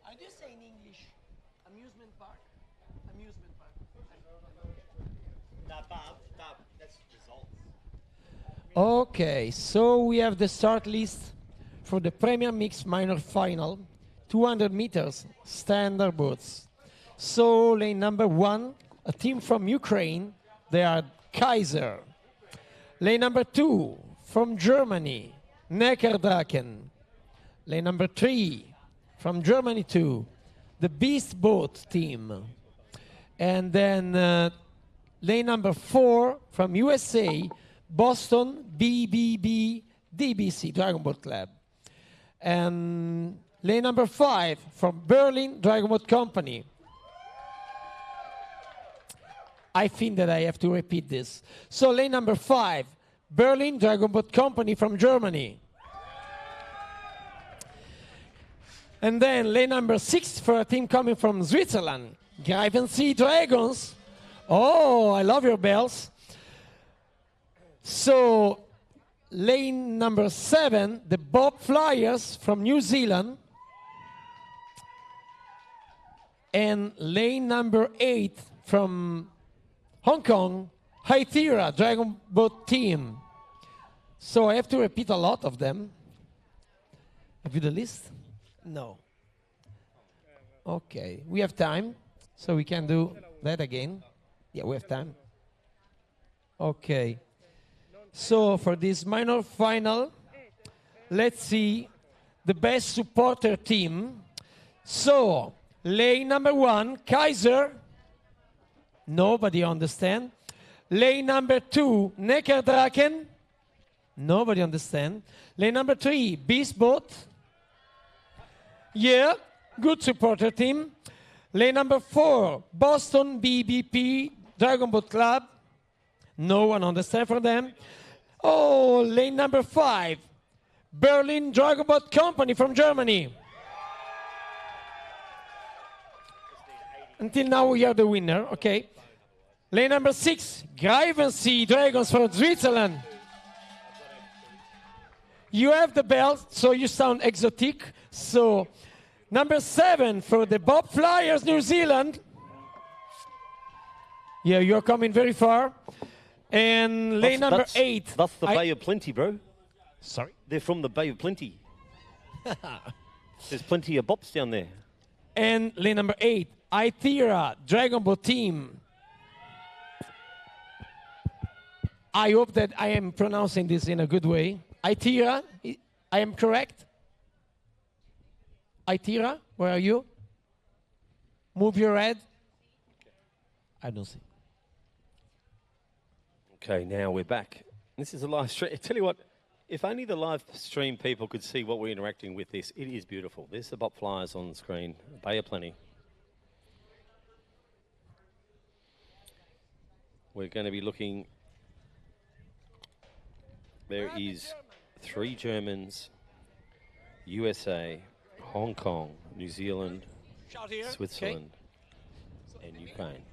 How do you say in English? Amusement park? Amusement park. That's results. Okay, so we have the start list for the Premier Mixed Minor Final, 200 meters, standard boats. So lane number 1, a team from Ukraine, they are Kaiser. Lane number 2, from Germany, Neckardraken. Lane number 3, from Germany too, the Beast Boat team. And then lane number 4, from USA, Boston BBB DBC, Dragon Boat Club. And lane number 5, from Berlin Dragon Boat Company. I think that I have to repeat this. So lane number 5, Berlin Dragon Boat Company from Germany. And then lane number 6 for a team coming from Switzerland, Greifensee Dragons. Oh, I love your bells. So lane number 7, the Bob Flyers from New Zealand. And lane number 8 from Hong Kong, Haitira Dragon Boat Team. So I have to repeat a lot of them. Have you the list? No. Okay, we have time, so we can do that again. Yeah, we have time. Okay. So for this minor final, let's see the best supporter team. So, lane number 1, Kaiser. Nobody understand. Lane number 2, Neckardraken. Nobody understand. Lane number 3, Beast Boat. Yeah, good supporter team. Lane number 4, Boston BBP Dragon Boat Club. No one understand from them. Oh, lane number 5, Berlin Dragon Boat Company from Germany. Until now we are the winner, okay. Lane number 6, Greifensee Dragons from Switzerland. You have the belt, so you sound exotic. So, number 7 for the Bob Flyers New Zealand. Yeah, you're coming very far. And lane number 8. That's the Bay of Plenty, bro. Sorry? They're from the Bay of Plenty. There's plenty of bops down there. And lane number 8, Ithera Dragon Boat Team. I hope that I am pronouncing this in a good way. Ithera, I am correct? Ithera, where are you? Move your head. I don't see. Okay, now we're back. This is a live stream. I tell you what, if only the live stream people could see what we're interacting with this, it is beautiful. There's the Bop Flyers on the screen. Bay of Plenty. We're going to be looking. There is 3 Germans, USA, Hong Kong, New Zealand, Switzerland, and Ukraine.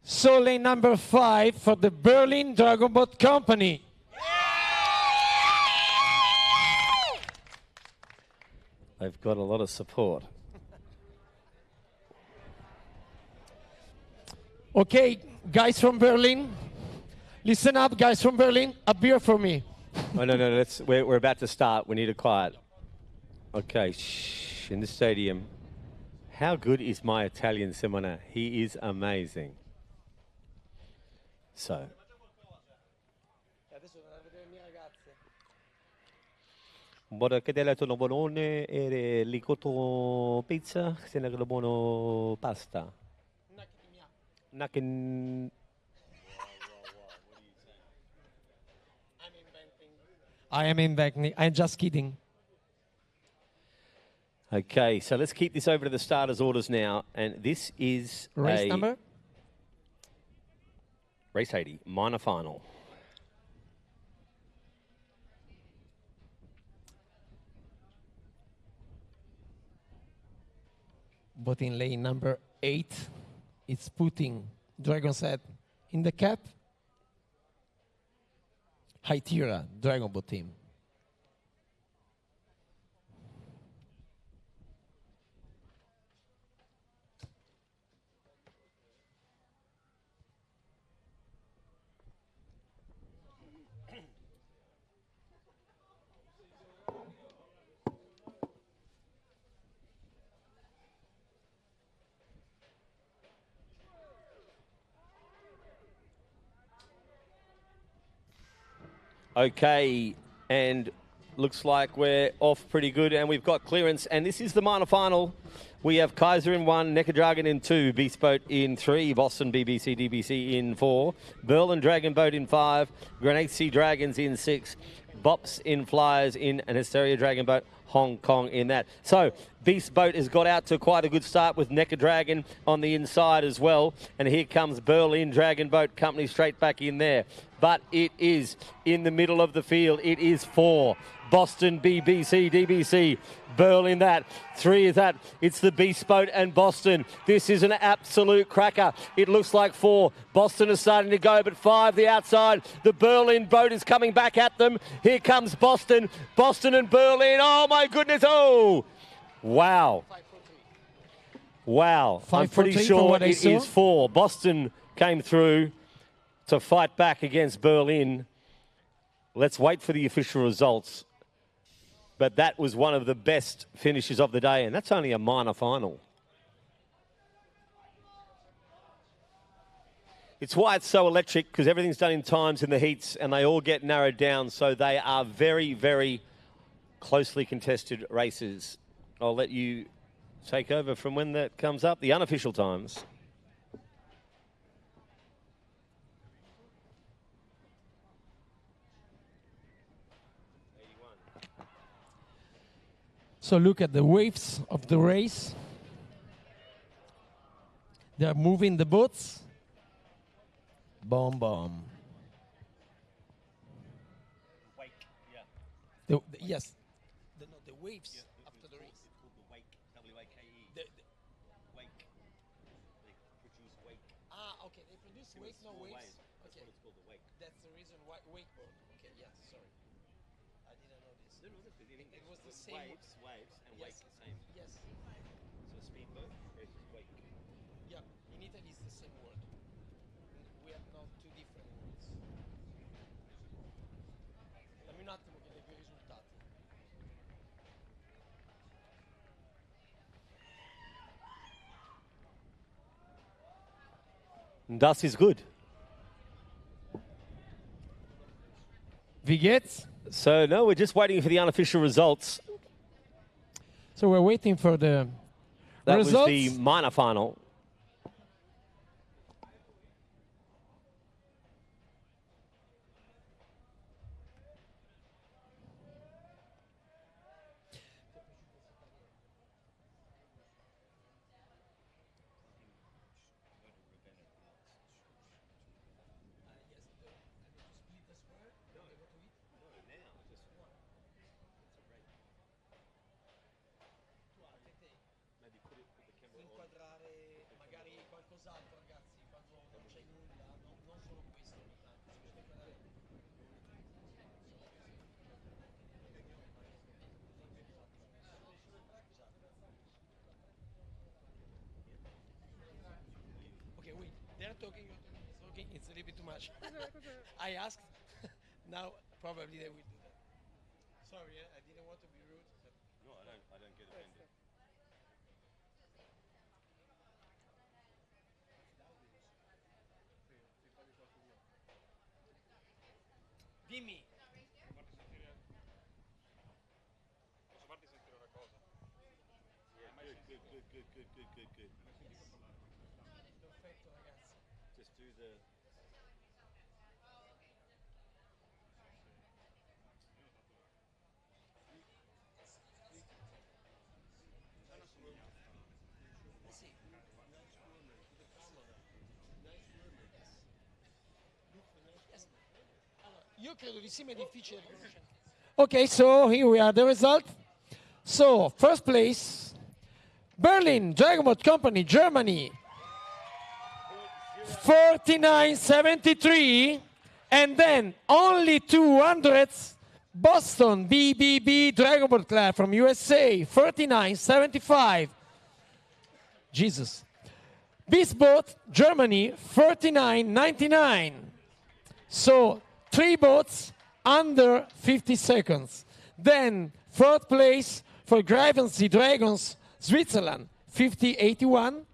So lane number 5 for the Berlin Dragon Boat Company. They've got a lot of support. Okay, guys from Berlin, listen up, guys from Berlin. A beer for me. Oh, no, we're about to start. We need a quiet. Okay, shh, in the stadium. How good is my Italian Simona? He is amazing. So. Buona cadella tono bonone e licoto pizza, se ne buono pasta. Nakin. I am inventing. I'm just kidding. Okay, so let's keep this over to the starters' orders now, and this is race number. Race 80, minor final. But in lane number 8, it's putting Dragon's Head in the cap. Ithera, Dragon Boat Team. Okay, and looks like we're off pretty good, and we've got clearance, and this is the minor final. We have Kaiser in 1, Neckardragon in 2, Beast Boat in 3, Boston BBC DBC in 4, Berlin Dragon Boat in 5, Grenade Sea Dragons in 6, Bops in Flyers in, and Hysteria Dragon Boat Hong Kong in that. So Beast Boat has got out to quite a good start with Neckardragon on the inside as well, and here comes Berlin Dragon Boat Company straight back in there. But it is in the middle of the field. It is 4. Boston, BBC, DBC, Berlin that. 3 is that. It's the Beast Boat and Boston. This is an absolute cracker. It looks like 4. Boston is starting to go, but 5 the outside. The Berlin boat is coming back at them. Here comes Boston. Boston and Berlin. Oh, my goodness. Oh, wow. Wow. I'm pretty sure it is 4. Boston came through to fight back against Berlin. Let's wait for the official results. But that was one of the best finishes of the day, and that's only a minor final. It's why it's so electric, because everything's done in times in the heats and they all get narrowed down. So they are very, very closely contested races. I'll let you take over from when that comes up, the unofficial times. So look at the waves of the race. They are moving the boats. Boom, boom. Wake, yeah. Yes. The waves after the race. It's called the wake, W-A-K-E. Wake. They produce wake. Ah, okay. They produce wake, no waves. That's what it's called, the wake. That's the reason why wakeboard. Okay, yeah, sorry. I didn't know this. It was the same. Waves, and Yes. wake the same. Yes. So speedboat versus wake. Yeah, in Italy it's the same word. We have not two different words. Dammi un attimo che leggo i risultati. Das is good. Wie geht's? So, no, we're just waiting for the unofficial results. So we're waiting for the That results. was the minor final. Inquadrare magari qualcos'altro, ragazzi, quando non c'è nulla, non solo questo ogni tanto, si può inquadrare. Okay, wait. They're talking, you're talking. It's a little bit too much. I asked. Now probably they will do that. Sorry, I didn't want to be rude. No, I don't get offended. Dimmi. Posso farti sentire una cosa? Good. Perfetto, ragazzi. Just do the... Io credo di sì, ma è difficile riconoscere. Okay, so here we are, the result. So, first place, Berlin Dragon Boat Company, Germany, 49.73, and then only 200s, Boston BBB Dragon Boat Club from USA, 49.75. Jesus. Beast Boat, Germany, 39.99. So, 3 boats under 50 seconds. Then, third place for Gravensea Dragons, Switzerland, 50.81.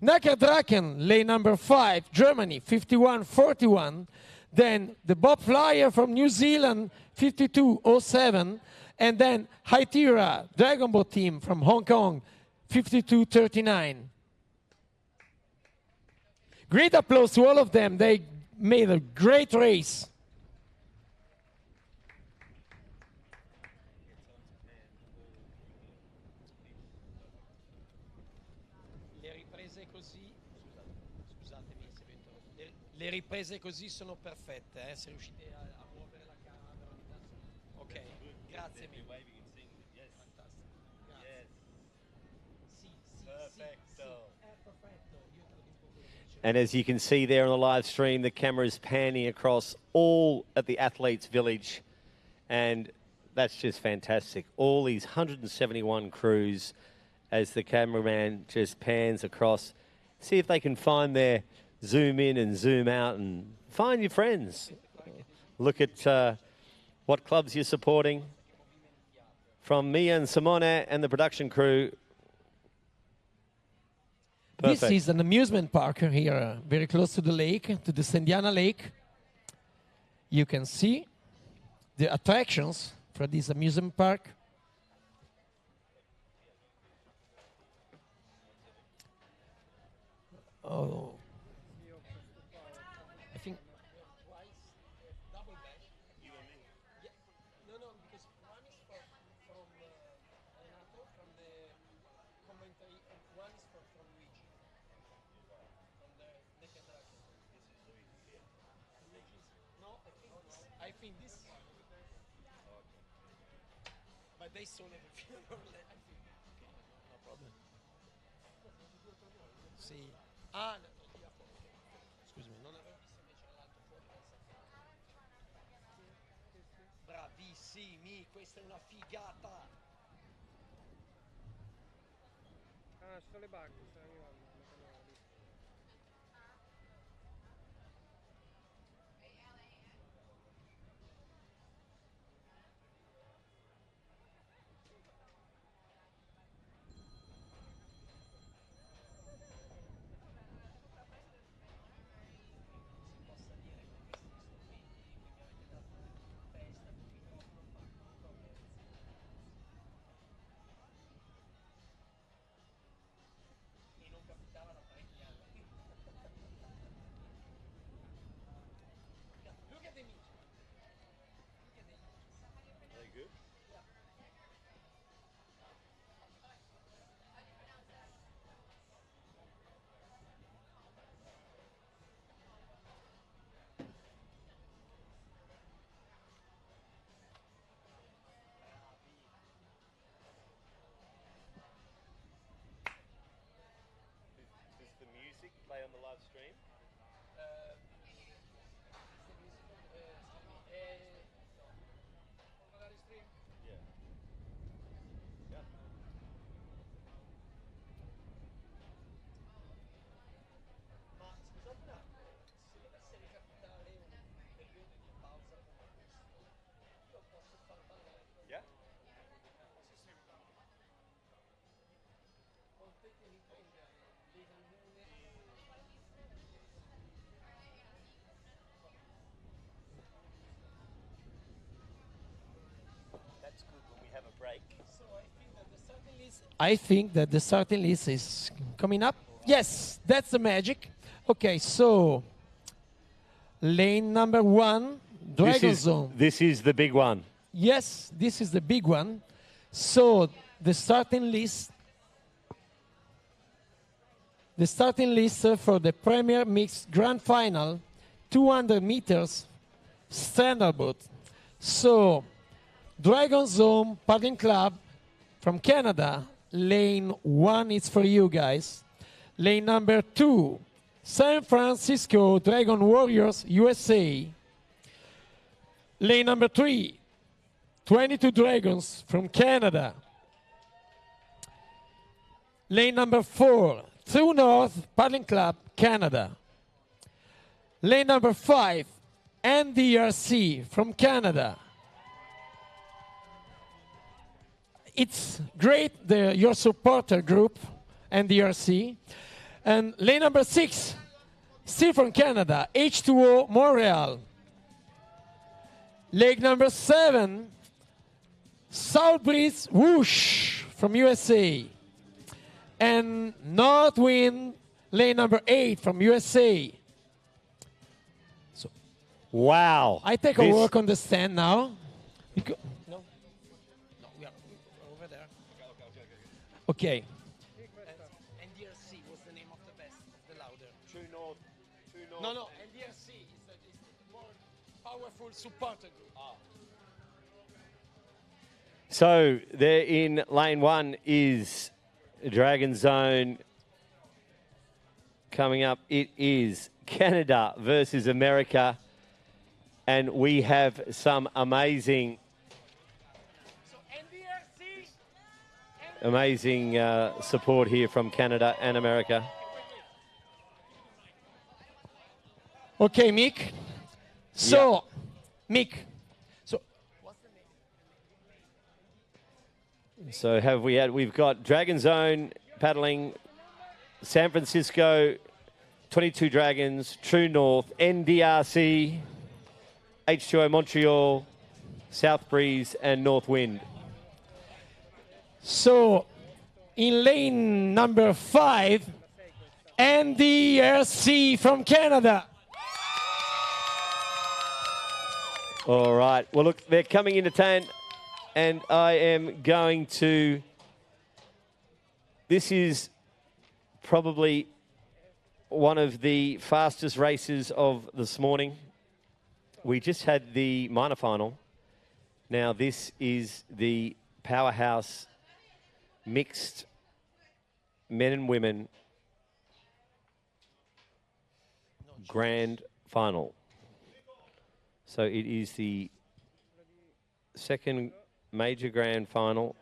Nackerdraken, lane number 5, Germany, 51.41. Then the Bob Flyer from New Zealand, 52.07. And then Haitira Dragon Boat team from Hong Kong, 52.39. Great applause to all of them. They made a great race. Le riprese così sono perfette, se riuscite a muovere la camera ogni tanto. Ok, grazie mille. Fantastico. Grazie. Sì, perfetto. And as you can see there on the live stream, the camera is panning across all at the Athletes Village. And that's just fantastic. All these 171 crews as the cameraman just pans across. See if they can find their zoom in and zoom out and find your friends. Look at what clubs you're supporting. From me and Simone and the production crew. This Perfect. is an amusement park here, very close to the lake, to the Sendiana Lake. You can see the attractions for this amusement park. Oh, I think double back. You and me. Yeah. No, because one is from Renato, from the commentary, and one is from Luigi, from the neck attraction. No, I think this. But they saw everything. I think. No problem. Sì. Ah, no, scusami, non avevo visto invece l'altro fuori. Bravissimi, questa è una figata. Ah, ci sono le barche, stanno arrivando. Look at the meat. Very good. Does the music play on the live stream? Yeah. Yeah. Ma scusate un attimo, se dovesse ricapitare un periodo di pausa come questo, io posso far ballare. Yeah. Potete riprendere le lune. That's good when we have a break. So I think that the starting list is coming up. Yes, that's the magic. Okay, so lane number 1, Dragon Zone. This is the big one. Yes, this is the big one. So the starting list for the Premier Mixed Grand Final, 200 meters standard boat. So Dragon Zone Paddling Club from Canada, lane 1 is for you guys. Lane number 2, San Francisco Dragon Warriors USA. Lane number 3, 22 Dragons from Canada. Lane number 4, True North Paddling Club, Canada. Lane number 5, NDRC from Canada. It's great, your supporter group, NDRC. And lane number 6, still from Canada, H2O Montreal. Lane number 7, South Breeze Whoosh from USA. And Northwind, lane number 8 from USA. So, wow. I take a walk on the stand now. No, we are over there. Okay. NDRC was the name of the best, the louder. True North. No, NDRC is the more powerful supporter group. So there in lane 1 is Dragon Zone. Coming up, it is Canada versus America. And we have some amazing support here from Canada and America. Okay, Mick. So, Mick. So we've got Dragon Zone paddling San Francisco, 22 Dragons, True North, NDRC, H2O Montreal, South Breeze, and North Wind. So, in lane number 5, NDRC from Canada. All right. Well, look, they're coming into 10, and I am going to... This is probably one of the fastest races of this morning. We just had the minor final. Now, this is the powerhouse mixed men and women grand final. So it is the second major grand final.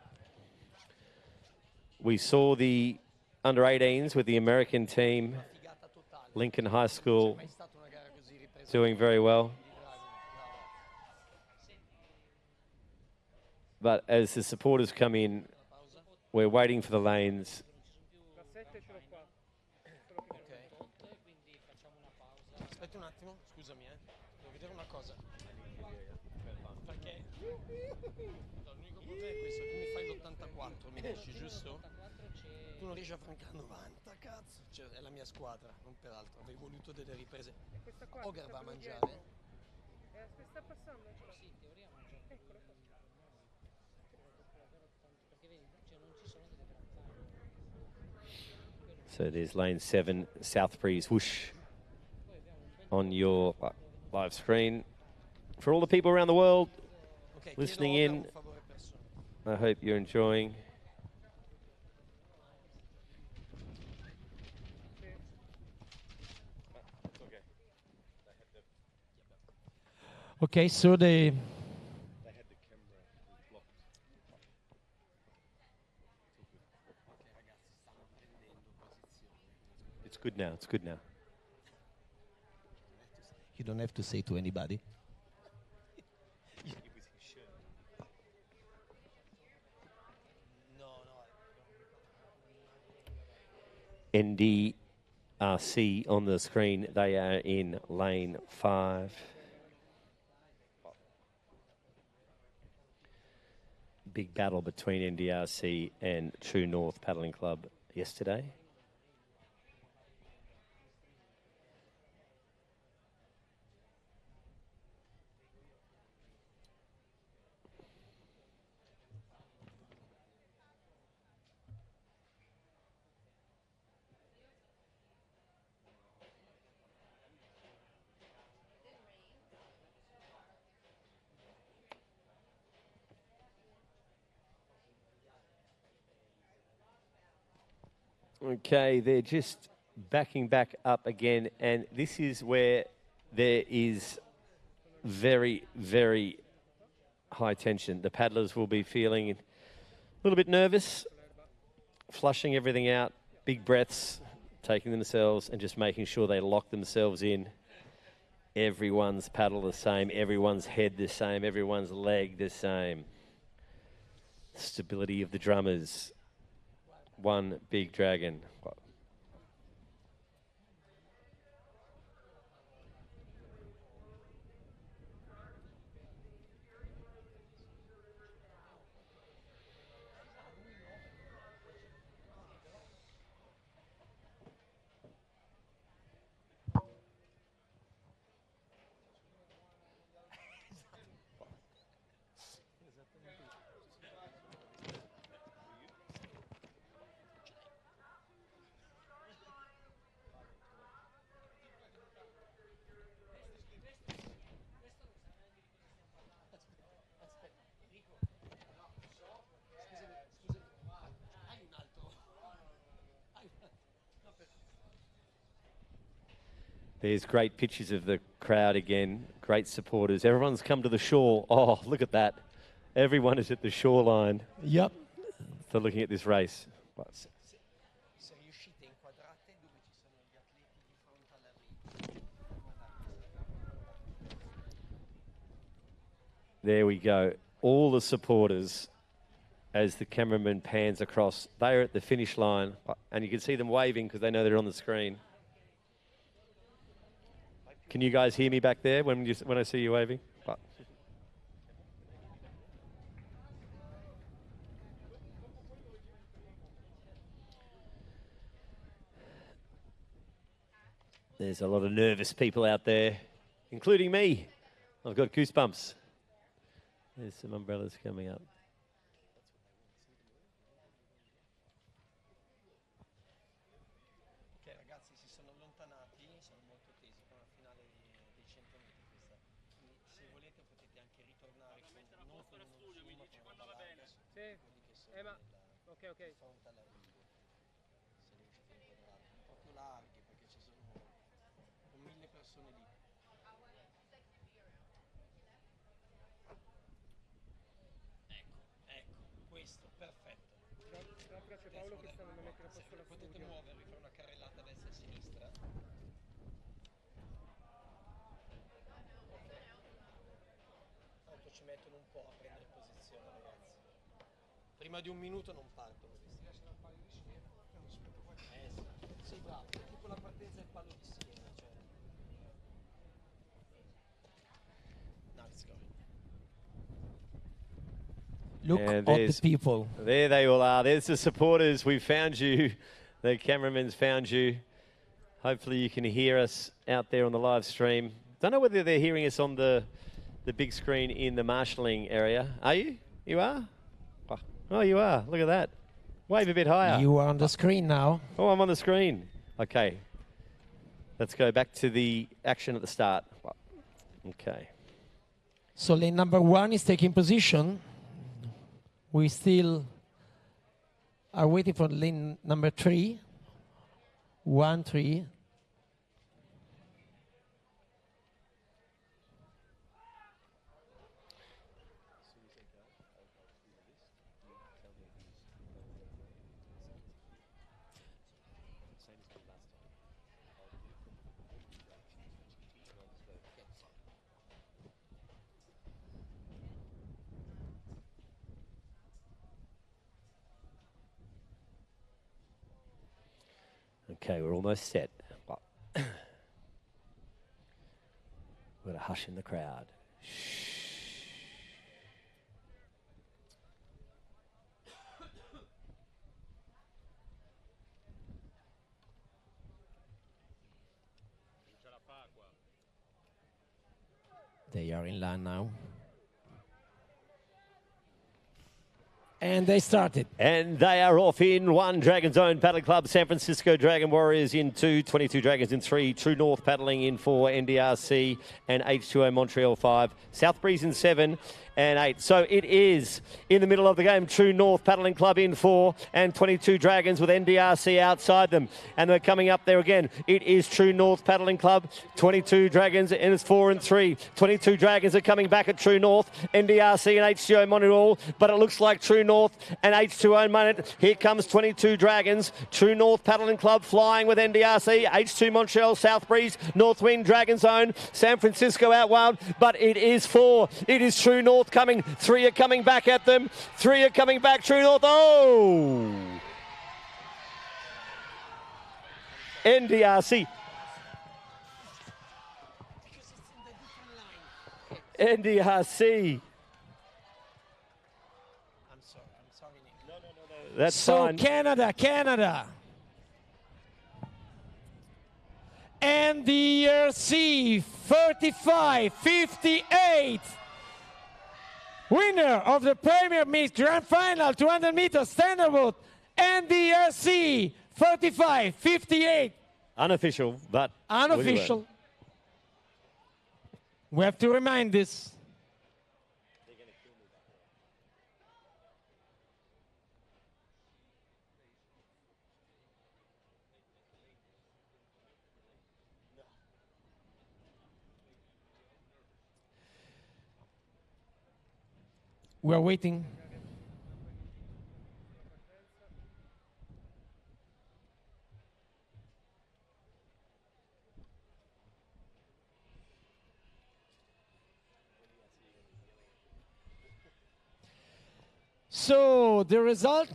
We saw the under-18s with the American team, Lincoln High School, doing very well. But as the supporters come in, we're waiting for the lanes. Aspetta un attimo, scusami, devo vedere una cosa. Perché l'unico problema è questo, tu mi fai l'84, mi dici, giusto? Tu non riesci a francare 90, cazzo. Cioè, è la mia squadra, non per altro. Avrei voluto delle riprese. Ogar va a mangiare? Sta passando? Sì, in teoria mangia. Eccolo qua. Perché vedi, cioè non ci sono delle granate. So there's lane 7, South Breeze whoosh on your live screen. For all the people around the world listening in, I hope you're enjoying. Okay, so the It's good now, it's good now. You don't have to say to anybody. NDRC on the screen. They are in lane 5. Big battle between NDRC and True North Paddling Club yesterday. Okay, they're just backing back up again, and this is where there is very, very high tension. The paddlers will be feeling a little bit nervous, flushing everything out, big breaths, taking themselves and just making sure they lock themselves in. Everyone's paddle the same, everyone's head the same, everyone's leg the same. Stability of the drummers. One big dragon. There's great pictures of the crowd again, great supporters. Everyone's come to the shore. Oh, look at that. Everyone is at the shoreline. Yep. For looking at this race. There we go. All the supporters as the cameraman pans across. They're at the finish line, and you can see them waving because they know they're on the screen. Can you guys hear me back there when I see you waving? There's a lot of nervous people out there, including me. I've got goosebumps. There's some umbrellas coming up. Ok ragazzi, si sono allontanati, sono molto tesi per la finale dei 100 metri questa. Quindi se volete potete anche ritornare con non con uno zoom, ma con una larga su quelli che sono ma ok. fronte all'arrivo. Se riuscite a inquadrarli, proprio larghi perché ci sono 1000 persone lì. Ecco, questo, perfetto. Proprio c'è Paolo che sta andando a mettere a posto la Potete studio. muovervi, fare una carrellata a destra e a sinistra. Tanto ci mettono un po' a prendere posizione, ragazzi. Prima di un minuto non partono questi. Sì, bravo, è tipo la partenza del palo di Siena, cioè. Now let's go. Look And at the people. There they all are. There's the supporters. We found you. The cameraman's found you. Hopefully you can hear us out there on the live stream. Don't know whether they're hearing us on the big screen in the marshalling area. Are you? You are? Oh, you are. Look at that. Wave a bit higher. You are on the screen now. Oh, I'm on the screen. Okay. Let's go back to the action at the start. Okay. So lane number 1 is taking position. We still are waiting for lane number 3. 1, 3. Okay, we're almost set. We've got a hush in the crowd. They are in line now. And they started. And they are off in 1, Dragon Zone Paddling Club, San Francisco Dragon Warriors in 2, 22 Dragons in 3, True North Paddling in 4, NDRC and H2O Montreal 5, South Breeze in 7 and 8. So it is in the middle of the game, True North Paddling Club in 4 and 22 Dragons with NDRC outside them. And they're coming up there again. It is True North Paddling Club, 22 Dragons, and it's 4 and 3. 22 Dragons are coming back at True North, NDRC and H2O Montreal, but it looks like True North and H2O Montreal. Here comes 22 Dragons, True North Paddling Club flying with NDRC, H2 Montreal, South Breeze, North Wind, Dragon Zone, San Francisco out wild, but it is 4. It is True North coming. 3 are coming back at them. 3 are coming back. True North. Oh! NDRC. NDRC. I'm sorry, Nick. No. That's so fine. Canada. NDRC 35-58. Winner of the Premier Mixed Grand Final 200 meters standard boat, NDRC 35-58. Unofficial, but unofficial. We have to remind this. We are waiting. So So the result,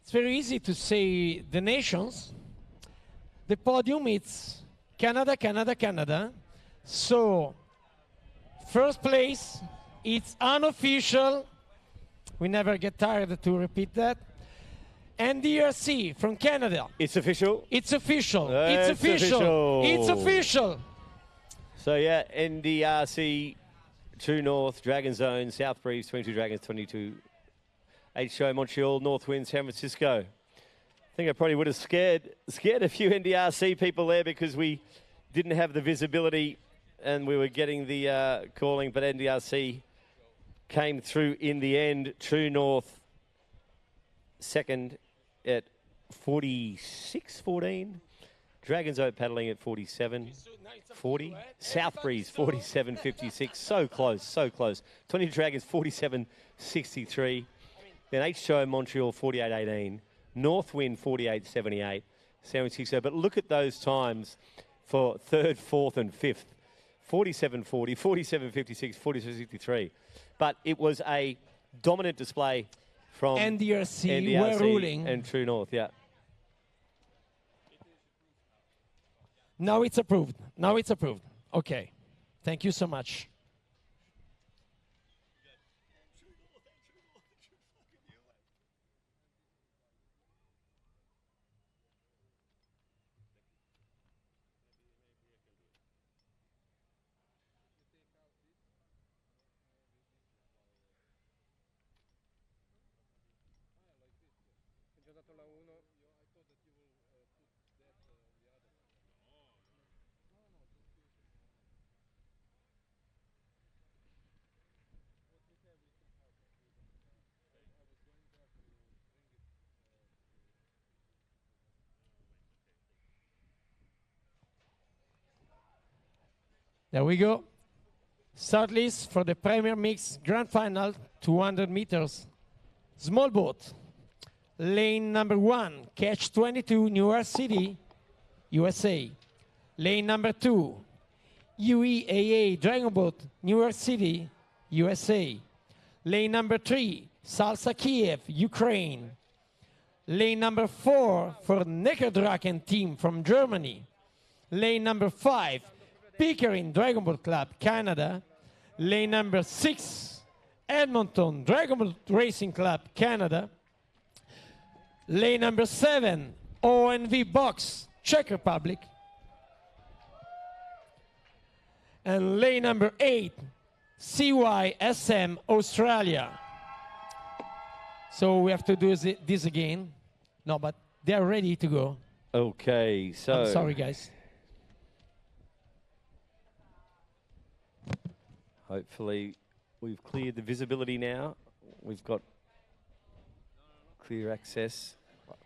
it's very easy to say the nations. The podium, it's Canada, Canada, Canada. So first place, it's unofficial. We never get tired to repeat that. NDRC from Canada. It's official. It's official. It's official. It's official. So yeah, NDRC, True North, Dragon Zone, South Breeze, 22 Dragons, 22 HO Montreal, North Wind, San Francisco. I think I probably would have scared a few NDRC people there because we didn't have the visibility and we were getting the calling, but NDRC came through in the end. True North second at 46-14. Dragons Oak paddling at 47-40. South Breeze 47-56. So close, so close. 20 Dragons 47-63. Then H2O Montreal 48-18. North Wind 48-78. San Francisco. But look at those times for third, fourth, and fifth. 47-40, 47-56, 47-63. But it was a dominant display from NDRC were ruling. And True North, yeah. Now it's approved. Now it's approved. Okay. Thank you so much. Ho già dato la 1. There we go. Start list for the Premier Mix Grand Final, 200 meters. Small boat. Lane number 1, Catch 22, New York City, USA. Lane number 2, UEAA Dragon Boat, New York City, USA. Lane number 3, Salsa Kiev, Ukraine. Lane number 4 for Neckardraken team from Germany. Lane number 5, Pickering Dragon Boat Club, Canada. Lane number 6, Edmonton Dragon Boat Racing Club, Canada. Lane number 7, ONV Box, Czech Republic. And lane number 8, CYSM, Australia. So we have to do this again. No, but they're ready to go. Okay, so... I'm sorry, guys. Hopefully we've cleared the visibility now. We've got clear access.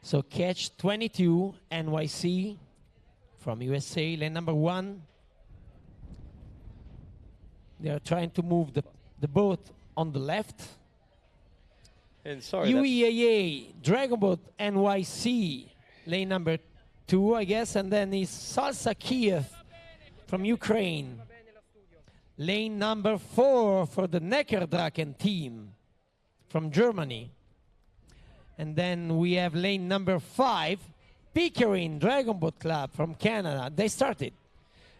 So Catch 22, NYC from USA, lane number 1. They are trying to move the boat on the left. And sorry, UEAA, Dragon Boat NYC, lane number 2, I guess. And then is Salsa Kiev from Ukraine. Lane number 4 for the Neckardraken team from Germany. And then we have lane number 5, Pickering Dragon Boat Club from Canada. They started.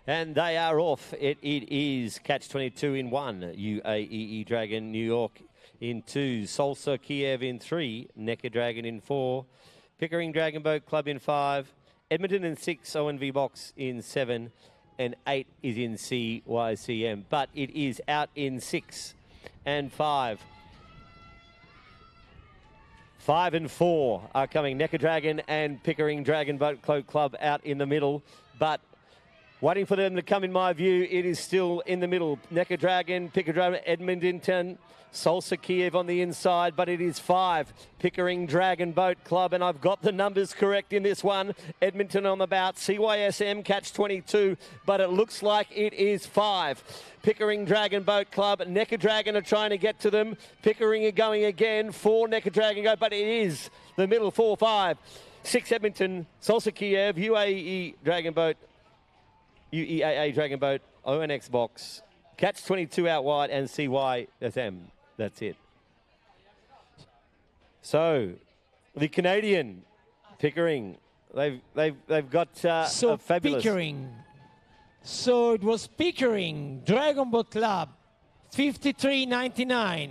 And they are off. It is Catch 22 in 1, UAE Dragon New York in 2, Salsa Kiev in 3, Neckardraken in 4, Pickering Dragon Boat Club in 5, Edmonton in 6, ONV Box in 7, and 8 is in CYCM. But it is out in 6 and 5. 5 and 4 are coming. Neckardraken and Pickering Dragon Boat Club out in the middle. But waiting for them to come, in my view, it is still in the middle. Neckardraken, Pickering, Edmonton, Salsa Kiev on the inside, but it is 5. Pickering Dragon Boat Club, and I've got the numbers correct in this one. Edmonton on the bout, CYSM Catch 22, but it looks like it is 5. Pickering Dragon Boat Club, Neckardraken are trying to get to them. Pickering are going again, 4 Neckardraken go, but it is the middle, 4-5. 6 Edmonton, Salsa Kiev, UAE Dragon Boat, UEAA Dragon Boat, ONX Box, Catch 22 out wide, and CYSM. That's it. So, the Canadian Pickering, they've got So a fabulous. Pickering. So it was Pickering, Dragon Boat Club, 53.99.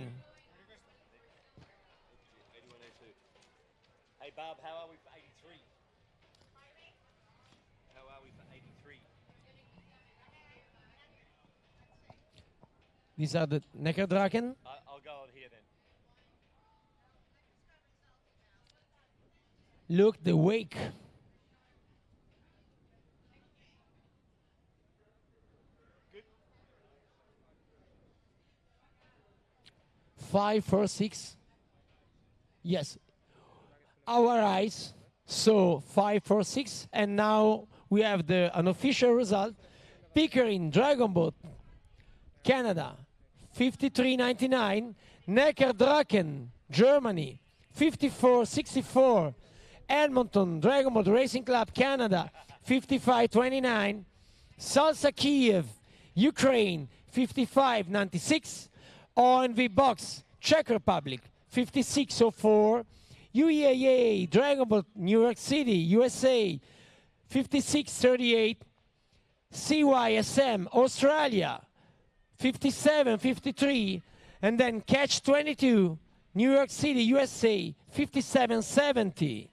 Hey, Bob, how are we for 83? How are we for 83? These are the Neckardraken. I'll go over here then. Look, the wake. Five, 4, 6. Yes. Our eyes saw 5, 4, 6, and now we have the unofficial result. Pickering, Dragon Boat, Canada, 53.99. Neckardraken, Germany, 54.64. Edmonton, Dragon Boat Racing Club, Canada, 55.29. Salsa Kiev, Ukraine, 55.96. ONV Box, Czech Republic, 56.04. UEAA, Dragon Boat, New York City, USA, 56.38. CYSM, Australia, 57.53. And then Catch 22, New York City, USA, 57.70.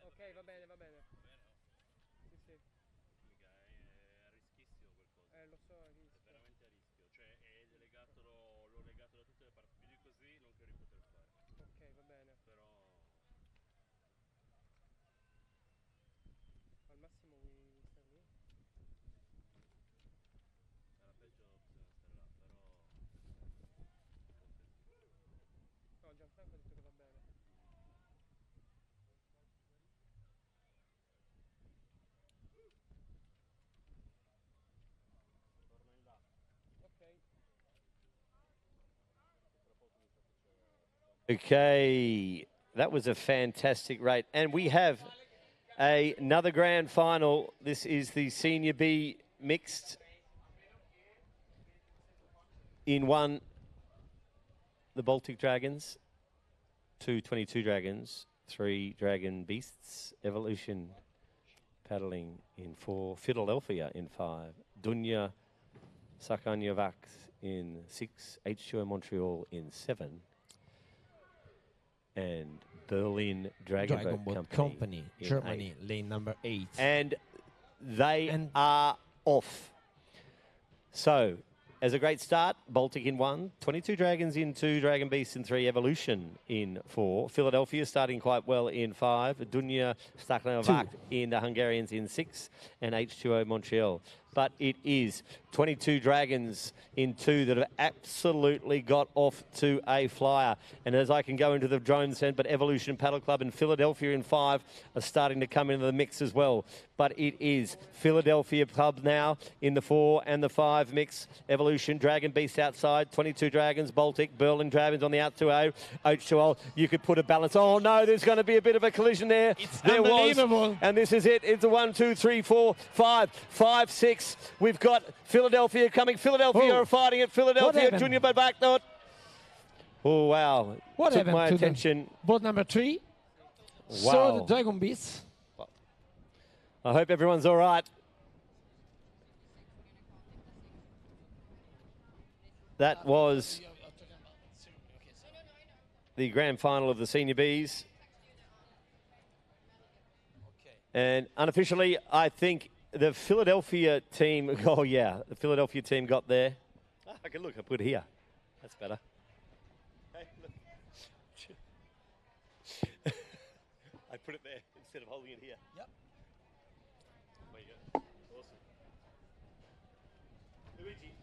Ok, va bene, va bene. Sì, sì. È rischissimo quel coso. Lo so, è rischio. È veramente a rischio. Cioè, l'ho legato da tutte le parti. Più di così non credo di poter fare. Ok, va bene. Però... Al massimo vuoi stare lì? Era peggio bisogna stare là, però... No, Gianfranco ha detto che va bene. Torna in là. Ok. Okay, that was a fantastic rate. And we have another grand final. This is the Senior B mixed. In one, the Baltic Dragons, 2 22 Dragons, 3 Dragon Beasts, Evolution paddling in 4, Philadelphia in 5, Dunya Sakanyovac in 6, H2O Montreal in 7, and Berlin Dragon Boat Company in Germany, 8. lane number 8. And they are off. So, as a great start, Baltic in 1, 22 Dragons in 2, Dragon Beasts in 3, Evolution in 4, Philadelphia starting quite well in 5, Dunya Staklanovac in the Hungarians in 6, and H2O Montreal. But it is 22 Dragons in 2 that have absolutely got off to a flyer. And as I can go into the drone set, but Evolution Paddle Club and Philadelphia in 5 are starting to come into the mix as well. But it is Philadelphia Club now in the 4 and the 5 mix. Evolution, Dragon Beast outside, 22 Dragons, Baltic, Berlin Dragons on the out 2O, H2O. You could put a balance. Oh no, there's going to be a bit of a collision there. There unbelievable. was, and this is it. It's a 1, 2, 3, 4, 5, 5, 6. We've got Philadelphia coming. Philadelphia are fighting it. Philadelphia, Junior by back note. Oh, wow. What Took happened my to attention. Boat number 3. Wow. So the Dragon Beasts. I hope everyone's all right. That was the grand final of the Senior Bs. And unofficially, I think the Philadelphia team, oh yeah, the Philadelphia team got there. Ah, I can look, I put it here. That's better. Hey, look. I put it there instead of holding it here. Yep. There you go. Awesome. Luigi, you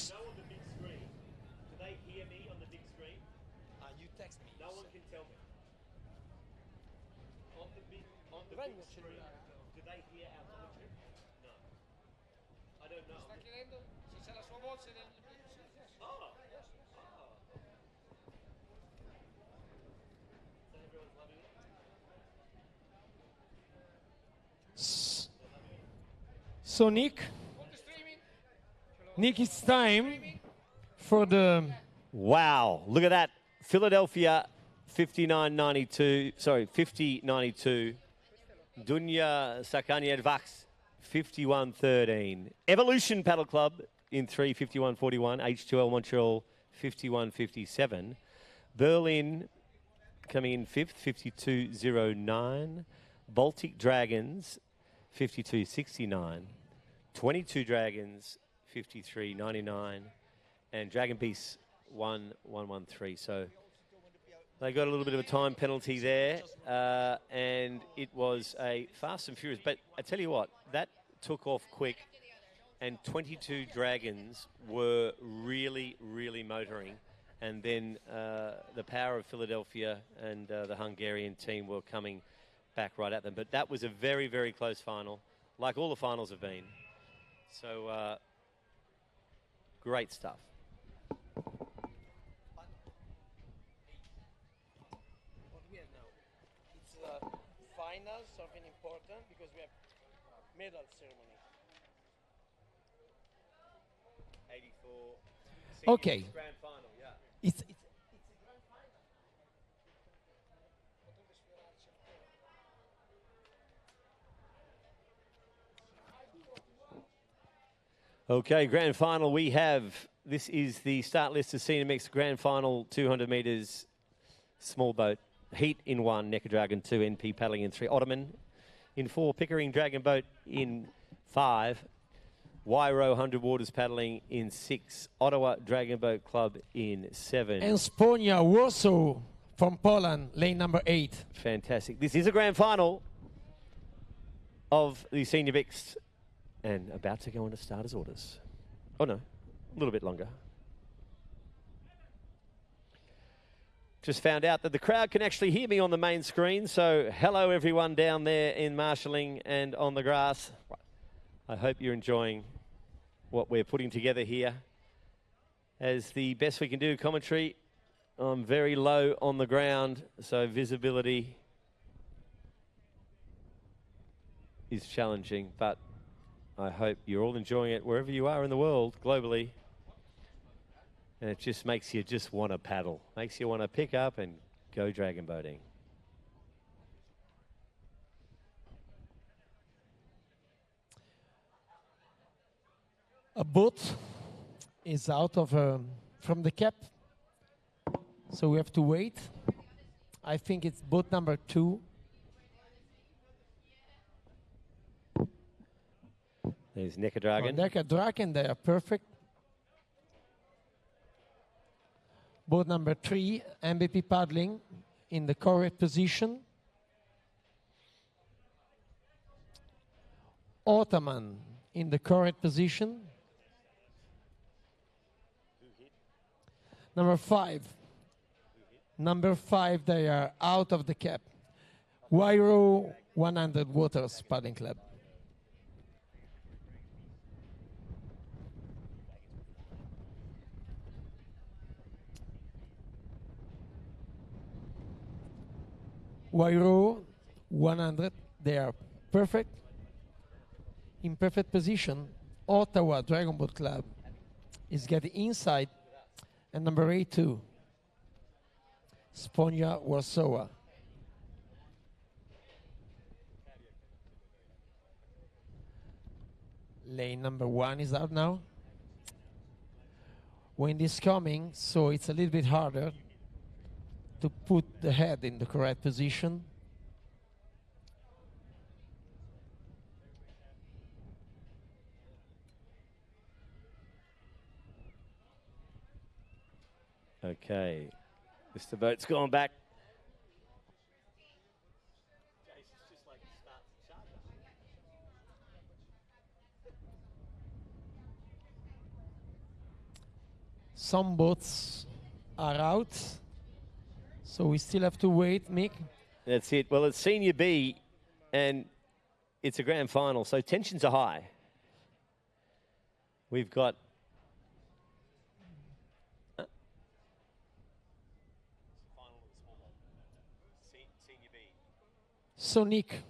know on the big screen, do they hear me on the big screen? You text me. No one can tell me. On the big screen, do they hear our commentary? No. I don't know. Sta chiedendo se c'è la sua voce nel... Oh. So everyone's loving it? So Nick, it's time for the... Wow, look at that. Philadelphia, 59.92, sorry, 50.92. Dunya Sakanyadvax, 51.13. Evolution Paddle Club in 3, 51.41. H2L Montreal, 51.57. Berlin coming in 5th, 52.09. Baltic Dragons, 52.69. 22 Dragons, 53.99. And Dragon Beast, 1.113. So they got a little bit of a time penalty there, and it was a fast and furious. But I tell you what, that took off quick, and 22 Dragons were really, really motoring. And then the power of Philadelphia and the Hungarian team were coming back right at them. But that was a very, very close final, like all the finals have been. So great stuff. What we have now? It's final, something important, because we have medal ceremony. 84. Okay. Grand final, yeah. It's a grand final. Okay, grand final we have. This is the start list of Senior Mix Grand Final, 200 metres, small boat. Heat in 1, Necker Dragon 2, NP paddling in 3, Ottoman in 4, Pickering Dragon Boat in 5, Wairo 100 Waters paddling in 6, Ottawa Dragon Boat Club in 7. And Sponia Warsaw from Poland, lane number 8. Fantastic. This is a grand final of the Senior Mixed and about to go into starters orders. Oh no, a little bit longer. Just found out that the crowd can actually hear me on the main screen, so hello everyone down there in marshalling and on the grass. I hope you're enjoying what we're putting together here. As the best we can do commentary, I'm very low on the ground, so visibility is challenging, but I hope you're all enjoying it wherever you are in the world, globally. And it just makes you just want to paddle. Makes you want to pick up and go dragon boating. A boat is out of from the cap, so we have to wait. I think it's boat number 2. There's Necker Dragon. Necker Dragon, they are perfect. Boat number 3, MVP paddling in the correct position. Ottoman in the correct position. Number 5. Number 5, they are out of the cap. Wairo 100 Waters Paddling Club. Wairo 100, they are perfect. In perfect position. Ottawa Dragon Boat Club is getting inside. And number 8 too. Sponia Warsaw. Lane number 1 is out now. Wind is coming, so it's a little bit harder to put the head in the correct position. Okay, Mr. Boat's gone back. Some boats are out, so we still have to wait, Mick. That's it. Well, it's Senior B, and it's a grand final, so tensions are high. We've got... So, Nick,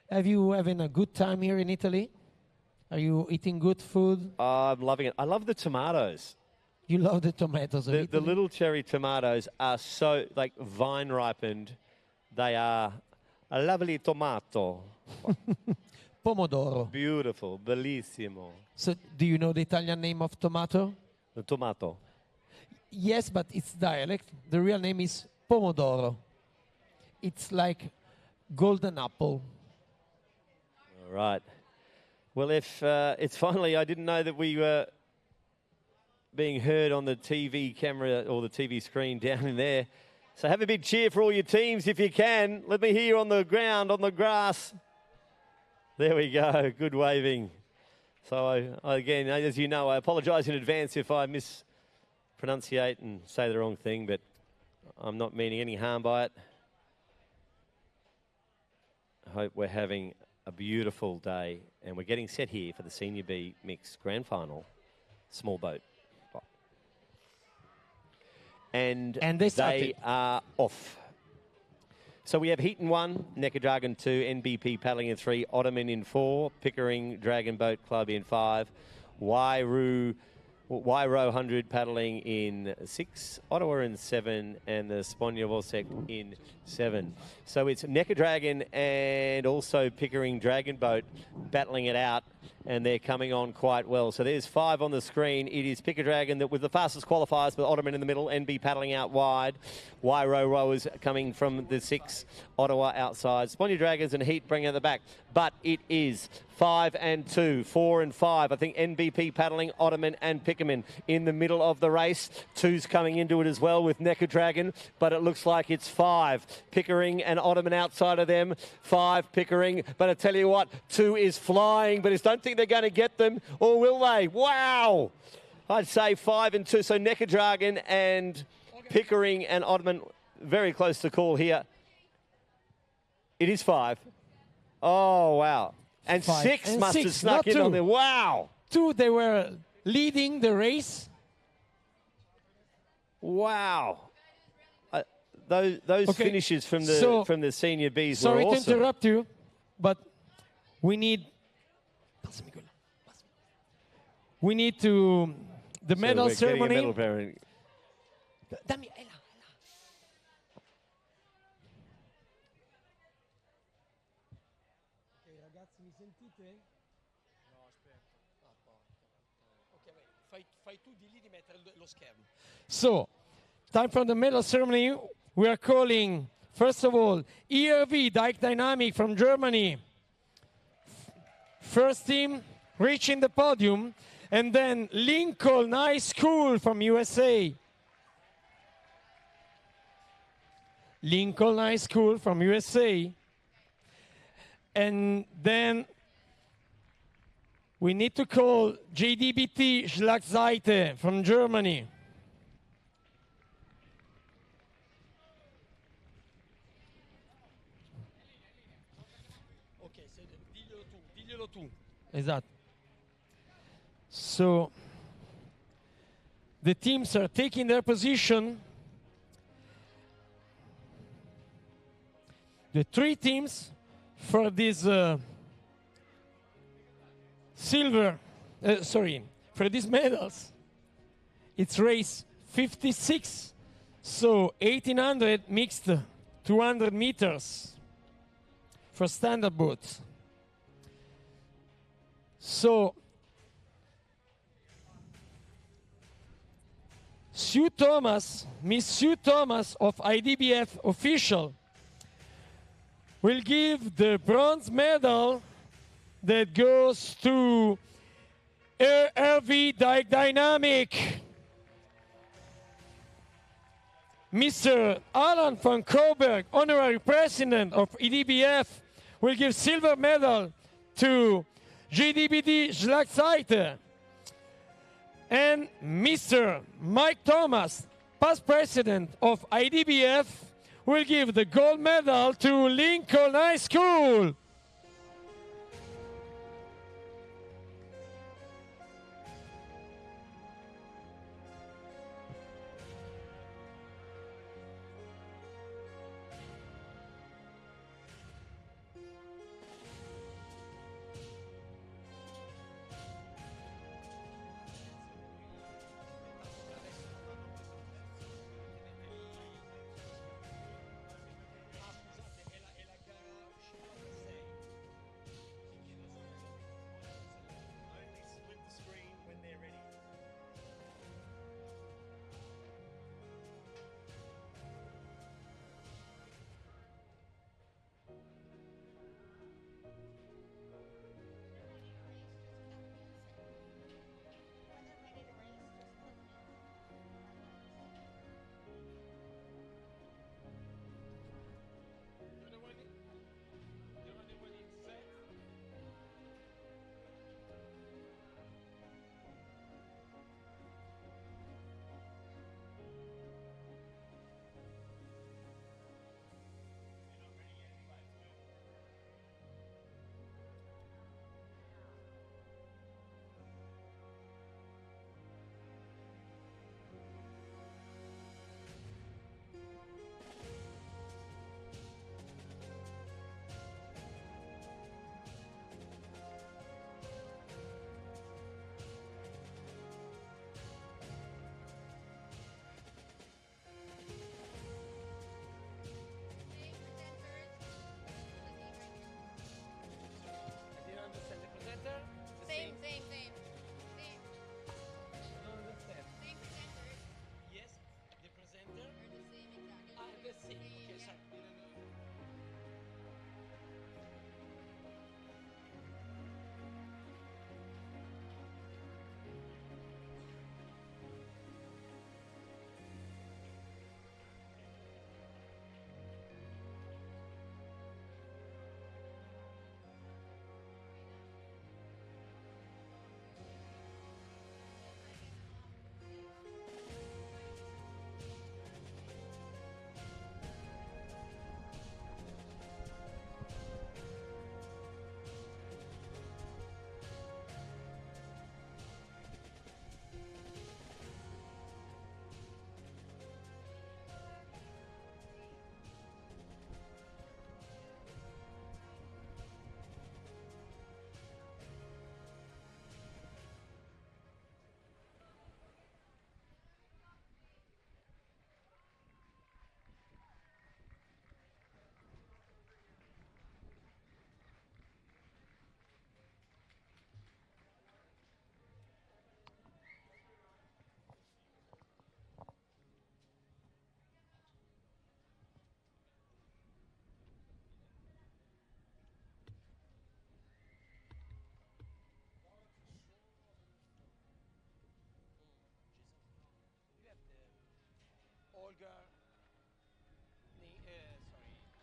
have you having a good time here in Italy? Are you eating good food? I'm loving it. I love the tomatoes. You love the tomatoes of The Italy? little cherry tomatoes are so, like, vine ripened. They are a lovely tomato. Pomodoro. Beautiful, bellissimo. So, do you know the Italian name of tomato? The tomato. Yes, but it's dialect. The real name is pomodoro. It's like golden apple. All right. Well, if it's finally, I didn't know that we were being heard on the TV camera or the TV screen down in there. So have a big cheer for all your teams if you can. Let me hear you on the ground, on the grass. There we go. Good waving. So, again, as you know, I apologise in advance if I mispronunciate and say the wrong thing, but I'm not meaning any harm by it. I hope we're having a beautiful day, and we're getting set here for the Senior B Mixed Grand Final, small boat. And they are off. So we have Heaton 1, Necker Dragon 2, NBP Paddling in 3, Ottoman in 4, Pickering Dragon Boat Club in 5, Wairo 100 Paddling in 6, Ottawa in 7, and the Sponya Wolsek in 7. So it's Necker Dragon and also Pickering Dragon Boat battling it out, and they're coming on quite well. So there's 5 on the screen. It is Picker Dragon that with the fastest qualifiers, but Ottoman in the middle, NB paddling out wide. Wairo rowers coming from the 6, Ottawa outside. Sponya Dragons and Heat bringing at the back. But it is 5 and 2, 4 and 5. I think NBP paddling, Ottoman and Pickerman in the middle of the race. 2's coming into it as well with Necker Dragon, but it looks like it's 5. Pickering and Ottoman outside of them. 5 Pickering, but I tell you what, 2 is flying, but I don't think they're going to get them, or will they? Wow! I'd say 5 and 2. So Necker Dragon and Pickering and Ottoman very close to call here. It is 5. Oh, wow. And 5. 6 and must 6, have snuck in 2. on there. Wow. 2, they were leading the race. Wow. Those finishes from the Senior Bs were sorry awesome. to interrupt you, but we need to the medal we're getting a ceremony. medal ceremony. Ragazzi, mi sentite? No, aspetta. Ok, fai tu di lì di mettere lo schermo. So, time for the medal ceremony. We are calling, first of all, ERV Dike Dynamic from Germany. First team reaching the podium. And then Lincoln High School from USA. Lincoln High School from USA. And then we need to call JDBT Schlagseite from Germany. Ok, diglielo tu. Esatto. So the teams are taking their position. The 3 teams for this for these medals, it's race 56, so 1800 mixed 200 meters for standard boats. So Miss Sue Thomas of IDBF official will give the bronze medal that goes to RV Dike Dynamic. Mr. Alan van Koberg, honorary president of IDBF, will give silver medal to GDBD Schlagseite. And Mr. Mike Thomas, past president of IDBF, will give the gold medal to Lincoln High School.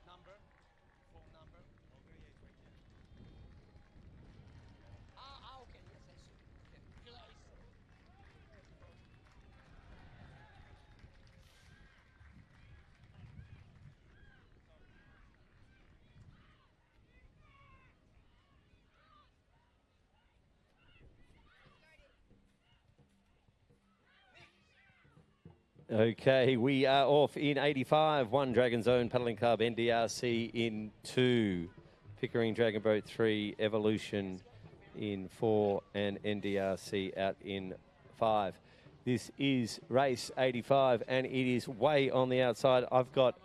number, phone number. Okay, yes, I see. Okay. Okay, we are off in 85, 1 Dragon Zone Paddling Club, NDRC in 2, Pickering Dragon Boat 3, Evolution in 4, and NDRC out in 5. This is race 85, and it is way on the outside. I've got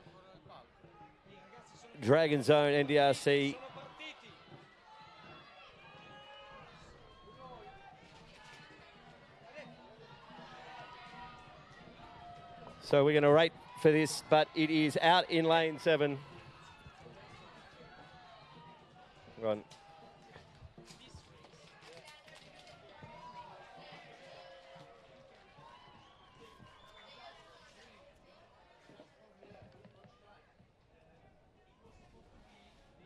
Dragon Zone, NDRC. So we're going to rate for this, but it is out in lane 7. Run.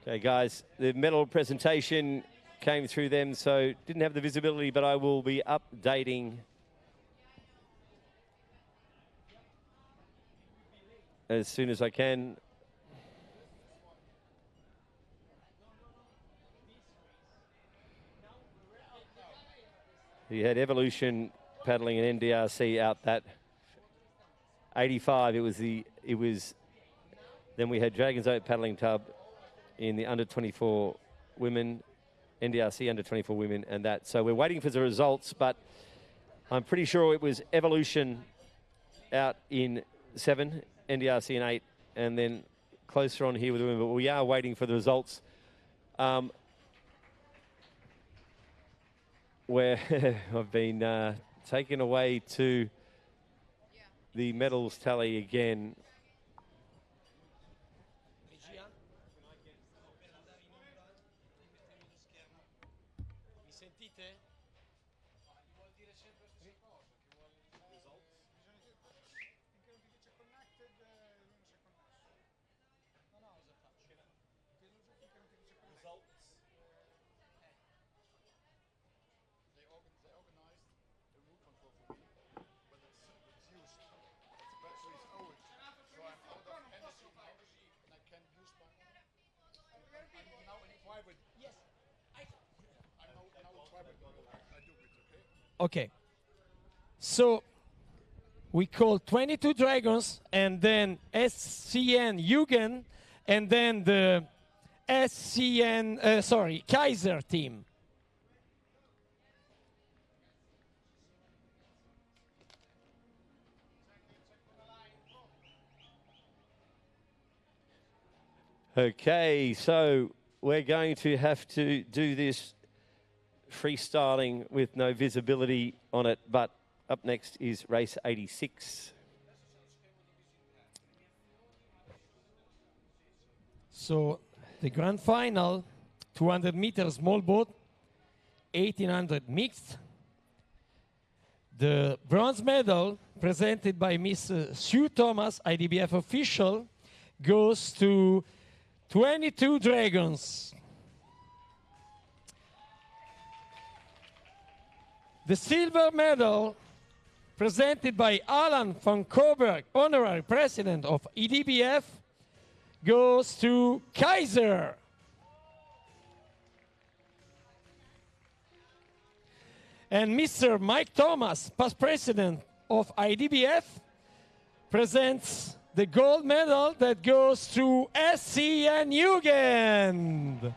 Okay, guys, the medal presentation came through them, so didn't have the visibility, but I will be updating as soon as I can. You had Evolution paddling an NDRC out that 85. Then we had Dragon's Oak paddling tub in the under 24 women, NDRC under 24 women, and that. So we're waiting for the results, but I'm pretty sure it was Evolution out in 7, NDRC in 8, and then closer on here with the women, but we are waiting for the results. Where I've been taken away to the medals tally again. Mi sentite? Vuol dire sempre questa cosa, che vuole results. Finché non ti dice connected, lui non si è connesso. No, cosa faccio? Finché non ti dice connected. Results. They organized a route control for me, but it's used. The battery is old, so I'm out of energy now, and I can use my own. I'm now in private. Yes. I'm now in private mode. I do it, okay? Okay. So we call 22 Dragons and then SCN Jugend and then the Kaiser team. Okay, so we're going to have to do this freestyling with no visibility on it, but up next is race 86. So the grand final, 200 meters small boat, 1800 mixed. The bronze medal presented by Miss Sue Thomas, IDBF official, goes to 22 Dragons. The silver medal presented by Alan van Coburg, honorary president of IDBF, goes to Kaiser. And Mr. Mike Thomas, past president of IDBF, presents the gold medal that goes to SCN Jugend.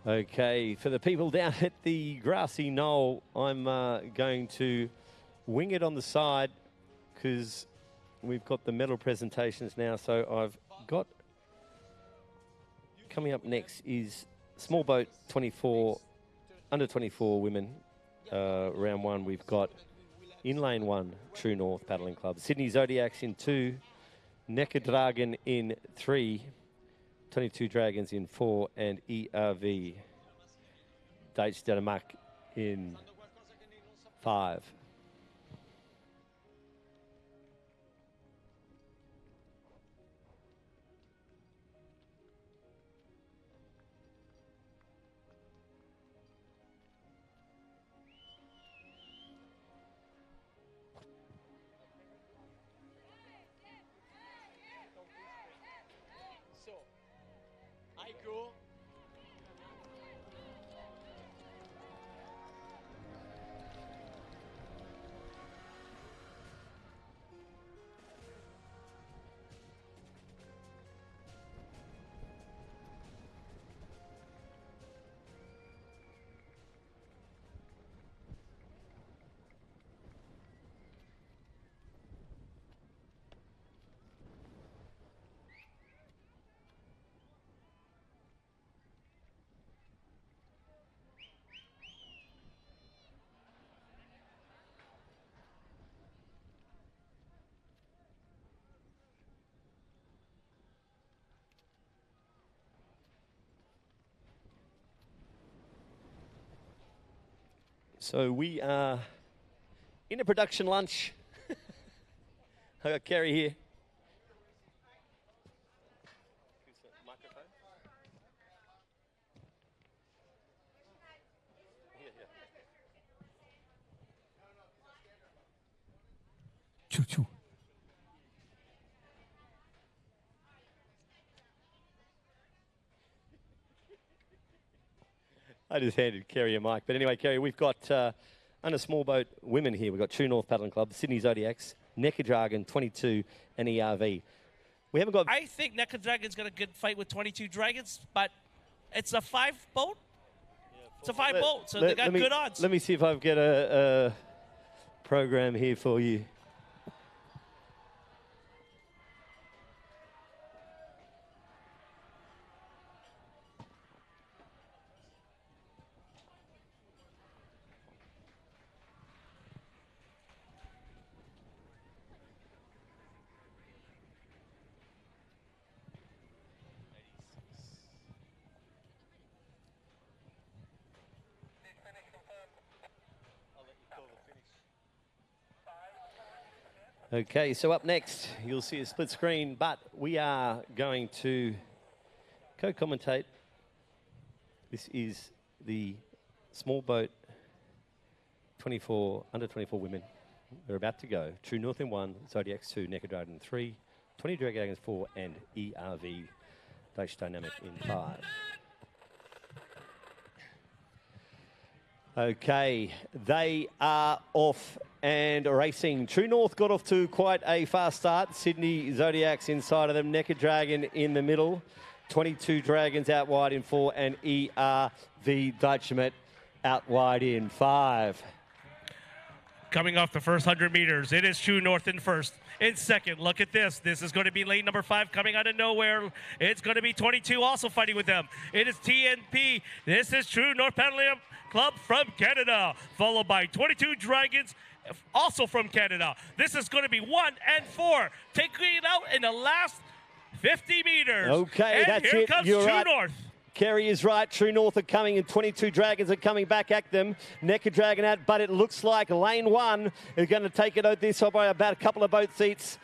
Okay, for the people down at the grassy knoll, I'm going to wing it on the side because we've got the medal presentations now. So I've got, coming up next is small boat 24, under 24 women, round 1. We've got in lane 1, True North Paddling Club. Sydney Zodiacs in 2, Dragon in 3, 22 Dragons in 4, and ERV Deutsche Dänemark in 5. So, I go. So we are in a production lunch. I got Kerry here. Choo-choo. I just handed Kerry a mic. But anyway, Kerry, we've got under small boat women here. We've got True North Paddling Club, Sydney Zodiacs, Dragon 22, and ERV. We haven't got... I think Dragon's got a good fight with 22 Dragons, but it's a 5 boat. It's a 5 boat, so they got good odds. Let me see if I've got a program here for you. Okay, so up next, you'll see a split screen, but we are going to co-commentate. This is the small boat under 24 women. They're about to go. True North in 1, Zodiacs 2, Dragon in 3, 20 Dragons 4, and ERV Deutsche Dynamic in 5. Okay, they are off and racing. True North got off to quite a fast start. Sydney Zodiacs inside of them, Dragon in the middle, 22 Dragons out wide in 4, and ERV Deutsche out wide in 5. Coming off the first 100 meters, it is True North in first. In second, look at this. This is going to be lane number 5 coming out of nowhere. It's going to be 22 also fighting with them. It is TNP. This is True North Paddling Club from Canada, followed by 22 Dragons, also from Canada. This is going to be 1 and 4, taking it out in the last 50 meters. Okay, and that's here it. comes You're True right. North. Kerry is right. True North are coming, and 22 Dragons are coming back at them. Dragon out, but it looks like lane 1 is going to take it out this by about a couple of boat seats.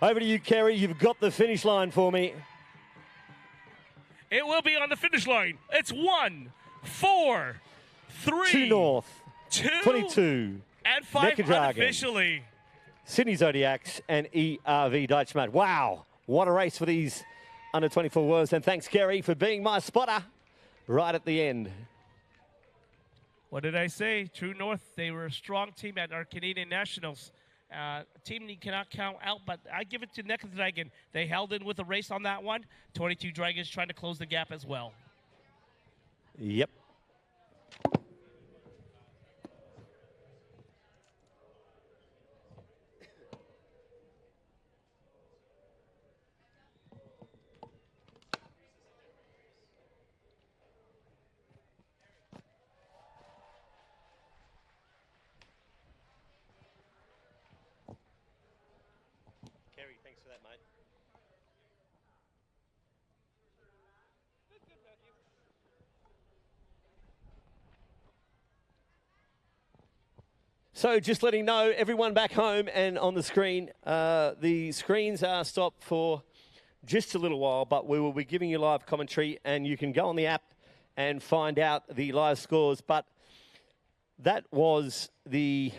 Over to you, Kerry. You've got the finish line for me. It will be on the finish line. It's 1, 4, 3, True North, 2, 22, and 5 Dragon, unofficially. Sydney Zodiacs, and ERV Deutsche. Wow, what a race for these under 24 worlds. And thanks, Kerry, for being my spotter right at the end. What did I say? True North, they were a strong team at our Canadian Nationals. A team you cannot count out, but I give it to Dragon. They held in with a race on that one. 22 Dragons trying to close the gap as well. Yep. So just letting know everyone back home and on the screen, the screens are stopped for just a little while, but we will be giving you live commentary and you can go on the app and find out the live scores. But that was the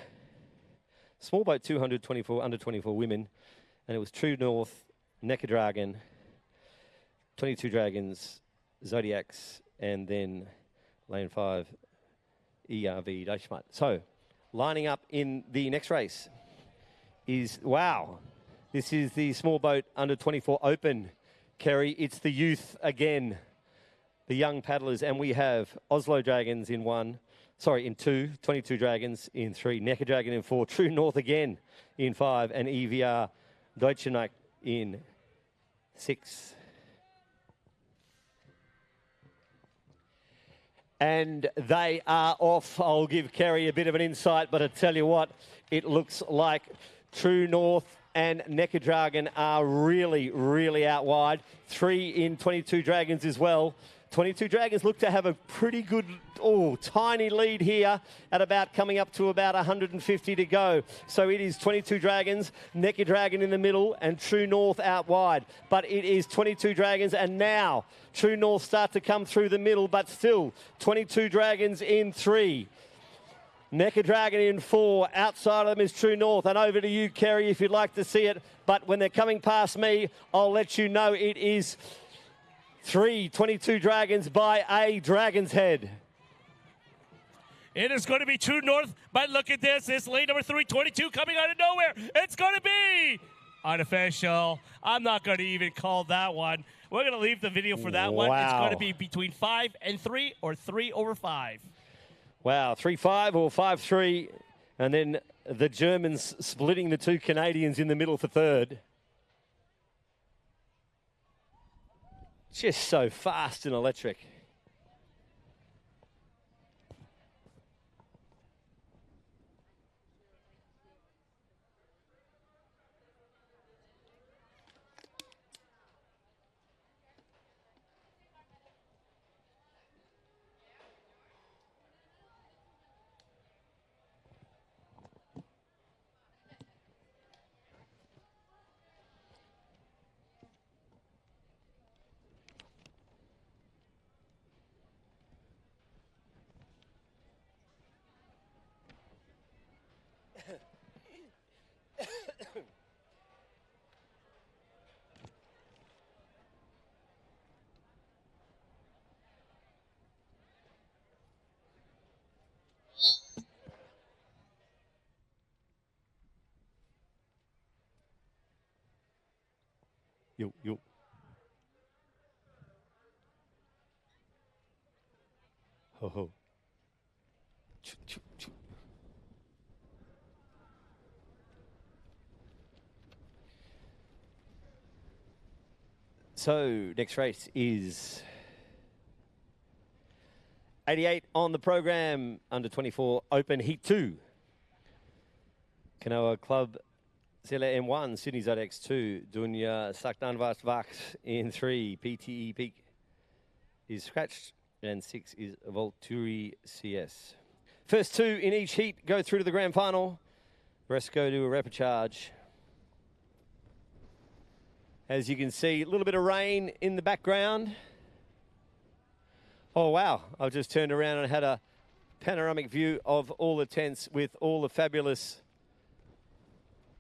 small boat 224 under 24 women, and it was True North, Necker Dragon, 22 Dragons, Zodiacs, and then Lane 5, ERV Dashmat. So lining up in the next race is, wow, this is the small boat under 24 open. Kerry, it's the youth again, the young paddlers, and we have Oslo Dragons in in 2, 22 Dragons in 3, Necker Dragon in 4, True North again in 5, and EVR Deutschenach in 6. And they are off. I'll give Kerry a bit of an insight, but I tell you what, it looks like True North and Necker Dragon are really, really out wide. 3 in 22 Dragons as well. 22 Dragons look to have a pretty good, tiny lead here at about coming up to about 150 to go. So it is 22 Dragons, Necker Dragon in the middle, and True North out wide. But it is 22 Dragons, and now True North start to come through the middle, but still 22 Dragons in 3. Necker Dragon in 4. Outside of them is True North. And over to you, Kerry, if you'd like to see it. But when they're coming past me, I'll let you know it is 22 Dragons by a Dragon's Head. It is going to be True North, but look at this. It's lane number 3, 22 coming out of nowhere. It's going to be unofficial. I'm not going to even call that one. We're going to leave the video for that one. It's going to be between 5 and 3 or 3 over 5. Wow, 3-5 or 5-3. And then the Germans splitting the 2 Canadians in the middle for 3rd. Just so fast and electric. Yo. Ho. So, next race is 88 on the program, under 24 Open Heat 2. Canoa Club Zelle M1, Sydney Zodiacs 2, Dunya Sakdanvas Vax in 3, PTE Peak is scratched, and 6 is Volturi CS. First 2 in each heat go through to the grand final. The rest go to a repechage. As you can see, a little bit of rain in the background. Oh, wow. I've just turned around and had a panoramic view of all the tents with all the fabulous